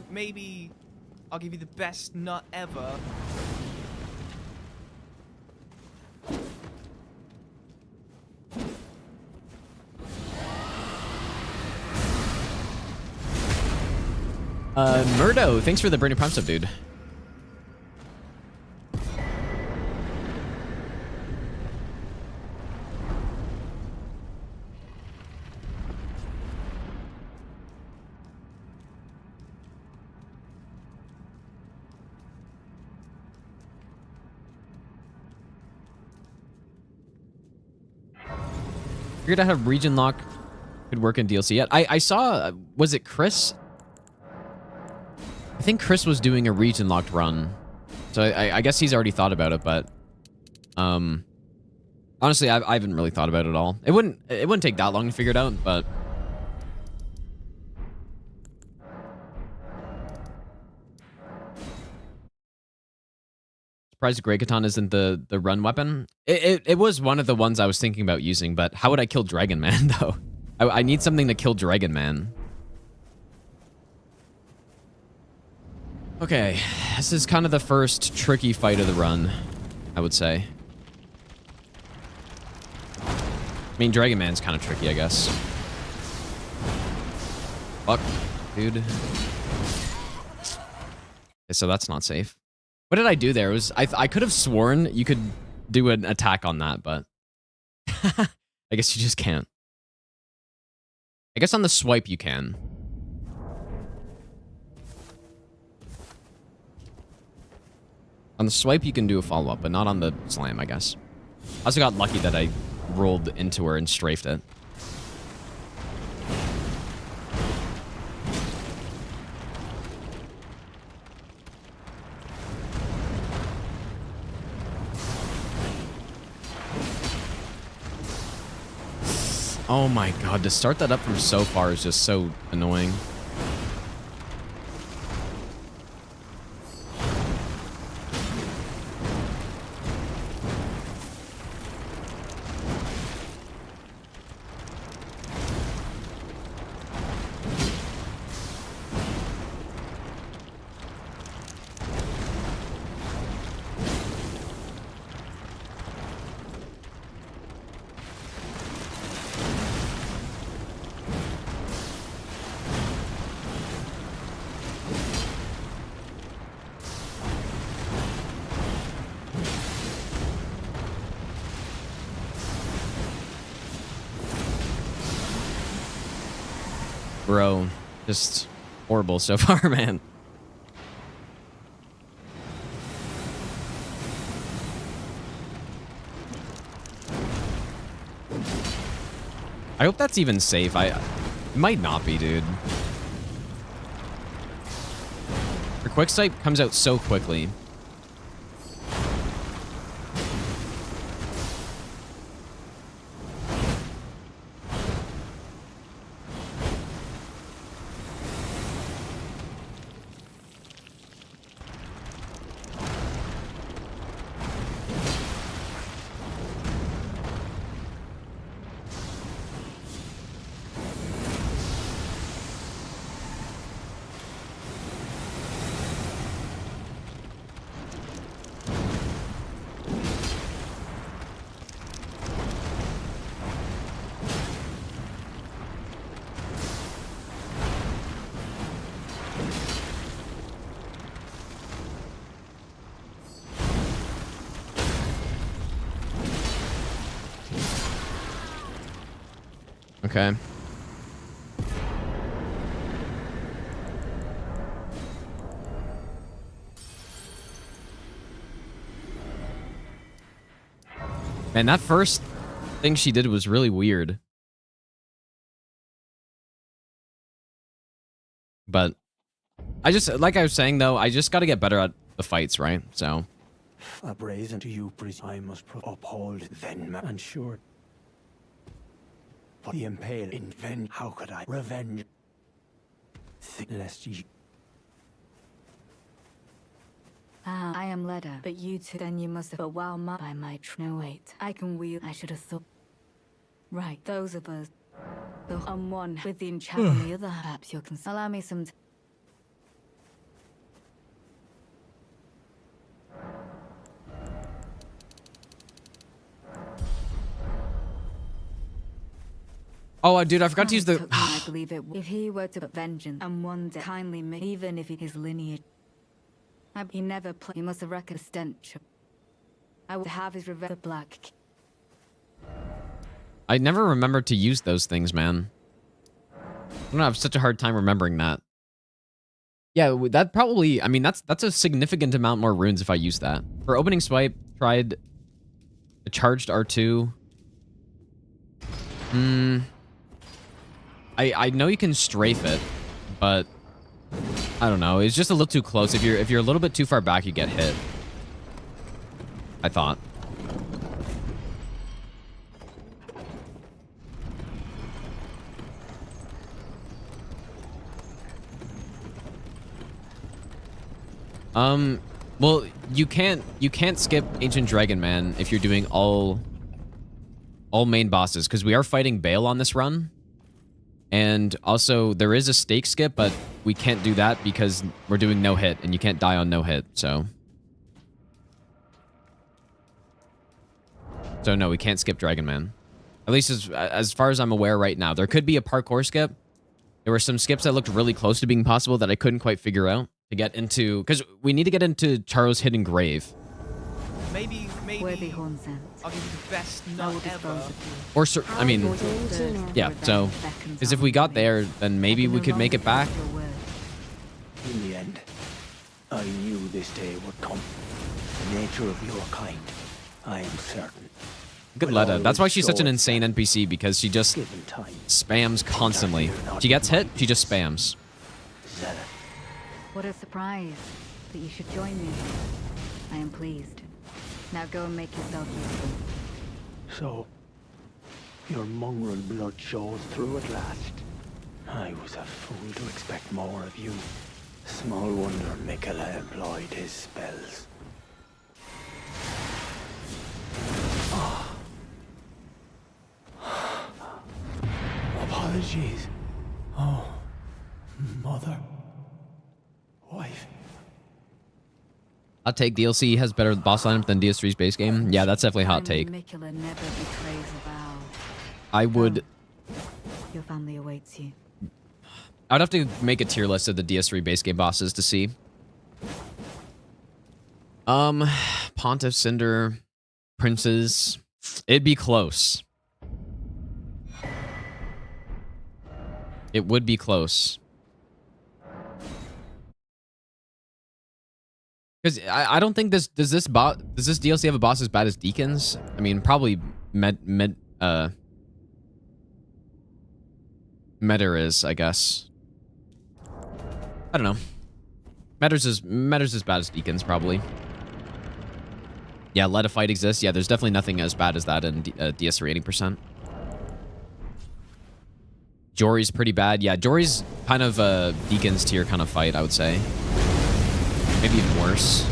Maybe I'll give you the best nut ever. Murdo, thanks for the brand new prime sub, dude. Figured out how region lock could work in DLC yet. I saw, was it Chris? I think Chris was doing a region locked run. So I guess he's already thought about it, but honestly, I haven't really thought about it at all. It wouldn't take that long to figure it out, but surprised Grey Catan isn't the run weapon. It was one of the ones I was thinking about using, but how would I kill Dragon Man though? I need something to kill Dragon Man. Okay, this is kind of the first tricky fight of the run, I would say. I mean, Dragon Man's kind of tricky, I guess. Fuck, dude. Okay, so that's not safe. What did I do there? It was I could have sworn you could do an attack on that, but I guess you just can't. I guess on the swipe you can. On the swipe you can do a follow-up, but not on the slam, I guess. I also got lucky that I rolled into her and strafed it. Oh my god, to start that up from so far is just so annoying. Bro, just horrible so far, man. I hope that's even safe. It might not be, dude. Her quick sight comes out so quickly. Okay. Man, that first thing she did was really weird. But I just, like I was saying though, I just got to get better at the fights, right? So. A brazen to you, I must uphold then and sure. For the impale in ven, how could I revenge? Lest ye. Ah, I am Leda, but you two, then you must have a while by my no wait. I can wield, I should have thought. Right, those of us. So on one with the enchant on the other, perhaps you can allow me some. Oh, dude, I forgot to use the. I believe it. If he were to put vengeance and one day kindly me, even if his lineage. He never played. He must have reckoned a stench. I would have his revenge. The black. I never remembered to use those things, man. I don't have such a hard time remembering that. Yeah, that probably. I mean, that's a significant amount more runes if I use that. For opening swipe, tried a charged R2. I know you can strafe it, but I don't know. It's just a little too close. If you're a little bit too far back, you get hit. I thought. Well, you can't skip Ancient Dragon Man if you're doing all main bosses, because we are fighting Bale on this run. And also, there is a stake skip, but we can't do that because we're doing no hit, and you can't die on no hit, so. So no, we can't skip Dragon Man. At least as far as I'm aware right now. There could be a parkour skip. There were some skips that looked really close to being possible that I couldn't quite figure out to get into, because we need to get into Charo's hidden grave. Maybe Worthy horn scent. I'll give you the best nut ever. Or, I mean, yeah, so, because if we got there, then maybe we could make it back. In the end, I knew this day would come. The nature of your kind, I am certain. Good Leda. That's why she's such an insane NPC, because she just spams constantly. She gets hit, she just spams. What a surprise that you should join me. I am pleased. Now go and make yourself useful. So, your mongrel blood shows through at last. I was a fool to expect more of you. Small wonder Mikola employed his spells. Apologies. Oh, mother. Wife. Hot take, DLC has better boss lineup than DS3's base game. Yeah, that's definitely a hot take. Mikola never betrays a vow. I would... Your family awaits you. I'd have to make a tier list of the DS3 base game bosses to see. Pontiff, Cinder, Princes. It'd be close. It would be close. Because I don't think does this DLC have a boss as bad as Deacons? I mean, probably meta is, I guess. I don't know. Meta's as bad as Deacons, probably. Yeah, let a fight exist. Yeah, there's definitely nothing as bad as that in DS3 80%. Jory's pretty bad. Yeah, Jory's kind of a Deacons tier kind of fight, I would say. Maybe even worse.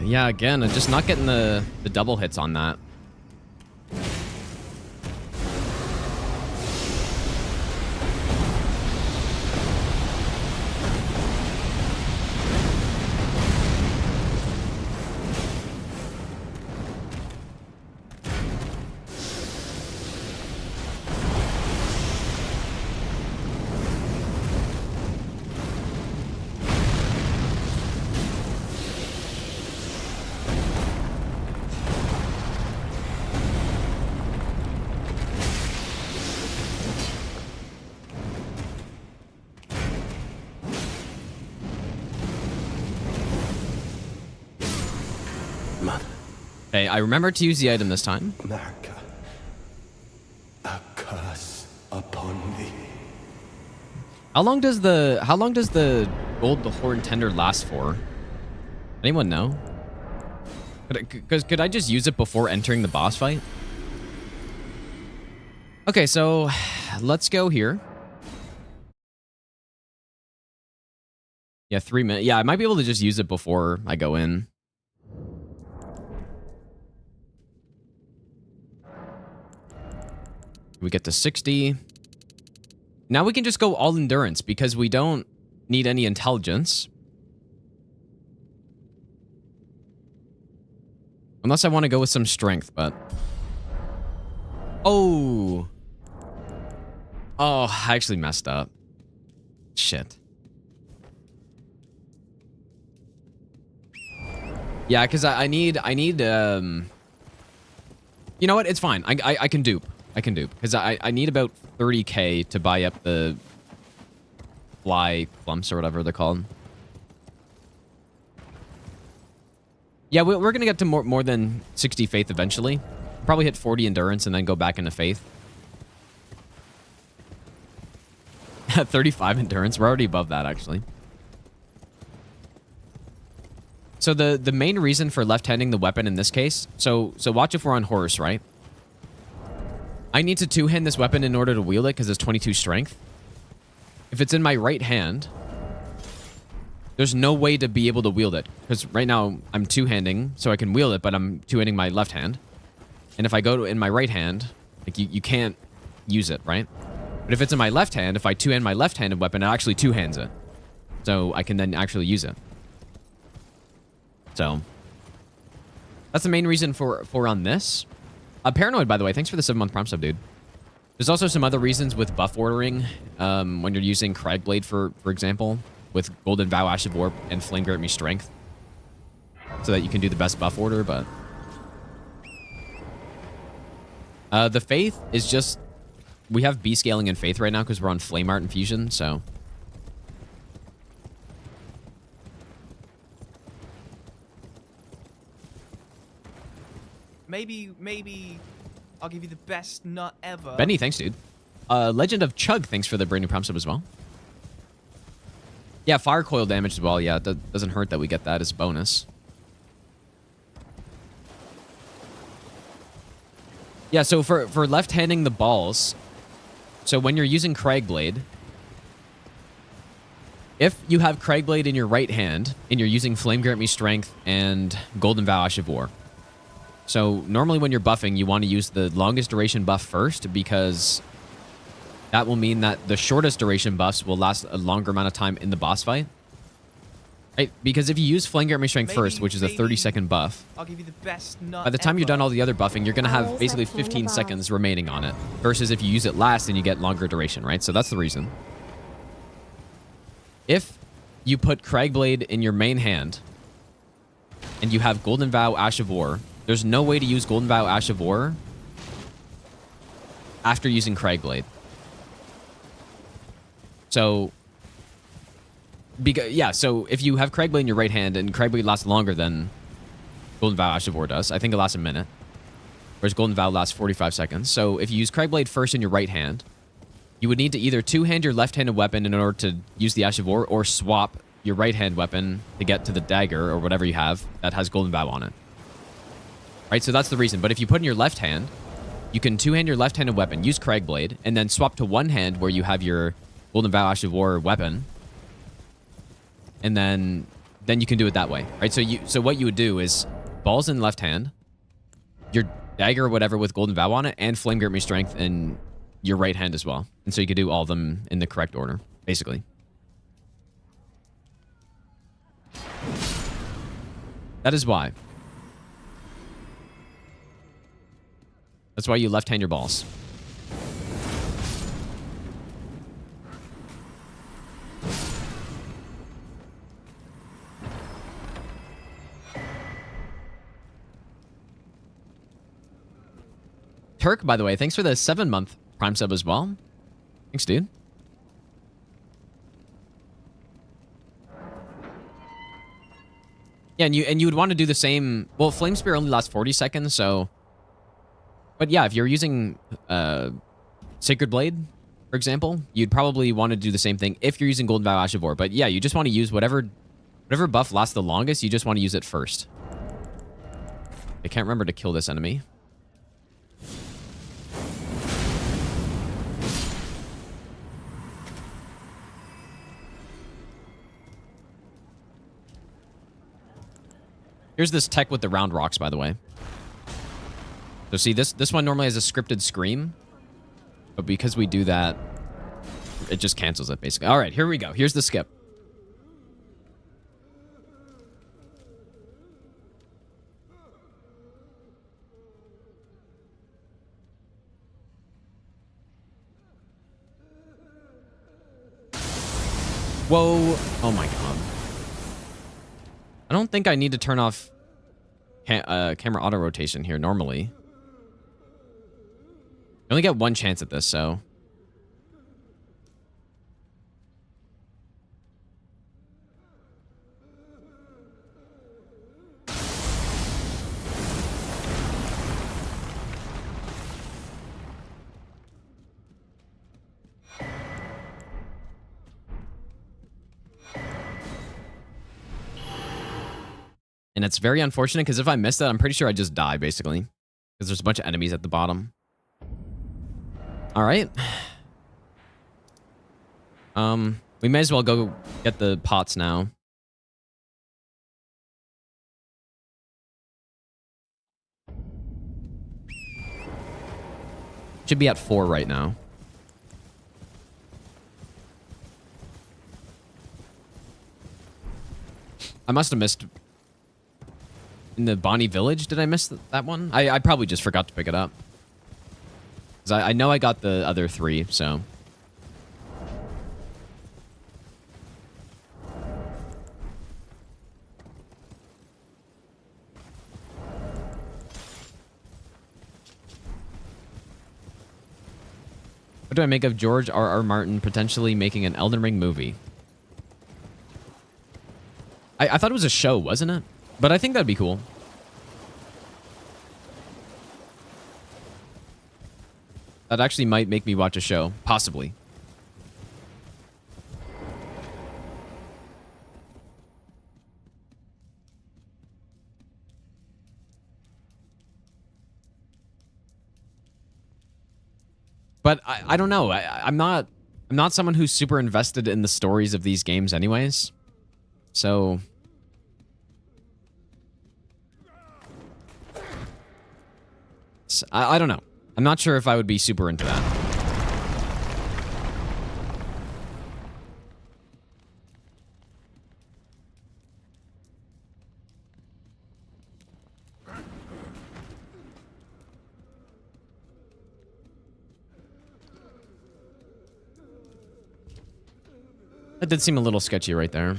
Yeah, again, I'm just not getting the double hits on that. Okay, I remember to use the item this time. Marka, a curse upon thee. How long does the gold horn tender last for? Anyone know? Could I just use it before entering the boss fight? Okay, so let's go here. Yeah, 3 minutes. Yeah, I might be able to just use it before I go in. We get to 60. Now we can just go all endurance because we don't need any intelligence. Unless I want to go with some strength, but... Oh. Oh, I actually messed up. Shit. Yeah, because I need, you know what? It's fine. I can dupe. I can dupe. Because I need about 30k to buy up the fly clumps or whatever they're called. Yeah, we're going to get to more than 60 faith eventually. Probably hit 40 endurance and then go back into faith. 35 endurance. We're already above that, actually. So the main reason for left-handing the weapon in this case... So watch if we're on horse, right? I need to two-hand this weapon in order to wield it because it's 22 strength. If it's in my right hand... There's no way to be able to wield it. Because right now, I'm two-handing, so I can wield it, but I'm two-handing my left hand. And if I go in my right hand, like you can't use it, right? But if it's in my left hand, if I two-hand my left-handed weapon, it actually two-hands it. So I can then actually use it. So, that's the main reason for on this. Paranoid, by the way, thanks for the 7-month prompt sub, dude. There's also some other reasons with buff ordering when you're using Cragblade, for example. With Golden Vow, Ash of Warp, and Flame Grant Me Strength. So that you can do the best buff order, but... the Faith is just... We have B-scaling in Faith right now because we're on Flame Art Infusion, so... Maybe I'll give you the best nut ever. Benny, thanks, dude. Legend of Chug, thanks for the brand new prompt sub as well. Yeah, fire coil damage as well. Yeah, that doesn't hurt that we get that as a bonus. Yeah, so for left-handing the balls, so when you're using Cragblade, If you have Craigblade in your right hand and you're using Flame Grant Me Strength and Golden Vow Ash of War. So normally when you're buffing, you want to use the longest duration buff first because that will mean that the shortest duration buffs will last a longer amount of time in the boss fight. Right? Because if you use Flame Grant Me Strength first, which is a 30-second buff, I'll give you the best nut by the time you're done all the other buffing, you're going to have Always basically like playing the 15 boss. seconds remaining on it. Versus if you use it last, then you get longer duration, right? So that's the reason. If you put Craigblade in your main hand and you have Golden Vow Ash of War, there's no way to use Golden Vow Ash of War after using Craigblade. So, so if you have Craigblade in your right hand and Craigblade lasts longer than Golden Vow Ash of War does, I think it lasts a minute, whereas Golden Vow lasts 45 seconds. So if you use Craigblade first in your right hand, you would need to either two-hand your left-handed weapon in order to use the Ash of War, or swap your right-hand weapon to get to the dagger or whatever you have that has Golden Vow on it. Right, so that's the reason. But if you put in your left hand, you can two-hand your left-handed weapon, use Craigblade, and then swap to one hand where you have your Golden Vow Ash of War weapon, and then you can do it that way. Right, so what you would do is balls in left hand, your dagger or whatever with Golden Vow on it, and Flame Grant Me Strength in your right hand as well. And so you could do all of them in the correct order, basically. That is why. That's why you left-hand your balls. Turk, by the way, thanks for the 7-month Prime sub as well. Thanks, dude. Yeah, and you would want to do the same. Well, Flame Spear only lasts 40 seconds, so. But yeah, if you're using Sacred Blade, for example, you'd probably want to do the same thing if you're using Golden Vow Ash of War. But yeah, you just want to use whatever buff lasts the longest. You just want to use it first. I can't remember to kill this enemy. Here's this tech with the round rocks, by the way. So see, this one normally has a scripted scream, but because we do that, it just cancels it, basically. All right, here we go. Here's the skip. Whoa. Oh my god. I don't think I need to turn off camera auto rotation here normally. I only get one chance at this, so. And it's very unfortunate because if I miss that, I'm pretty sure I just die, basically. Because there's a bunch of enemies at the bottom. All right. We may as well go get the pots now. Should be at 4 right now. I must have missed... In the Bonnie Village, did I miss that one? I probably just forgot to pick it up. Because I know I got the other 3, so... What do I make of George R.R. Martin potentially making an Elden Ring movie? I thought it was a show, wasn't it? But I think that'd be cool. That actually might make me watch a show. Possibly. But I don't know. I'm not I'm not someone who's super invested in the stories of these games anyways. So... I don't know. I'm not sure if I would be super into that. That did seem a little sketchy right there.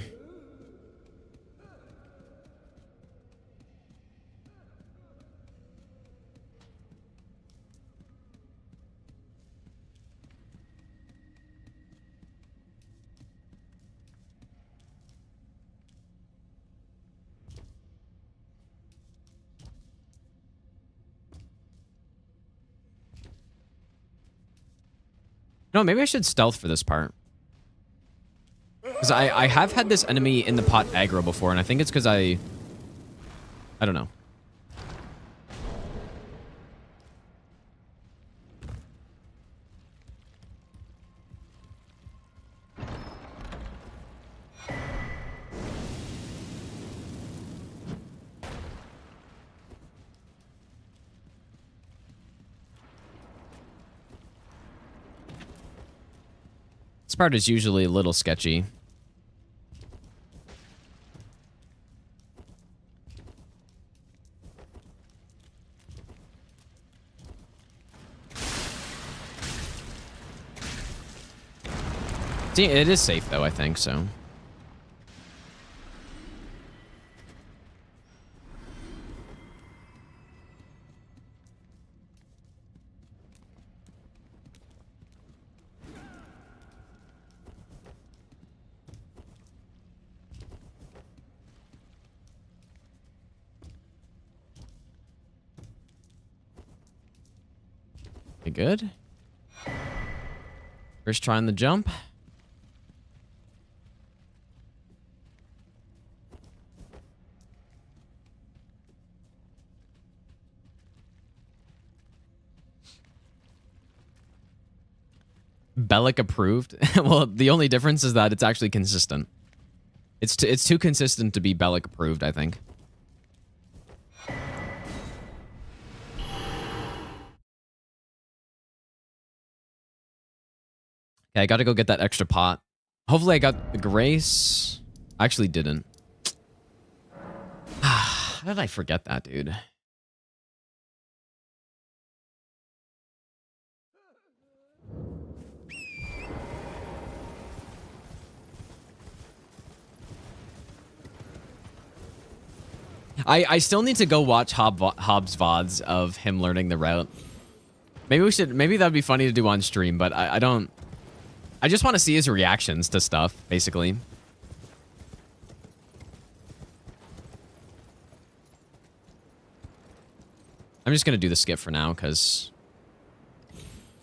No, maybe I should stealth for this part. Because I have had this enemy in the pot aggro before, and I think it's because I don't know. This part is usually a little sketchy. See, it is safe though, I think, so. Okay, good. First trying the jump. Bellic approved. Well, the only difference is that it's actually consistent. It's too consistent to be Bellic approved, I think. Okay, I gotta go get that extra pot. Hopefully I got the grace. I actually didn't. How did I forget that, dude? I still need to go watch Hobbs VODs of him learning the route. Maybe that'd be funny to do on stream, but I don't. I just want to see his reactions to stuff, basically. I'm just gonna do the skip for now, because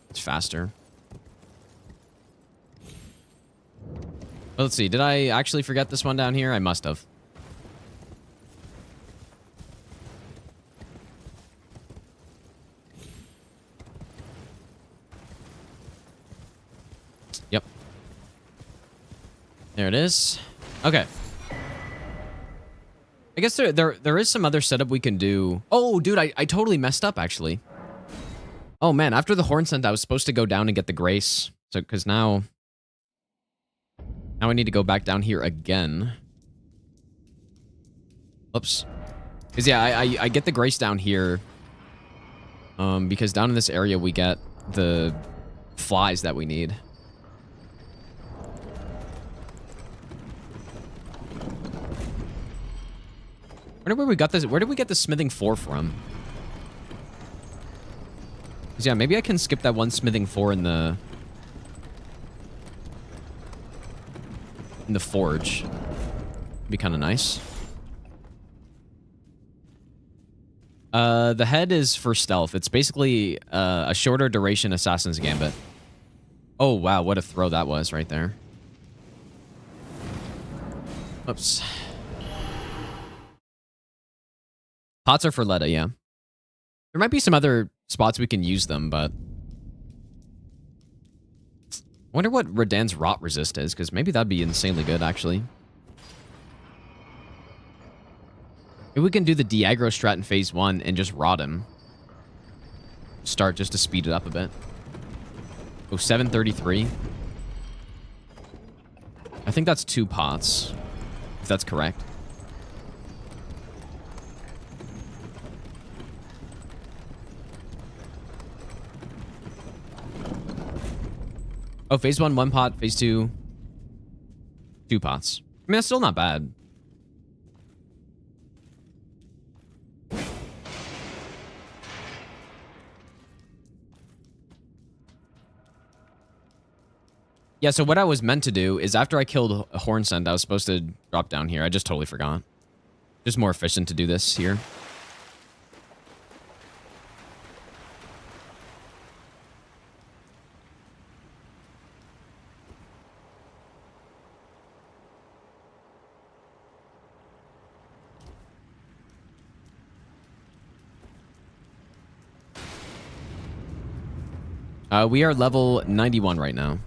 it's faster. Well, let's see, did I actually forget this one down here? I must have. Yep. There it is. Okay. I guess there is some other setup we can do. Oh, dude, I totally messed up, actually. Oh, man, after the horn scent, I was supposed to go down and get the grace. So, because now I need to go back down here again. Oops. Because, yeah, I get the grace down here. Because down in this area, we get the flies that we need. I wonder where we got this. Where did we get the smithing 4 from? Because, yeah, maybe I can skip that one smithing 4 in the forge. Be kind of nice. The head is for stealth. It's basically a shorter duration Assassin's Gambit. Oh, wow. What a throw that was right there. Oops. Pots are for Letta, yeah. There might be some other spots we can use them, but I wonder what Radan's rot resist is, because maybe that'd be insanely good, actually. Maybe we can do the de-aggro strat in phase 1 and just rot him. Start just to speed it up a bit. Oh, 733. I think that's 2 pots, if that's correct. Oh, phase 1, 1 pot. Phase 2, 2 pots. I mean, that's still not bad. Yeah, so what I was meant to do is after I killed a Hornsend, I was supposed to drop down here. I just totally forgot. Just more efficient to do this here. We are level 91 right now.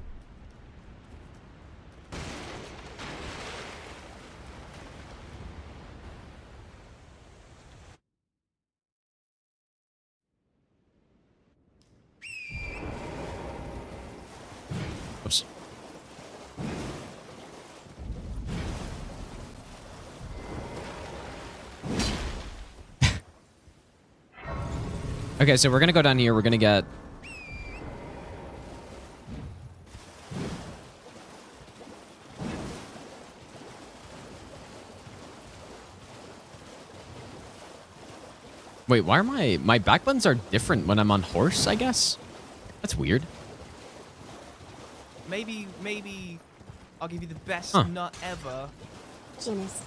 Oops. Okay, so we're gonna go down here. We're gonna get... Wait, why are my back buttons are different when I'm on horse, I guess? That's weird. Maybe I'll give you the best nut ever. Jimis.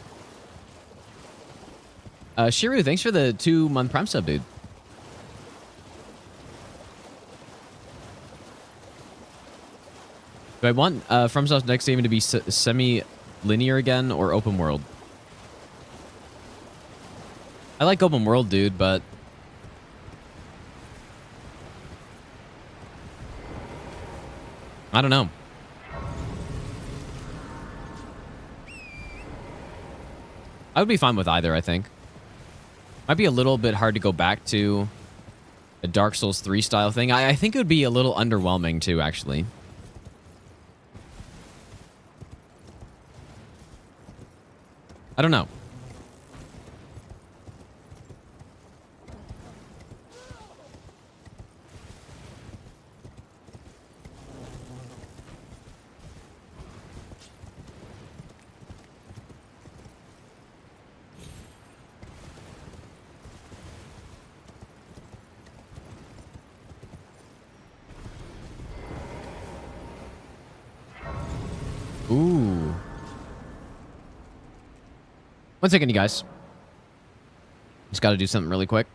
Shiru, thanks for the 2-month Prime sub, dude. Do I want FromSoft's next game to be semi-linear again or open world? I like open world, dude, but... I don't know. I would be fine with either, I think. Might be a little bit hard to go back to a Dark Souls 3 style thing. I think it would be a little underwhelming too, actually. I don't know. Ooh. One second, you guys. Just got to do something really quick.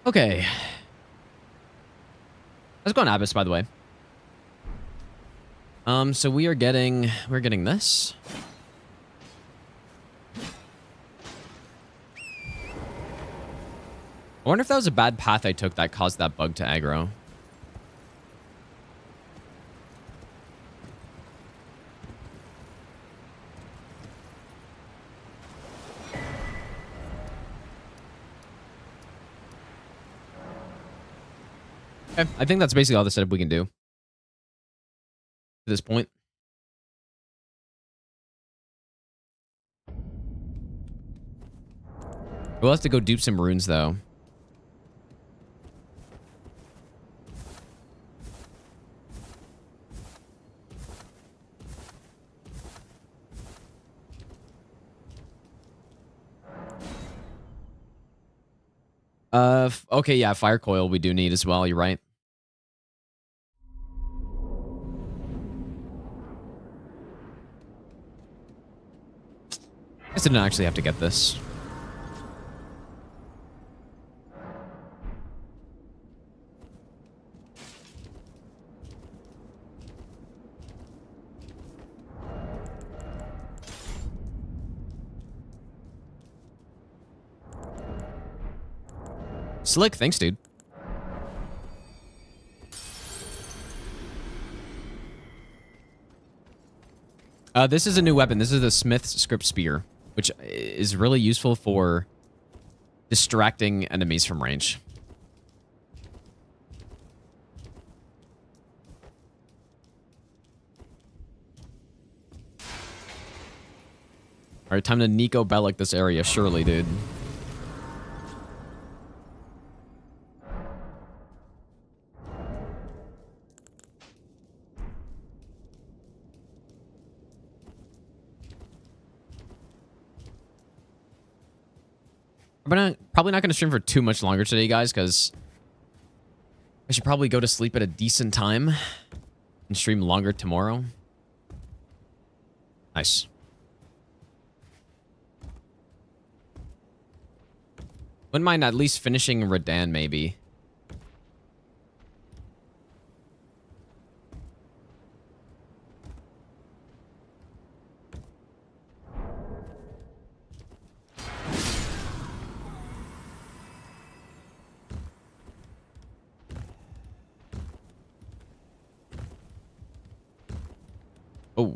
Okay. How's it going, Abbas, by the way? So we're getting this. I wonder if that was a bad path I took that caused that bug to aggro. Okay, I think that's basically all the setup we can do at this point. We'll have to go dupe some runes, though. Okay, yeah, fire coil we do need as well. You're right. guess I didn't actually have to get this. Slick, thanks, dude. This is a new weapon. This is the Smith's Script Spear, which is really useful for distracting enemies from range. All right, time to Nico Bellic this area, surely, dude. I'm probably not going to stream for too much longer today, guys, because I should probably go to sleep at a decent time and stream longer tomorrow. Nice. Wouldn't mind at least finishing Redan, maybe. Oh.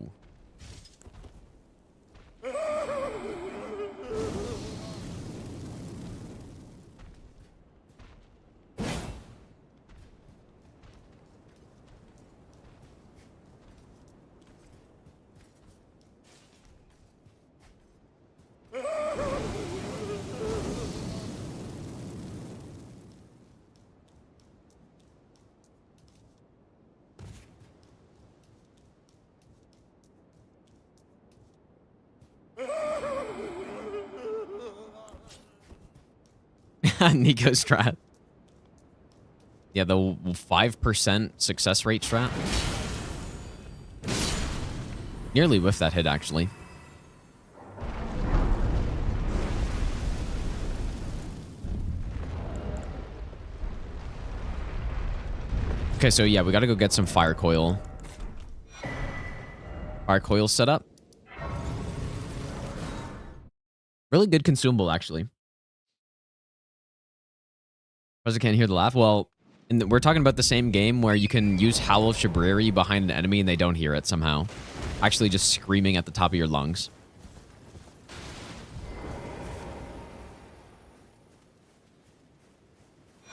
Nico strat. Yeah, the 5% success rate strat. Nearly whiffed that hit, actually. Okay, so yeah, we gotta go get some fire coil. Fire coil set up. Really good consumable, actually. Because I can't hear the laugh. Well, we're talking about the same game where you can use Howl of Shabriri behind an enemy and they don't hear it somehow. Actually just screaming at the top of your lungs.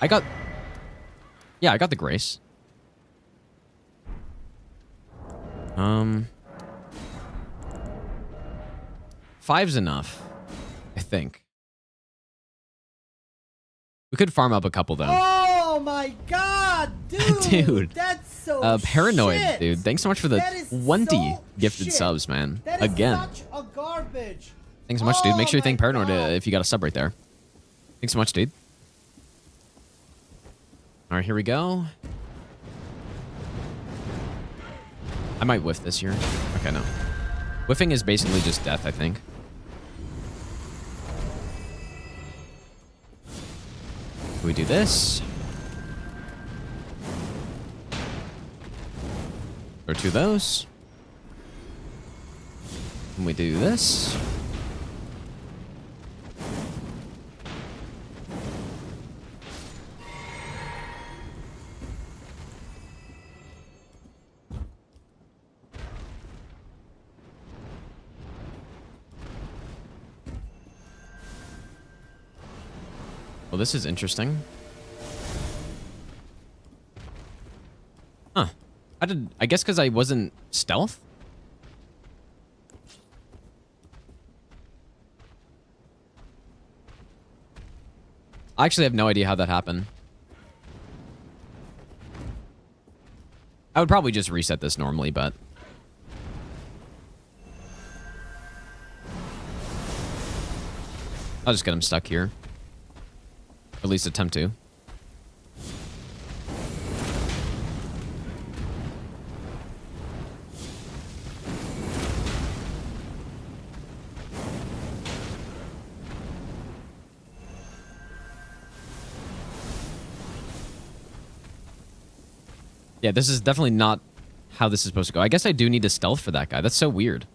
I got the Grace. Five's enough, I think. We could farm up a couple, though. Oh my god, dude! Dude. That's so Paranoid, shit. dude. Thanks so much for the 20 so gifted shit. subs, man. That is Again. such a garbage. Thanks so much, dude. Make sure you Oh thank my Paranoid God. if you got a sub right there. Thanks so much, dude. All right, here we go. I might whiff this here. Okay, no. Whiffing is basically just death, I think. We do this. Or two of those. And we do this. Well, this is interesting. Huh. I guess because I wasn't stealth? I actually have no idea how that happened. I would probably just reset this normally, but... I'll just get him stuck here. At least attempt to. Yeah, this is definitely not how this is supposed to go. I guess I do need to stealth for that guy. That's so weird.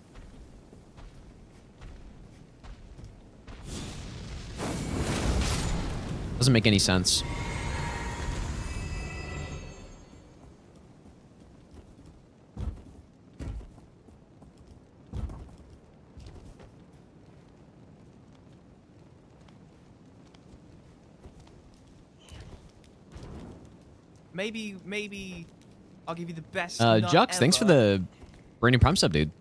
Doesn't make any sense. Maybe I'll give you the best. Jux, thanks for the Branding Prime sub, dude.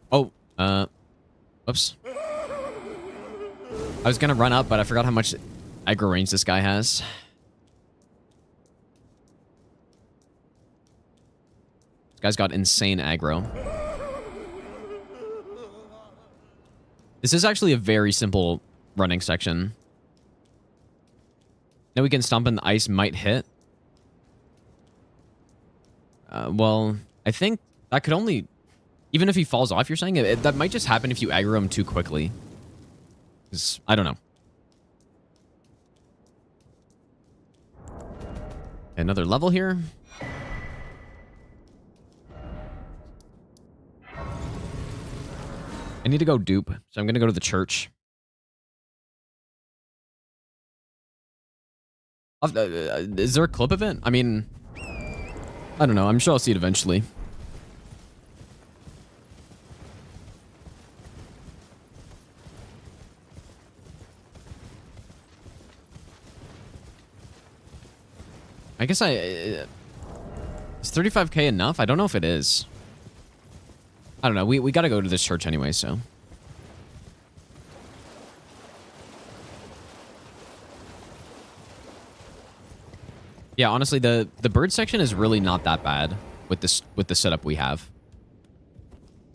Oh, whoops. I was gonna run up, but I forgot how much aggro range this guy has. This guy's got insane aggro. This is actually a very simple running section. Now we can stomp and the ice might hit. Well, I think that could only... Even if he falls off, you're saying? That might just happen if you aggro him too quickly. 'Cause I don't know. Another level here. I need to go dupe, so I'm going to go to the church. Is there a clip of it? I mean, I don't know. I'm sure I'll see it eventually. I guess is 35k enough? I don't know if it is. I don't know. We got to go to this church anyway, so. Yeah, honestly, the bird section is really not that bad with the setup we have.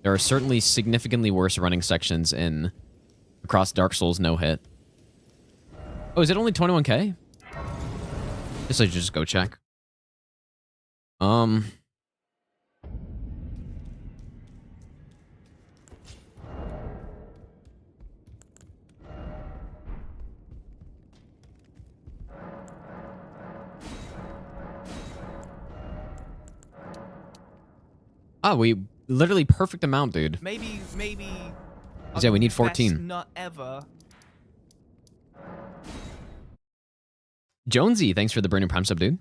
There are certainly significantly worse running sections across Dark Souls no hit. Oh, is it only 21k? Guess I should just go check. Oh, we literally perfect amount, dude. Maybe. Yeah, we need 14. Best not ever. Jonesy, thanks for the Brandon Prime sub, dude.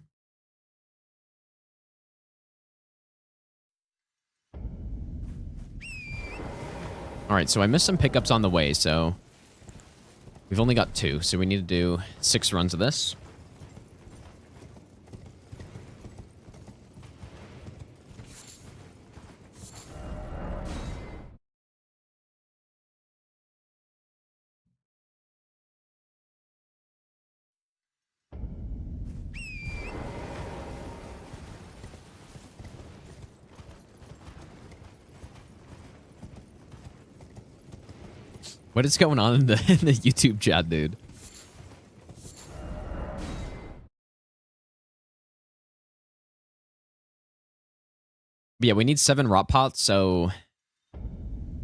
All right, so I missed some pickups on the way, so we've only got 2, so we need to do 6 runs of this. What is going on in the YouTube chat, dude? But yeah, we need 7 rot pots, so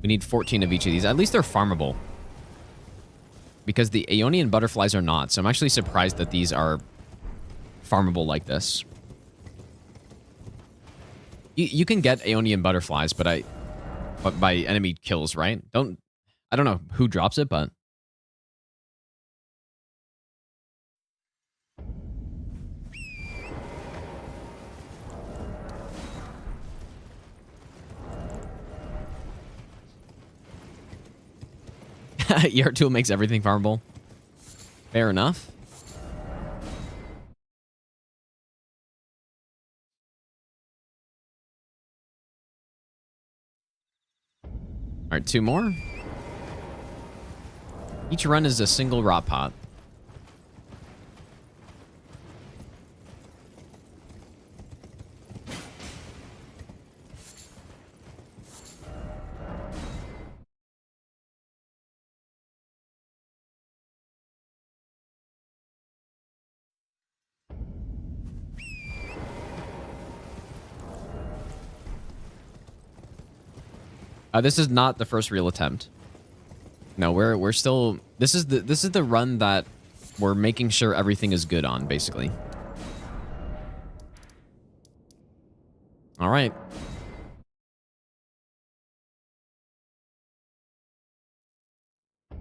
we need 14 of each of these. At least they're farmable. Because the Aeonian butterflies are not, so I'm actually surprised that these are farmable like this. You can get Aeonian butterflies, but by enemy kills, right? I don't know who drops it, but... ER tool makes everything farmable. Fair enough. right, 2 more. Each run is a single rot pot. This is not the first real attempt. No, we're still. This is the run that we're making sure everything is good on, basically. All right. I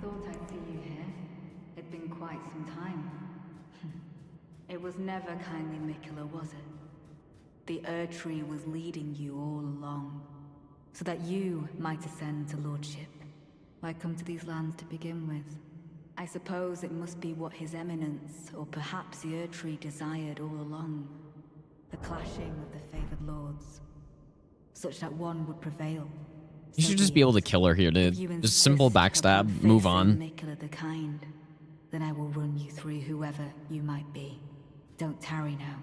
thought I'd see you here. It'd been quite some time. It was never kindly Mikula, was it? The Erdtree was leading you all along, so that you might ascend to lordship. Why come to these lands to begin with? I suppose it must be what His Eminence, or perhaps the Erdtree desired all along. The clashing of the favored lords, such that one would prevail. You should just be able to kill her here, dude. Just simple backstab, move on. Mikula the kind, then I will run you through whoever you might be. Don't tarry now.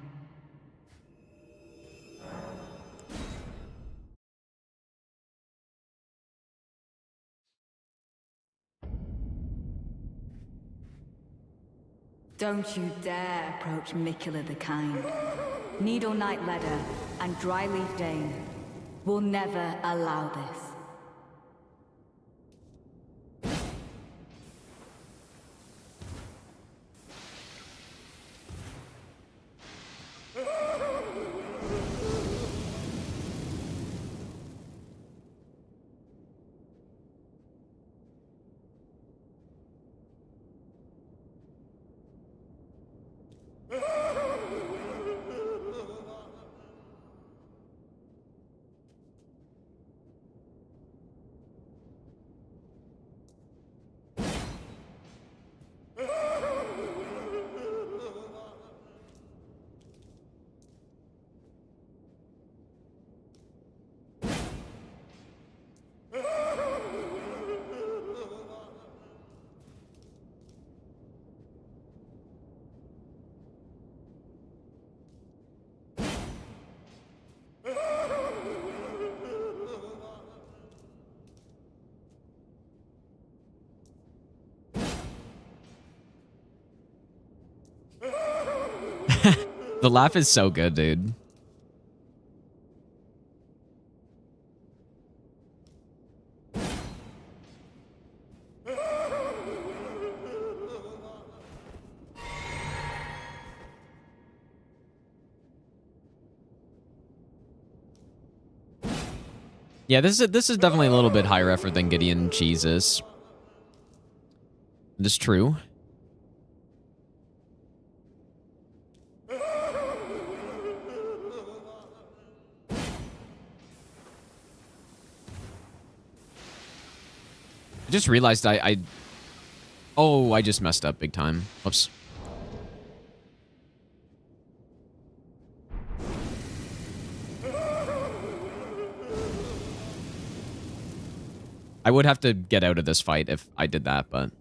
Don't you dare approach Mikula the kind. Needle Knight Leder and Dryleaf Dane will never allow this. The laugh is so good, dude. Yeah, this is definitely a little bit higher effort than Gideon Cheese is. It is true. I just realized Oh, I just messed up big time. Whoops. I would have to get out of this fight if I did that, but...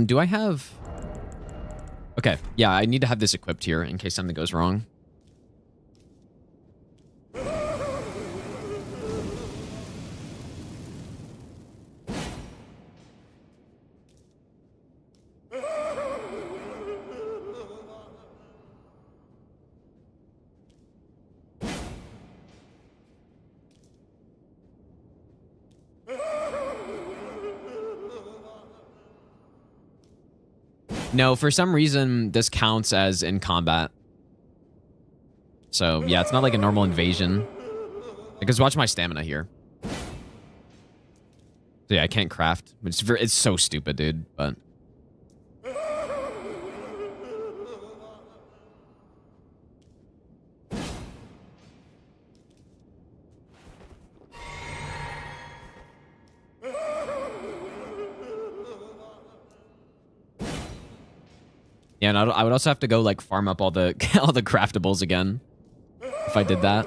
do I have... Okay, yeah, I need to have this equipped here in case something goes wrong. No, for some reason, this counts as in combat. So, yeah, it's not like a normal invasion. Because watch my stamina here. So, yeah, I can't craft. It's so stupid, dude, but... Yeah, and I would also have to go like farm up all the all the craftables again if I did that.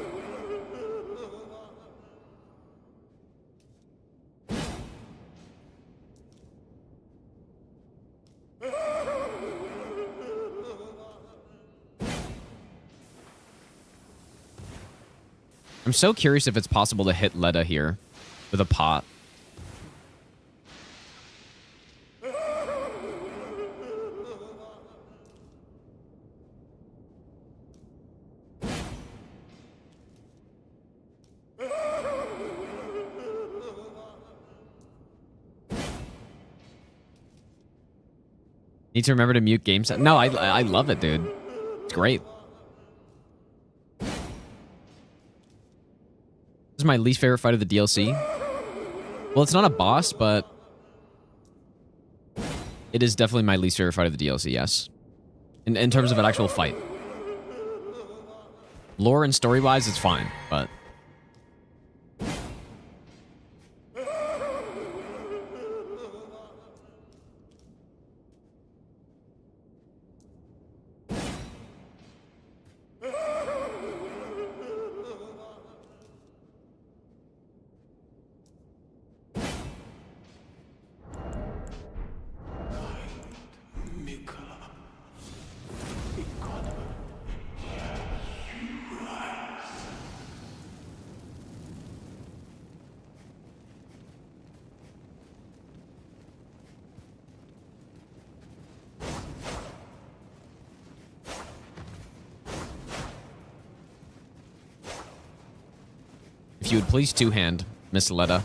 I'm so curious if it's possible to hit Leda here with a pot. Need to remember to mute game set. No, I love it, dude. It's great. This is my least favorite fight of the DLC. Well, it's not a boss, but it is definitely my least favorite fight of the DLC, yes. In terms of an actual fight. Lore and story-wise, it's fine, but... If you would please two-hand, Miss Leda.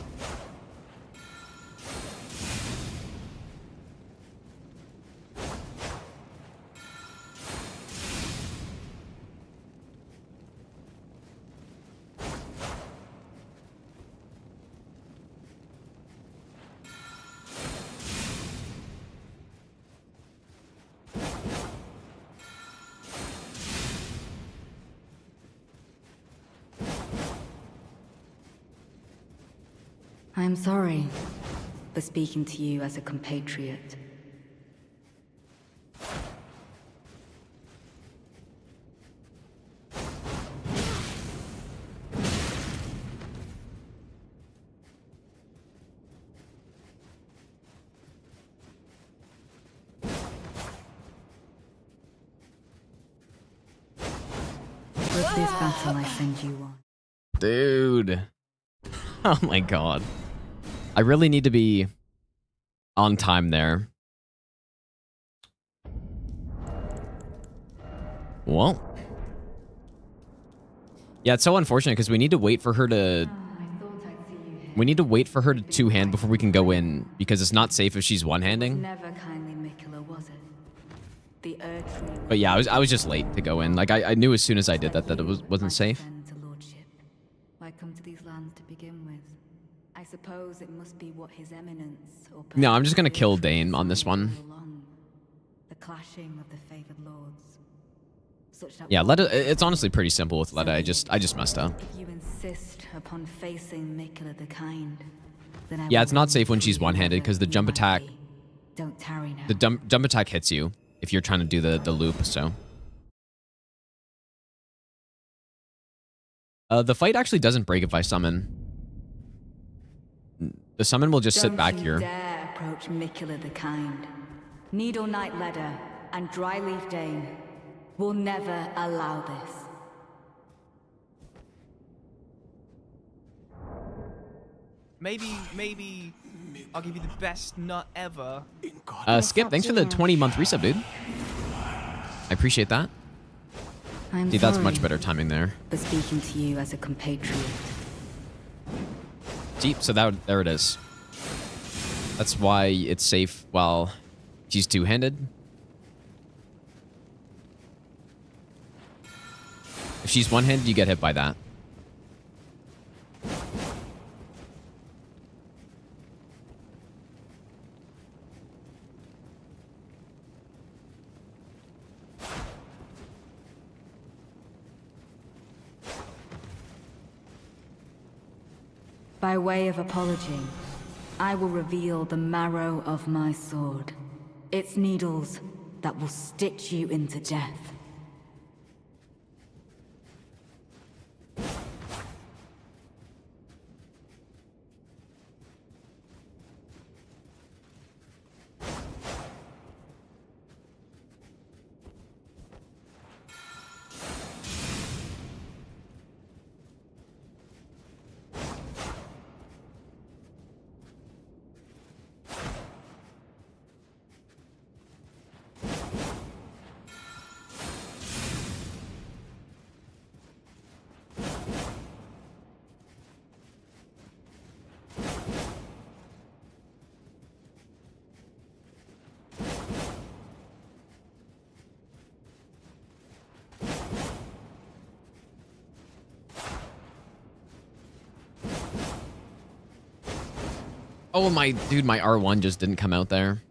I'm sorry for speaking to you as a compatriot. With this battle I send you on. Dude. Oh my god. I really need to be on time there. Well. Yeah, it's so unfortunate because we need to wait for her to... We need to wait for her to two-hand before we can go in, because it's not safe if she's one-handing. Never kindly Mikula, was it? The Erdtree. But yeah, I was just late to go in. Like, I knew as soon as I did that it wasn't safe. Why come to these lands to begin with? I suppose it must be what His Eminence or No, I'm just gonna kill Dane on this one. The clashing of the favored lords. Yeah, Leda, it's honestly pretty simple with Leda. I just messed up. If you insist upon facing Mikula the Kind, then Yeah, it's not safe when she's one-handed because the jump attack... Don't tarry now. The jump attack hits you if you're trying to do the loop, so... The fight actually doesn't break if I summon. The summon will just sit back here. Don't you dare approach Mikula the Kind. Needle Knight Leda and Dryleaf Dane will never allow this. Maybe I'll give you the best nut ever. Skip, thanks for the 20-month resub, dude. I appreciate that. I'm Dude, that's sorry much better timing there. for speaking to you as a compatriot. Deep, so there it is. That's why it's safe while she's two-handed. If she's one-handed, you get hit by that. By way of apology, I will reveal the marrow of my sword. Its needles that will stitch you into death. Oh, my dude, my R1 just didn't come out there.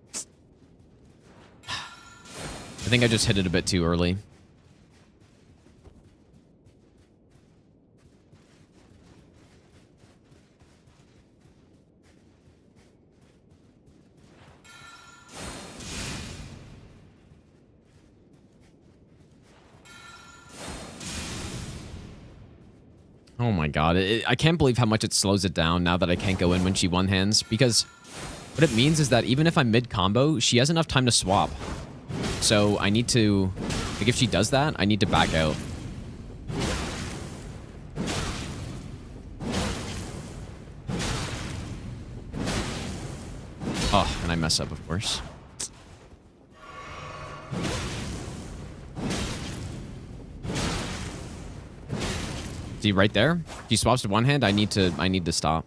I think I just hit it a bit too early. Oh my god, I can't believe how much it slows it down now that I can't go in when she one-hands, because what it means is that even if I'm mid-combo, she has enough time to swap. So I need to, like if she does that, I need to back out. Oh, and I mess up, of course. See right there? She swaps to one hand, I need to stop.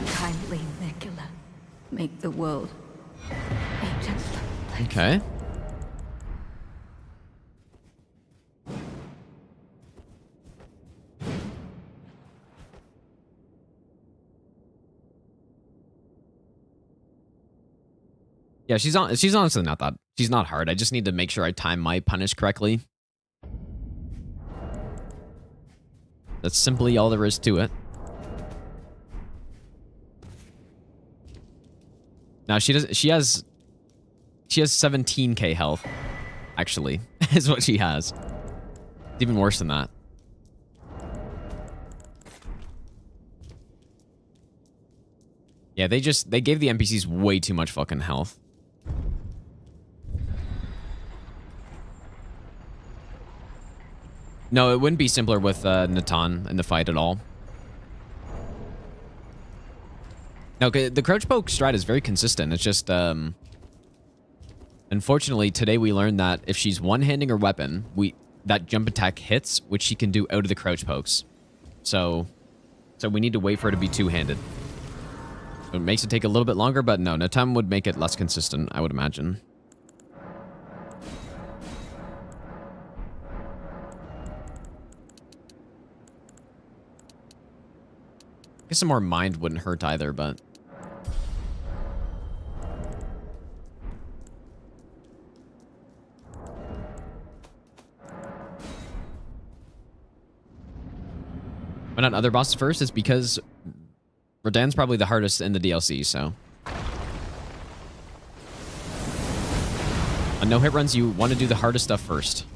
Kindly, Nicola, make the world a gentler place. Okay. Yeah, she's honestly not that. She's not hard. I just need to make sure I time my punish correctly. That's simply all there is to it. Now she has 17k health, actually, is what she has. It's even worse than that. Yeah, they gave the NPCs way too much fucking health. No, it wouldn't be simpler with Natan in the fight at all. No, the crouch poke strat is very consistent. It's just, unfortunately, today we learned that if she's one-handing her weapon, that jump attack hits, which she can do out of the crouch pokes. So we need to wait for her to be two-handed. So it makes it take a little bit longer, but no, Natan would make it less consistent, I would imagine. I guess some more mind wouldn't hurt either, but... Why not other bosses first? It's because Rodan's probably the hardest in the DLC, so... On no-hit runs, you want to do the hardest stuff first.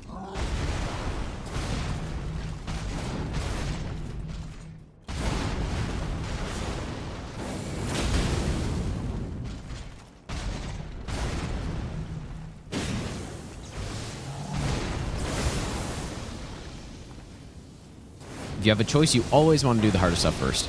If you have a choice, you always want to do the hardest stuff first.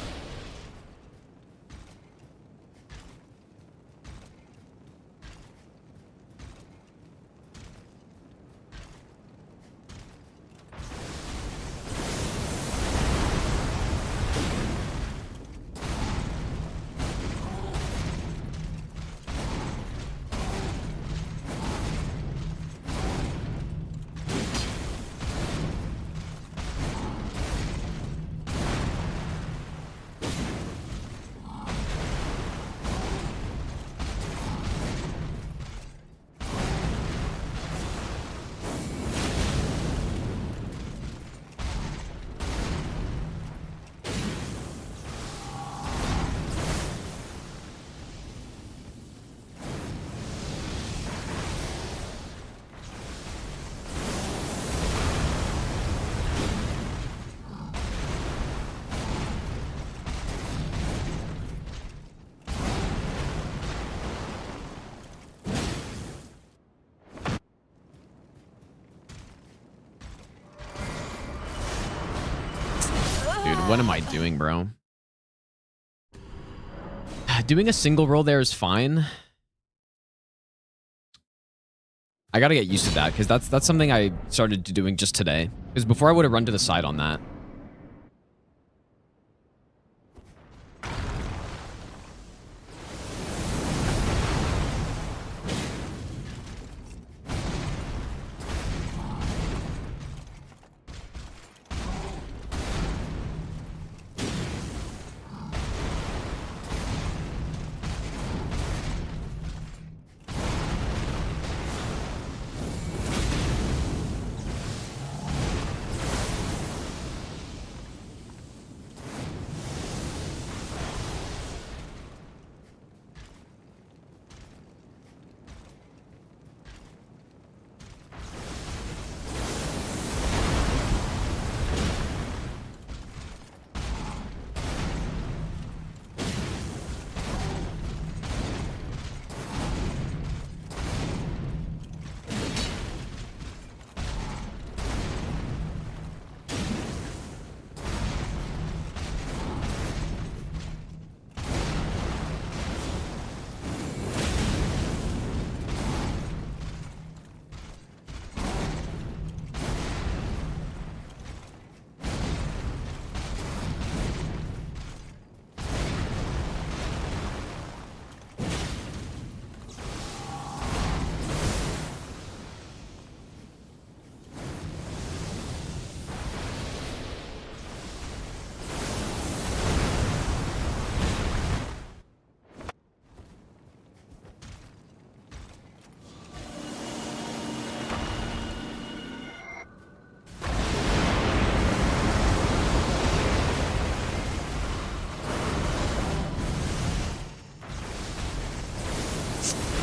Dude, what am I doing, bro? Doing a single roll there is fine. I gotta get used to that, because that's something I started doing just today. Because before I would have run to the side on that.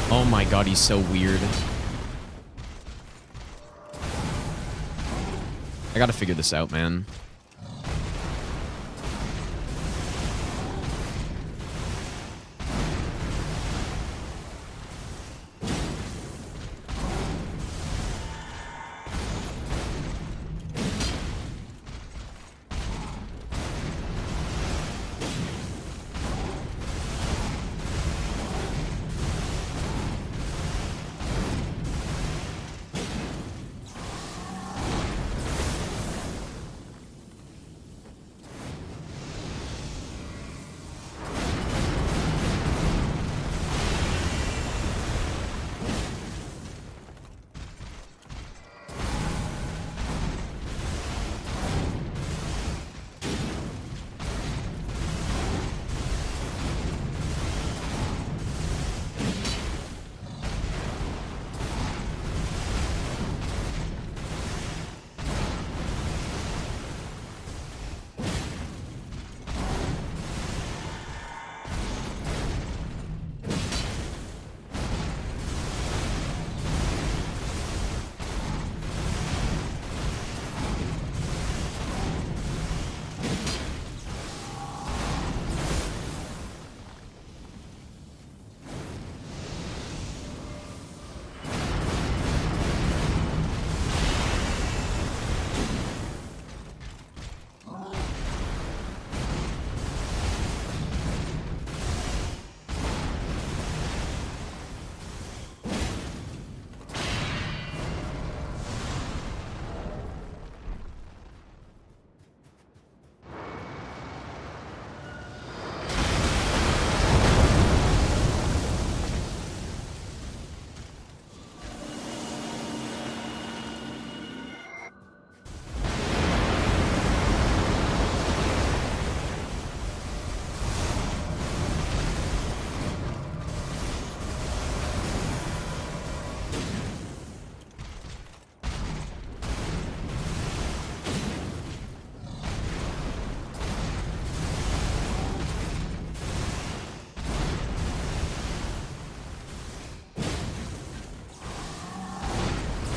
Oh my god, he's so weird. I gotta figure this out, man.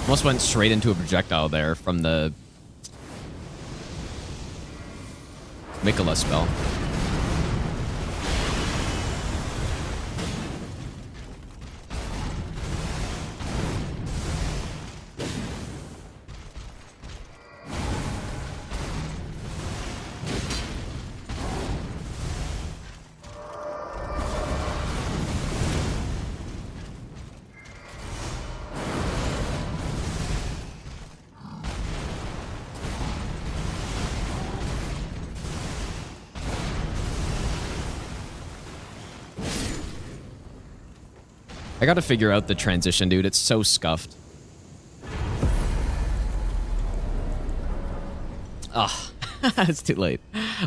Almost went straight into a projectile there from the Mikola spell. I gotta figure out the transition, dude. It's so scuffed. Ugh. It's too late.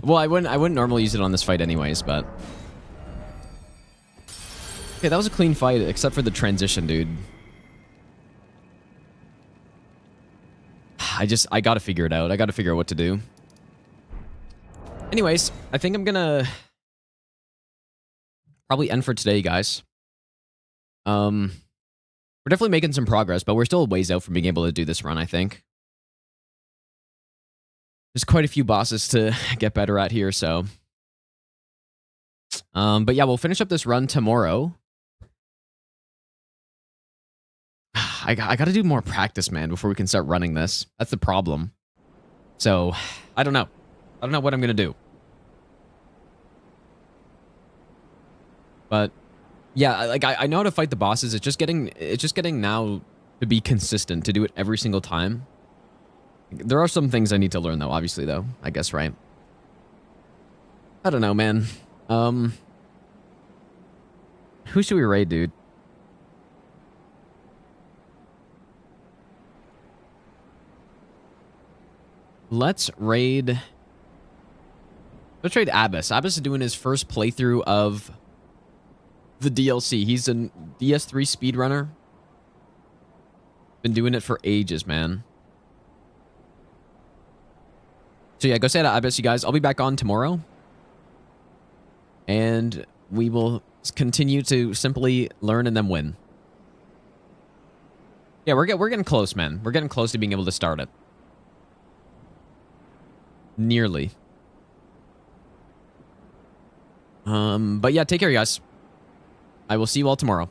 Well, I wouldn't normally use it on this fight anyways, but... Okay, that was a clean fight, except for the transition, dude. I gotta figure it out. I gotta figure out what to do. Anyways, I think I'm gonna... probably end for today, guys. We're definitely making some progress, but we're still a ways out from being able to do this run, I think. There's quite a few bosses to get better at here, so... but yeah, we'll finish up this run tomorrow. I gotta do more practice, man, before we can start running this. That's the problem. So, I don't know. I don't know what I'm gonna do. But, yeah, like, I know how to fight the bosses. It's just getting now to be consistent, to do it every single time. There are some things I need to learn, though, obviously, though. I guess, right? I don't know, man. Who should we raid, dude? Let's raid Abbas. Abbas is doing his first playthrough of the DLC. He's a DS3 speedrunner. Been doing it for ages, man. So yeah, go say that, Abbas, you guys. I'll be back on tomorrow. And we will continue to simply learn and then win. Yeah, we're getting close, man. We're getting close to being able to start it. Nearly. But yeah, take care, you guys. I will see you all tomorrow.